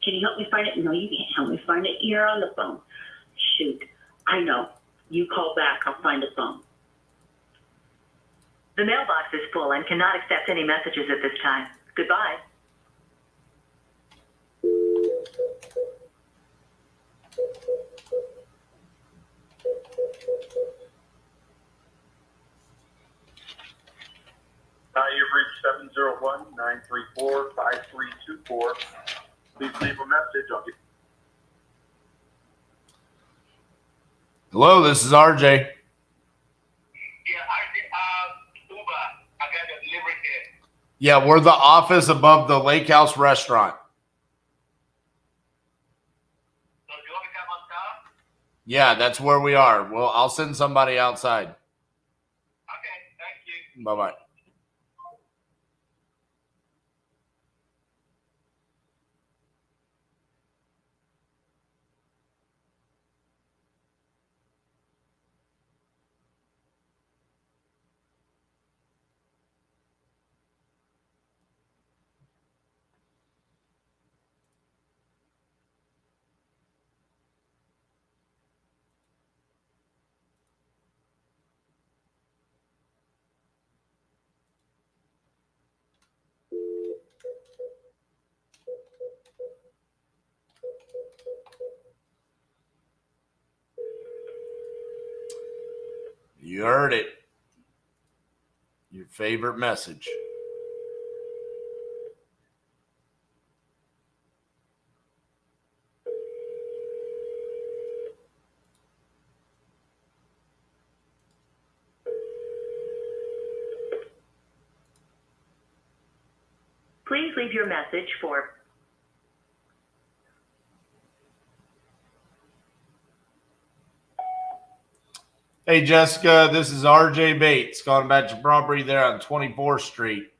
Can you help me find it? No, you can't help me find it. You're on the phone. Shoot. I know. You call back. I'll find the phone. The mailbox is full and cannot accept any messages at this time. Goodbye. You've reached 701-934-5324. Please leave a message. I'll get. Hello, this is RJ. Yeah, we're the office above the Lake House restaurant. Yeah, that's where we are. Well, I'll send somebody outside. Okay, thank you. Bye-bye. You heard it. Your favorite message. Please leave your message for. Hey, Jessica, this is RJ Bates calling about your property there on 24th Street.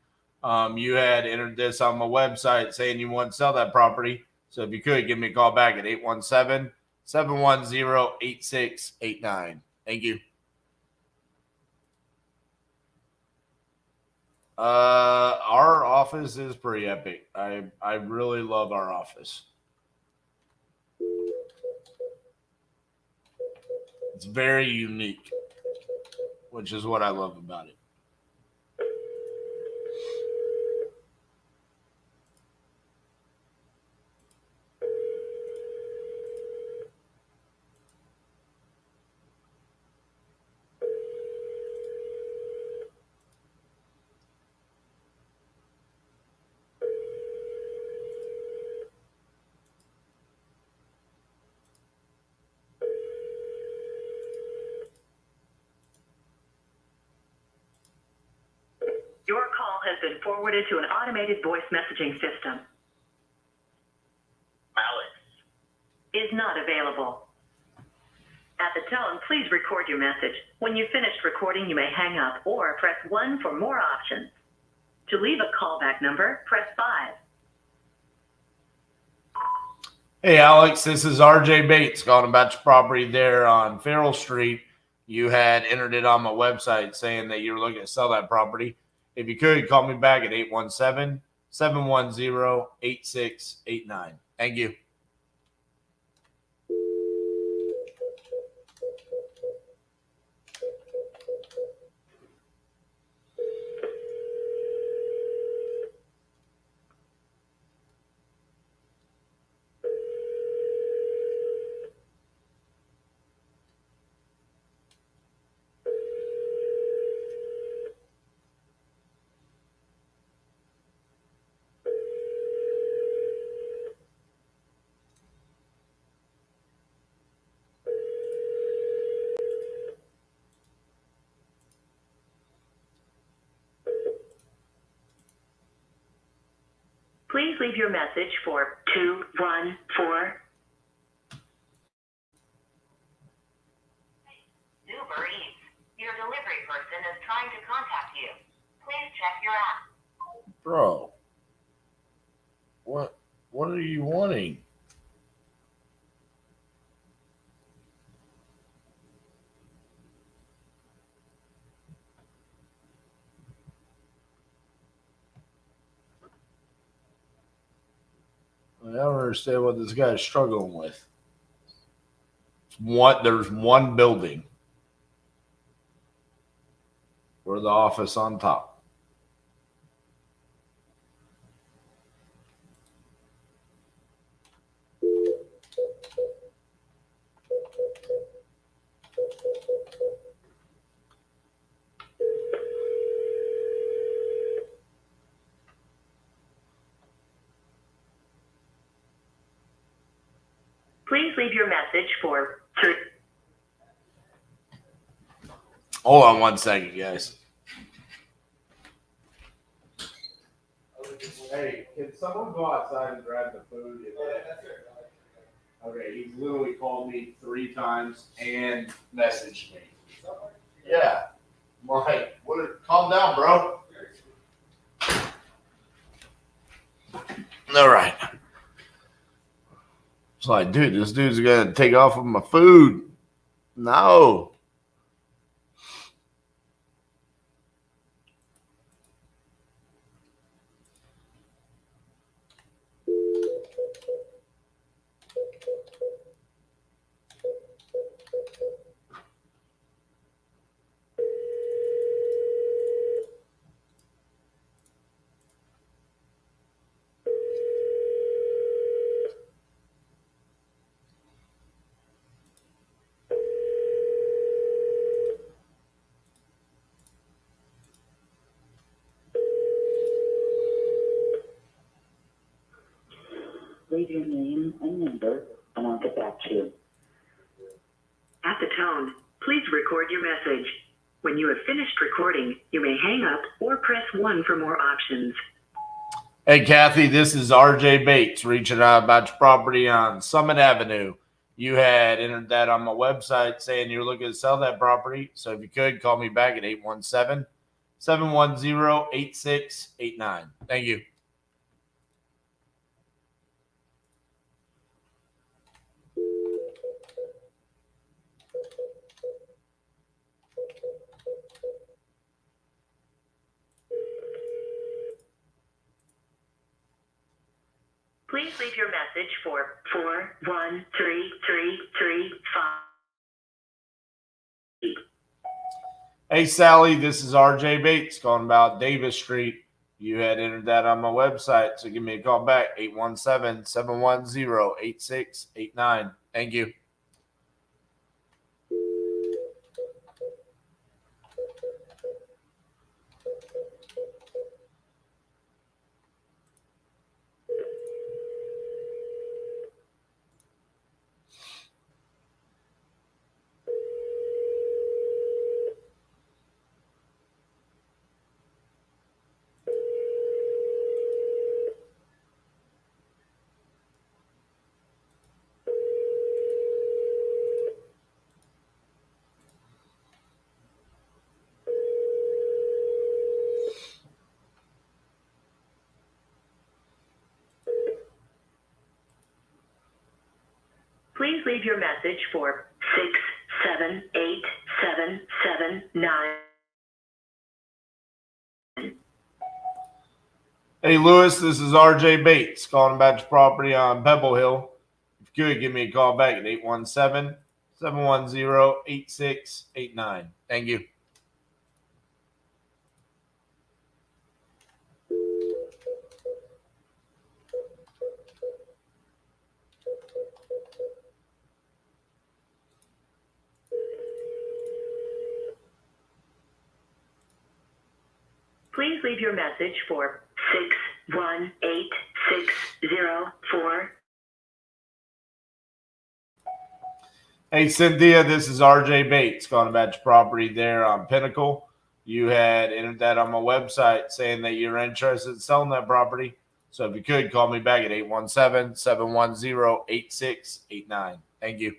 You had entered this on my website saying you want to sell that property. So if you could, give me a call back at 817-710-8689. Thank you. Our office is pretty epic. I really love our office. It's very unique, which is what I love about it. Your call has been forwarded to an automated voice messaging system. Alex is not available. At the tone, please record your message. When you've finished recording, you may hang up or press 1 for more options. To leave a callback number, press 5. Hey, Alex, this is RJ Bates calling about your property there on Farrell Street. You had entered it on my website saying that you were looking to sell that property. If you could, call me back at 817-710-8689. Thank you. Please leave your message for 214. Uber Eats. Your delivery person is trying to contact you. Please check your app. Bro, what are you wanting? I don't understand what this guy is struggling with. There's one building. We're the office on top. Please leave your message for 3. Hold on one second, guys. Hey, can someone go outside and grab the food? Okay, he's literally called me 3 times and messaged me. Yeah. Mike, calm down, bro. All right. It's like, dude, this dude's gonna take off of my food. No. Leave your name and number, and I'll get back to you. At the tone, please record your message. When you have finished recording, you may hang up or press 1 for more options. Hey, Kathy, this is RJ Bates reaching out about your property on Summit Avenue. You had entered that on my website saying you're looking to sell that property. So if you could, call me back at 817-710-8689. Thank you. Please leave your message for 4133335. Hey, Sally, this is RJ Bates calling about Davis Street. You had entered that on my website, so give me a call back, 817-710-8689. Thank you. Please leave your message for 6787779. Hey, Lewis, this is RJ Bates calling about your property on Pebble Hill. If you could, give me a call back at 817-710-8689. Thank you. Please leave your message for 618604. Hey, Cynthia, this is RJ Bates calling about your property there on Pinnacle. You had entered that on my website saying that you're interested in selling that property. So if you could, call me back at 817-710-8689. Thank you.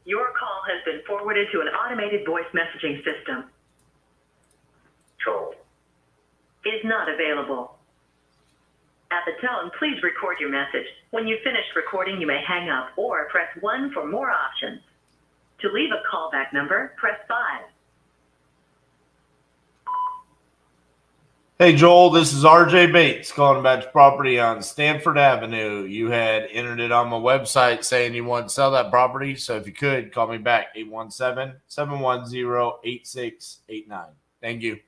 Your call has been forwarded to an automated voice messaging system. Is not available. At the tone, please record your message. When you've finished recording, you may hang up or press 1 for more options. To leave a callback number, press 5. Hey, Joel, this is RJ Bates calling about your property on Stanford Avenue. You had entered it on my website saying you want to sell that property. So if you could, call me back, 817-710-8689. Thank you.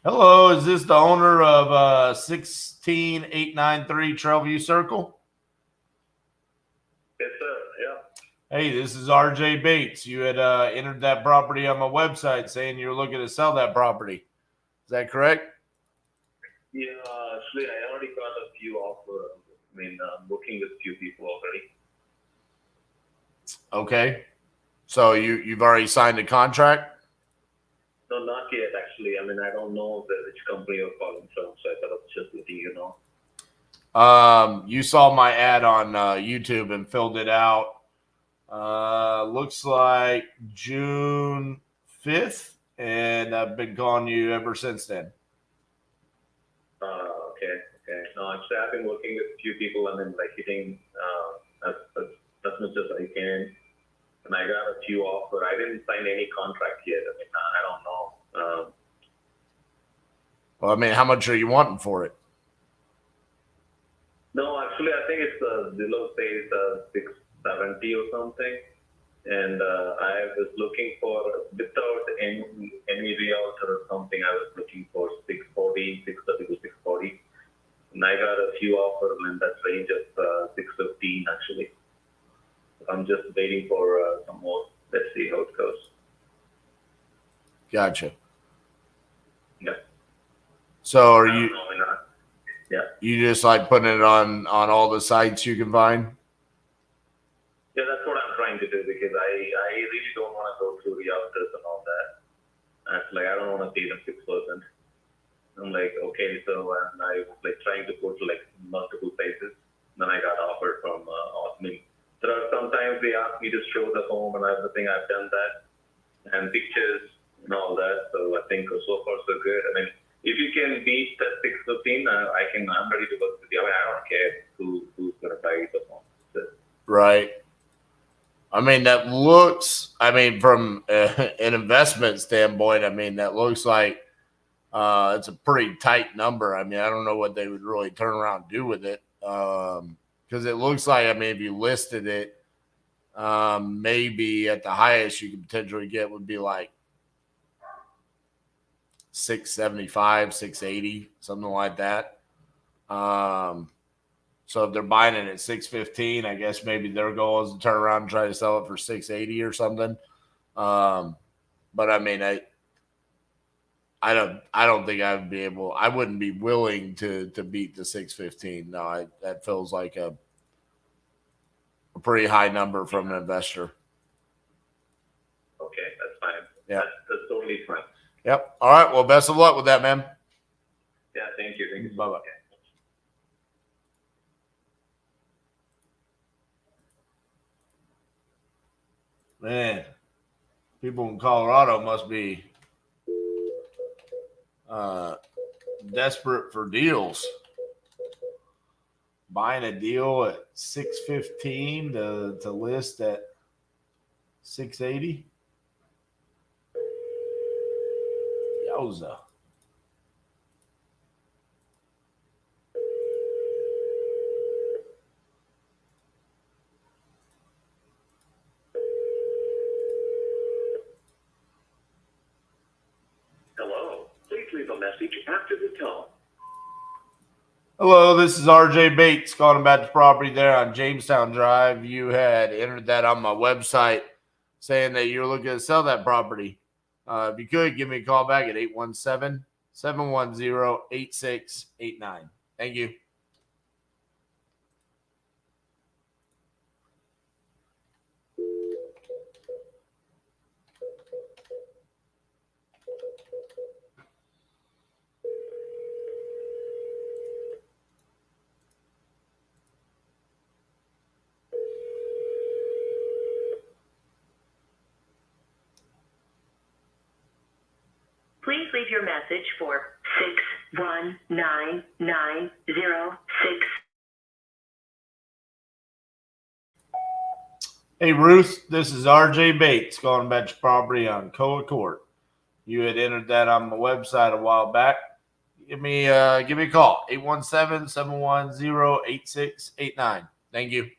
Hello, is this the owner of 16893 Trailview Circle? Yes, sir. Yeah. Hey, this is RJ Bates. You had entered that property on my website saying you're looking to sell that property. Is that correct? Yeah, actually, I already got a few offers. I'm working with a few people already. Okay. So you've already signed a contract? No, not yet, actually. I don't know which company you're calling from, so I thought of just letting you know. You saw my ad on YouTube and filled it out. Looks like June 5th, and I've been calling you ever since then. Okay. No, actually, I've been working with a few people. Hitting as much as I can. And I got a few offers. I didn't sign any contract yet. I don't know. Well, how much are you wanting for it? No, actually, I think it's Zillow says 670 or something. And I was looking for, without any realtor or something, I was looking for 630 to 640. And I got a few offers in that range of 615 actually. I'm just waiting for some more. Let's see how it goes. Gotcha. Yeah. So are you? Yeah. You just like putting it on all the sites you can find? Yeah, that's what I'm trying to do because I really don't want to go through realtors and all that. I don't want to pay them 6%. I'm okay, so and I was trying to go to multiple places. Then I got offered from there are sometimes they ask me to show the home and everything. I've done that and pictures and all that. So I think so far so good. If you can beat that 615, I'm ready to work with you. I don't care who's going to buy the home. So, Right. That looks, from an investment standpoint, that looks like it's a pretty tight number. I don't know what they would really turn around and do with it. Because it looks like, if you listed it, maybe at the highest you could potentially get would be like 675, 680, something like that. So if they're buying it at 615, I guess maybe their goal is to turn around and try to sell it for 680 or something. But I don't think I would be able. I wouldn't be willing to beat the 615. No, that feels like a pretty high number from an investor. Okay, that's fine. Yeah, that's totally fine. Yep. All right. Well, best of luck with that, man. Yeah, thank you. Thank you. Bye bye. Man, people in Colorado must be desperate for deals. Buying a deal at 615 to list at 680. Yowza. Hello. Please leave a message after the tone. Hello, this is RJ Bates calling about the property there on Jamestown Drive. You had entered that on my website saying that you're looking to sell that property. If you could, give me a call back at 817-710-8689. Thank you. Please leave your message for 619-906. Hey Ruth, this is RJ Bates calling about your property on Coa Court. You had entered that on my website a while back. Give me a call, 817-710-8689. Thank you.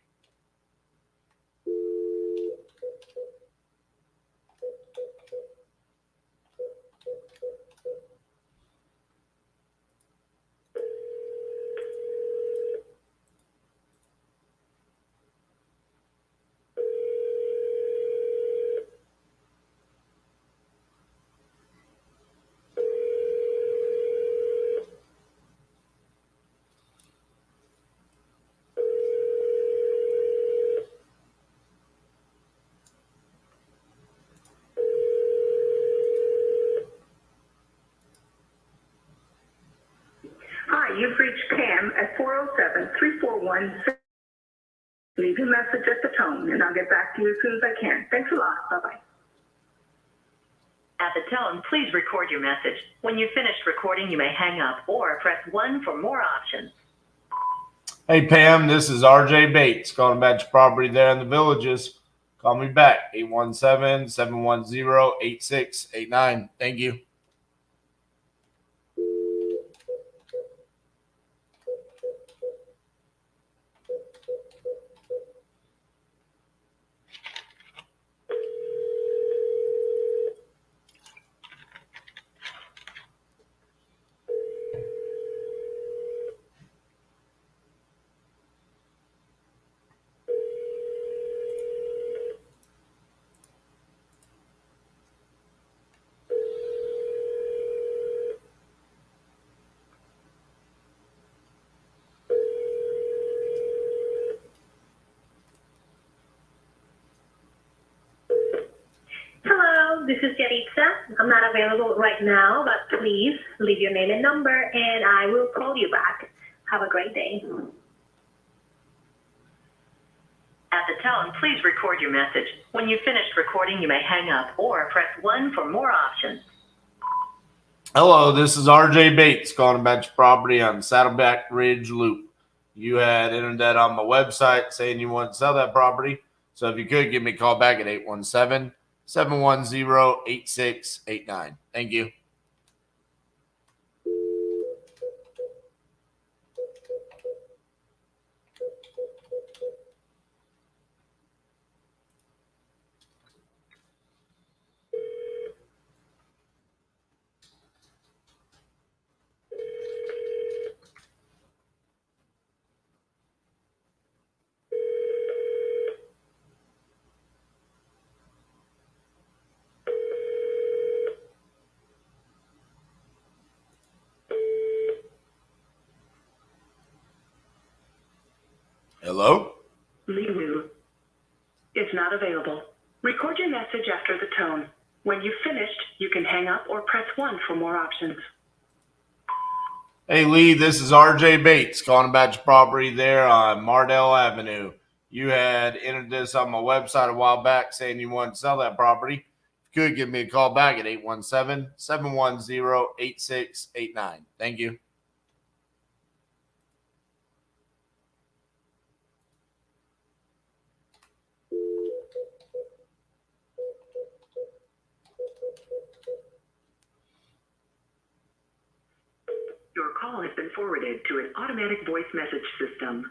Hi, you've reached Pam at 407-341. Leave your message at the tone, and I'll get back to you as soon as I can. Thanks a lot. Bye-bye. At the tone, please record your message. When you've finished recording, you may hang up or press 1 for more options. Hey Pam, this is RJ Bates calling about your property there in the Villages. Call me back, 817-710-8689. Thank you. Hello, this is Yaritza. I'm not available right now, but please leave your name and number and I will call you back. Have a great day. At the tone, please record your message. When you've finished recording, you may hang up or press 1 for more options. Hello, this is RJ Bates calling about your property on Saddleback Ridge Loop. You had entered that on my website saying you want to sell that property. So if you could, give me a call back at 817-710-8689. Thank you. Hello? Lilu is not available. Record your message after the tone. When you've finished, you can hang up or press 1 for more options. Hey Lee, this is RJ Bates calling about your property there on Mardell Avenue. You had entered this on my website a while back saying you wanted to sell that property. If you could, give me a call back at 817-710-8689. Thank you. Your call has been forwarded to an automatic voice message system.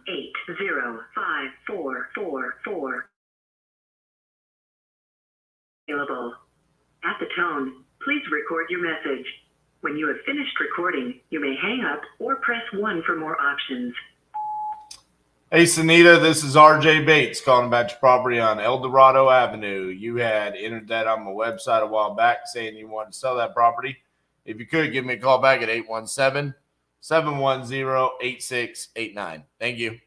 8054444. Available. At the tone, please record your message. When you have finished recording, you may hang up or press 1 for more options. Hey Sunita, this is RJ Bates calling about your property on El Dorado Avenue. You had entered that on my website a while back saying you wanted to sell that property. If you could, give me a call back at 817-710-8689. Thank you.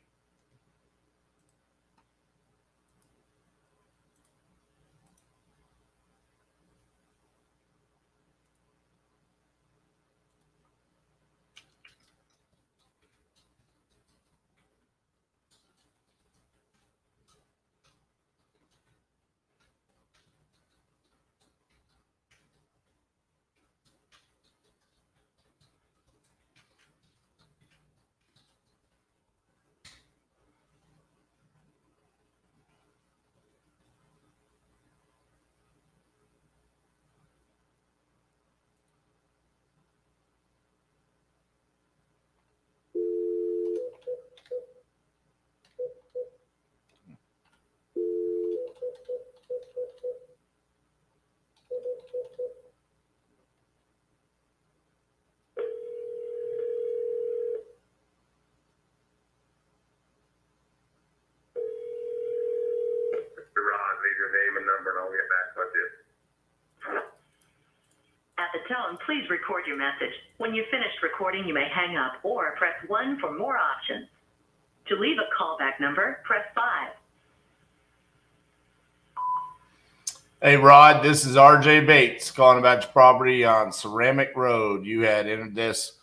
tone, please record your message. When you've finished recording, you may hang up or press 1 for more options. To leave a callback number, press 5. Hey, Rod, this is RJ Bates calling about your property on Ceramic Road. You had entered this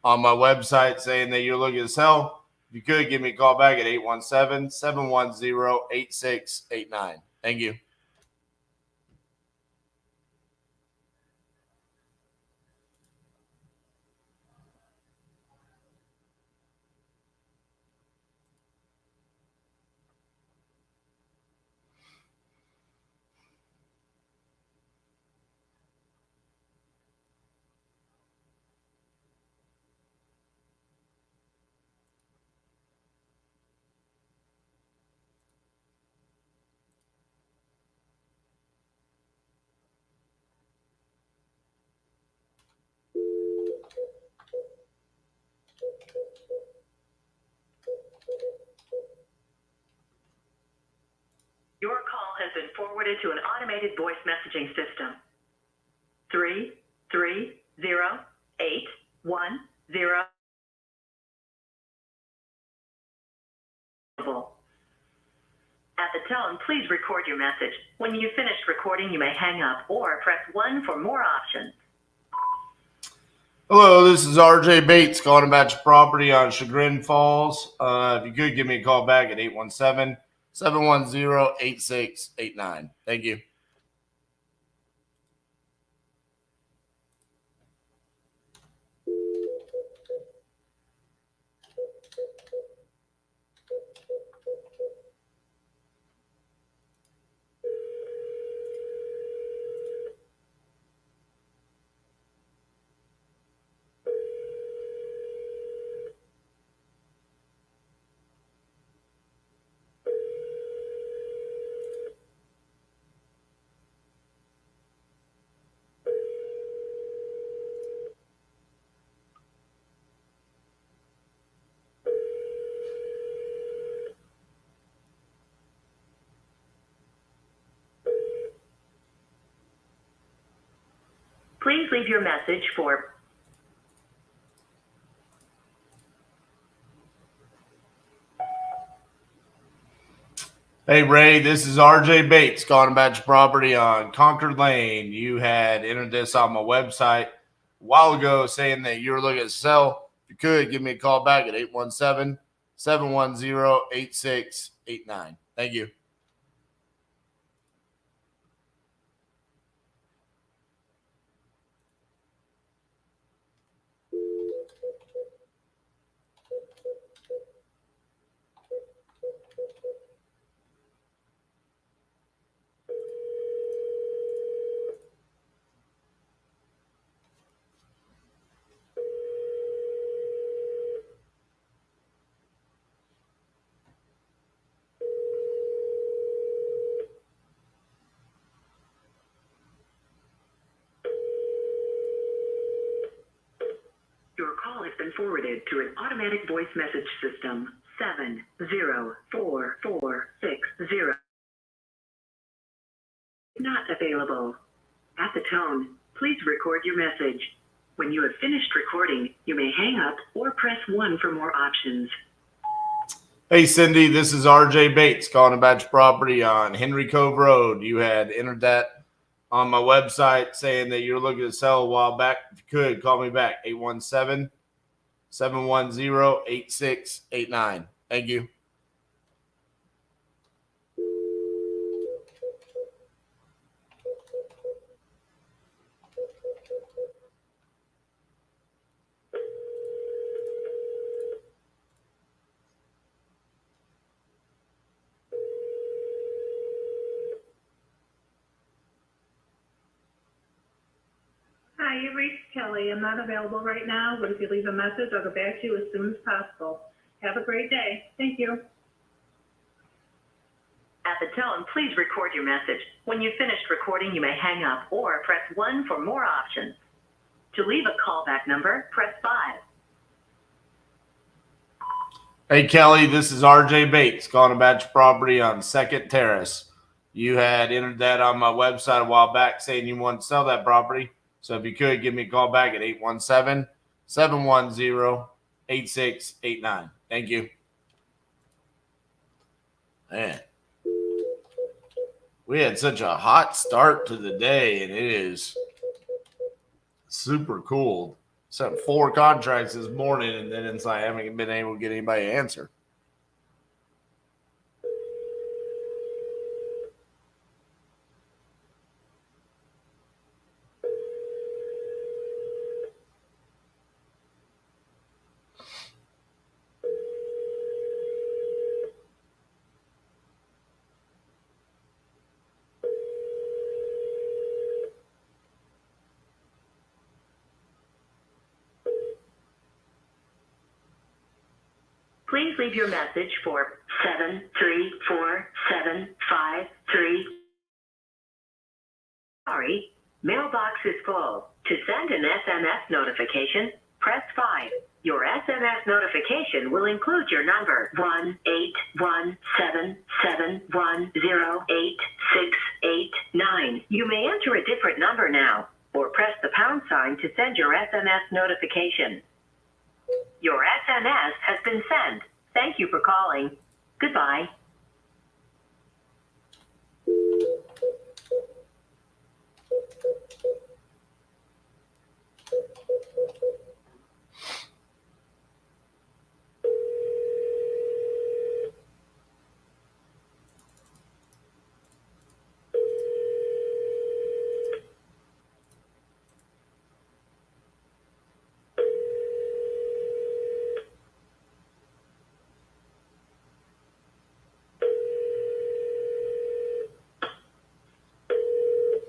on my website saying that you're looking to sell. If you could, give me a call back at 817-710-8689. Thank you. Your call has been forwarded to an automated voice messaging system. 330810. At the tone, please record your message. When you've finished recording, you may hang up or press 1 for more options. Hello, this is RJ Bates calling about your property on Chagrin Falls. If you could, give me a call back at 817-710-8689. Thank you. Please leave your message for Hey, Ray, this is RJ Bates calling about your property on Concord Lane. You had entered this on my website a while ago saying that you were looking to sell. If you could, give me a call back at 817-710-8689. Thank you. Your call has been forwarded to an automatic voice message system. 7044460. Not available. At the tone, please record your message. When you have finished recording, you may hang up or press 1 for more options. Hey, Cindy, this is RJ Bates calling about your property on Henry Cove Road. You had entered that on my website saying that you're looking to sell a while back. If you could, call me back, 817-710-8689. Thank you. Hi, you reached Kelly. I'm not available right now, but if you leave a message, I'll get back to you as soon as possible. Have a great day. Thank you. At the tone, please record your message. When you've finished recording, you may hang up or press 1 for more options. To leave a callback number, press 5. Hey, Kelly, this is RJ Bates calling about your property on Second Terrace. You had entered that on my website a while back saying you wanted to sell that property. So if you could, give me a call back at 817-710-8689. Thank you. Man, we had such a hot start to the day, and it is super cool. Sent 4 contracts this morning, and then it's like I haven't been able to get anybody to answer. Please leave your message for 734-753. Sorry, mailbox is full. To send an SMS notification, press 5. Your SMS notification will include your number 1-817-710-8689. You may enter a different number now, or press the pound sign to send your SMS notification. Your SMS has been sent. Thank you for calling. Goodbye.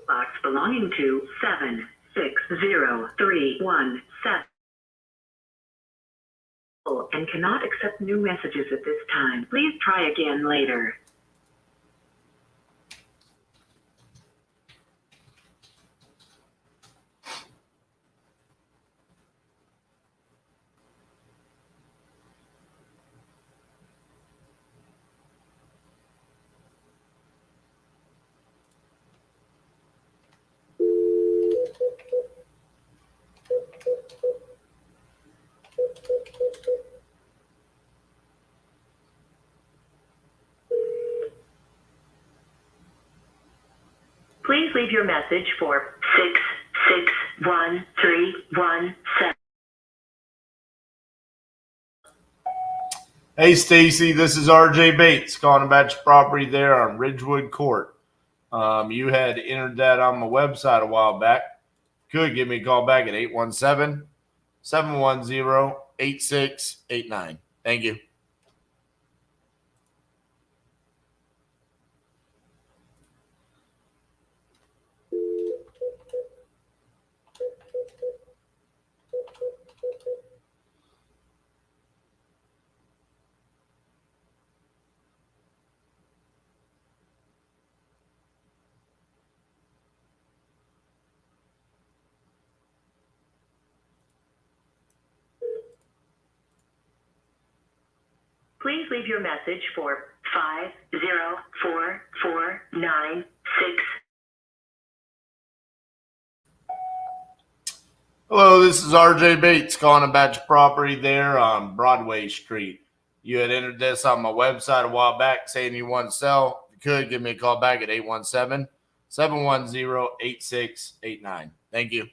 Box belonging to 760317 and cannot accept new messages at this time. Please try again later. Please leave your message for 661317. Hey, Stacy, this is RJ Bates calling about your property there on Ridgewood Court. You had entered that on my website a while back. Could give me a call back at 817-710-8689. Thank you. Please leave your message for 50446. Hello, this is RJ Bates calling about your property there on Broadway Street. You had entered this on my website a while back saying you want to sell. If you could, give me a call back at 817-710-8689. Thank you.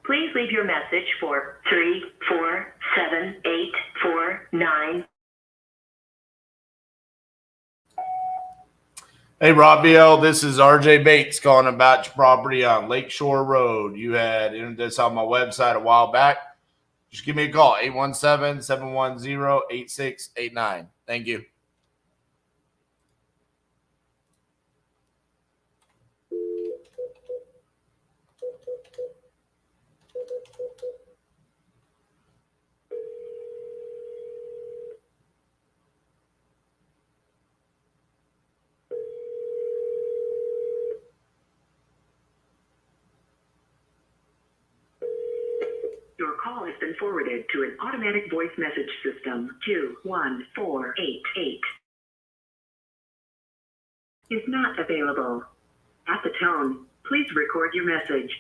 Please leave your message for 347849. Hey, Robbio, this is RJ Bates calling about your property on Lakeshore Road. You had entered this on my website a while back. Just give me a call, 817-710-8689. Thank you. Your call has been forwarded to an automatic voice message system. 21488 is not available. At the tone, please record your message.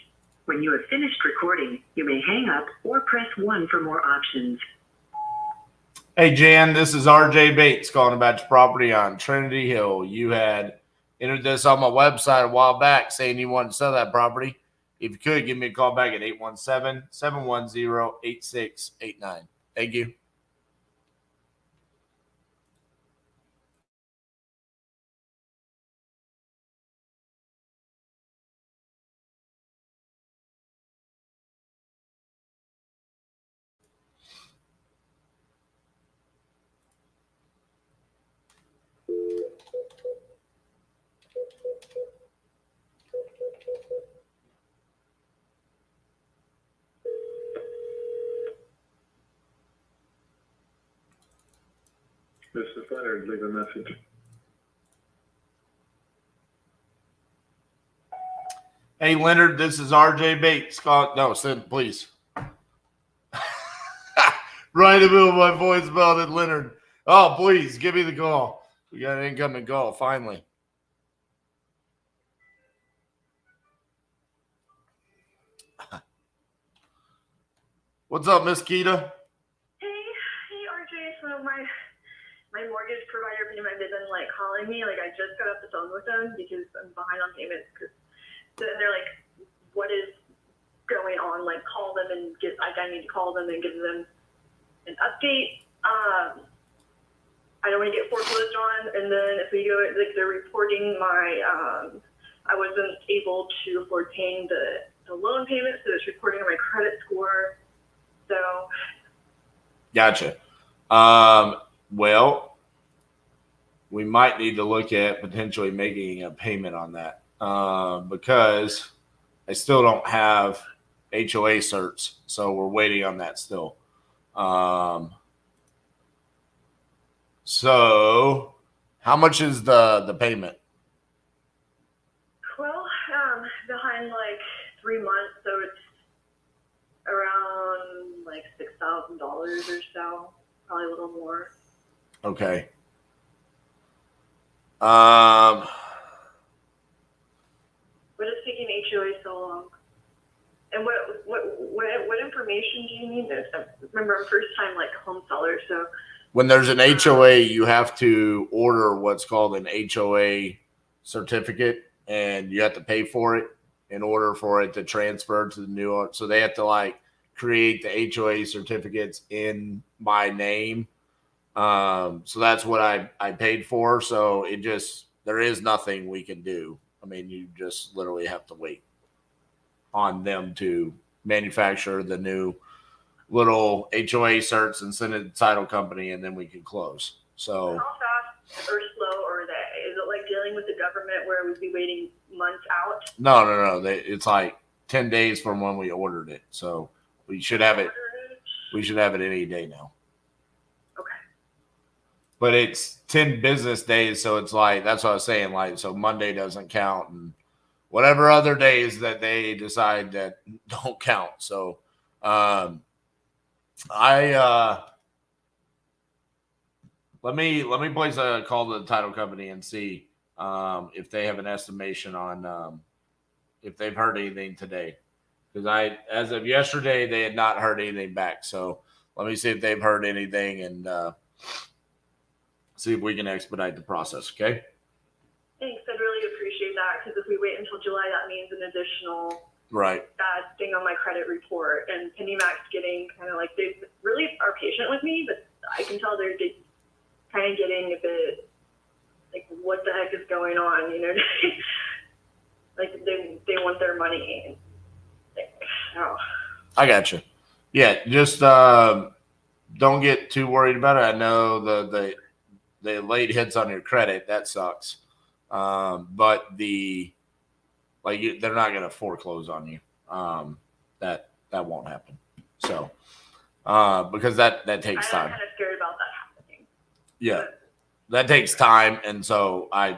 When you have finished recording, you may hang up or press 1 for more options. Hey, Jan, this is RJ Bates calling about your property on Trinity Hill. You had entered this on my website a while back saying you wanted to sell that property. If you could, give me a call back at 817-710-8689. Thank you. This is Leonard. Leave a message. Hey, Leonard, this is RJ Bates. Send, please. Right in the middle of my voicemail to Leonard. Oh, please, give me the call. We got an incoming call, finally. What's up, Miss Keita? Hey, RJ. So my mortgage provider pretty much they've been like calling me. Like I just got off the phone with them because I'm behind on payments. So they're like, "What is going on? Like call them and I need to call them and give them an update. I don't want to get foreclosed on. And then if we go, like they're reporting my, I wasn't able to afford paying the loan payment, so it's reporting on my credit score. So. Gotcha. Well, we might need to look at potentially making a payment on that because I still don't have HOA certs, so we're waiting on that still. So how much is the payment? Well, behind like 3 months, so it's around like $6,000 or so, probably a little more. Okay. What is taking HOA so long? And what information do you need? Remember, I'm first time like home seller, so. When there's an HOA, you have to order what's called an HOA certificate, and you have to pay for it in order for it to transfer to the new owner. So they have to like create the HOA certificates in my name. So that's what I paid for. So there is nothing we can do. I mean, you just literally have to wait on them to manufacture the new little HOA certs and send it to the title company, and then we can close. So how fast or slow are they? Is it like dealing with the government where we'd be waiting months out? no. It's like 10 days from when we ordered it. So we should have it. We should have it any day now. Okay. But it's 10 business days. So it's like, that's what I was saying. Like, so Monday doesn't count and whatever other days that they decide that don't count. So, let me place a call to the title company and see if they have an estimation on if they've heard anything today. Because as of yesterday, they had not heard anything back. So let me see if they've heard anything and see if we can expedite the process. Okay. Thanks. I'd really appreciate that because if we wait until July, that means an additional bad thing on my credit report. And PennyMac's getting kind of like, they really are patient with me, but I can tell they're kind of getting a bit like, what the heck is going on? You know, like they want their money. Like, oh. I got you. Yeah, just don't get too worried about it. I know the late hits on your credit, that sucks. But they're not going to foreclose on you. That won't happen. So because that takes time. I'm kind of scared about that happening. Yeah, that takes time, and so I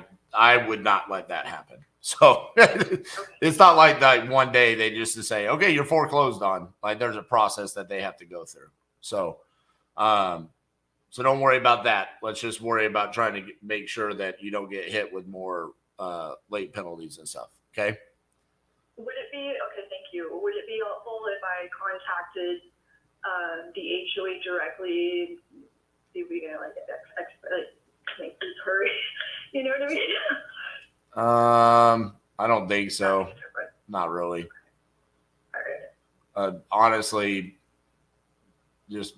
would not let that happen. So it's not like that one day they just say, okay, you're foreclosed on. Like there's a process that they have to go through. So, so don't worry about that. Let's just worry about trying to make sure that you don't get hit with more late penalties and stuff. Okay. Would it be okay? Thank you. Would it be helpful if I contacted the HOA directly? See if we can like make this hurry. You know what I mean? I don't think so. Not really. Honestly, just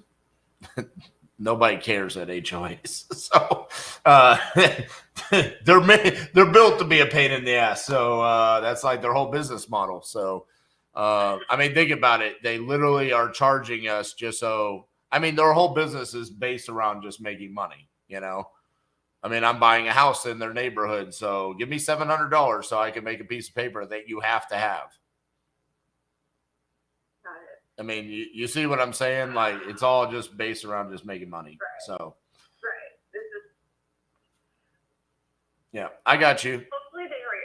nobody cares at HOAs. So they're built to be a pain in the ass. So that's like their whole business model. So I mean, think about it. They literally are charging us just so. I mean, their whole business is based around just making money. You know. I mean, I'm buying a house in their neighborhood, so give me $700 so I can make a piece of paper that you have to have. Got it. I mean, you see what I'm saying? Like, it's all just based around just making money. Right. So, Right. This is yeah, I got you. hopefully they hurry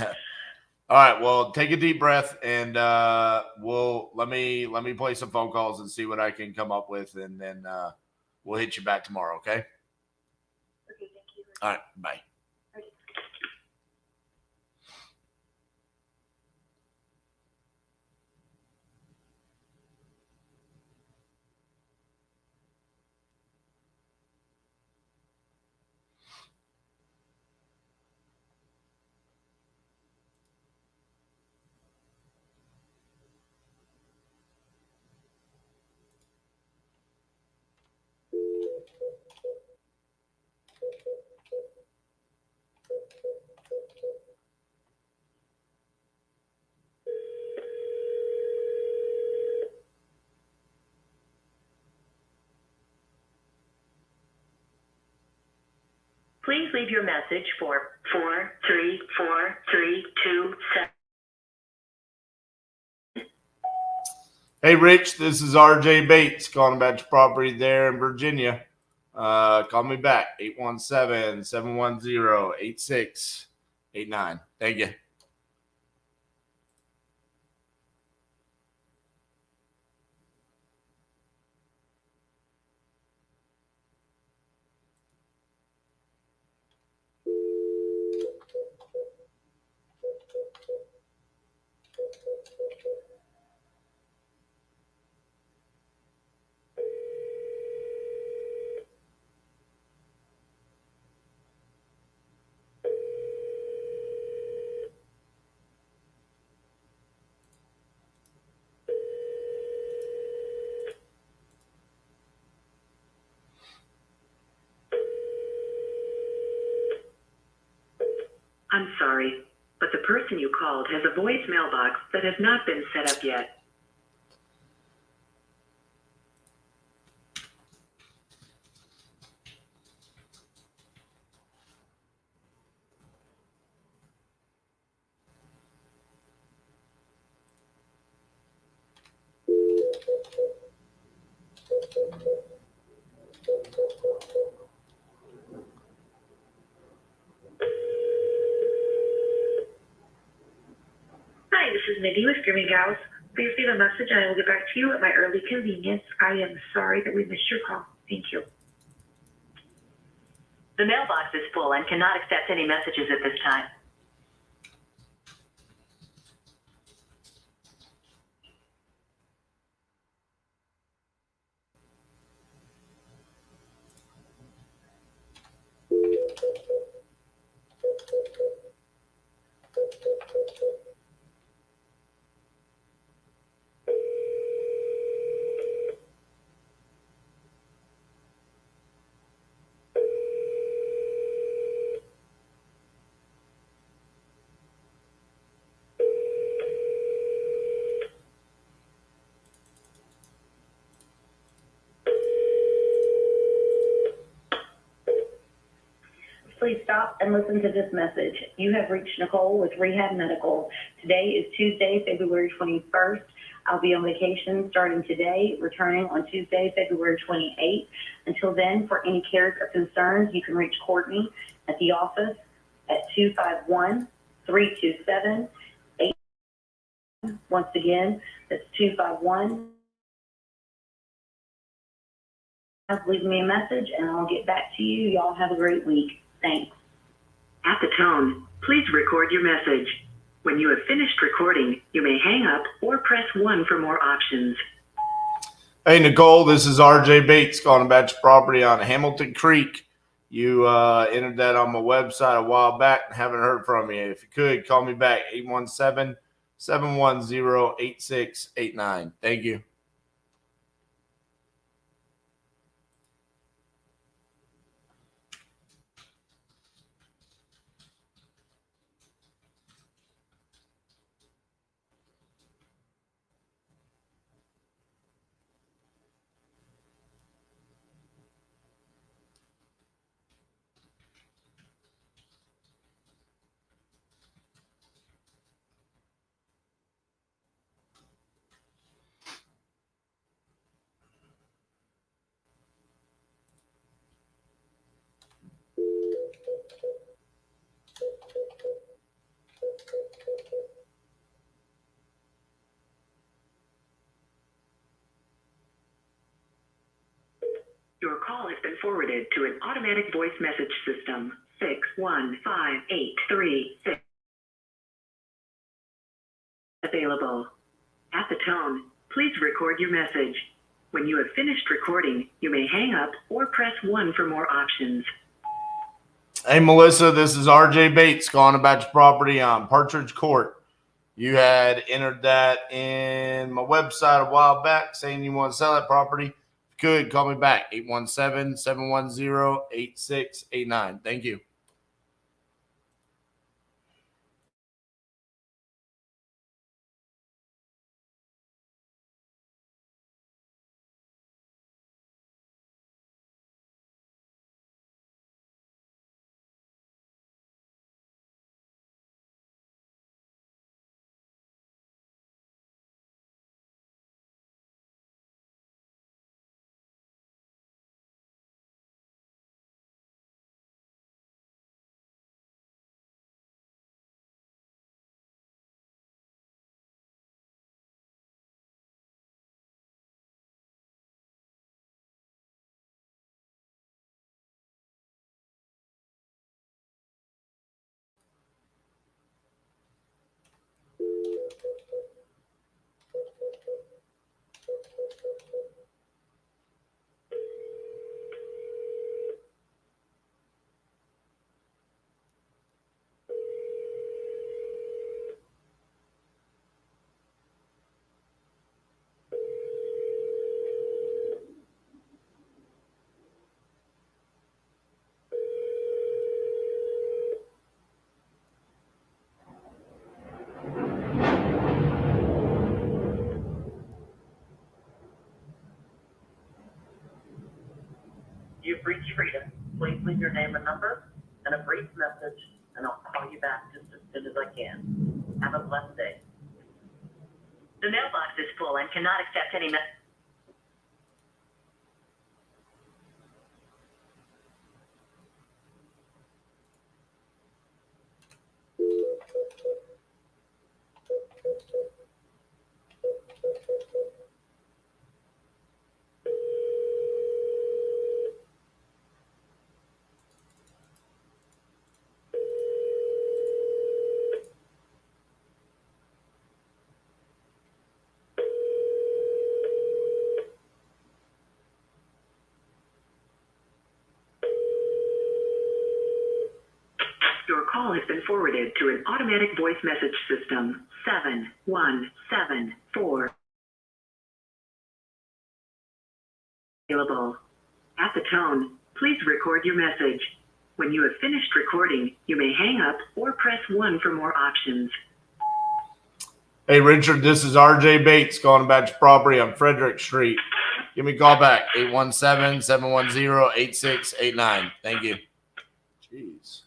up. Yeah. All right. Well, take a deep breath, and let me play some phone calls and see what I can come up with, and then we'll hit you back tomorrow. Okay. Okay. Thank you. All right. Bye. Please leave your message for 4343227. Hey, Rich, this is RJ Bates calling about your property there in Virginia. Call me back, 817-710-8689. Thank you. I'm sorry, but the person you called has a voice mailbox that has not been set up yet. Hi, this is Mindy with Grooming Gals. Please leave a message and I will get back to you at my early convenience. I am sorry that we missed your call. Thank you. The mailbox is full and cannot accept any messages at this time. Please stop and listen to this message. You have reached Nicole with Rehab Medical. Today is Tuesday, February 21st. I'll be on vacation starting today, returning on Tuesday, February 28th. Until then, for any cares or concerns, you can reach Courtney at the office at 251-327-8. Once again, that's 251. Leave me a message and I'll get back to you. Y'all have a great week. Thanks. At the tone, please record your message. When you have finished recording, you may hang up or press 1 for more options. Hey, Nicole, this is RJ Bates calling about your property on Hamilton Creek. You entered that on my website a while back and haven't heard from you. If you could, call me back, 817-710-8689. Thank you. Your call has been forwarded to an automatic voice message system. 615836 available. At the tone, please record your message. When you have finished recording, you may hang up or press 1 for more options. Hey, Melissa, this is RJ Bates calling about your property on Partridge Court. You had entered that in my website a while back saying you want to sell that property. If you could, call me back, 817-710-8689. Thank you. You've reached Freedom. Please leave your name and number and a brief message, and I'll call you back just as soon as I can. Have a blessed day. The mailbox is full and cannot accept any message. Your call has been forwarded to an automatic voice message system. 7174 available. At the tone, please record your message. When you have finished recording, you may hang up or press 1 for more options. Hey, Richard, this is RJ Bates calling about your property on Frederick Street. Give me a call back, 817-710-8689. Thank you. Jeez.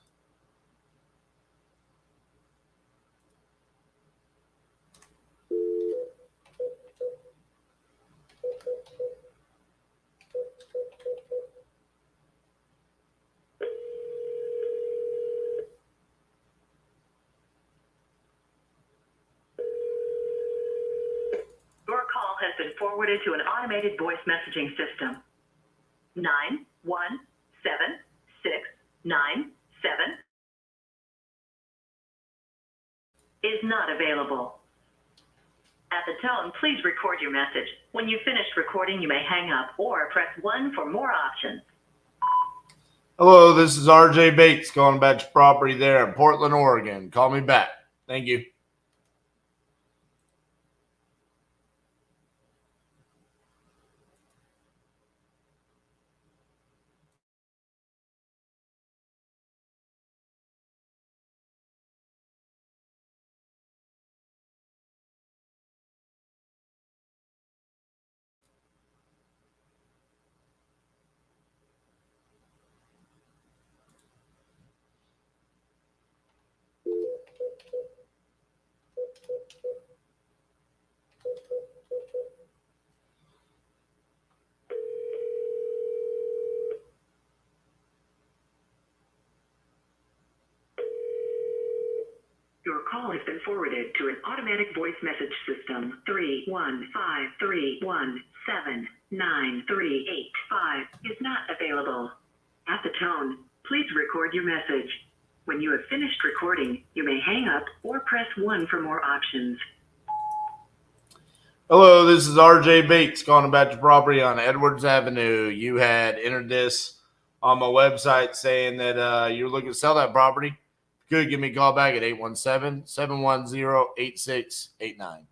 has been forwarded to an automated voice messaging system. 917697 is not available. At the tone, please record your message. When you've finished recording, you may hang up or press 1 for more options. Hello, this is RJ Bates calling about your property there in Portland, Oregon. Call me back. Thank you. Your call has been forwarded to an automatic voice message system. 315317938 is not available. At the tone, please record your message. When you have finished recording, you may hang up or press 1 for more options. Hello, this is RJ Bates calling about your property on Edwards Avenue. You had entered this on my website saying that you're looking to sell that property. Good, give me a call back at 817-710-8689.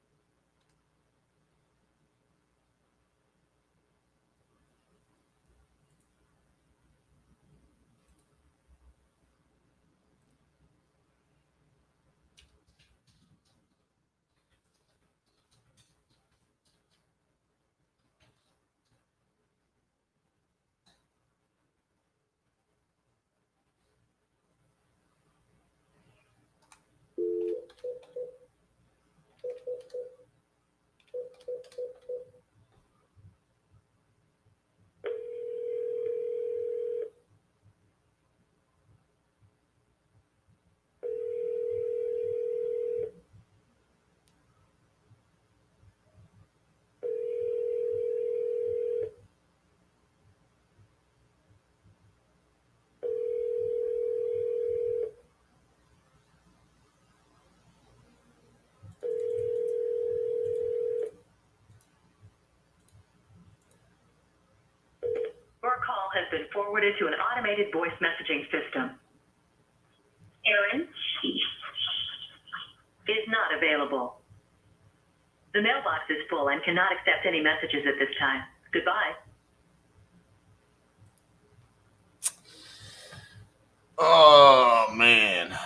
Your call has been forwarded to an automated voice messaging system. Aaron is not available. The mailbox is full and cannot accept any messages at this time. Goodbye. Oh, man.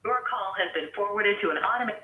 Your call has been forwarded to an automated.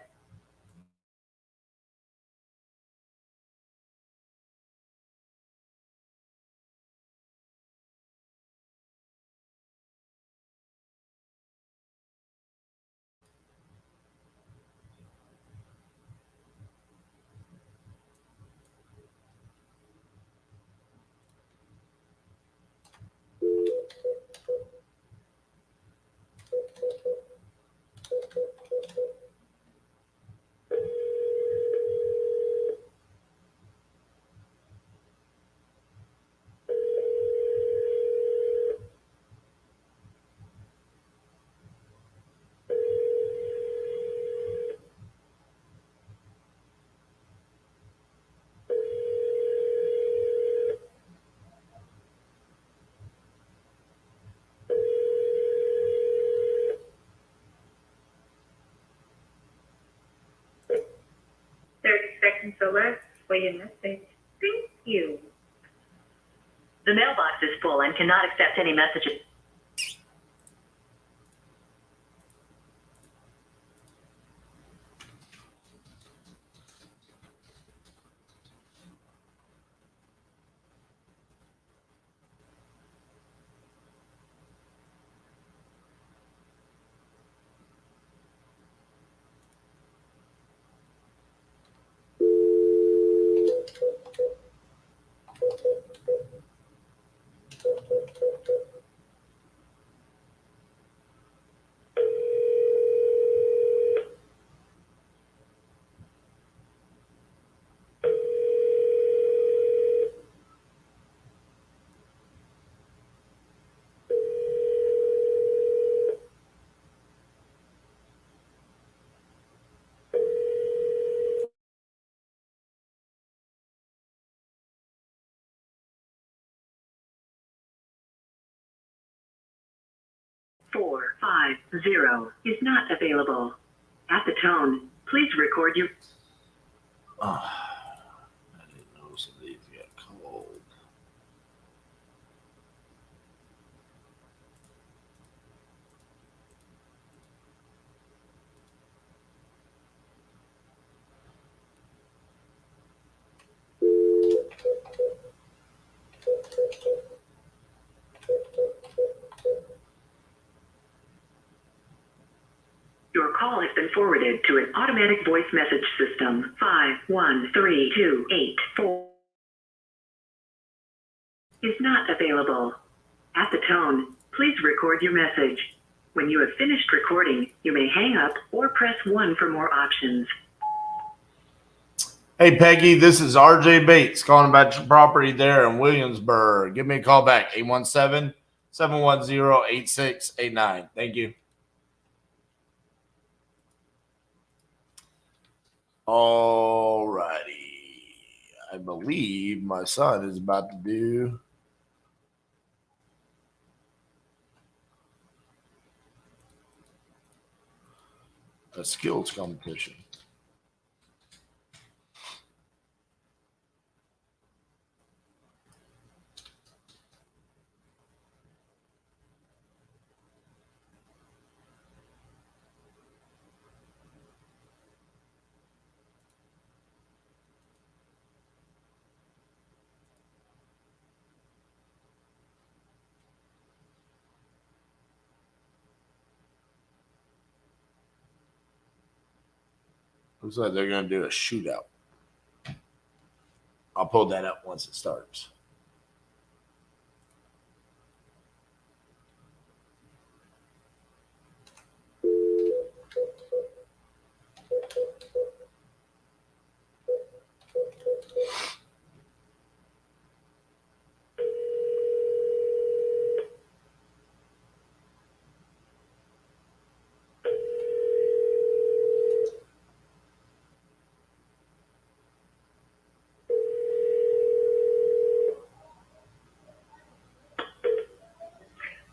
Solar for your message. Thank you. The mailbox is full and cannot accept any messages. 450 is not available. At the tone, please record your... I didn't know some of these got cold. Your call has been forwarded to an automatic voice message system. 513284 is not available. At the tone, please record your message. When you have finished recording, you may hang up or press 1 for more options. Hey, Peggy, this is RJ Bates calling about your property there in Williamsburg. Give me a call back, 817-710-8689. Thank you. All righty. I believe my son is about to do a skills competition. Looks like they're going to do a shootout. I'll pull that up once it starts.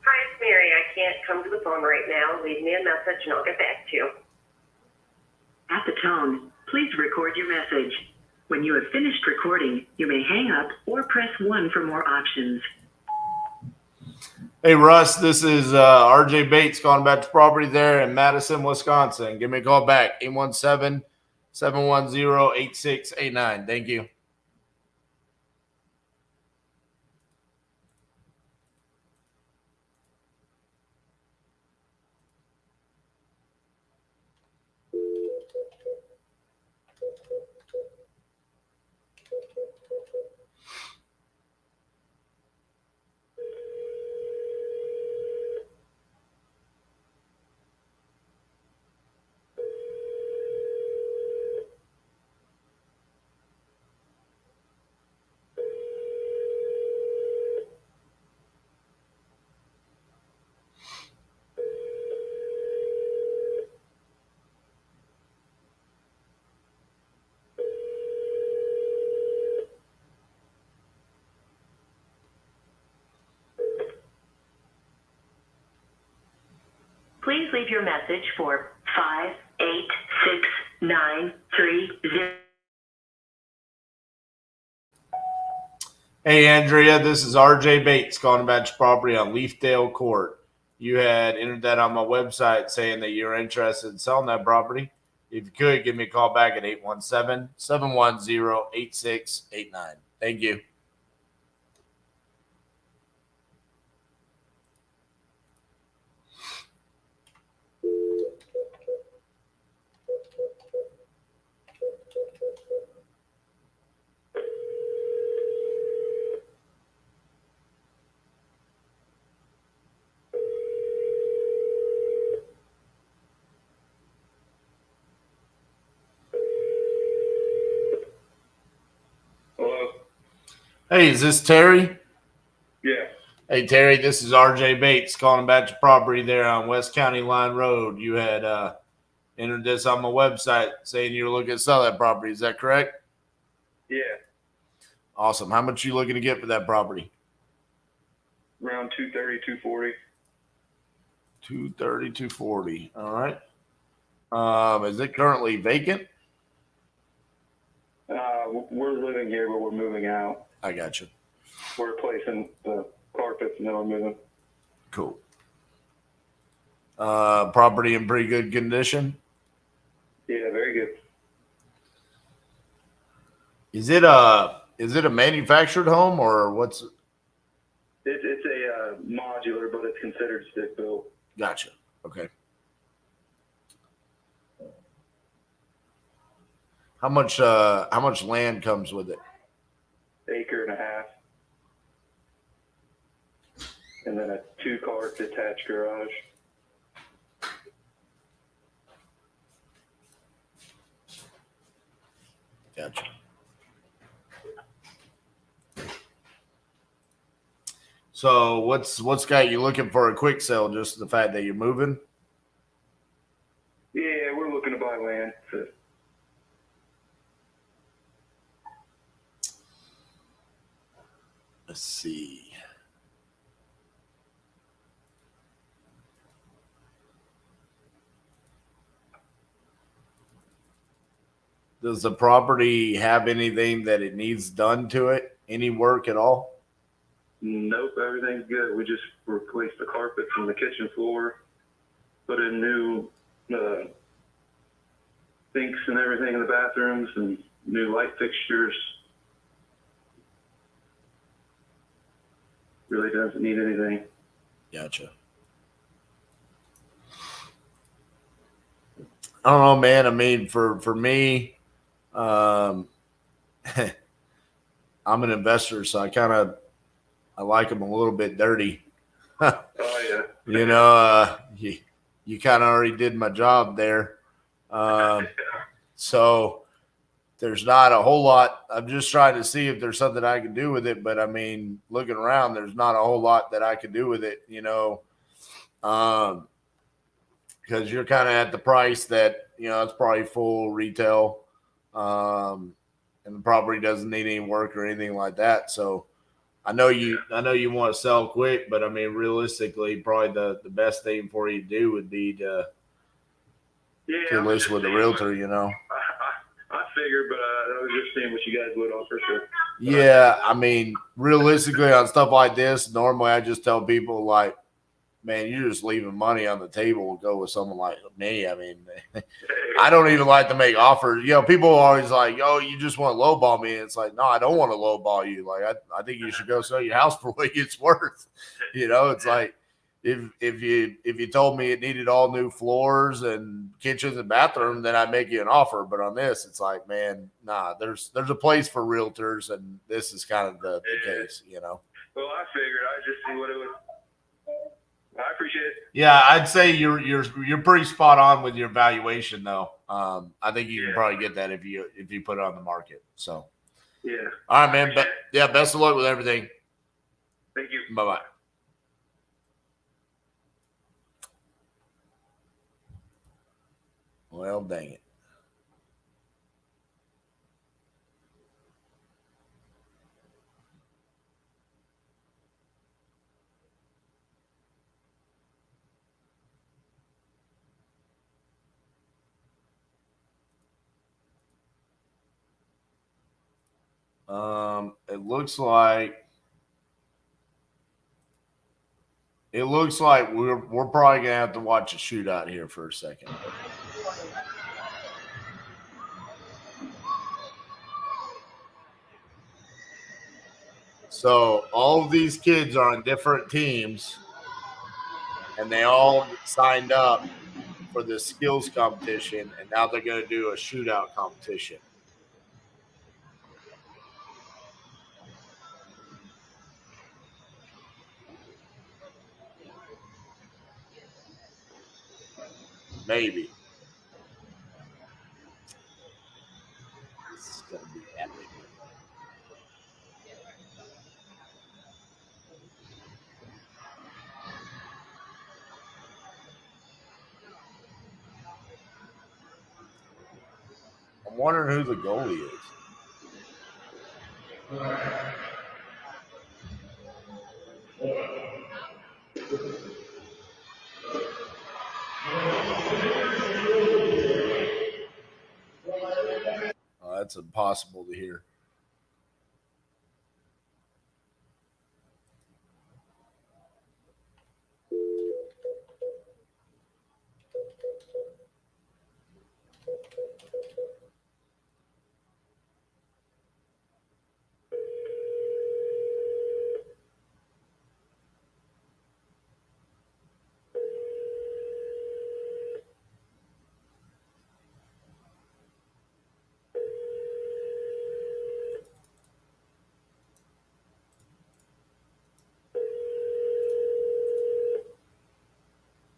Hi, it's Mary. I can't come to the phone right now. Leave me a message and I'll get back to you. At the tone, please record your message. When you have finished recording, you may hang up or press 1 for more options. Hey, Russ, this is RJ Bates calling about your property there in Madison, Wisconsin. Give me a call back, 817-710-8689. Thank you. Please leave your message for 586-930. Hey, Andrea, this is RJ Bates calling about your property on Leafdale Court. You had entered that on my website saying that you're interested in selling that property. If you could, give me a call back at 817-710-8689. Thank you. Hello? Hey, is this Terry? Yeah. Hey, Terry, this is RJ Bates calling about your property there on West County Line Road. You had entered this on my website saying you were looking to sell that property. Is that correct? Yeah. Awesome. How much are you looking to get for that property? Around 230, 240. 230, 240. All right. Is it currently vacant? We're living here, but we're moving out. I got you. We're replacing the carpets and then we're moving. Cool. Property in pretty good condition. Yeah, very good. Is it a manufactured home or what's? It's a modular, but it's considered stick built. Gotcha. Okay. How much land comes with it? Acre and a half. And then a 2-car detached garage. Gotcha. So what's got you looking for a quick sale? Just the fact that you're moving? Yeah, we're looking to buy land. So. Let's see. Does the property have anything that it needs done to it? Any work at all? Nope, everything's good. We just replaced the carpets on the kitchen floor, put in new sinks and everything in the bathrooms, and new light fixtures. Really doesn't need anything. Gotcha. I don't know, man. I mean, for me, I'm an investor, so I like them a little bit dirty. Oh yeah. You know, you kind of already did my job there. So there's not a whole lot. I'm just trying to see if there's something I can do with it. But I mean, looking around, there's not a whole lot that I could do with it, you know, because you're kind of at the price that, you know, it's probably full retail. And the property doesn't need any work or anything like that. So I know you want to sell quick, but I mean, realistically, probably the best thing for you to do would be to list with a realtor, you know? I figured, but I was just seeing what you guys would offer. So. Yeah. I mean, realistically on stuff like this, normally I just tell people like, man, you're just leaving money on the table to go with someone like me. I mean, I don't even like to make offers. You know, people are always like, oh, you just want to lowball me. And it's like, no, I don't want to lowball you. Like, I think you should go sell your house for what it's worth. You know, it's like if you told me it needed all new floors and kitchens and bathroom, then I'd make you an offer. But on this, it's like, man, nah, there's a place for realtors, and this is kind of the case, you know. Well, I figured I'd just see what it was. I appreciate it. Yeah, I'd say you're pretty spot on with your valuation, though. I think you can probably get that if you put it on the market. So, yeah. All right, man. Best of luck with everything. Thank you. Bye bye. Well, dang it. It looks like we're probably gonna have to watch a shootout here for a second. So all of these kids are on different teams, and they all signed up for this skills competition, and now they're going to do a shootout competition. Maybe. This is going to be epic. I'm wondering who the goalie is. that's impossible to hear.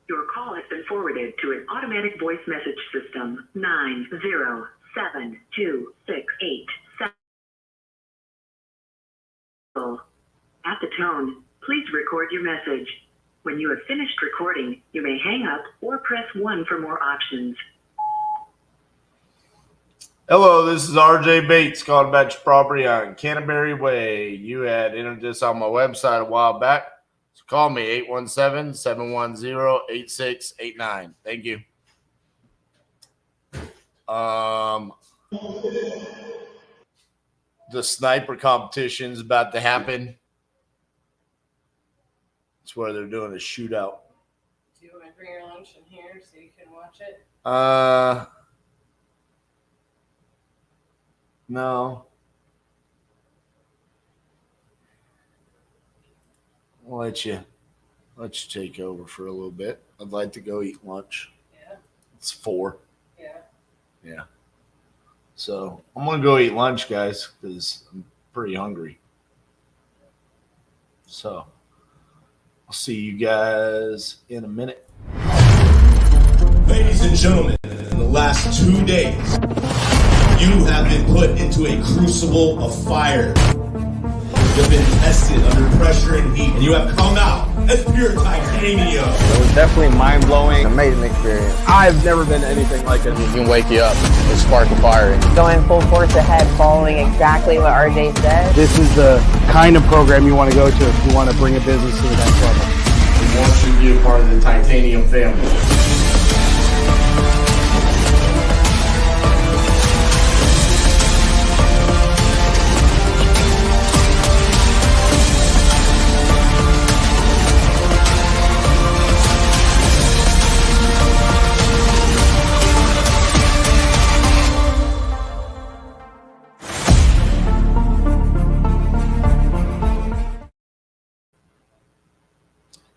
Your call has been forwarded to an automatic voice message system. 9072687. At the tone, please record your message. When you have finished recording, you may hang up or press 1 for more options. Hello, this is RJ Bates calling about your property on Canterbury Way. You had entered this on my website a while back. So call me 817-710-8689. Thank you. The sniper competition is about to happen. It's where they're doing a shootout. Do you want to bring your lunch in here so you can watch it? No. I'll let you take over for a little bit. I'd like to go eat lunch. Yeah. It's 4. Yeah. Yeah. So I'm going to go eat lunch, guys, because I'm pretty hungry. So I'll see you guys in a minute. Ladies and gentlemen, in the last 2 days, you have been put into a crucible of fire. You have been tested under pressure and heat, and you have come out as pure titanium. It was definitely mind-blowing. Amazing experience. I've never been to anything like it. You can wake you up and spark a fire. Going full force ahead, following exactly what RJ said. This is the kind of program you want to go to if you want to bring a business to the next level. We want you to be a part of the titanium family.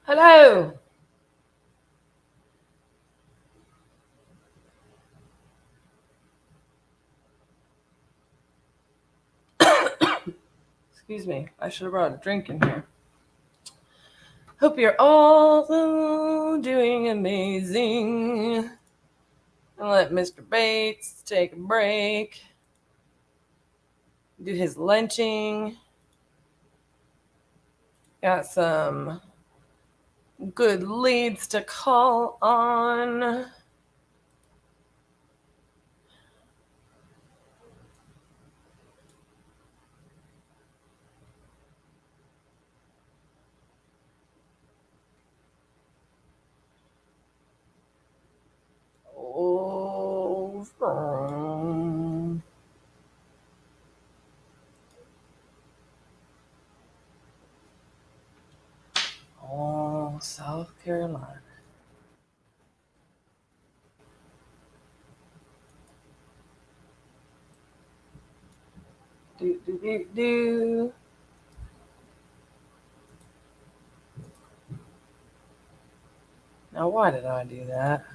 Hello. Excuse me. I should have brought a drink in here. Hope you're all doing amazing. I'll let Mr. Bates take a break. Do his lunching. Got some good leads to call on. South Carolina. Do. Now, why did I do that?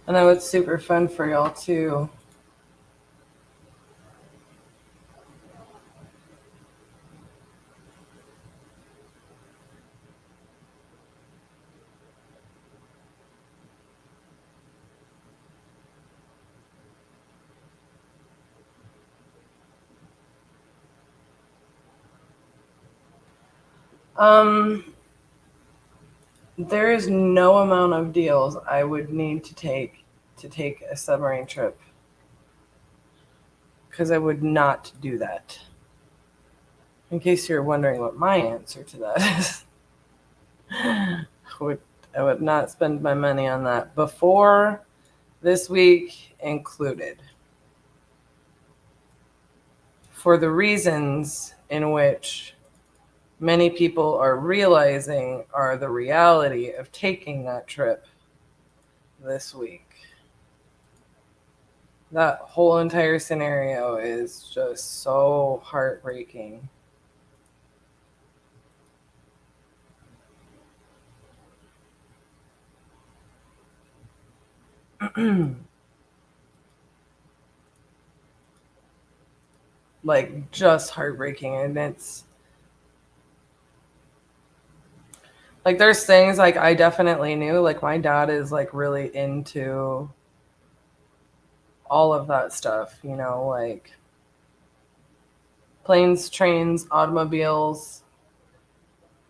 I know it's super fun for y'all too. There is no amount of deals I would need to take to take a submarine trip, because I would not do that. In case you're wondering what my answer to that is, I would not spend my money on that before this week included, for the reasons in which many people are realizing are the reality of taking that trip this week. That whole entire scenario is just so heartbreaking. Like, just heartbreaking. And it's like, there's things like I definitely knew, like my dad is like really into all of that stuff, you know, like planes, trains, automobiles,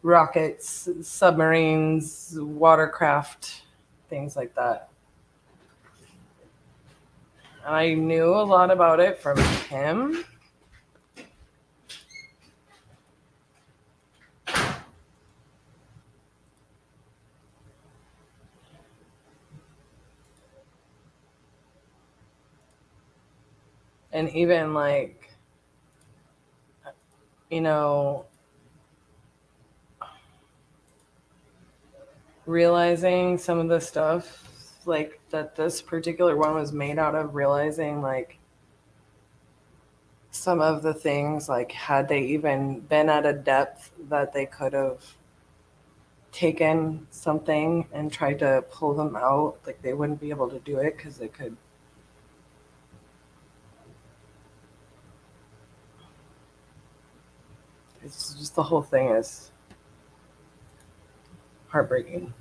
rockets, submarines, watercraft, things like that. And I knew a lot about it from him. And even like, you know, realizing some of the stuff like that this particular one was made out of, realizing like some of the things, like had they even been at a depth that they could have taken something and tried to pull them out, like they wouldn't be able to do it because they could. It's just, the whole thing is heartbreaking.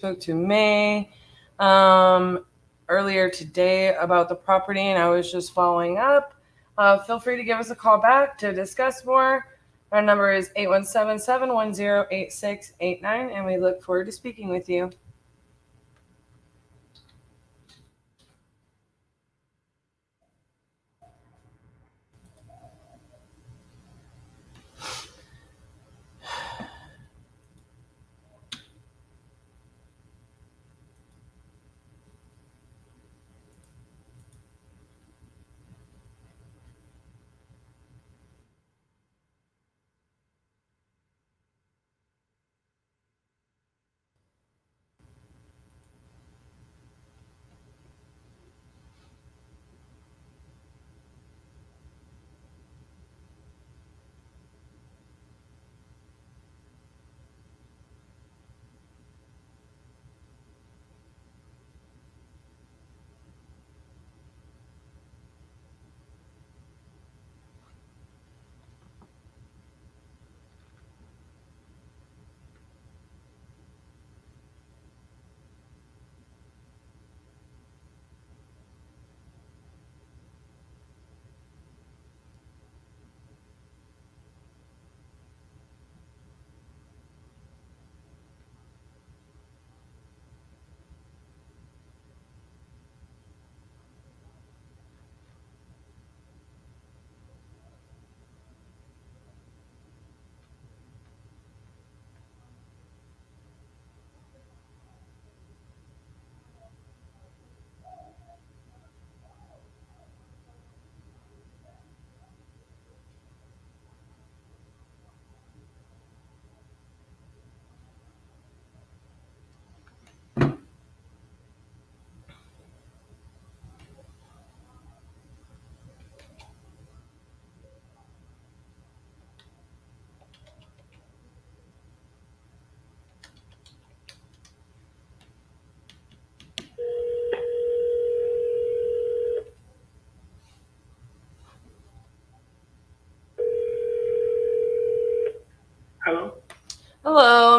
Spoke to May earlier today about the property, and I was just following up. Feel free to give us a call back to discuss more. Our number is 817-710-8689, and we look forward to speaking with you.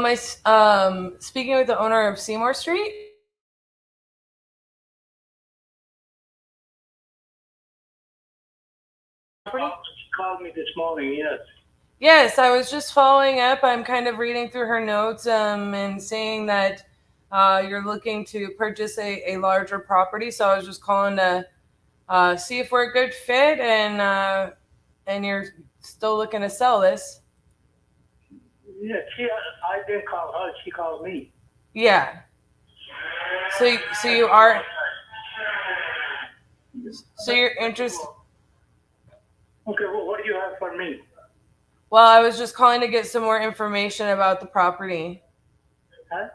I speaking with the owner of Seymour Street? She called me this morning, yes. Yes, I was just following up. I'm kind of reading through her notes and seeing that you're looking to purchase a larger property. So I was just calling to see if we're a good fit and you're still looking to sell this. Yeah, I didn't call her, she called me. Yeah. So you are. So you're interested. Okay, well, what do you have for me? Well, I was just calling to get some more information about the property. Huh?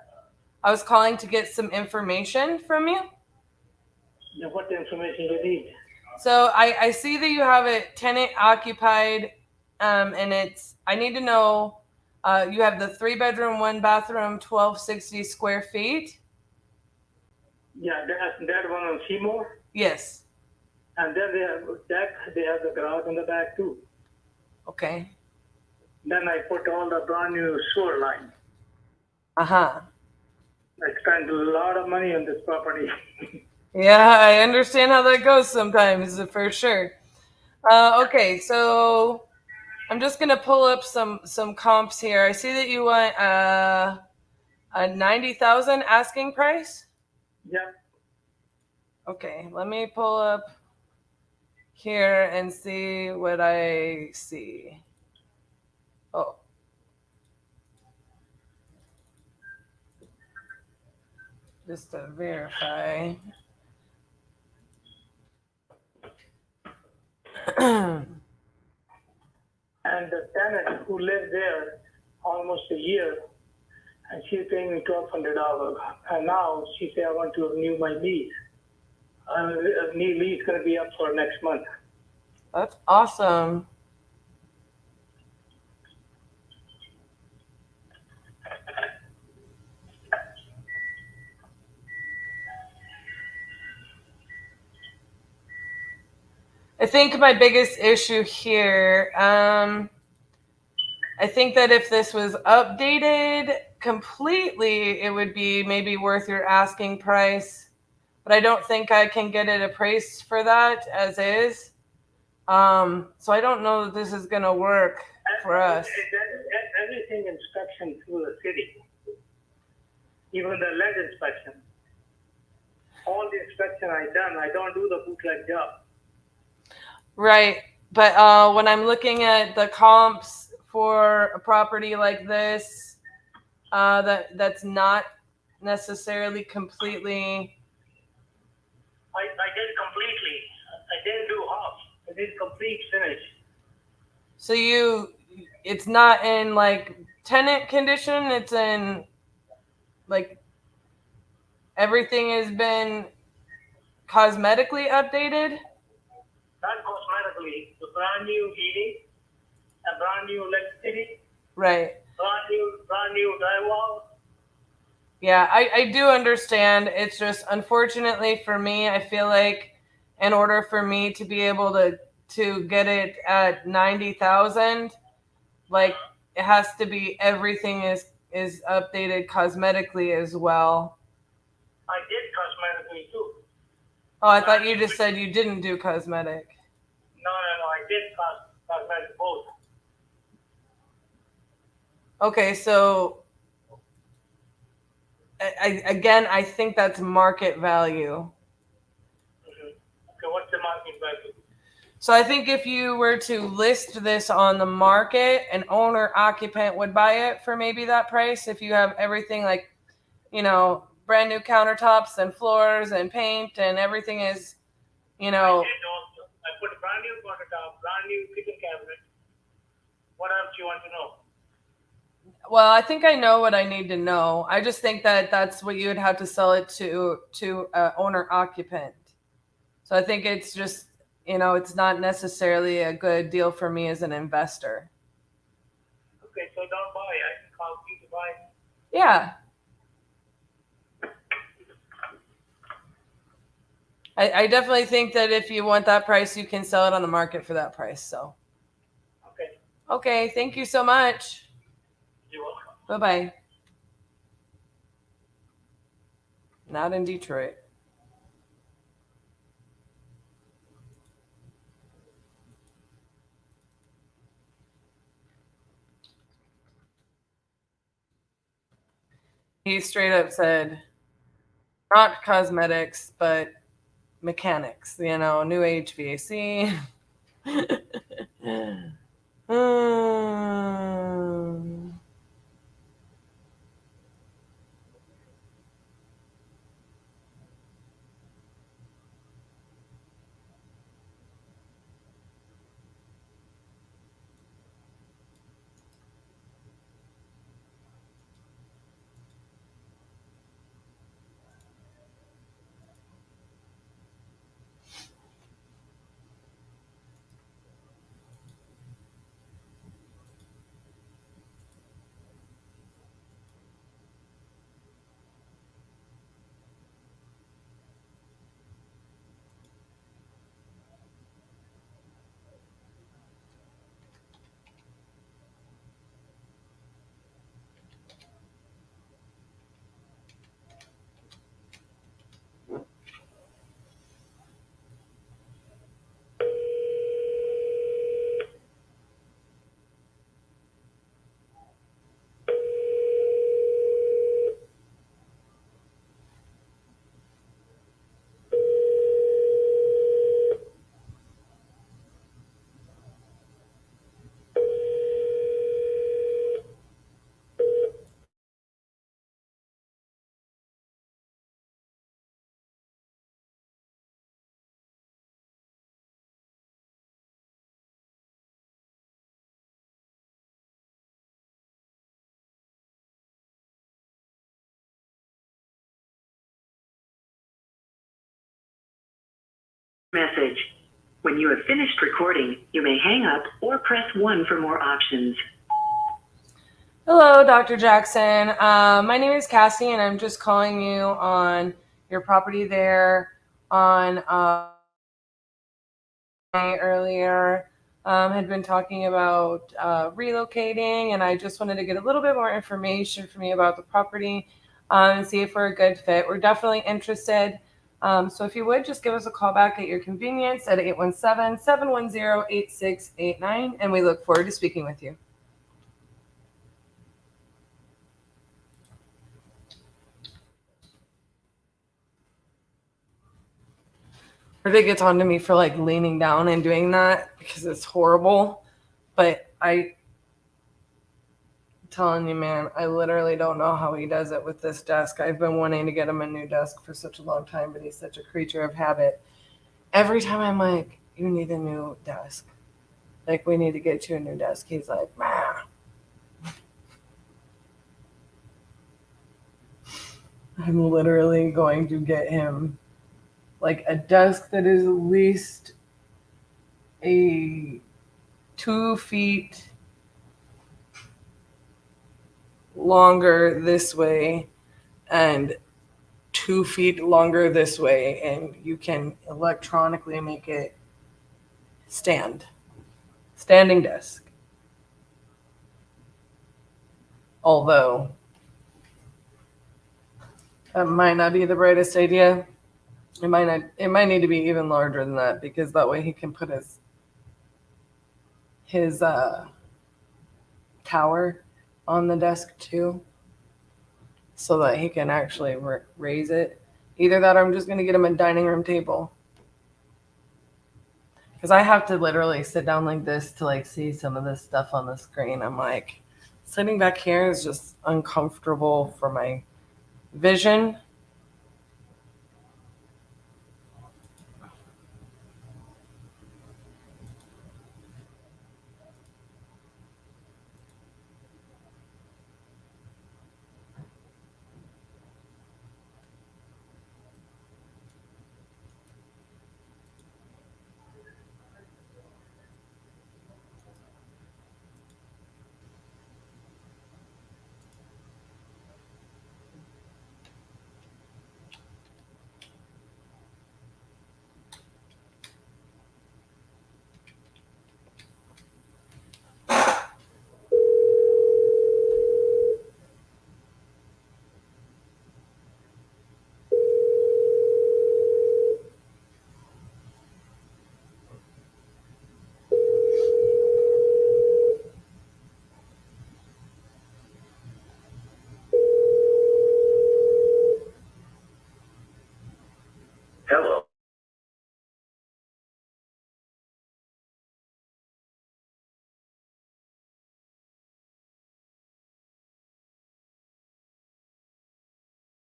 I was calling to get some information from you. Yeah, what information you need? So I see that you have it tenant occupied, and I need to know, you have the 3-bedroom, 1-bathroom, 1260 square feet. Yeah, that one on Seymour. Yes. And then they have deck, they have the garage in the back too. Okay. Then I put all the brand new sewer line. Uh-huh. I spent a lot of money on this property. Yeah, I understand how that goes sometimes, for sure. Okay, so I'm just gonna pull up some comps here. I see that you want a 90,000 asking price. Yeah. Okay, let me pull up here and see what I see. Oh. Just to verify. And the tenant who lived there almost a year, and she's paying me $1,200. And now she said, I want to renew my lease. New lease going to be up for next month. That's awesome. I think my biggest issue here, I think that if this was updated completely, it would be maybe worth your asking price. But I don't think I can get it appraised for that as is. So I don't know that this is going to work for us. Everything inspection through the city, even the lead inspection. All the inspection I done, I don't do the bootleg job. Right. But when I'm looking at the comps for a property like this, that's not necessarily completely. I did completely. I didn't do half. I did complete finish. So it's not in like tenant condition. It's in like everything has been cosmetically updated. Not cosmetically, the brand new heating, a brand new electricity, Right. brand new drywall. Yeah, I do understand. It's just unfortunately for me, I feel like in order for me to be able to get it at 90,000, like it has to be everything is updated cosmetically as well. I did cosmetically too. Oh, I thought you just said you didn't do cosmetic. No, I did cosmetic both. Okay, so I think that's market value. Okay, what's the market value? So I think if you were to list this on the market, an owner occupant would buy it for maybe that price. If you have everything like, brand new countertops and floors and paint and everything is, I did also. I put a brand new countertop, brand new kitchen cabinet. What else do you want to know? Well, I think I know what I need to know. I just think that that's what you would have to sell it to owner occupant. So I think it's just, it's not necessarily a good deal for me as an investor. Okay, so don't buy. I can call you to buy. Yeah. I definitely think that if you want that price, you can sell it on the market for that price. So. Okay. Okay. Thank you so much. You're welcome. Bye-bye. Not in Detroit. He straight up said, not cosmetics, but mechanics, new HVAC. Message. When you have finished recording, you may hang up or press 1 for more options. Hello, Dr. Jackson. My name is Cassie, and I'm just calling you on your property there on earlier. Had been talking about relocating, and I just wanted to get a little bit more information from you about the property and see if we're a good fit. We're definitely interested. So if you would, just give us a call back at your convenience at 817-710-8689, and we look forward to speaking with you. Rick gets on to me for like leaning down and doing that because it's horrible. But I'm telling you, man, I literally don't know how he does it with this desk. I've been wanting to get him a new desk for such a long time, but he's such a creature of habit. Every time I'm like, you need a new desk. Like, we need to get you a new desk. He's like, man. I'm literally going to get him like a desk that is at least a 2 feet longer this way and 2 feet longer this way, and you can electronically make it standing desk. Although that might not be the brightest idea. It might need to be even larger than that, because that way he can put his tower on the desk too, so that he can actually raise it. Either that, or I'm just going to get him a dining room table, because I have to literally sit down like this to like see some of this stuff on the screen. I'm like, sitting back here is just uncomfortable for my vision.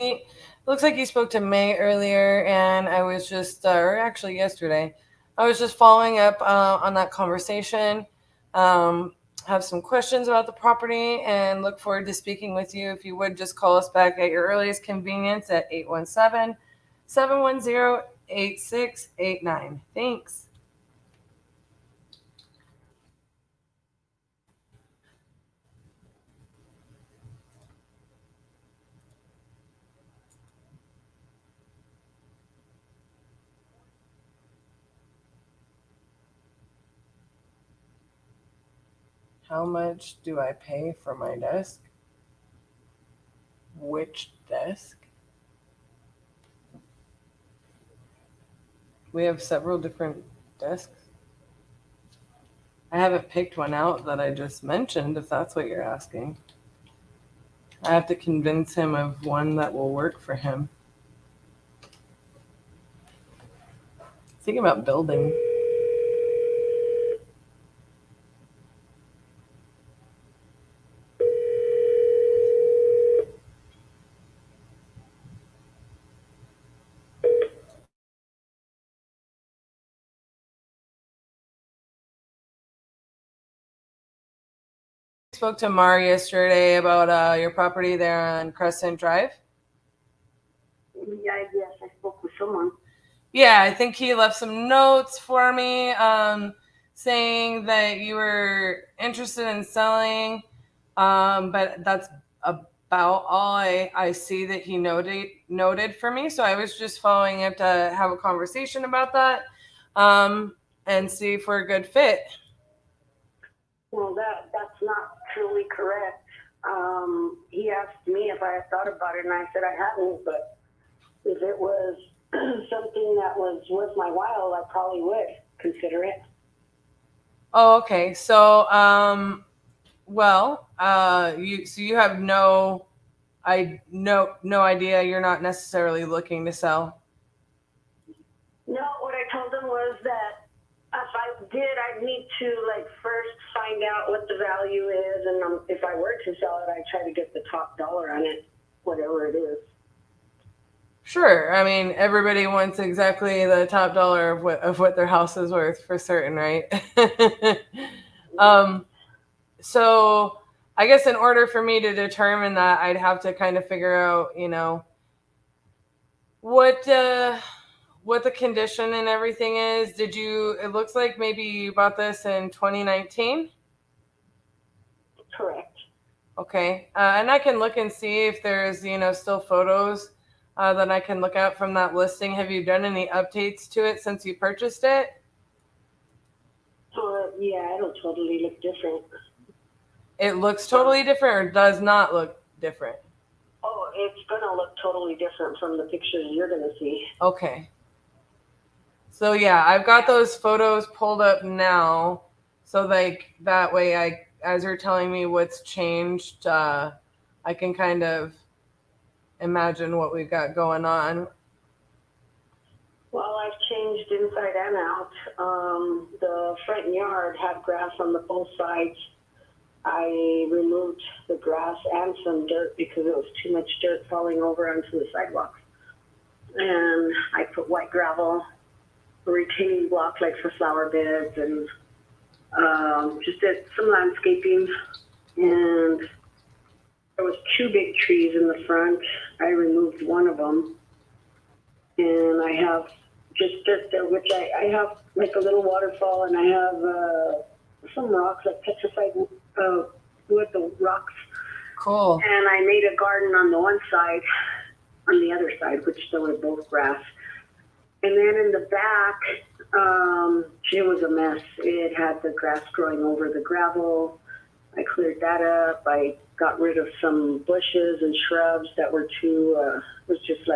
It looks like you spoke to May earlier, and I was just, or actually yesterday, I was just following up on that conversation. Have some questions about the property and look forward to speaking with you. If you would just call us back at your earliest convenience at 817-710-8689. Thanks. How much do I pay for my desk? Which desk? We have several different desks. I haven't picked one out that I just mentioned, if that's what you're asking. I have to convince him of one that will work for him. Think about building. Spoke to Mar yesterday about your property there on Crescent Drive. Yeah, yes, I spoke with someone. Yeah, I think he left some notes for me saying that you were interested in selling, but that's about all I see that he noted for me. So I was just following up to have a conversation about that and see if we're a good fit. Well, that's not truly correct. He asked me if I had thought about it, and I said I hadn't, but if it was something that was worth my while, I probably would consider it. Oh, okay. So, you have no idea. You're not necessarily looking to sell. No, what I told him was that if I did, I'd need to first find out what the value is, and if I were to sell it, I'd try to get the top dollar on it, whatever it is. Sure. I mean, everybody wants exactly the top dollar of what their house is worth for certain, right? So I guess in order for me to determine that, I'd have to kind of figure out, what the condition and everything is. It looks like maybe you bought this in 2019? Correct. Okay. And I can look and see if there's, still photos that I can look at from that listing. Have you done any updates to it since you purchased it? Yeah, it'll totally look different. It looks totally different or does not look different? Oh, it's going to look totally different from the pictures you're going to see. Okay. So yeah, I've got those photos pulled up now. So that way as you're telling me what's changed, I can kind of imagine what we've got going on. Well, I've changed inside and out. The front yard had grass on both sides. I removed the grass and some dirt because it was too much dirt falling over onto the sidewalks. And I put white gravel, a retaining block for flower beds, and just did some landscaping. And there was 2 big trees in the front. I removed one of them. And I have just dirt there, which I have a little waterfall, and I have some rocks, petrified wood, the rocks. Cool. And I made a garden on the one side, on the other side, which still were both grass. And then in the back, it was a mess. It had the grass growing over the gravel. I cleared that up. I got rid of some bushes and shrubs that were was just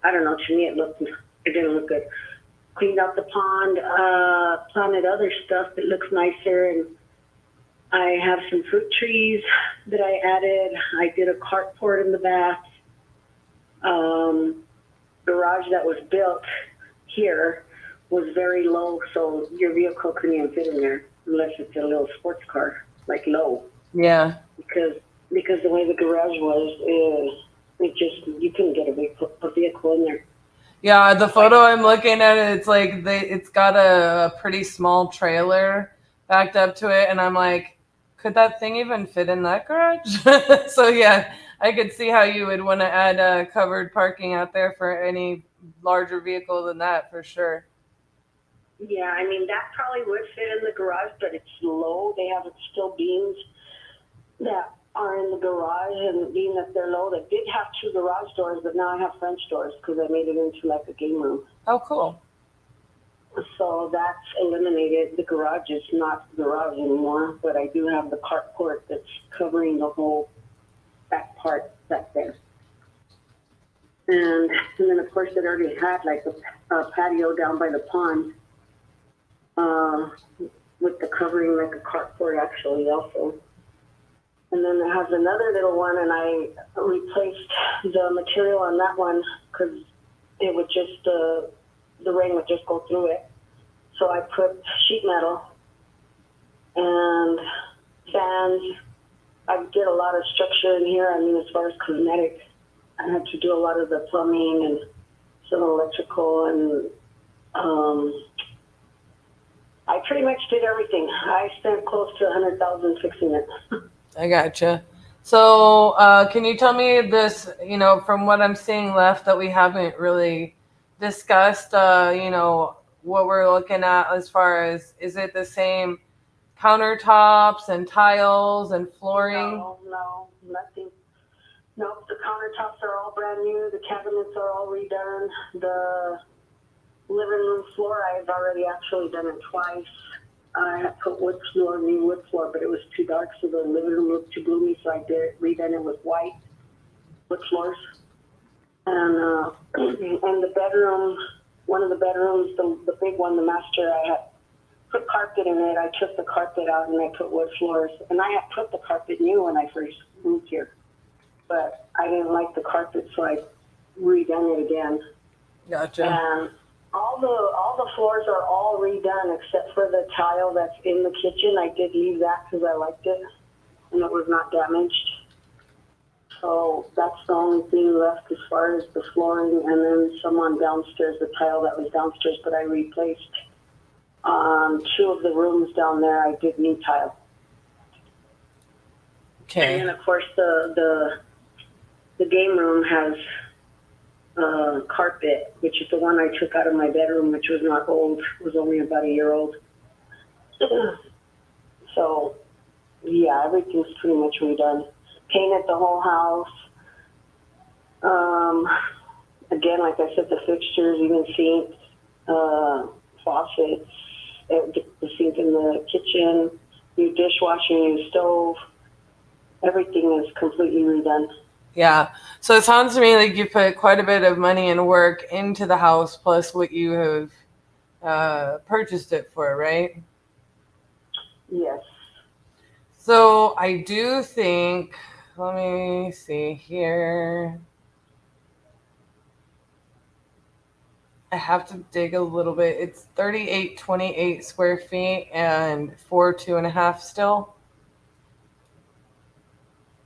I don't know, to me it didn't look good. Cleaned out the pond, planted other stuff that looks nicer, and I have some fruit trees that I added. I did a carport in the back. Garage that was built here was very low, so your vehicle couldn't even fit in there unless it's a little sports car, low. Yeah. Because the way the garage was, You couldn't get a vehicle in there. Yeah, the photo I'm looking at, it's like it's got a pretty small trailer backed up to it, and I'm like, could that thing even fit in that garage? So yeah, I could see how you would want to add covered parking out there for any larger vehicle than that, for sure. Yeah, I mean, that probably would fit in the garage, but it's low. They have steel beams that are in the garage, and being that they're low, they did have 2 garage doors, but now I have French doors because I made it into like a game room. Oh, cool. So that's eliminated. The garage is not the garage anymore, but I do have the carport that's covering the whole back part back there. And then, of course, it already had like a patio down by the pond with the covering like a carport actually also. And then it has another little one, and I replaced the material on that one because it would just, the rain would just go through it. So I put sheet metal and fans. I did a lot of structure in here. I mean, as far as cosmetic, I had to do a lot of the plumbing and some electrical, and I pretty much did everything. I spent close to $100,000 fixing it. I gotcha. So can you tell me this, from what I'm seeing left that we haven't really discussed, what we're looking at as far as, is it the same countertops and tiles and flooring? No, nothing. Nope, the countertops are all brand new. The cabinets are all redone. The living room floor, I've already actually done it twice. I had put new wood floor, but it was too dark, so the living room looked too gloomy, so I redone it with white wood floors. And the bedroom, one of the bedrooms, the big one, the master, I had put carpet in it. I took the carpet out and I put wood floors. And I had put the carpet new when I first moved here, but I didn't like the carpet, so I redone it again. Gotcha. And all the floors are all redone except for the tile that's in the kitchen. I did leave that because I liked it and it was not damaged. So that's the only thing left as far as the flooring, and then some on downstairs, the tile that was downstairs, but I replaced 2 of the rooms down there. I did new tile. Okay. And then of course the game room has carpet, which is the one I took out of my bedroom, which was not old, was only about a year old. So yeah, everything's pretty much redone. Painted the whole house. Again, like I said, the fixtures, even sinks, faucets, the sink in the kitchen, new dishwasher, new stove. Everything is completely redone. Yeah. So it sounds to me like you put quite a bit of money and work into the house, plus what you have purchased it for, right? Yes. So I do think, let me see here. I have to dig a little bit. It's 3828 square feet and 4 2.5 still.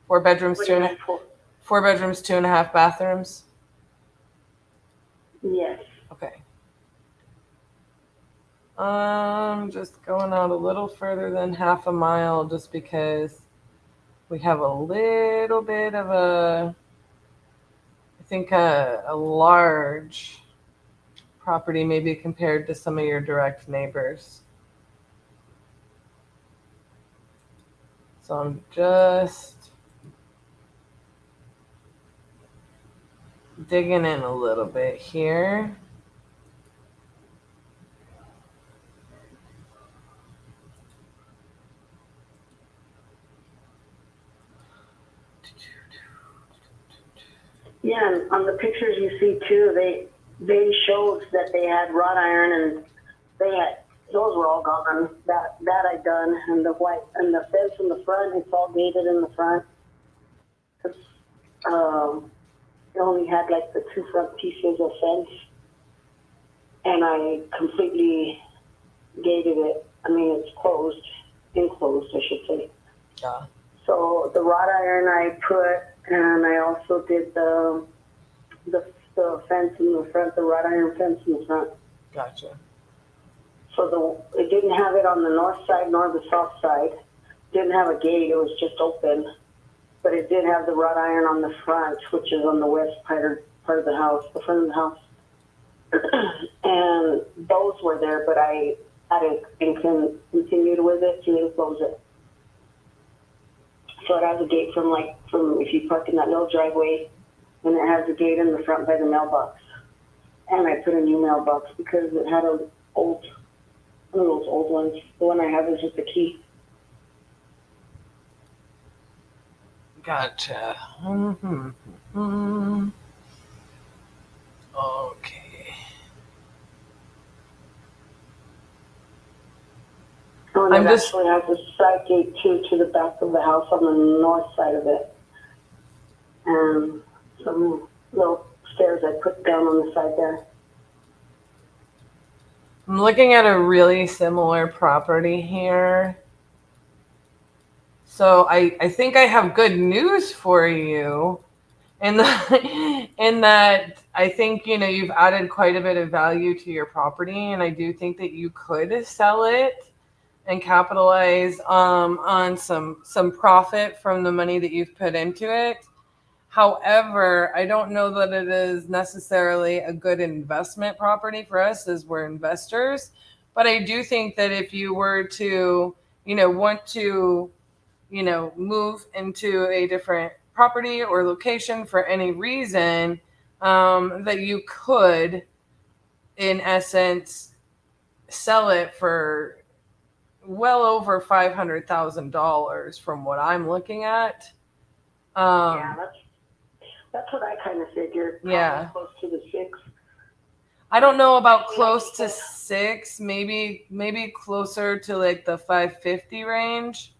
4 bedrooms, 4 bedrooms, 2.5 bathrooms. Yes. Okay. Just going out a little further than half a mile, just because we have a little bit of a large property, maybe compared to some of your direct neighbors. So I'm just digging in a little bit here. Yeah, and on the pictures you see too, they showed that they had wrought iron, and those were all gone. That I done, and the white and the fence in the front, it's all gated in the front. It only had like the 2 front pieces of fence, and I completely gated it. I mean, it's enclosed, I should say. Yeah. So the wrought iron I put and I also did the fence in the front, the wrought iron fence in the front. Gotcha. So it didn't have it on the north side nor the south side. Didn't have a gate. It was just open. But it did have the wrought iron on the front, which is on the west part of the house, the front of the house. And those were there, but I continued with it to close it. So it has a gate from if you park in that little driveway, and it has a gate in the front by the mailbox. And I put a new mailbox because it had one of those old ones. The one I have is just a key. Gotcha. Okay. Oh, and it actually has a side gate too to the back of the house on the north side of it. And some little stairs I put down on the side there. I'm looking at a really similar property here. So I think I have good news for you in that I think, you've added quite a bit of value to your property, and I do think that you could sell it and capitalize on some profit from the money that you've put into it. However, I don't know that it is necessarily a good investment property for us as we're investors. But I do think that if you were to, want to, move into a different property or location for any reason, that you could, in essence, sell it for well over $500,000 from what I'm looking at. Yeah, that's what I kind of figured. Yeah. Close to the 6. I don't know about close to 6, maybe closer to like the 550 range.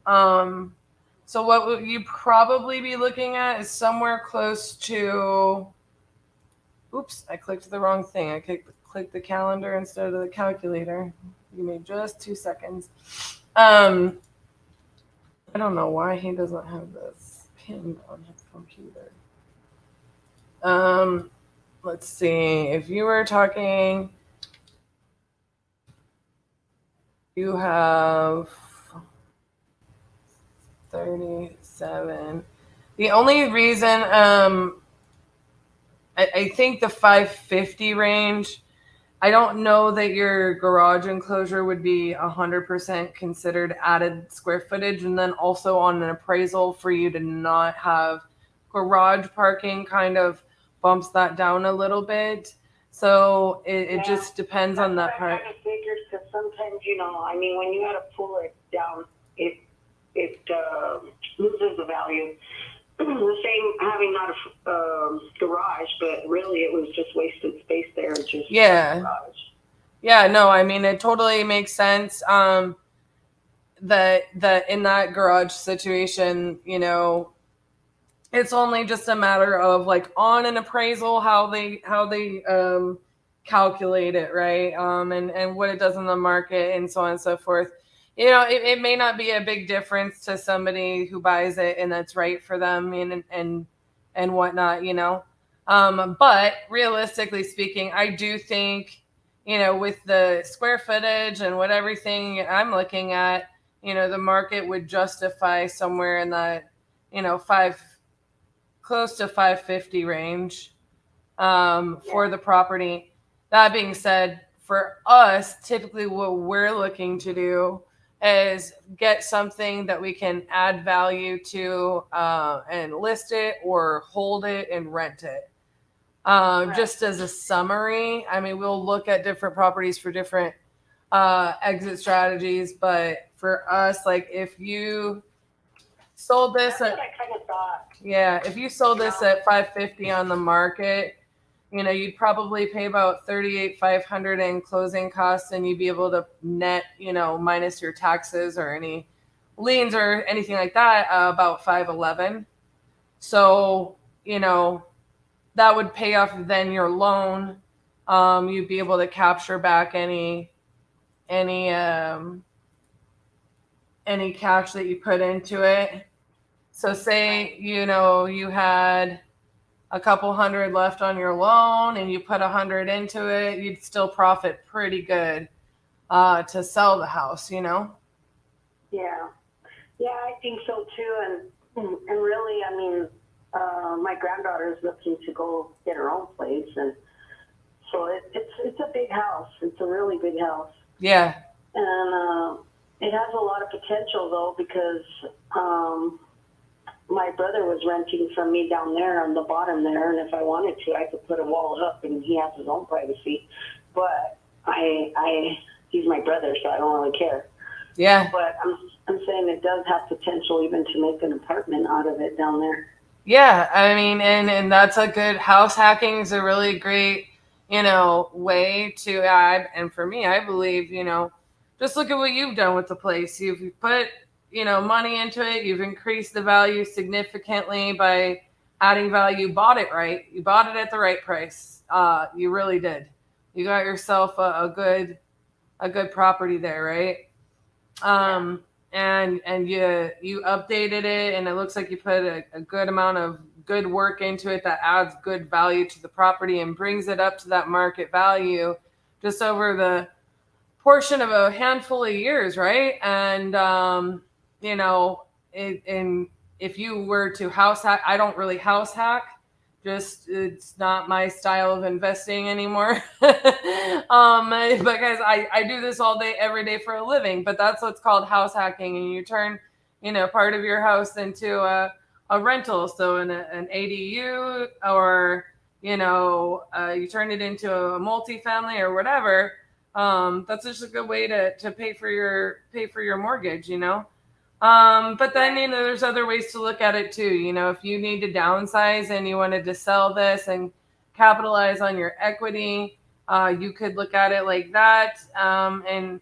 So what would you probably be looking at is somewhere close to, oops, I clicked the wrong thing. I clicked the calendar instead of the calculator. Give me just 2 seconds. I don't know why he doesn't have this pinned on his computer. Let's see. If you were talking, you have 37. The only reason I think the 550 range, I don't know that your garage enclosure would be 100% considered added square footage. And then also on an appraisal for you to not have garage parking kind of bumps that down a little bit. So it just depends on that part. I kind of figured because sometimes, when you had to pull it down, it loses the value. The same having not a garage, but really it was just wasted space there. Just garage. Yeah, no, I mean, it totally makes sense. That in that garage situation, it's only just a matter of like on an appraisal how they calculate it, right? And what it does in the market and so on and so forth. It may not be a big difference to somebody who buys it and that's right for them and whatnot, But realistically speaking, I do think, with the square footage and what everything I'm looking at, the market would justify somewhere in that, close to 550 range for the property. That being said, for us, typically what we're looking to do is get something that we can add value to and list it or hold it and rent it. Just as a summary, I mean, we'll look at different properties for different exit strategies, but for us, like if you sold this That's what I kind of thought. Yeah, if you sold this at 550 on the market, you'd probably pay about $38,500 in closing costs, and you'd be able to net, minus your taxes or any liens or anything like that, about $511. So, that would pay off then your loan. You'd be able to capture back any cash that you put into it. So say, you had a couple hundred left on your loan and you put 100 into it, you'd still profit pretty good to sell the house, Yeah. Yeah, I think so too. And really, I mean, my granddaughter is looking to go get her own place, and so it's a big house. It's a really big house. Yeah. And it has a lot of potential though, because my brother was renting from me down there on the bottom there, and if I wanted to, I could put a wall up, and he has his own privacy. But he's my brother, so I don't really care. Yeah. But I'm saying it does have potential even to make an apartment out of it down there. Yeah, I mean, and that's a good, house hacking is a really great, way to add. And for me, I believe, just look at what you've done with the place. You've put, money into it. You've increased the value significantly by adding value. You bought it right. You bought it at the right price. You really did. You got yourself a good property there, right? And you updated it, and it looks like you put a good amount of good work into it that adds good value to the property and brings it up to that market value just over the portion of a handful of years, right? And and if you were to house hack, I don't really house hack. Just it's not my style of investing anymore. Because I do this all day, every day for a living. But that's what's called house hacking, and you turn, part of your house into a rental. So an ADU, or you turn it into a multifamily or whatever. That's just a good way to pay for your mortgage, But then, there's other ways to look at it too. If you need to downsize and you wanted to sell this and capitalize on your equity, you could look at it like that, and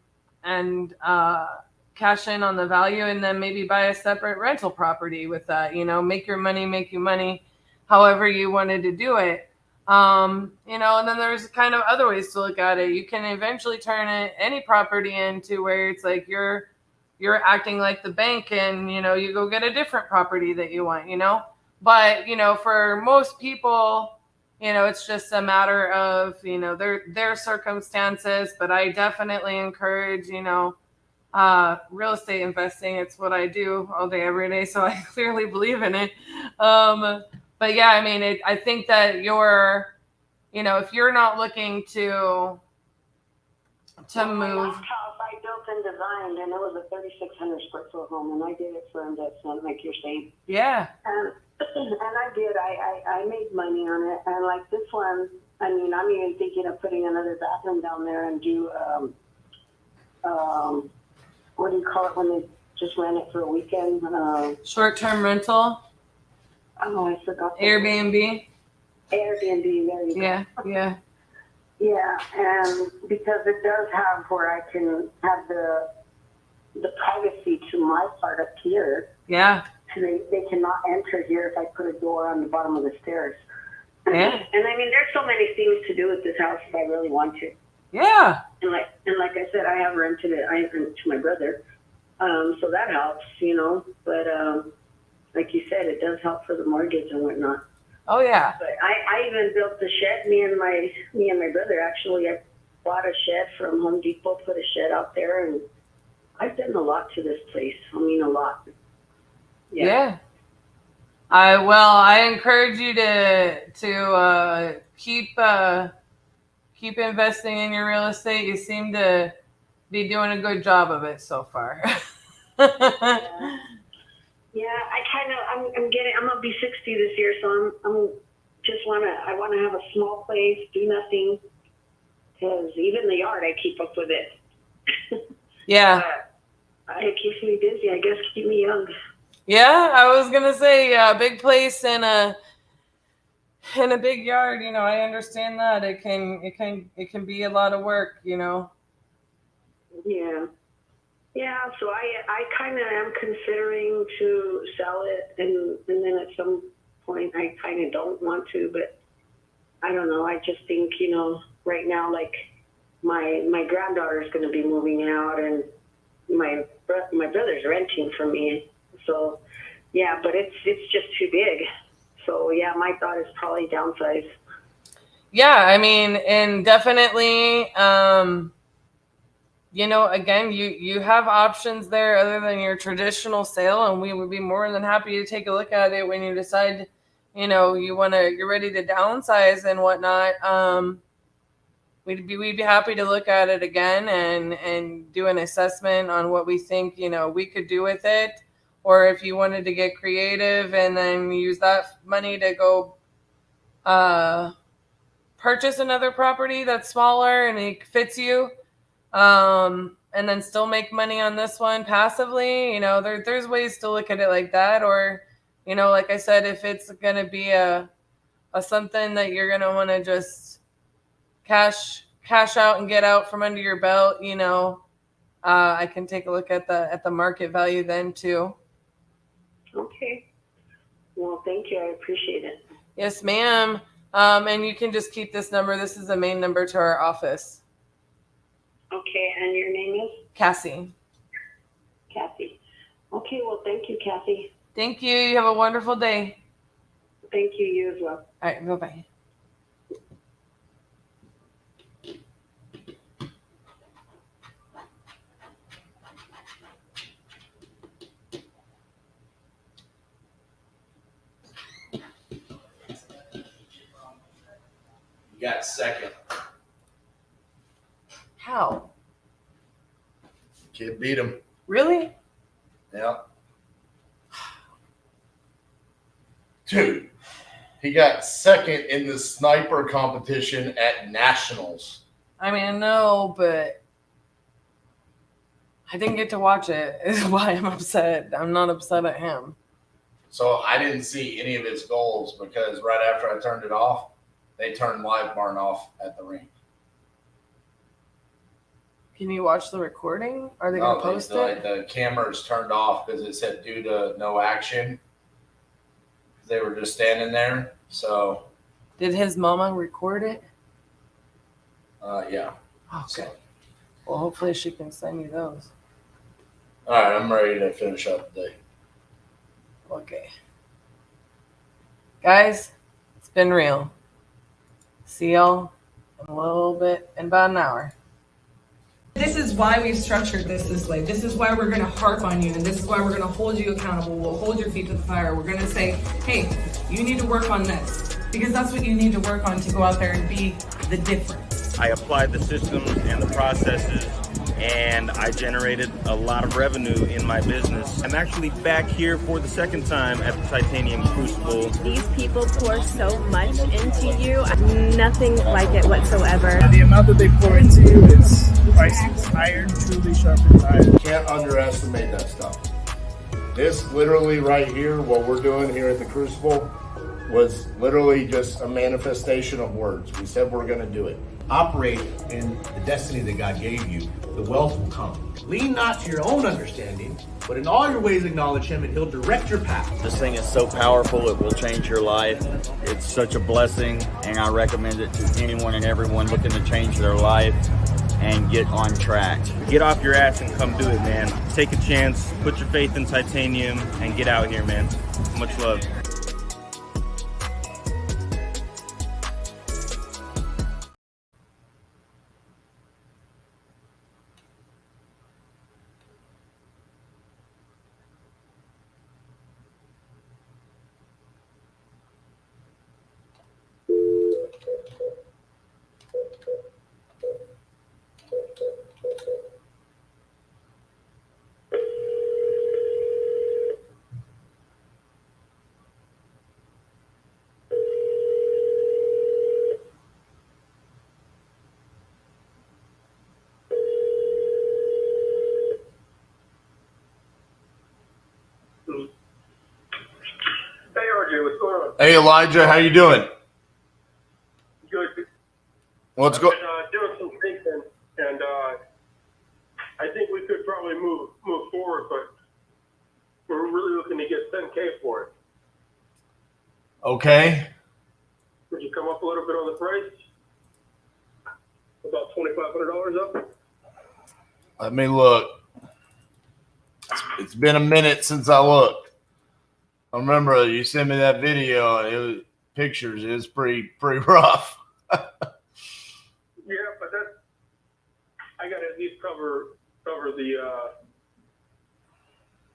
cash in on the value, and then maybe buy a separate rental property with that. Make you money, however you wanted to do it. And then there's kind of other ways to look at it. You can eventually turn any property into where it's like you're acting like the bank, and you go get a different property that you want, but for most people, it's just a matter of their circumstances. But I definitely encourage real estate investing. It's what I do all day every day, so I clearly believe in it. But yeah, I mean, I think that if you're not looking to move. My last house I built and designed, and it was a 3,600 square foot home, and I did it for investment, like you're saying. Yeah. And I did. I made money on it, and like this one, I mean, I'm even thinking of putting another bathroom down there and do what do you call it when they just rent it for a weekend? Short-term rental. Oh, I forgot. Airbnb. Airbnb. There you go. Yeah. Yeah, and because it does have where I can have the privacy to my part up here. Yeah. So they cannot enter here if I put a door on the bottom of the stairs. Yeah. And I mean, there's so many things to do with this house if I really want to. Yeah. And like I said, I have rented it. I rent to my brother, so that helps, But like you said, it does help for the mortgage and whatnot. Oh yeah. But I even built the shed. Me and my brother actually. I bought a shed from Home Depot, put a shed out there, and I've done a lot to this place. I mean, a lot. Yeah. I encourage you to keep investing in your real estate. You seem to be doing a good job of it so far. Yeah, I'm gonna be 60 this year, so I want to have a small place, do nothing, because even the yard, I keep up with it. Yeah. It keeps me busy, I guess, keep me young. Yeah, I was gonna say a big place and a big yard. I understand that it can be a lot of work. Yeah. Yeah, so I kind of am considering to sell it, and then at some point I kind of don't want to, but I don't know. I just think, right now, like my granddaughter is going to be moving out, and my brother's renting from me, so Yeah, but it's just too big. So yeah, my thought is probably downsize. Yeah, I mean, and definitely, you know, again, you have options there other than your traditional sale, and we would be more than happy to take a look at it when you decide, you know, you're ready to downsize and whatnot. We'd be happy to look at it again and do an assessment on what we think, you know, we could do with it. Or if you wanted to get creative and then use that money to go purchase another property that's smaller and it fits you, and then still make money on this one passively, you know, there's ways to look at it like that. Or, you know, like I said, if it's going to be a something that you're going to want to just cash out and get out from under your belt, you know, I can take a look at the market value then too. Okay. Well, thank you. I appreciate it. Yes, ma'am. And you can just keep this number. This is the main number to our office. Okay, and your name is? Cassie. Cassie. Okay, well, thank you, Cassie. Thank you. You have a wonderful day. Thank you. You as well. All right, bye-bye. You got second. How? Kid beat him. Really? Yep. Dude, he got second in the sniper competition at nationals. I mean, I know, but I didn't get to watch it. Is why I'm upset. I'm not upset at him. So I didn't see any of his goals because right after I turned it off, they turned Live Barn off at the rink. Can you watch the recording? Are they going to post it? The cameras turned off because it said due to no action. They were just standing there. So. Did his mama record it? Yeah. Okay. So. Well, hopefully she can send you those. All right, I'm ready to finish up the day. Okay. Guys, it's been real. See y'all in a little bit, in about an hour. This is why we've structured this way. This is why we're going to harp on you, and this is why we're going to hold you accountable. We'll hold your feet to the fire. We're going to say, hey, you need to work on this, because that's what you need to work on to go out there and be the difference. I applied the systems and the processes, and I generated a lot of revenue in my business. I'm actually back here for the second time at the Titanium Crucible. These people pour so much into you. Nothing like it whatsoever. The amount that they pour into you is priceless. Iron truly sharpens iron. Can't underestimate that stuff. This literally right here, what we're doing here at the Crucible, was literally just a manifestation of words. We said we're going to do it. Operate in the destiny that God gave you. The wealth will come. Lean not to your own understanding, but in all your ways acknowledge Him, and He'll direct your path. This thing is so powerful, it will change your life. It's such a blessing, and I recommend it to anyone and everyone looking to change their life and get on track. Get off your ass and come do it, man. Take a chance, put your faith in Titanium, and get out here, man. Much love. Hey, RJ, what's going on? Hey, Elijah, how you doing? Good. Let's go. I've been, doing some thinking, and I think we could probably move forward, but we're really looking to get 10K for it. Okay. Would you come up a little bit on the price? About $2,500 up? Let me look. It's been a minute since I looked. I remember you sent me that video and it was pictures. It was pretty rough. Yeah, but I got to at least cover the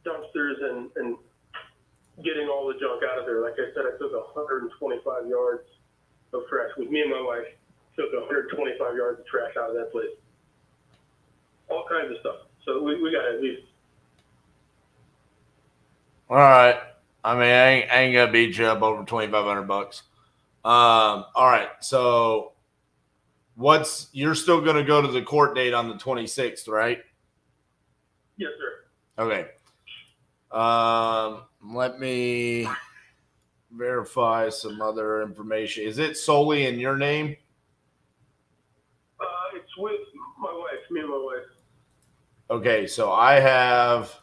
dumpsters and getting all the junk out of there. Like I said, I took 125 yards of trash. With me and my wife, took 125 yards of trash out of that place. All kinds of stuff. So we got to at least. All right. I mean, I ain't gonna beat you up over $2,500. All right. So you're still gonna go to the court date on the 26th, right? Yes, sir. Okay. Let me verify some other information. Is it solely in your name? It's with my wife, me and my wife. Okay, so I have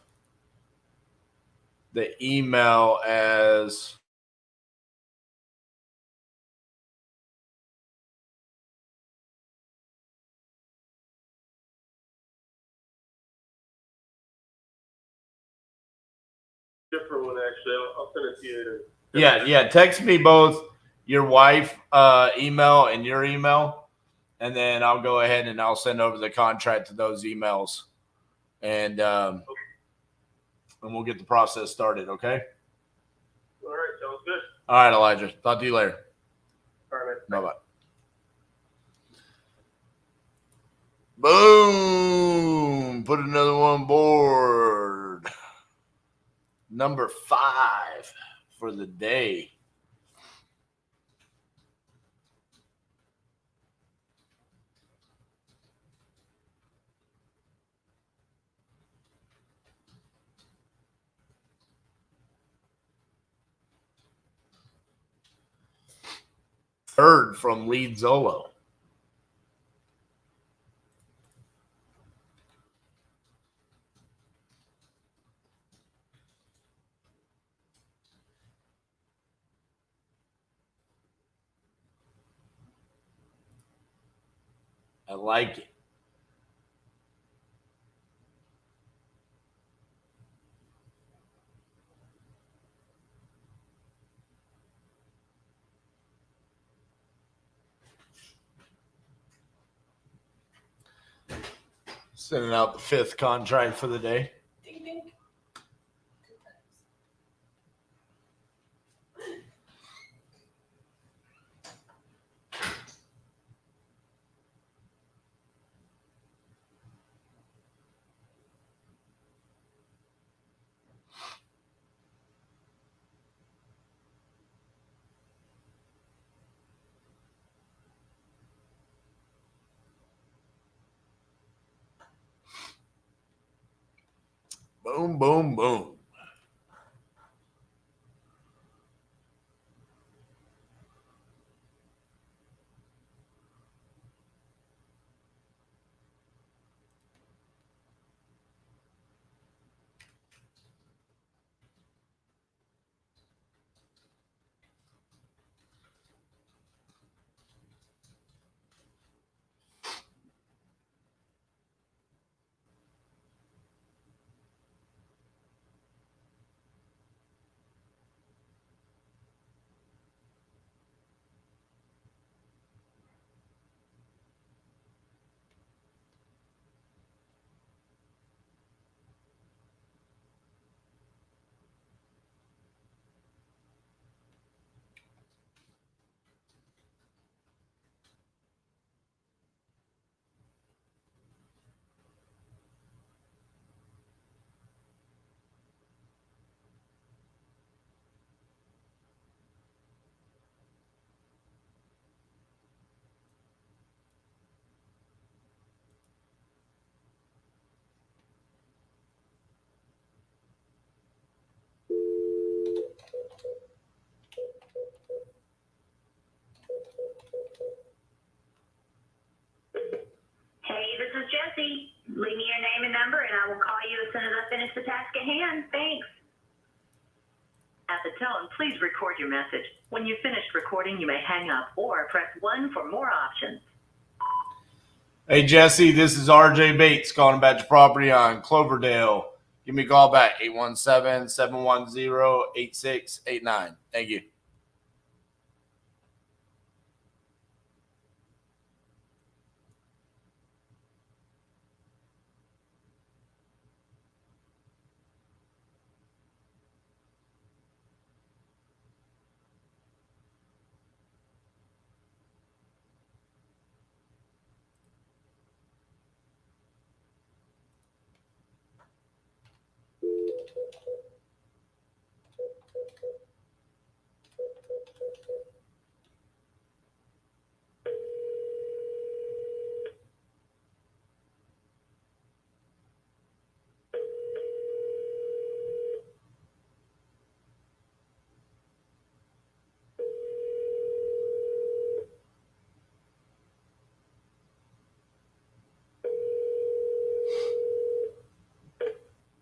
the email as Different one, actually. I'll send it to you. Yeah. Text me both your wife email and your email, and then I'll go ahead and I'll send over the contract to those emails, and we'll get the process started. Okay. All right, sounds good. All right, Elijah. Talk to you later. All right, man. Bye-bye. Boom. Put another one board. Number 5 for the day. Third from Lead Zolo. I like it. Sending out the 5th contract for the day. Boom, boom, boom. Hey, this is Jessie. Leave me your name and number, and I will call you as soon as I finish the task at hand. Thanks. At the tone, please record your message. When you've finished recording, you may hang up or press 1 for more options. Hey, Jesse, this is RJ Bates calling about your property on Cloverdale Give me a call back, 817-710-8689. Thank you.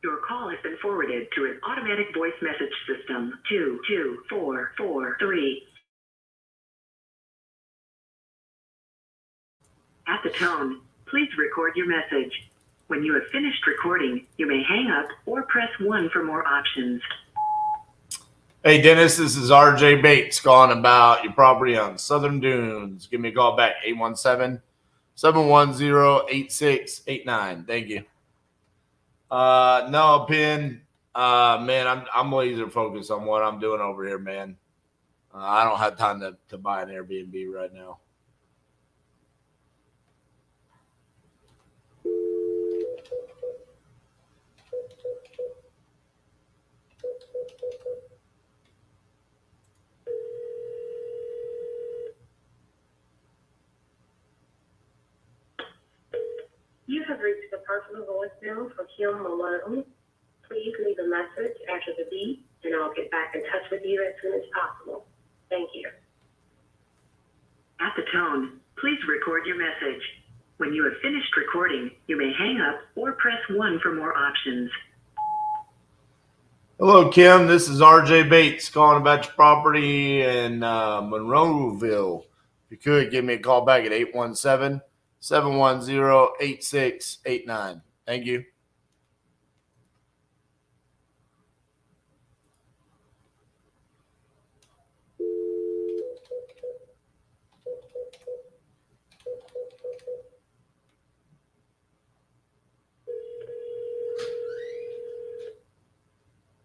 Your call has been forwarded to an automatic voice message system. 22443. At the tone, please record your message. When you have finished recording, you may hang up or press 1 for more options. Hey, Dennis, this is RJ Bates calling about your property on Southern Dunes. Give me a call back, 817-710-8689. Thank you. No, Pin, man, I'm laser focused on what I'm doing over here, man. I don't have time to buy an Airbnb right now. You have reached the personal voicemail for Kim Malone. Please leave a message after the beep, and I'll get back in touch with you as soon as possible. Thank you. At the tone, please record your message. When you have finished recording, you may hang up or press 1 for more options. Hello, Kim. This is RJ Bates calling about your property in Monroeville. If you could, give me a call back at 817-710-8689. Thank you.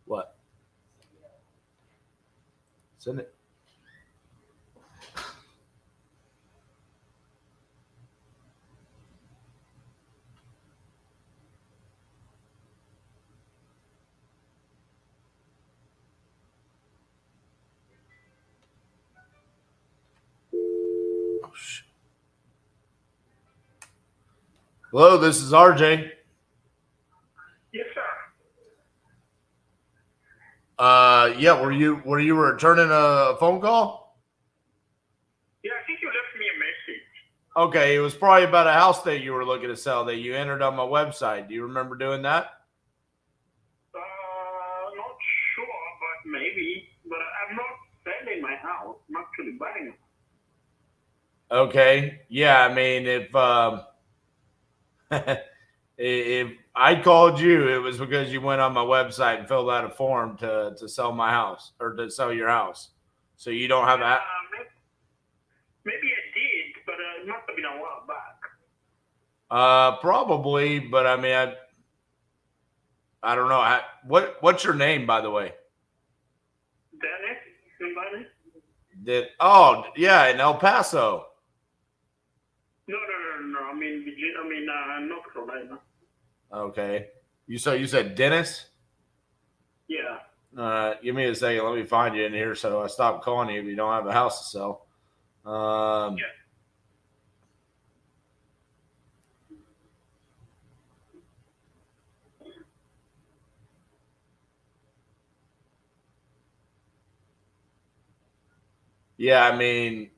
What? Send it. Oh, shit. Hello, this is RJ. Yes, sir. Yeah, were you returning a phone call? Yeah, I think you left me a message. Okay, it was probably about a house that you were looking to sell that you entered on my website. Do you remember doing that? Not sure, but maybe. But I'm not selling my house. I'm actually buying it. Okay. Yeah, I mean, if I called you, it was because you went on my website and filled out a form to sell my house or to sell your house. So you don't have that? Maybe I did, but it must have been a while back. Probably, but I mean, I don't know. What's your name, by the way? Dennis, somebody? Oh, yeah, in El Paso. No. I mean, Virginia. I mean, North Carolina. Okay. You said Dennis? Yeah. Give me a second. Let me find you in here so I stop calling you if you don't have a house to sell. Yeah. Yeah, I mean,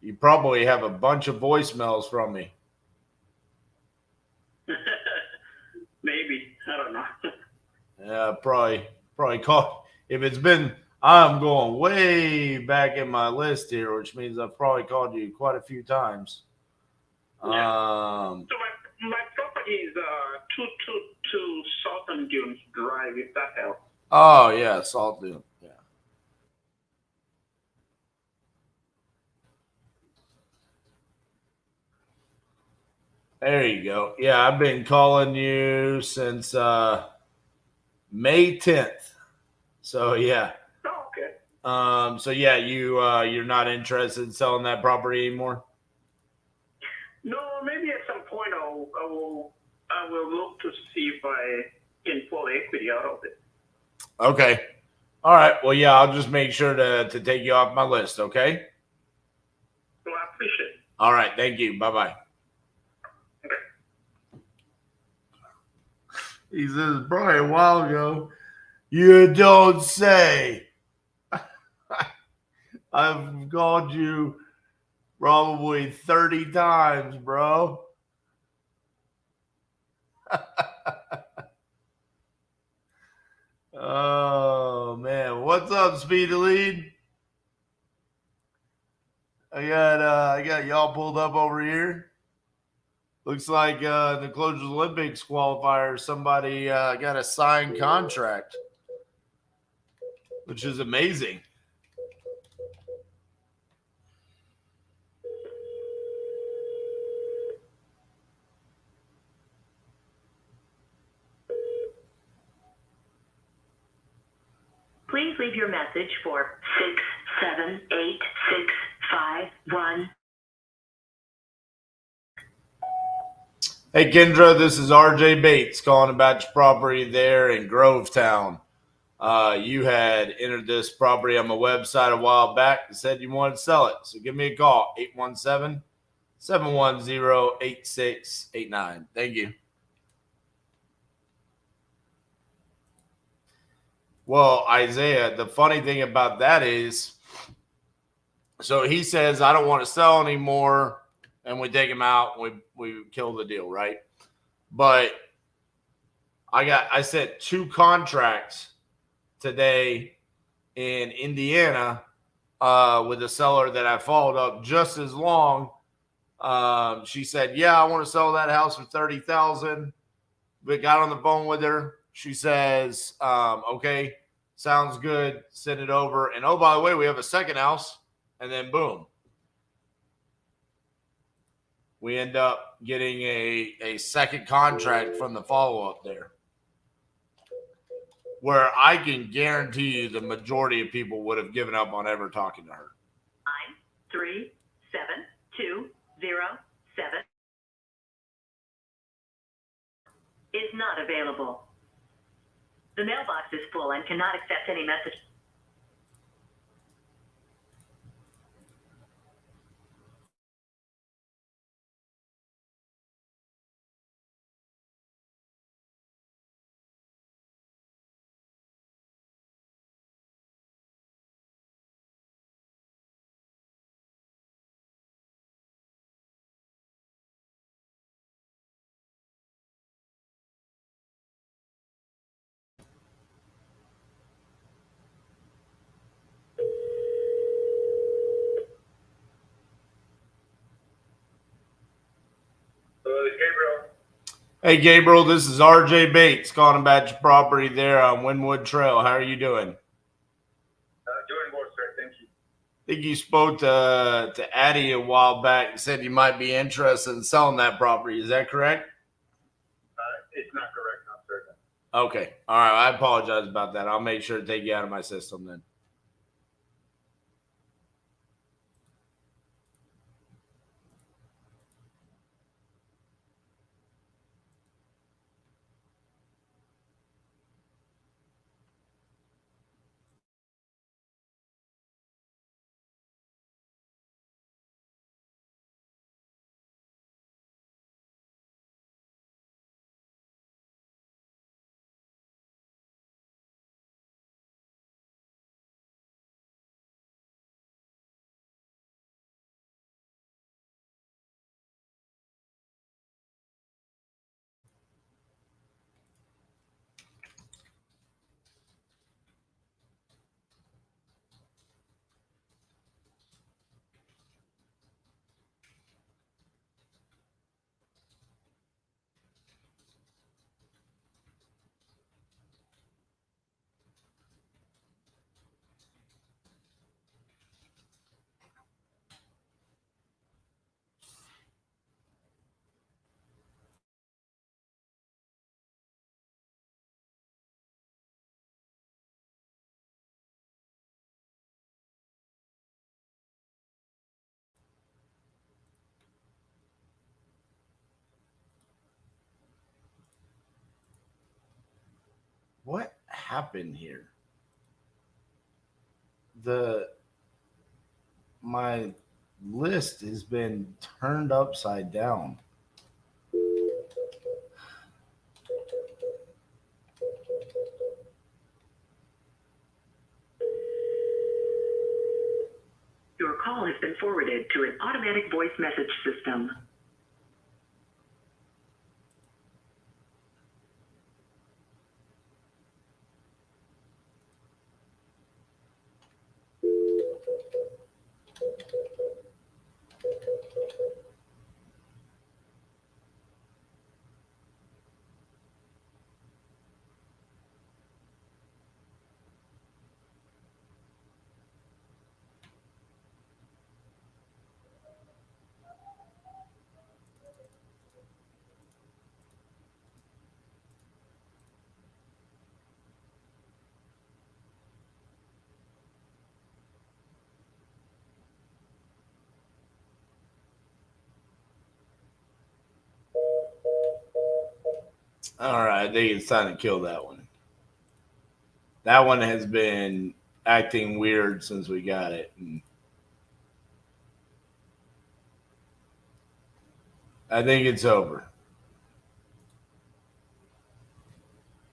you probably have a bunch of voicemails from me. Maybe. I don't know. Yeah, probably call. If it's been, I'm going way back in my list here, which means I've probably called you quite a few times. Yeah. So my property is 2226 if that helps. Oh, yes, I'll do. Yeah. There you go. Yeah, I've been calling you since May 10th. So, yeah. Oh, okay. So yeah, you're not interested in selling that property anymore? No, maybe at some point I will look to see if I can pull equity out of it. Okay. All right. Well, yeah, I'll just make sure to take you off my list, okay? Well, I appreciate it. All right. Thank you. Bye-bye. He says, probably a while ago, you don't say. I've called you probably 30 times, bro. Oh, man. What's up, Speedy Lead? I got y'all pulled up over here. Looks like the Closures Olympics qualifier, somebody got a signed contract, which is amazing. Please leave your message for 678-651. Hey, Kendra, this is RJ Bates calling about your property there in Grovetown. You had entered this property on my website a while back and said you wanted to sell it. So give me a call, 817-710-8689. Thank you. Well, Isaiah, the funny thing about that is, so he says, I don't want to sell anymore. And we take him out and we kill the deal, right? But I sent 2 contracts today in Indiana with a seller that I followed up just as long. She said, yeah, I want to sell that house for $30,000. We got on the phone with her. She says, okay, sounds good. Send it over. And oh, by the way, we have a second house. And then boom. We end up getting a second contract from the follow-up there, where I can guarantee you the majority of people would have given up on ever talking to her. 937-207 is not available. The mailbox is full and cannot accept any message. Gabriel. Hey, Gabriel, this is RJ Bates calling about your property there on Wynwood Trail. How are you doing? Doing well, sir. Thank you. I think you spoke to Addie a while back and said you might be interested in selling that property. Is that correct? It's not correct, no, sir. Okay. All right. I apologize about that. I'll make sure to take you out of my system then. What happened here? My list has been turned upside down. Your call has been forwarded to an automatic voice message system. All right, I think it's time to kill that one. That one has been acting weird since we got it. And I think it's over.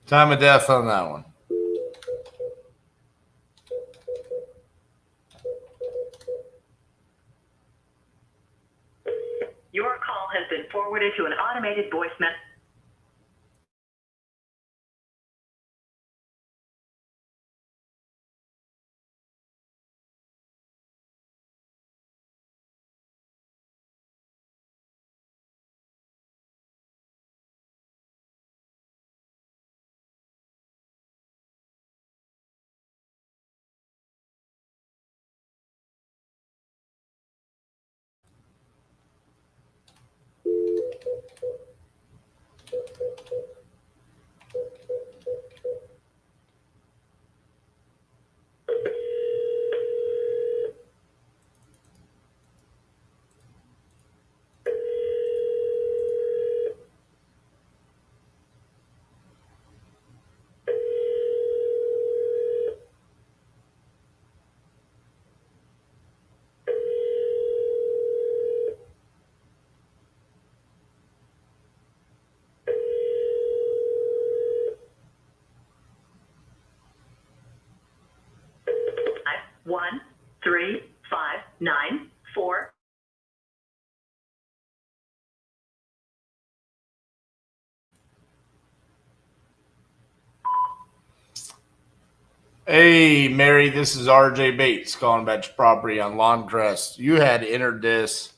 Time of death on that one. Your call has been forwarded to an automated voice message. One, 3, 5, 9, 4. Hey, Mary, this is RJ Bates calling about your property on Lawncrest. You had entered this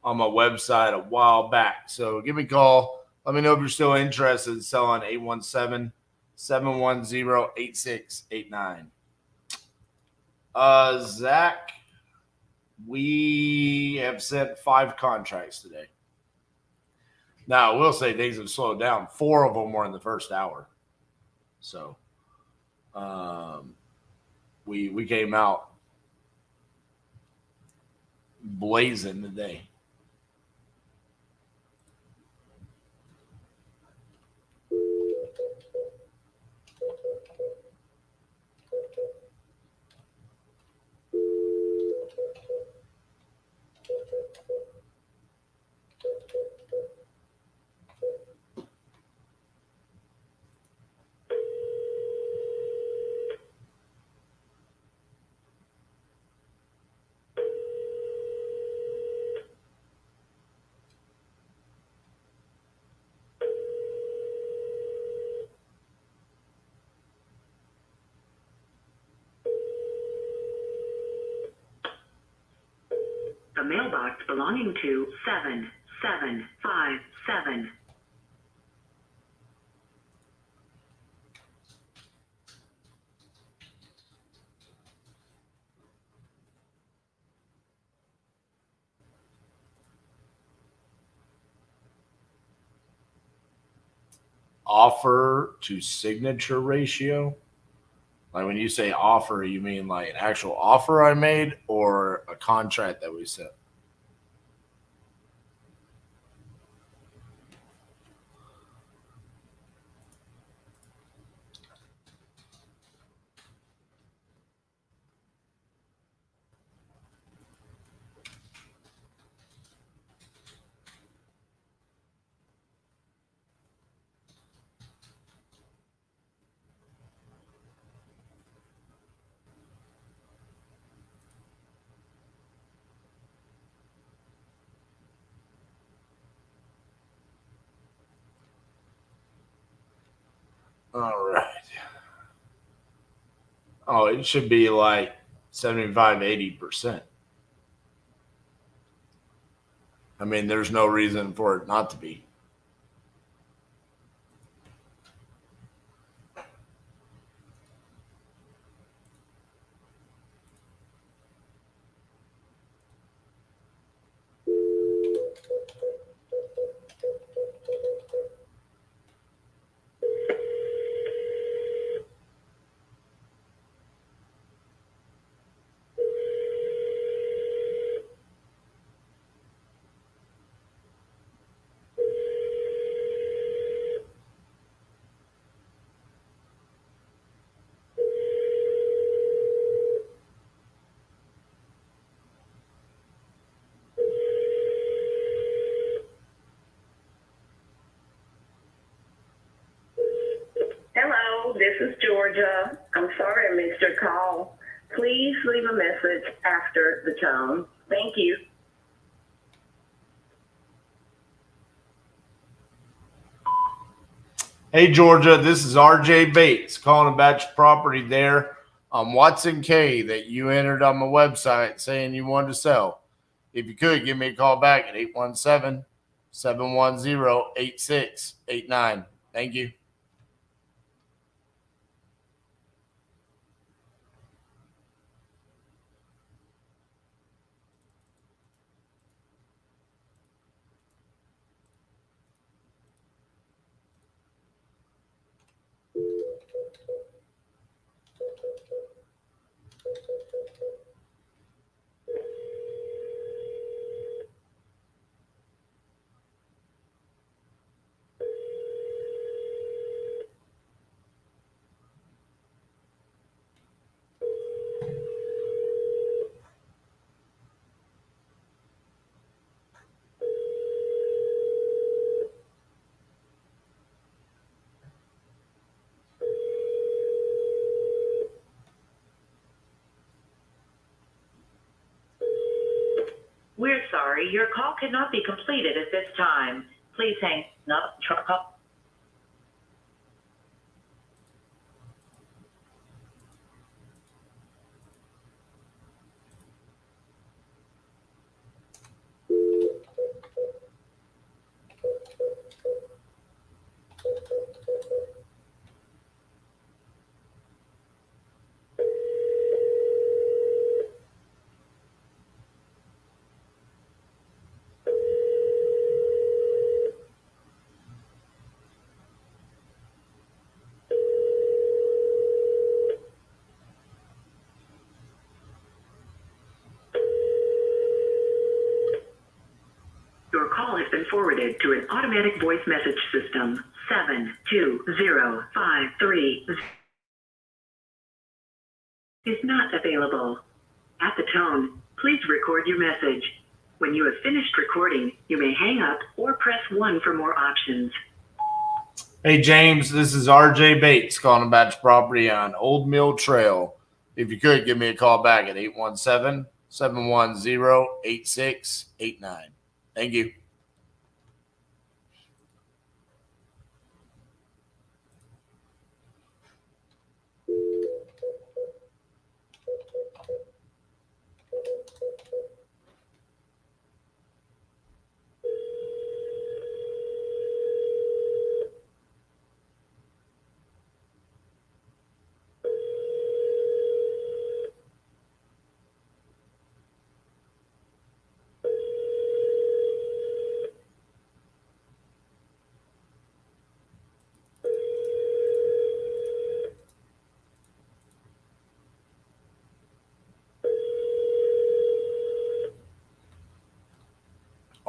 on my website a while back, so give me a call. Let me know if you're still interested in selling 817-710-8689. Zach, we have sent 5 contracts today. Now, I will say things have slowed down. 4 of them were in the first hour. So, we came out blazing today. The mailbox belonging to 7757. Offer to signature ratio? Like when you say offer, you mean like an actual offer I made or a contract that we sent? All right. Oh, it should be like 75 to 80%. I mean, there's no reason for it not to be. Hello, this is Georgia. I'm sorry I missed your call. Please leave a message after the tone. Thank you. Hey, Georgia, this is RJ Bates calling about your property there on Watson K that you entered on my website saying you wanted to sell. If you could, give me a call back at 817-710-8689. Thank you. We're sorry, your call cannot be completed at this time. Please hang up. Your call has been forwarded to an automatic voice message system. 72053 is not available. At the tone, please record your message. When you have finished recording, you may hang up or press 1 for more options. Hey, James, this is RJ Bates calling about your property on Old Mill Trail. If you could, give me a call back at 817-710-8689. Thank you.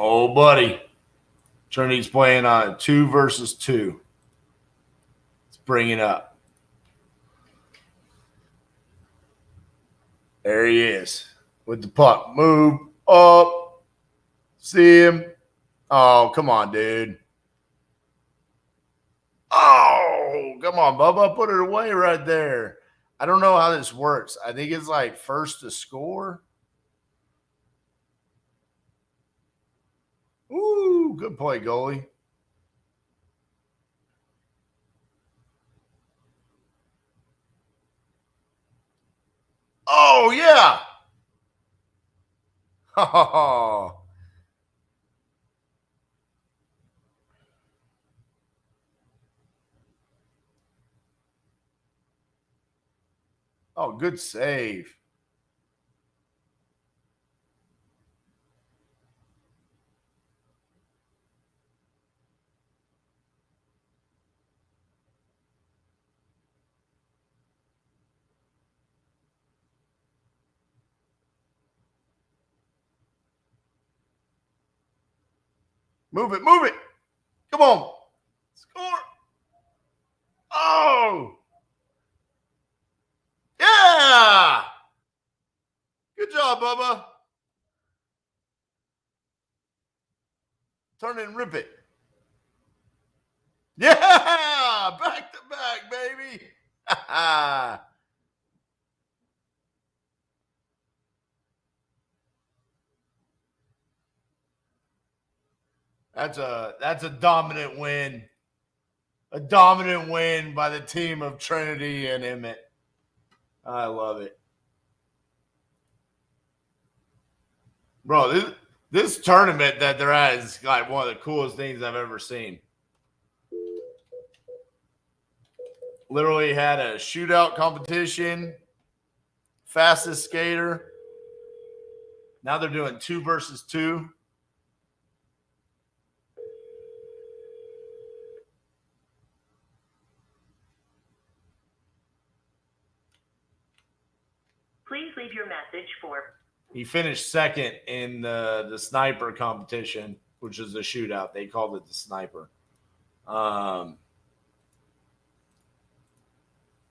Oh, buddy. Trinity's playing on 2 versus 2. Let's bring it up. There he is with the puck. Move up. See him. Oh, come on, dude. Oh, come on, Bubba. Put it away right there. I don't know how this works. I think it's like first to score. Ooh, good play, goalie. Oh, yeah. Oh, oh, good save. Move it, move it. Come on. Score. Oh, yeah. Good job, Bubba. Turn it and rip it. Yeah, back to back, baby. That's a dominant win. A dominant win by the team of Trinity and Emmett. I love it. Bro, this tournament that they're at is like one of the coolest things I've ever seen. Literally had a shootout competition, fastest skater. Now they're doing 2 versus 2. Please leave your message for. He finished second in the sniper competition, which is a shootout. They called it the sniper.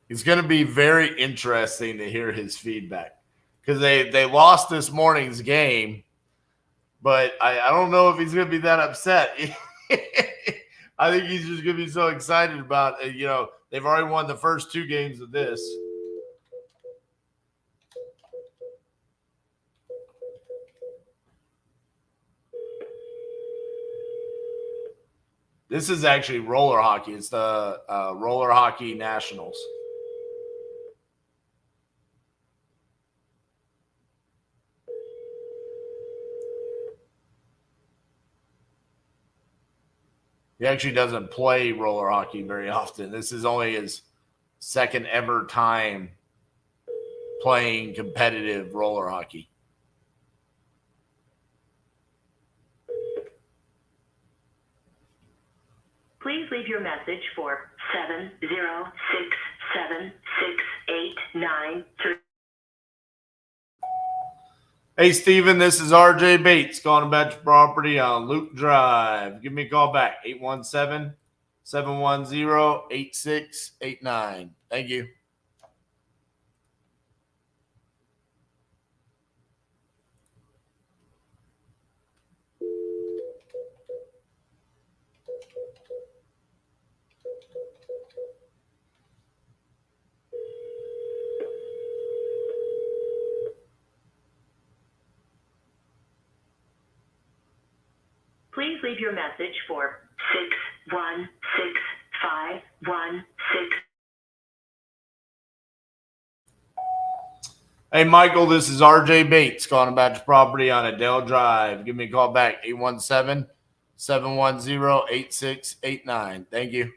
It's going to be very interesting to hear his feedback because they lost this morning's game, but I don't know if he's going to be that upset. I think he's just going to be so excited about it. You know, they've already won the first 2 games of this. This is actually roller hockey. It's the roller hockey nationals. He actually doesn't play roller hockey very often. This is only his second ever time playing competitive roller hockey. Please leave your message for 7067689. Hey, Steven, this is RJ Bates calling about your property on Luke Drive. Give me a call back, 817-710-8689. Thank you. Please leave your message for 616-516. Hey, Michael, this is RJ Bates calling about your property on Adele Drive. Give me a call back, 817-710-8689. Thank you.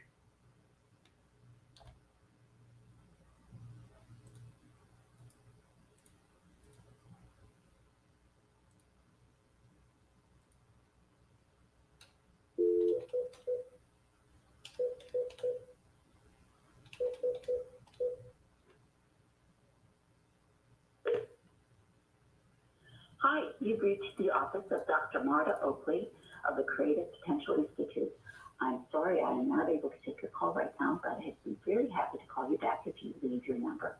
Hi, you've reached the office of Dr. Marta Oakley of the Creative Potential Institute. I'm sorry I am not able to take your call right now, but I'd be very happy to call you back if you leave your number.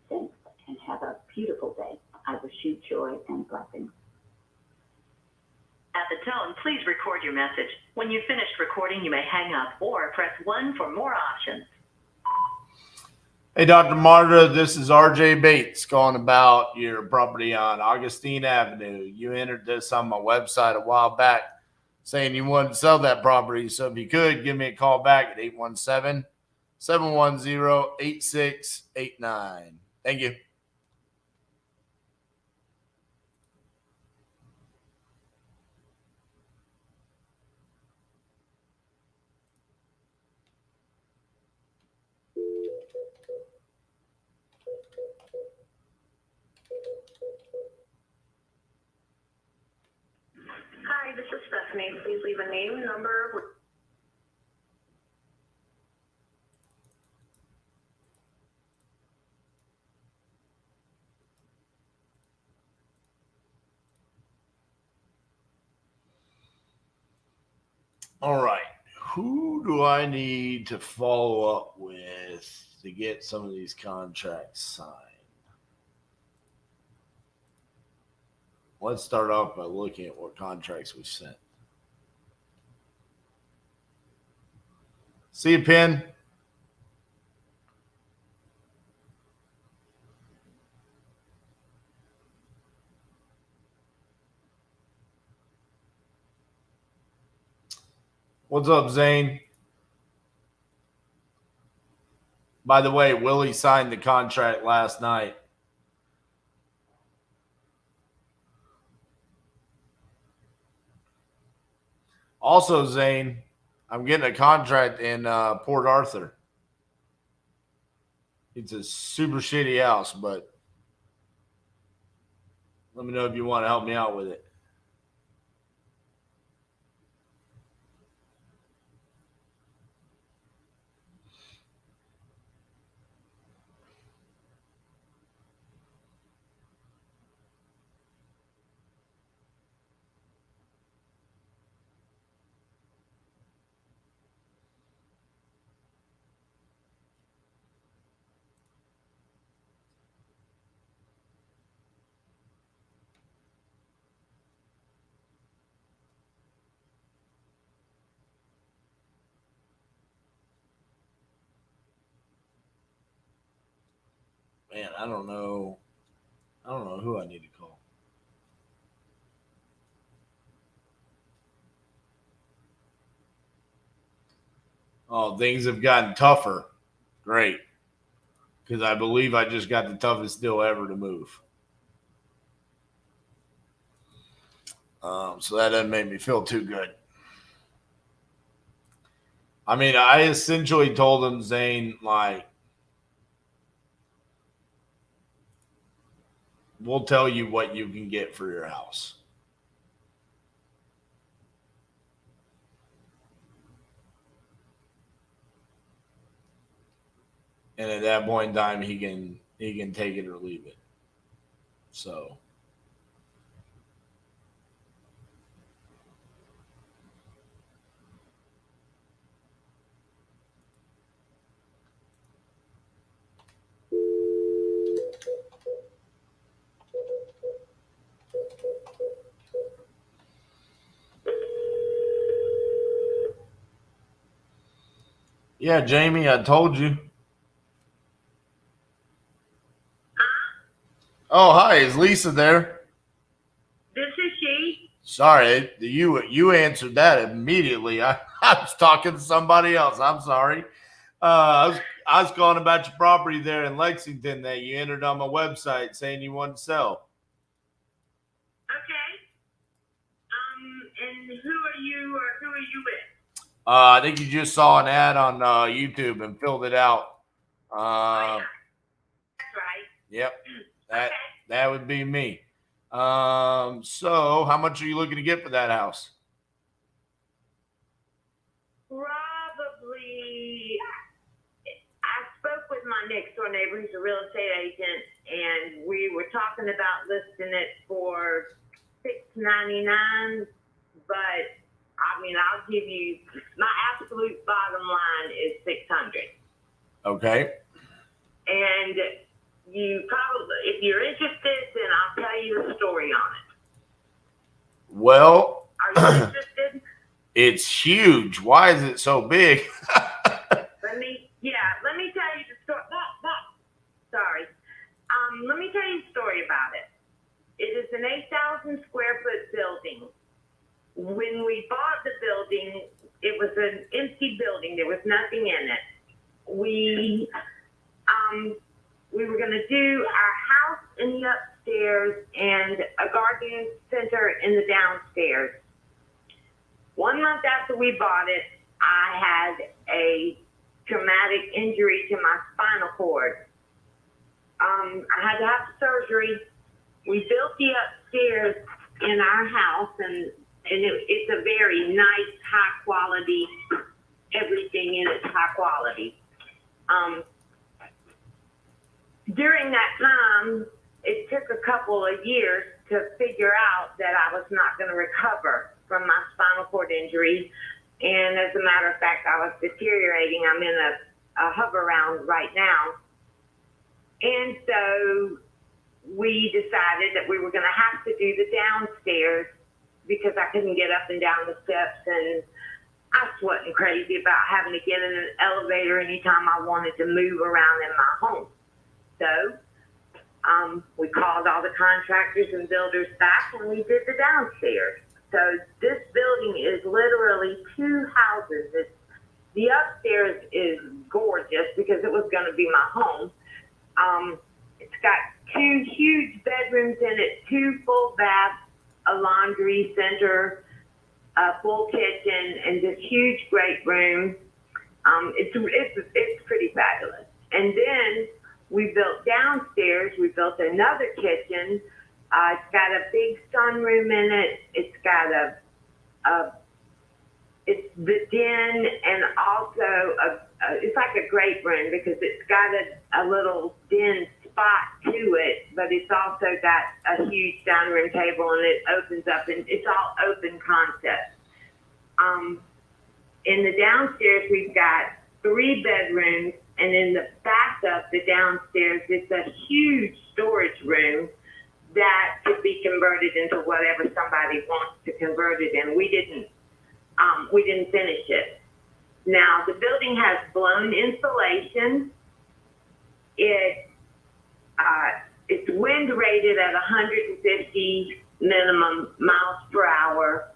Thanks, and have a beautiful day. I wish you joy and blessings. At the tone, please record your message. When you've finished recording, you may hang up or press 1 for more options. Hey, Dr. Marta, this is RJ Bates calling about your property on Augustine Avenue. You entered this on my website a while back saying you wanted to sell that property. So if you could, give me a call back at 817-710-8689. Thank you. Stephanie. Please leave a name, number. All right. Who do I need to follow up with to get some of these contracts signed? Let's start off by looking at what contracts we sent. See you, Pin. What's up, Zane? By the way, Willie signed the contract last night. Also, Zane, I'm getting a contract in Port Arthur. It's a super shitty house, but let me know if you want to help me out with it. Man, I don't know who I need to call. Oh, things have gotten tougher. Great. Because I believe I just got the toughest deal ever to move. So that doesn't make me feel too good. I mean, I essentially told him, Zane, like, we'll tell you what you can get for your house. And at that point in time, he can take it or leave it. So yeah, Jamie, I told you. Oh, hi, is Lisa there? This is she. Sorry, you answered that immediately. I was talking to somebody else. I'm sorry. I was calling about your property there in Lexington that you entered on my website saying you wanted to sell. Okay. And who are you with? I think you just saw an ad on YouTube and filled it out. Yeah. That's right. Yep, that would be me. So how much are you looking to get for that house? Probably, I spoke with my next door neighbor who's a real estate agent, and we were talking about listing it for $699, but I mean, I'll give you my absolute bottom line is $600. Okay. And you probably, if you're interested, then I'll tell you the story on it. Well, are you interested? It's huge. Why is it so big? Let me tell you the story. Sorry. Let me tell you the story about it. It is an 8,000 square foot building. When we bought the building, it was an empty building. There was nothing in it. We were going to do our house in the upstairs and a garden center in the downstairs. 1 month after we bought it, I had a traumatic injury to my spinal cord. I had to have surgery. We built the upstairs in our house, and and it's a very nice, high quality, everything in it's high quality. During that time, it took a couple of years to figure out that I was not going to recover from my spinal cord injury. And as a matter of fact, I was deteriorating. I'm in a hover round right now. And so we decided that we were going to have to do the downstairs because I couldn't get up and down the steps. And I wasn't crazy about having to get in an elevator anytime I wanted to move around in my home. So we called all the contractors and builders back, and we did the downstairs. So this building is literally two houses. The upstairs is gorgeous because it was going to be my home. It's got two huge bedrooms in it, two full baths, a laundry center, a full kitchen, and this huge great room. It's pretty fabulous. And then we built downstairs. We built another kitchen. It's got a big sunroom in it. It's got it's the den, and also it's like a great room because it's got a little den spot to it, but it's also got a huge dining room table, and it opens up, and it's all open concept. In the downstairs, we've got 3 bedrooms, and in the back of the downstairs, it's a huge storage room that could be converted into whatever somebody wants to convert it in. We didn't finish it. Now, the building has blown insulation. It's wind rated at 150 minimum miles per hour.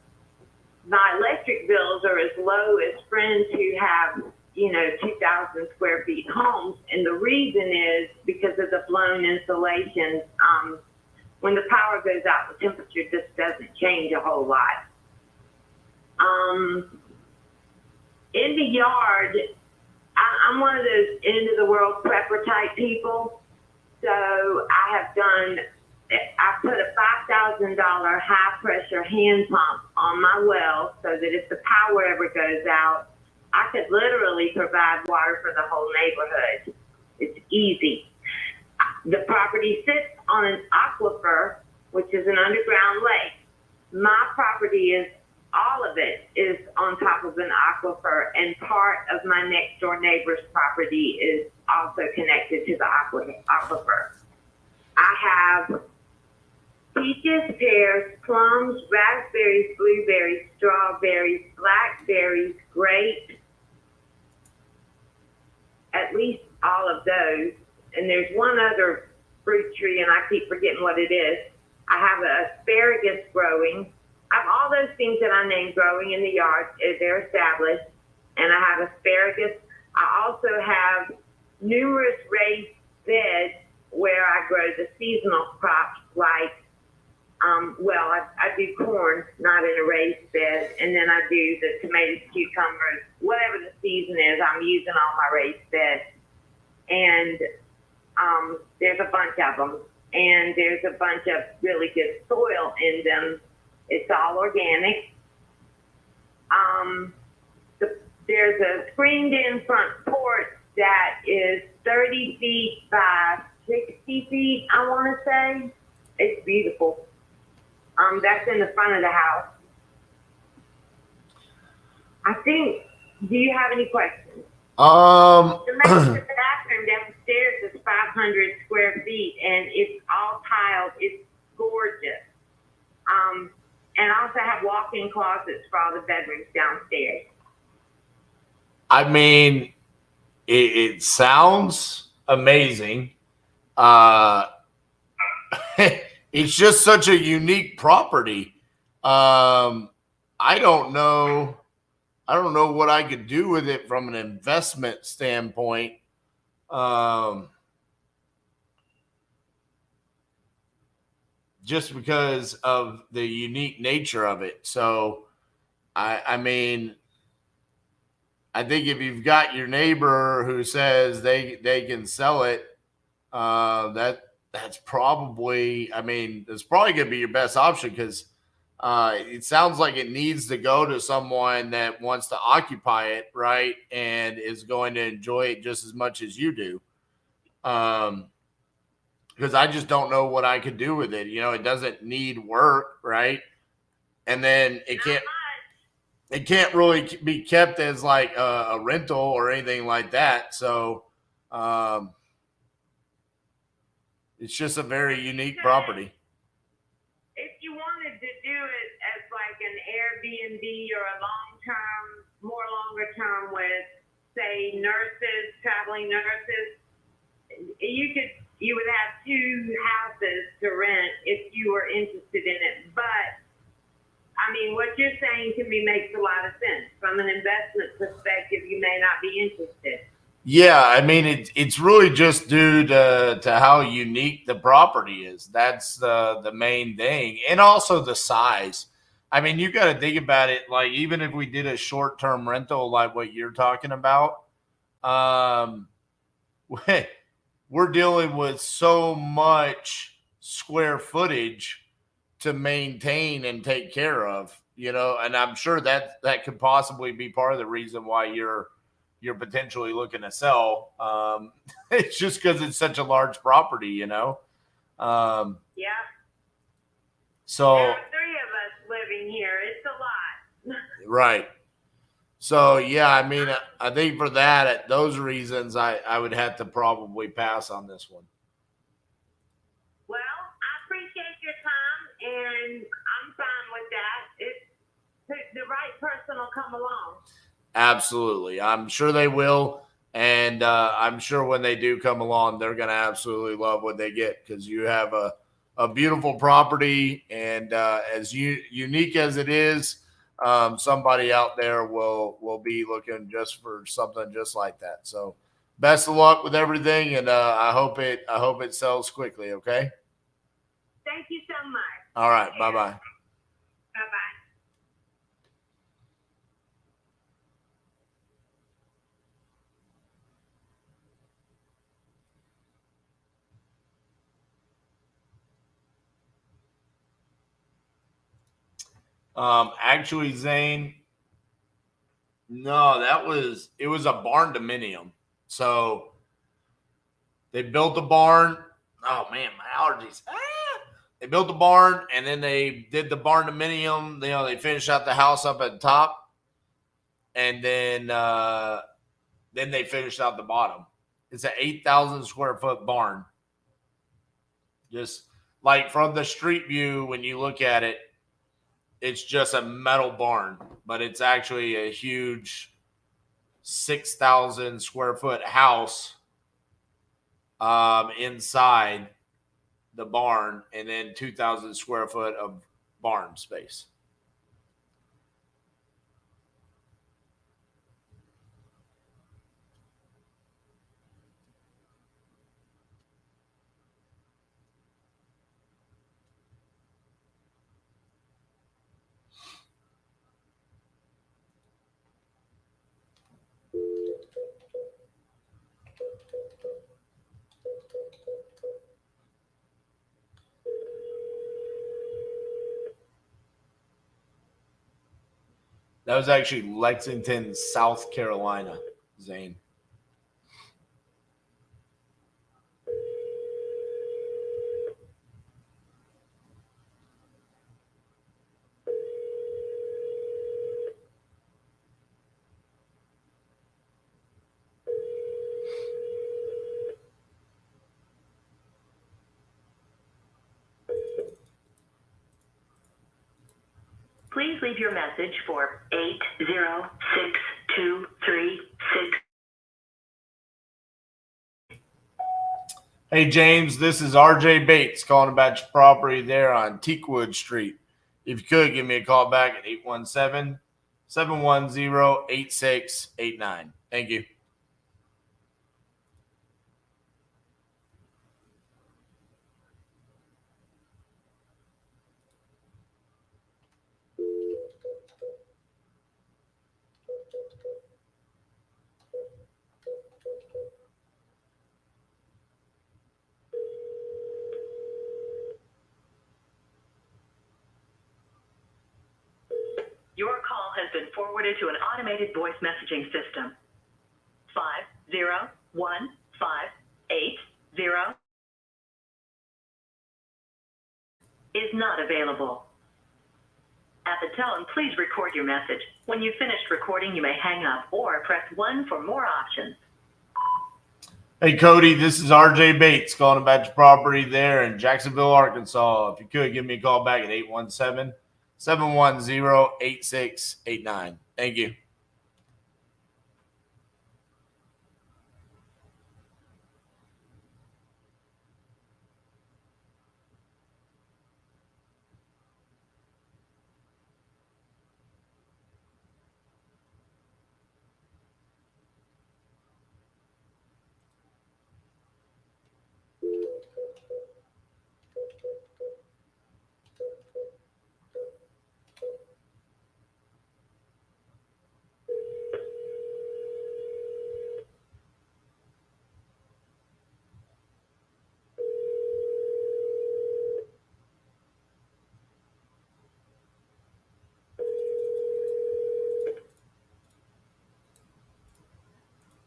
My electric bills are as low as friends who have 2,000 square feet homes. And the reason is because of the blown insulation. When the power goes out, the temperature just doesn't change a whole lot. In the yard, I'm one of those end of the world prepper type people. So I put a $5,000 high pressure hand pump on my well so that if the power ever goes out, I could literally provide water for the whole neighborhood. It's easy. The property sits on an aquifer, which is an underground lake. My property all of it is on top of an aquifer, and part of my next door neighbor's property is also connected to the aquifer. I have peaches, pears, plums, raspberries, blueberries, strawberries, blackberries, grapes, at least all of those. And there's one other fruit tree, and I keep forgetting what it is. I have asparagus growing. I have all those things that I named growing in the yard. They're established. And I have asparagus. I also have numerous raised beds where I grow the seasonal crops like, I do corn, not in a raised bed. And then I do the tomatoes, cucumbers, whatever the season is, I'm using all my raised beds. And there's a bunch of them. And there's a bunch of really good soil in them. It's all organic. There's a screened-in front porch that is 30 feet by 60 feet, I want to say. It's beautiful. That's in the front of the house. I think, do you have any questions? The master bathroom downstairs is 500 square feet, and it's all tiled. It's gorgeous. And I also have walk-in closets for all the bedrooms downstairs. I mean, it sounds amazing. It's just such a unique property. I don't know what I could do with it from an investment standpoint. Just because of the unique nature of it. So, I mean, I think if you've got your neighbor who says they can sell it, that's probably, I mean, it's probably going to be your best option because it sounds like it needs to go to someone that wants to occupy it, right, and is going to enjoy it just as much as you do. Because I just don't know what I could do with it. It doesn't need work, right? And then it can't really be kept as like a rental or anything like that. So it's just a very unique property. If you wanted to do it as like an Airbnb or a more longer term with, say, traveling nurses, you would have 2 houses to rent if you were interested in it. But I mean, what you're saying to me makes a lot of sense. From an investment perspective, you may not be interested. Yeah, I mean, it's really just due to how unique the property is. That's the main thing. And also the size. I mean, you got to think about it. Like, even if we did a short-term rental like what you're talking about, we're dealing with so much square footage to maintain and take care of, and I'm sure that could possibly be part of the reason why you're potentially looking to sell. It's just because it's such a large property, Yeah. So there are 3 of us living here. It's a lot. right. So yeah, I mean, I think for that, those reasons, I would have to probably pass on this one. Well, I appreciate your time, and I'm fine with that. The right person will come along. Absolutely. I'm sure they will. And I'm sure when they do come along, they're going to absolutely love what they get, because you have a beautiful property, and as unique as it is, somebody out there will be looking just for something just like that. So best of luck with everything. And I hope it sells quickly. Okay. Thank you so much. All right. Bye-bye. Bye-bye. Actually, Zane, no, it was a barn dominium. So they built a barn. Oh man, my allergies. They built the barn, and then they did the barn dominium. They finished out the house up at the top, and then they finished out the bottom. It's an 8,000 square foot barn. Just like from the street view, when you look at it, it's just a metal barn, but it's actually a huge 6,000 square foot house inside the barn, and then 2,000 square foot of barn space. That was actually Lexington, South Carolina, Zane. Please leave your message for 8062336. Hey, James, this is RJ Bates calling about your property there on Teakwood Street. If you could, give me a call back at 817-710-8689. Thank you. been forwarded to an automated voice messaging system. 501580 is not available. At the tone, please record your message. When you've finished recording, you may hang up or press 1 for more options. Hey, Cody, this is RJ Bates calling about your property there in Jacksonville, Arkansas. If you could, give me a call back at 817-710-8689. Thank you.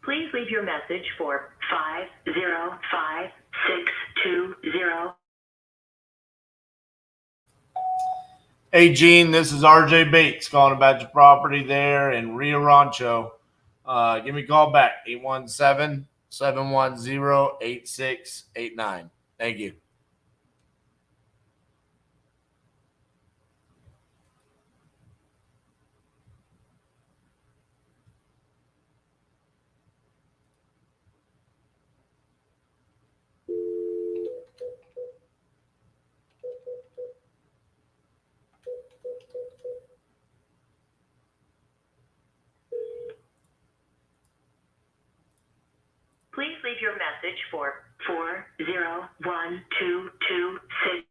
Please leave your message for 505620. Hey, Gene, this is RJ Bates calling about your property there in Rio Rancho. Give me a call back, 817-710-8689. Thank you. Please leave your message for 401226.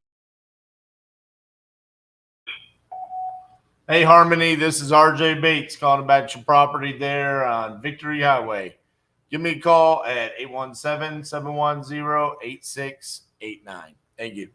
Hey, Harmony, this is RJ Bates calling about your property there on Victory Highway. Give me a call at 817-710-8689. Thank you.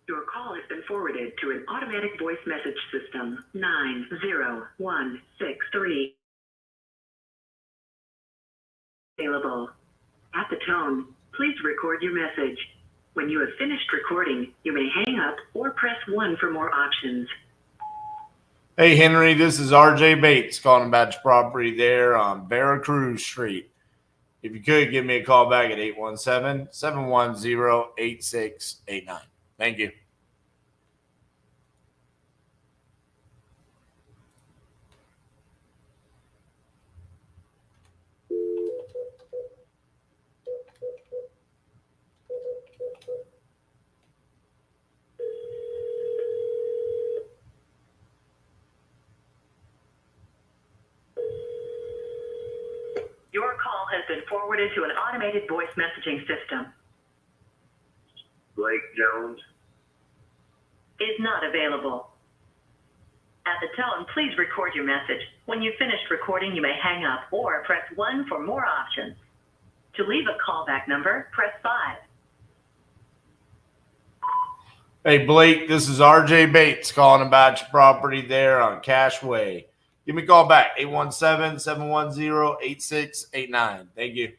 Your call has been forwarded to an automatic voice message system. 90163. Available. At the tone, please record your message. When you have finished recording, you may hang up or press 1 for more options. Hey, Henry, this is RJ Bates calling about your property there on Veracruz Street. If you could, give me a call back at 817-710-8689. Thank you. Your call has been forwarded to an automated voice messaging system. Blake Jones. Is not available. At the tone, please record your message. When you've finished recording, you may hang up or press 1 for more options. To leave a callback number, press 5. Hey, Blake, this is RJ Bates calling about your property there on Cash Way. Give me a call back, 817-710-8689. Thank you.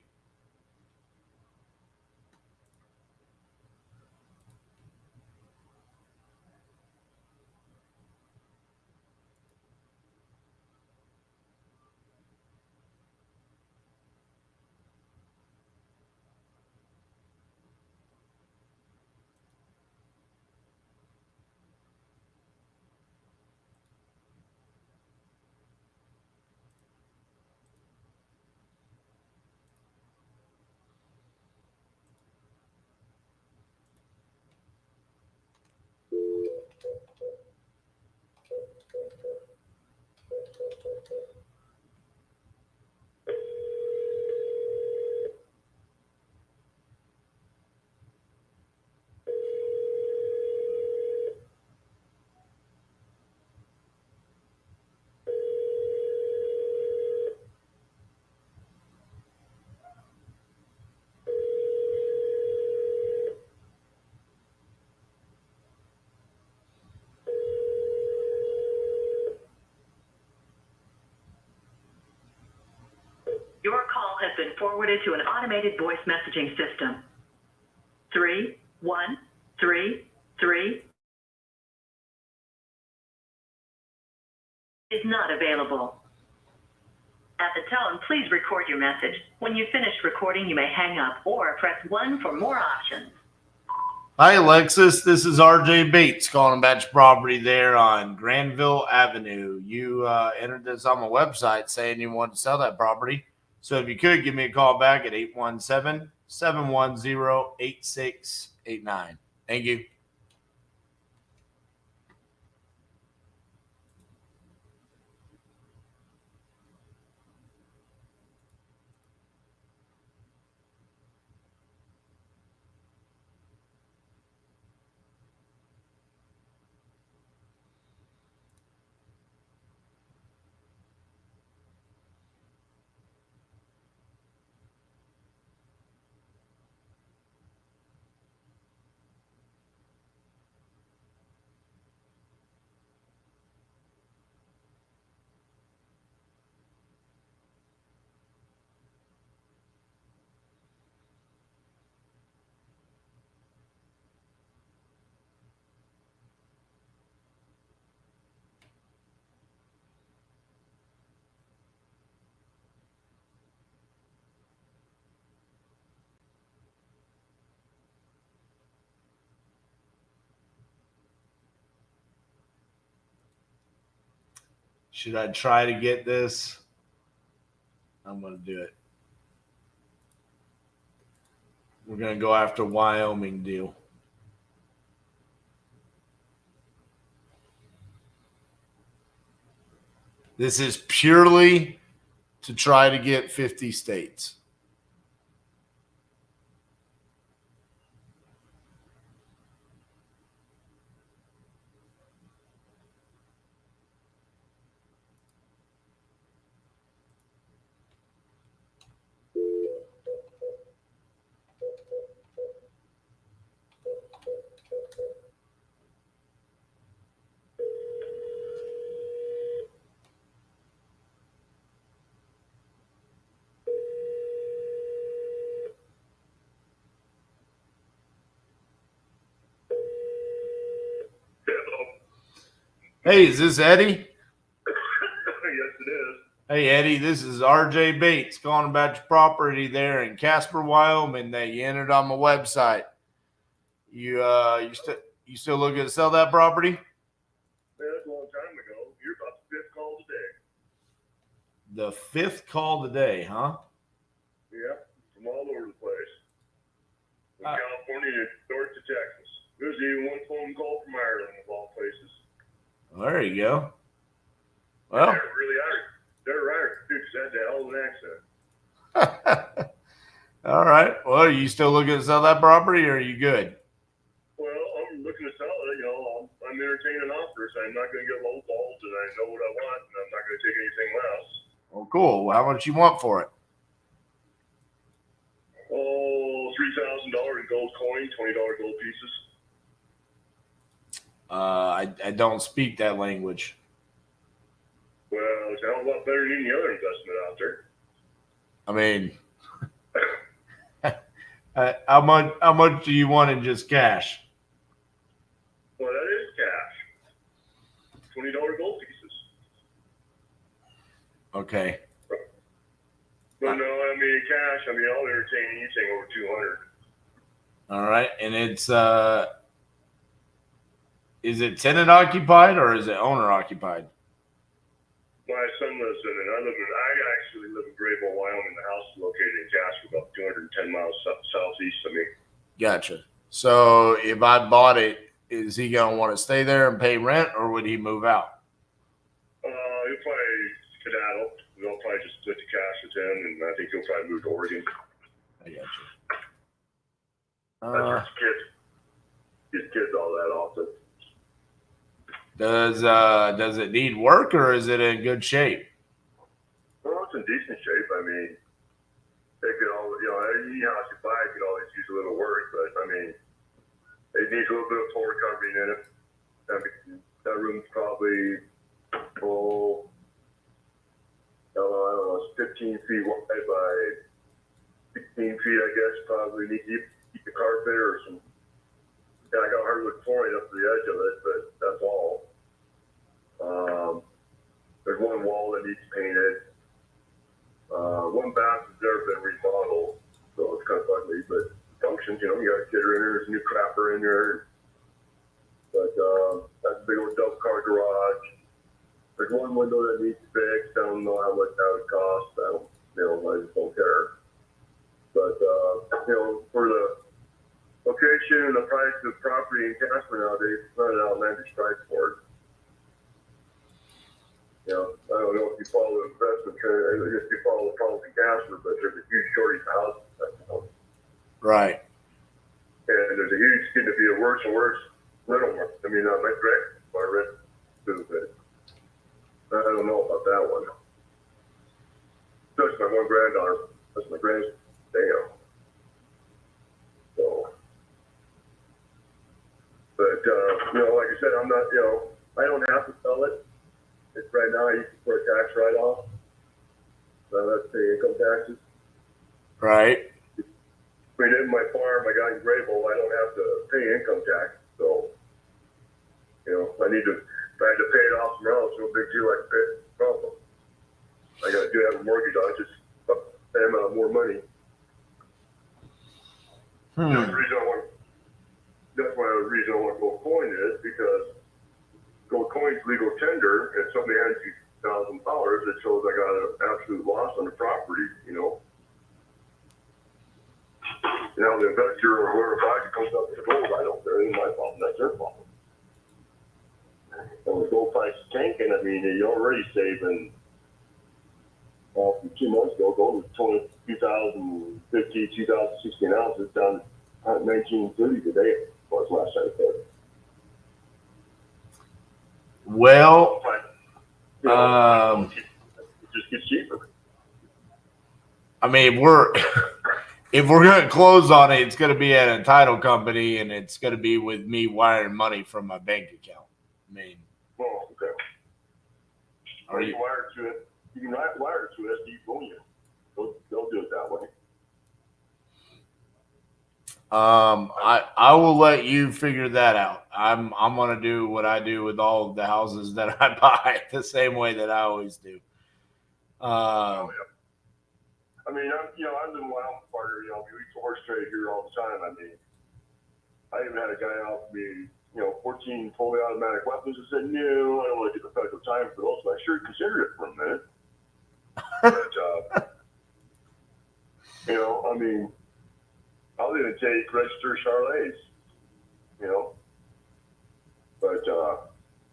has been forwarded to an automated voice messaging system. 3133 is not available. At the tone, please record your message. When you've finished recording, you may hang up or press 1 for more options. Hi, Alexis. This is RJ Bates calling about your property there on Granville Avenue. You entered this on my website saying you wanted to sell that property. So if you could, give me a call back at 817-710-8689. Thank you. Should I try to get this? I'm going to do it. We're going to go after Wyoming deal. This is purely to try to get 50 states. Hey, is this Eddie? Yes, it is. Hey, Eddie, this is RJ Bates calling about your property there in Casper, Wyoming that you entered on my website. You still looking to sell that property? Yeah, that's a long time ago. You're about the fifth call today. The fifth call today, huh? Yeah, from all over the place. From California north to Texas. There's even one phone call from Ireland, of all places. Well, there you go. Well, They're Irish, dude, 'cause that's a hell of an accent. all right. Well, are you still looking to sell that property, or are you good? Well, I'm looking to sell it. You know, I'm entertaining offers. I'm not going to get lowballed, and I know what I want, and I'm not going to take anything less. Well, cool. Well, how much you want for it? Oh, $3,000 in gold coin, $20 gold pieces. I don't speak that language. Well, it's a hell of a lot better than any other investment out there. I mean, how much do you want in just cash? Well, that is cash. $20 gold pieces. Okay. But no, I mean, cash, I'll entertain anything over 200. All right. And it's, is it tenant occupied or is it owner occupied? My son lives in it. I actually live in Grayville, Wyoming. The house is located in Casper, about 210 miles southeast of me. Gotcha. So if I bought it, is he going to want to stay there and pay rent, or would he move out? He'll probably skedaddle. They'll probably just split the cash with him, and I think he'll probably move to Oregon. I got you. That's his kids all that often. Does it need work, or is it in good shape? Well, it's in decent shape. I mean, they could all, any house you buy could always use a little work, but I mean, it needs a little bit of floor covering in it. That room's probably, I don't know, it's 15 feet wide by 16 feet, I guess, probably need to keep the carpet or some. Yeah, I got hardwood flooring up to the edge of it, but that's all. There's one wall that needs painted. One bath has never been remodeled, so it's kind of ugly, but functions, you know, you got a kidder in there, there's a new crapper in there. But that's a big old double car garage. There's one window that needs fixed. I don't know how much that would cost. I just don't care. But, for the location and the price of property in Casper nowadays, it's not an outlandish price for it. I don't know if you follow the investment trend, if you follow the problems in Casper, but there's a huge shortage of houses. Right. And there's a huge, going to be a worse and worse rental market. I mean, my rent is good. I don't know about that one. That's my one granddaughter. That's my grandson. Damn. So, but, like I said, I'm not, I don't have to sell it. It's right now, you can put a tax write-off. So that's the income taxes. Right. I mean, in my farm, I got in Grable, I don't have to pay income tax. So, if I had to pay it off somewhere else, no big deal, I can pay it, no problem. I do have a mortgage on it, just pay them out more money. That's the reason that's why the reason I want gold coin is because gold coin's legal tender, and somebody hands you $1,000, it shows I got an absolute loss on the property, Now the investor or whoever buys it comes up with the gold, I don't care, it ain't my problem, that's their problem. And the gold price is tanking, I mean, you're already saving, from 2 months ago, gold was 2,050, 2,016 ounces, down to 1930 today, was last I checked. Well, it just gets cheaper. I mean, if we're going to close on it, it's going to be at a title company, and it's going to be with me wiring money from my bank account. I mean, okay. Or you wire it to it. You can wire it to SD Union. They'll do it that way. I will let you figure that out. I'm going to do what I do with all of the houses that I buy the same way that I always do. I mean, I'm the wild partner. We used to horse trade here all the time. I mean, I even had a guy offer me, 14 fully automatic weapons. I said, no, I don't want to get the federal time for those. But I sure considered it for a minute. But, I mean, I'll even take registered Charlets, But, in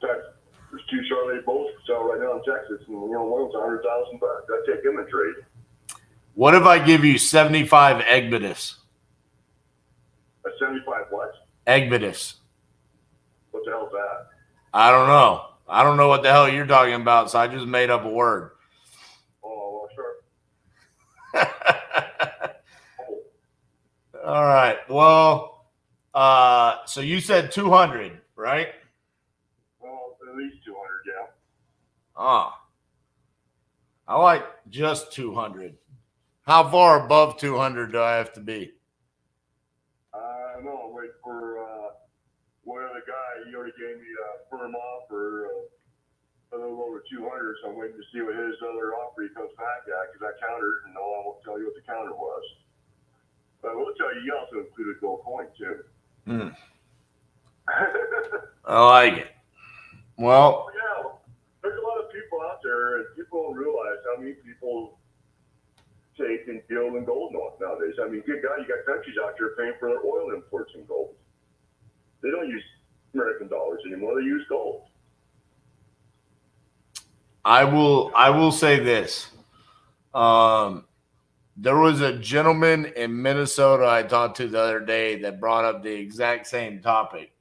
fact, there's 2 Charlotte bolts for sale right now in Texas, and one's $100,000. I'd take them in trade. What if I give you 75 Egbitis? A 75 what? Egbitis. What the hell's that? I don't know. I don't know what the hell you're talking about, so I just made up a word. Oh, well, sure. All right. Well, so you said 200, right? Well, at least 200, yeah. I like just 200. How far above 200 do I have to be? I don't know. Wait for one other guy. He already gave me a firm offer a little over 200, so I'm waiting to see what his other offer he comes back at, because I countered, and I won't tell you what the counter was. But I will tell you, he also included gold coin, too. I like it. Well, yeah, there's a lot of people out there, and people don't realize how many people take and deal in gold nowadays. I mean, good God, you got countries out there paying for their oil imports in gold. They don't use American dollars anymore. They use gold. I will say this. There was a gentleman in Minnesota I talked to the other day that brought up the exact same topic.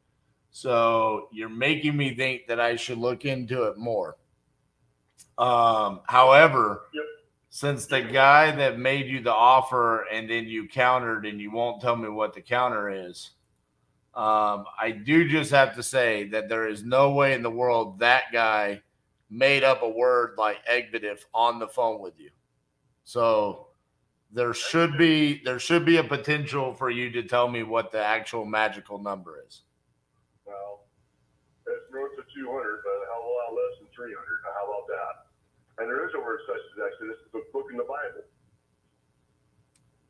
So you're making me think that I should look into it more. However, since the guy that made you the offer and then you countered and you won't tell me what the counter is, I do just have to say that there is no way in the world that guy made up a word like Egbitif on the phone with you. So there should be a potential for you to tell me what the actual magical number is. Well, it's north of 200, but a hell of a lot less than 300. Now, how about that? And there is a word such as Exodus. It's a book in the Bible.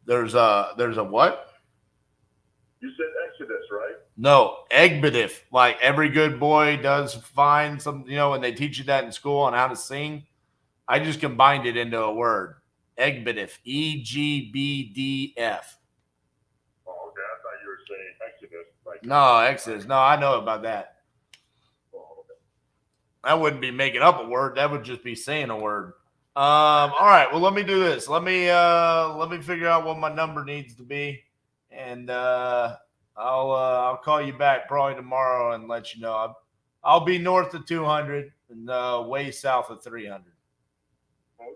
There's a what? You said Exodus, right? No, Egbedif. Like every good boy does find some, when they teach you that in school on how to sing. I just combined it into a word. Egbedif. EGBDF. Oh, okay. I thought you were saying Exodus. Like No, Exodus. No, I know about that. Oh, okay. I wouldn't be making up a word. That would just be saying a word. All right. Well, let me do this. Let me figure out what my number needs to be, and I'll call you back probably tomorrow and let you know. I'll be north of 200 and way south of 300. Okay.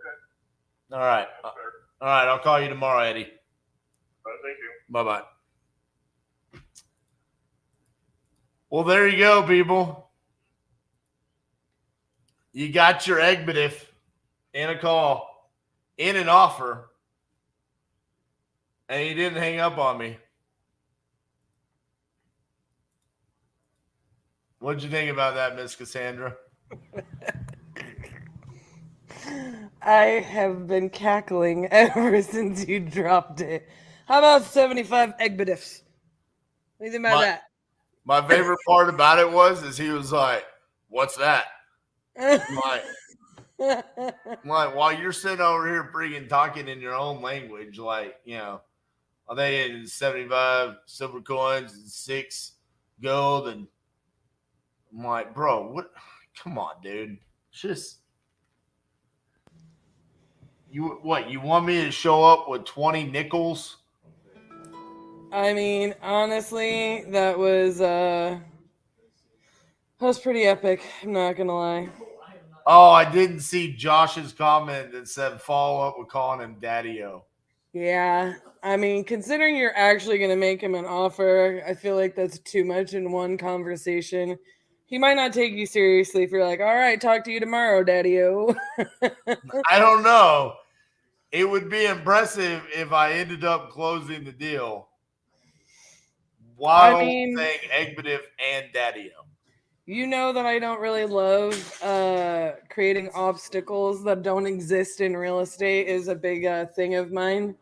All right. All right. I'll call you tomorrow, Eddie. Thank you. Bye-bye. Well, there you go, people. You got your Egbedif in a call, in an offer, and he didn't hang up on me. What'd you think about that, Miss Cassandra? I have been cackling ever since you dropped it. How about 75 Egbedifs? What do you think about that? My favorite part about it is he was like, "What's that?" I'm like, while you're sitting over here freaking talking in your own language, like, are they in 75 silver coins and 6 gold? And I'm like, bro, what? Come on, dude. Just you want me to show up with 20 nickels? I mean, honestly, that was pretty epic. I'm not gonna lie. Oh, I didn't see Josh's comment that said follow up with calling him Daddy-O. Yeah, I mean, considering you're actually gonna make him an offer, I feel like that's too much in one conversation. He might not take you seriously if you're like, all right, talk to you tomorrow, Daddy-O. I don't know. It would be impressive if I ended up closing the deal while saying Egbedif and Daddy-O. You know that I don't really love creating obstacles that don't exist in real estate is a big thing of mine.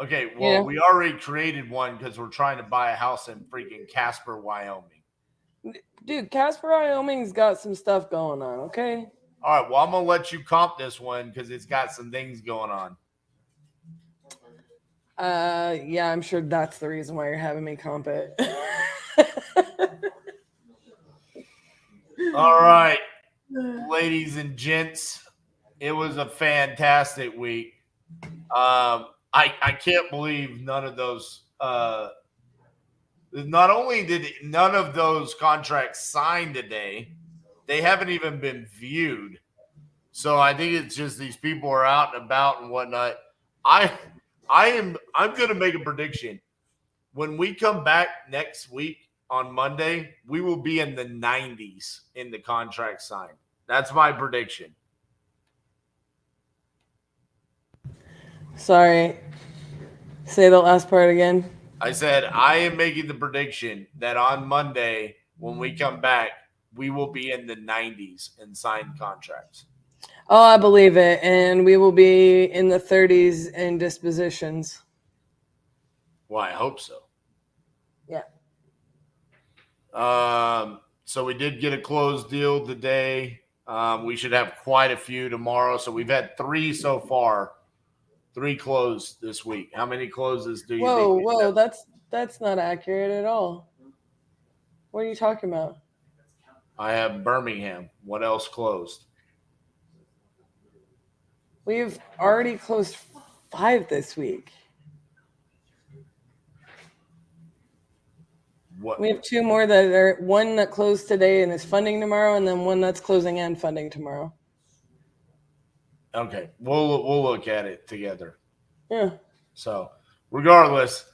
Okay, well, we already created one because we're trying to buy a house in freaking Casper, Wyoming. Dude, Casper, Wyoming's got some stuff going on, okay? All right, well, I'm going to let you comp this one because it's got some things going on. Yeah, I'm sure that's the reason why you're having me comp it. All right, ladies and gents, it was a fantastic week. I can't believe none of those. Not only did none of those contracts sign today, they haven't even been viewed. So I think it's just these people are out and about and whatnot. I'm going to make a prediction. When we come back next week on Monday, we will be in the 90s in the contract signed. That's my prediction. Sorry. Say the last part again. I said I am making the prediction that on Monday, when we come back, we will be in the 90s in signed contracts. Oh, I believe it. And we will be in the 30s in dispositions. Well, I hope so. Yeah. So we did get a closed deal today. We should have quite a few tomorrow. So we've had 3 so far. 3 closed this week. How many closes do you think? Whoa, that's not accurate at all. What are you talking about? I have Birmingham. What else closed? We've already closed 5 this week. What? We have 2 more that are one that closed today and is funding tomorrow, and then one that's closing and funding tomorrow. Okay, we'll look at it together. Yeah. So, regardless,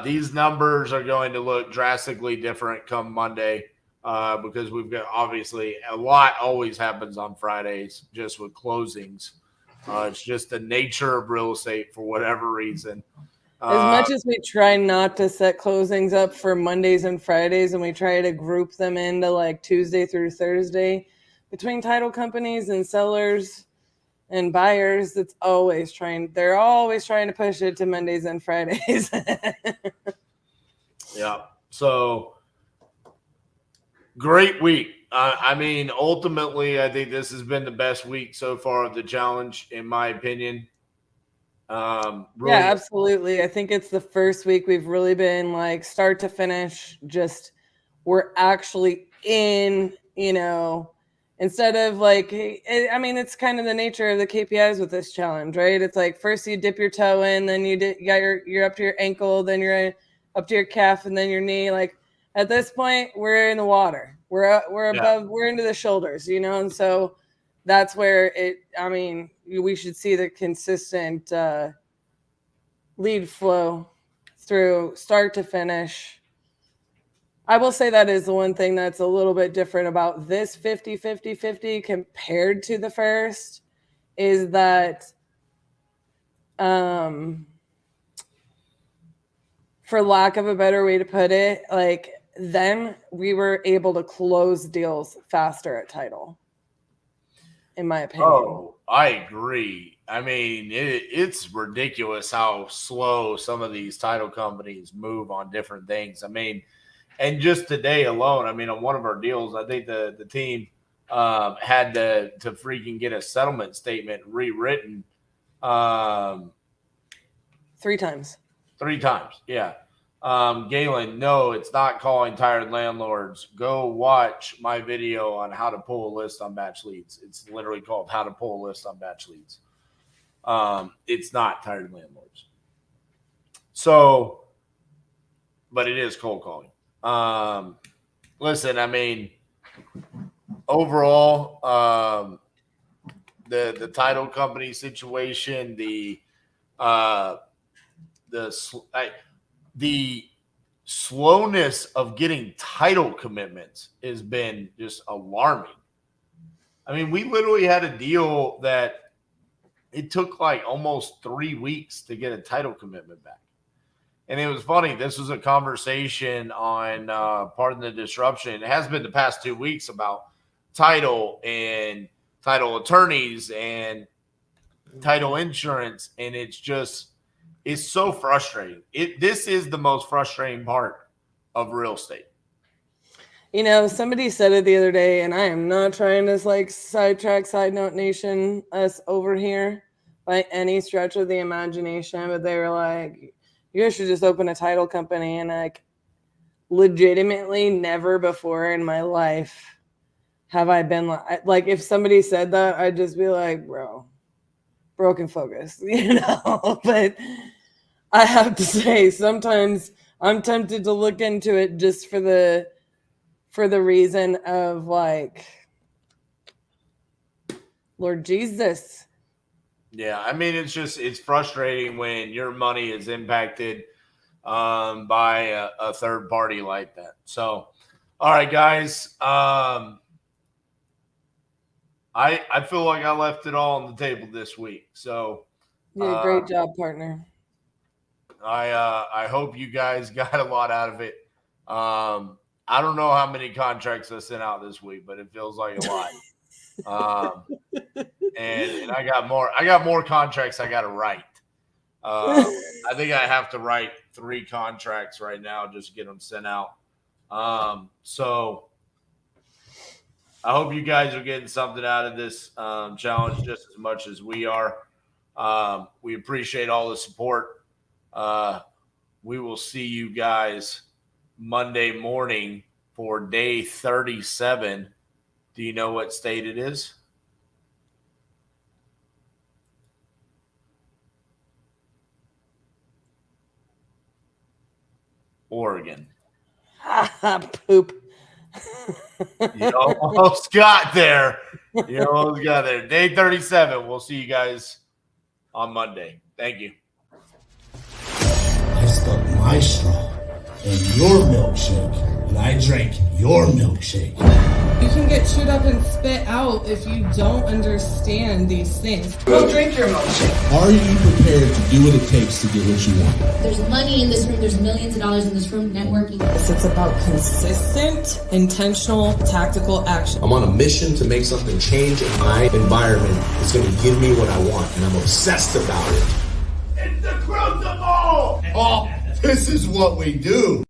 these numbers are going to look drastically different come Monday because we've got obviously a lot always happens on Fridays just with closings. It's just the nature of real estate for whatever reason. As much as we try not to set closings up for Mondays and Fridays, and we try to group them into like Tuesday through Thursday, between title companies and sellers and buyers, they're always trying to push it to Mondays and Fridays. Yeah. So great week. I mean, ultimately, I think this has been the best week so far of the challenge, in my opinion. Really, yeah, absolutely. I think it's the first week we've really been like start to finish, just we're actually in, instead of like, it's kind of the nature of the KPIs with this challenge, right? It's like first you dip your toe in, then you're up to your ankle, then you're up to your calf, and then your knee. Like at this point, we're in the water. We're above, we're into the shoulders, and so that's where we should see the consistent lead flow through start to finish. I will say that is the one thing that's a little bit different about this 50-50-50 compared to the first is that for lack of a better way to put it, like then we were able to close deals faster at title, in my opinion. Oh, I agree. I mean, it's ridiculous how slow some of these title companies move on different things. I mean, and just today alone, I mean, on one of our deals, I think the team had to freaking get a settlement statement rewritten 3 times. 3 times, yeah. Galen, no, it's not calling tired landlords. Go watch my video on how to pull a list on batch leads. It's literally called how to pull a list on batch leads. It's not tired landlords. So, but it is cold calling. Listen, I mean, overall, the title company situation, the slowness of getting title commitments has been just alarming. I mean, we literally had a deal that it took like almost 3 weeks to get a title commitment back. And it was funny. This was a conversation on Pardon the Disruption. It has been the past 2 weeks about title and title attorneys and title insurance. And it's so frustrating. This is the most frustrating part of real estate. Somebody said it the other day, and I am not trying to like sidetrack, side note nation us over here by any stretch of the imagination, but they were like, you guys should just open a title company. And like legitimately never before in my life have I been like if somebody said that, I'd just be like, bro, broken focus, but I have to say sometimes I'm tempted to look into it just for the reason of like, Lord Jesus. Yeah, I mean, it's frustrating when your money is impacted by a third party like that. So, all right, guys. I feel like I left it all on the table this week. So, yeah, great job, partner. I hope you guys got a lot out of it. I don't know how many contracts I sent out this week, but it feels like a lot. And I got more contracts I got to write. I think I have to write 3 contracts right now just to get them sent out. So I hope you guys are getting something out of this challenge just as much as we are. We appreciate all the support. We will see you guys Monday morning for day 37. Do you know what state it is? Oregon. Poop. You almost got there. Day 37. We'll see you guys on Monday. Thank you. I stuck my straw and your milkshake, and I drank your milkshake. You can get chewed up and spit out if you don't understand these things. Go drink your milkshake. Are you prepared to do what it takes to get what you want? There's money in this room. There's millions of dollars in this room networking. It's about consistent, intentional, tactical action. I'm on a mission to make something change in my environment. It's going to give me what I want, and I'm obsessed about it. It's the crucible! Oh, this is what we do.